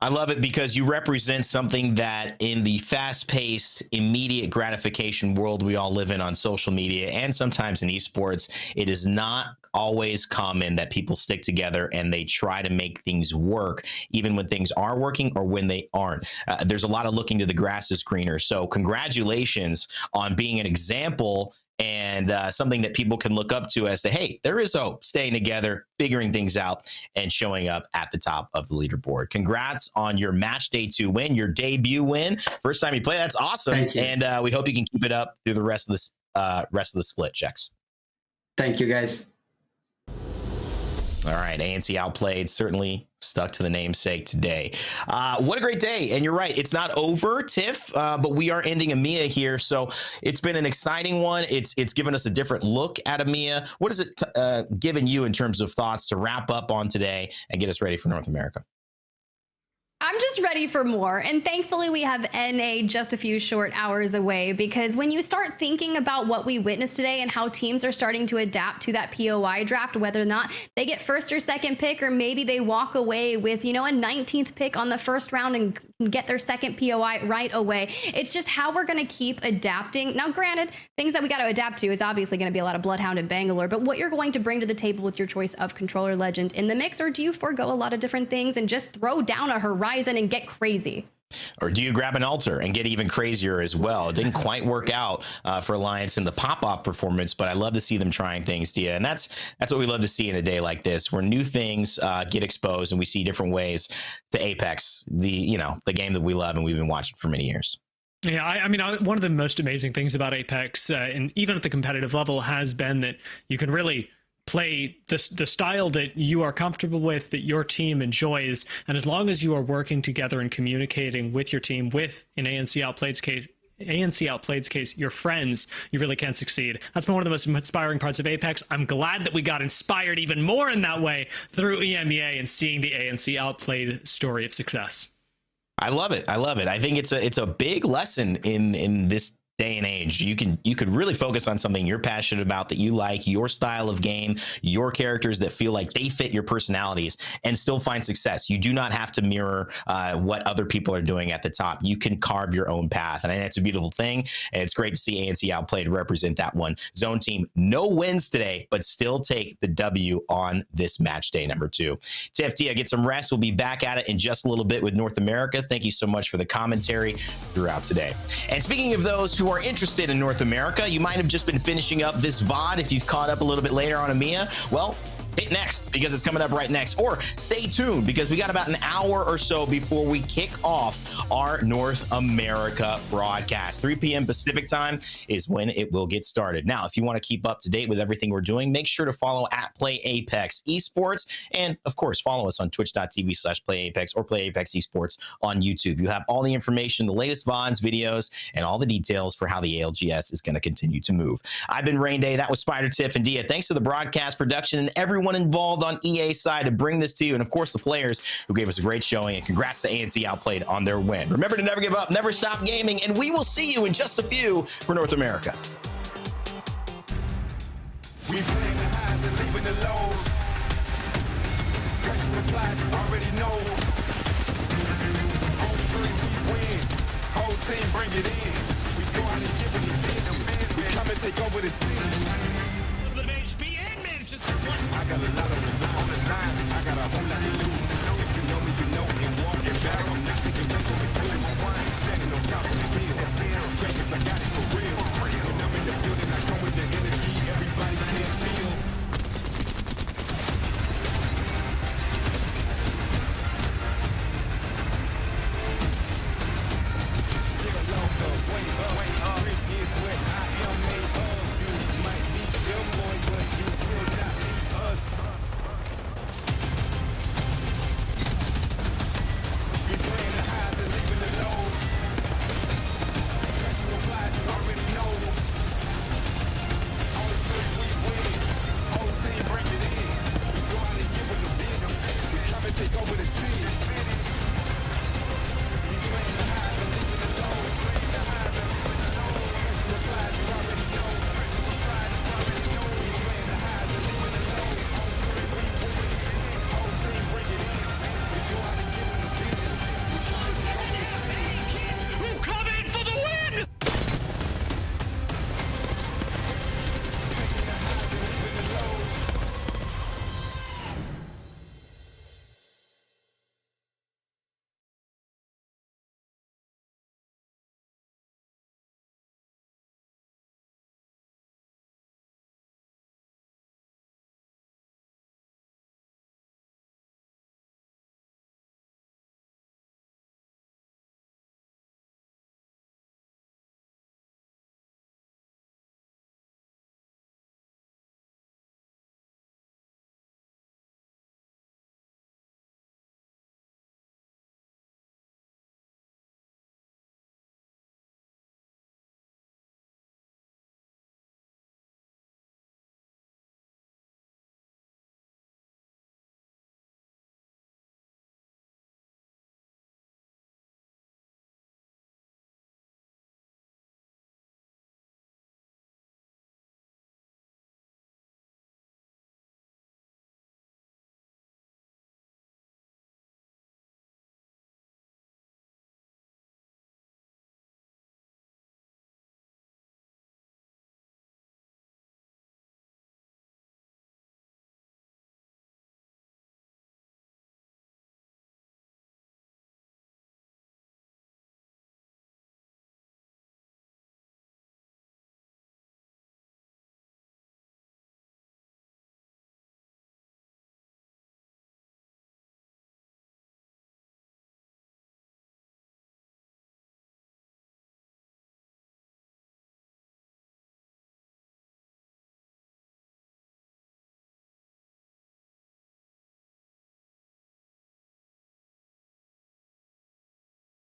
I love it because you represent something that in the fast-paced, immediate gratification world we all live in on social media and sometimes in esports, it is not always common that people stick together and they try to make things work, even when things are working or when they aren't. There's a lot of looking to the grass is greener. So congratulations on being an example and something that people can look up to as to, hey, there is hope, staying together, figuring things out, and showing up at the top of the leaderboard. Congrats on your match day 2 win, your debut win. First time you play, that's awesome. Thank you. And we hope you can keep it up through the rest of the split checks. Thank you, guys. All right, ANC Outplayed certainly stuck to the namesake today. What a great day. And you're right, it's not over, Tiff, but we are ending EMEA here. So it's been an exciting one. It's given us a different look at EMEA. What has it given you in terms of thoughts to wrap up on today and get us ready for North America? I'm just ready for more. And thankfully we have NA just a few short hours away, because when you start thinking about what we witnessed today and how teams are starting to adapt to that POI draft, whether or not they get first or second pick, or maybe they walk away with, you know, a 19th pick on the first round and get their second POI right away. It's just how we're going to keep adapting. Now, granted, things that we got to adapt to is obviously going to be a lot of Bloodhound and Bangalore, but what you're going to bring to the table with your choice of controller legend in the mix, or do you forego a lot of different things and just throw down a Horizon and get crazy? Or do you grab an altar and get even crazier as well? It didn't quite work out for Alliance in the pop-off performance, but I love to see them trying things, Tia. And that's what we love to see in a day like this, where new things get exposed and we see different ways to Apex, the game that we love and we've been watching for many years. Yeah, I mean, one of the most amazing things about Apex, and even at the competitive level, has been that you can really play the style that you are comfortable with, that your team enjoys, and as long as you are working together and communicating with your team, with, in ANC Outplayed's case, your friends, you really can succeed. That's been one of the most inspiring parts of Apex. I'm glad that we got inspired even more in that way through EMEA and seeing the ANC Outplayed story of success. I love it. I love it. I think it's a big lesson in this day and age. You could really focus on something you're passionate about, that you like, your style of game, your characters that feel like they fit your personalities, and still find success. You do not have to mirror what other people are doing at the top. You can carve your own path, and I think that's a beautiful thing, and it's great to see ANC Outplayed represent that one. Zone team, no wins today, but still take the W on this match day number 2. Tiff, Tia, get some rest. We'll be back at it in just a little bit with North America. Thank you so much for the commentary throughout today. And speaking of those who are interested in North America, you might have just been finishing up this VOD. If you've caught up a little bit later on EMEA, well, hit next, because it's coming up right next, or stay tuned because we got about an hour or so before we kick off our North America broadcast. 3 p.m. Pacific time is when it will get started. Now, if you want to keep up to date with everything we're doing, make sure to follow @PlayApex Esports, and of course follow us on twitch.tv/PlayApex or PlayApex Esports on YouTube. You have all the information, the latest VODs, videos, and all the details for how the ALGS is going to continue to move. I've been Rain Day. That was Spider, Tiff, and Dia. Thanks to the broadcast production and everyone involved on EA's side to bring this to you, and of course the players who gave us a great showing, and congrats to ANC Outplayed on their win. Remember to never give up, never stop gaming, and we will see you in just a few for North America. We playing the highs and leaving the lows. Pressure applied, you already know. On 3 we win, whole team bring it in. We go out and give it the business. We come and take over the scene. I got a lot of them on the 9. I got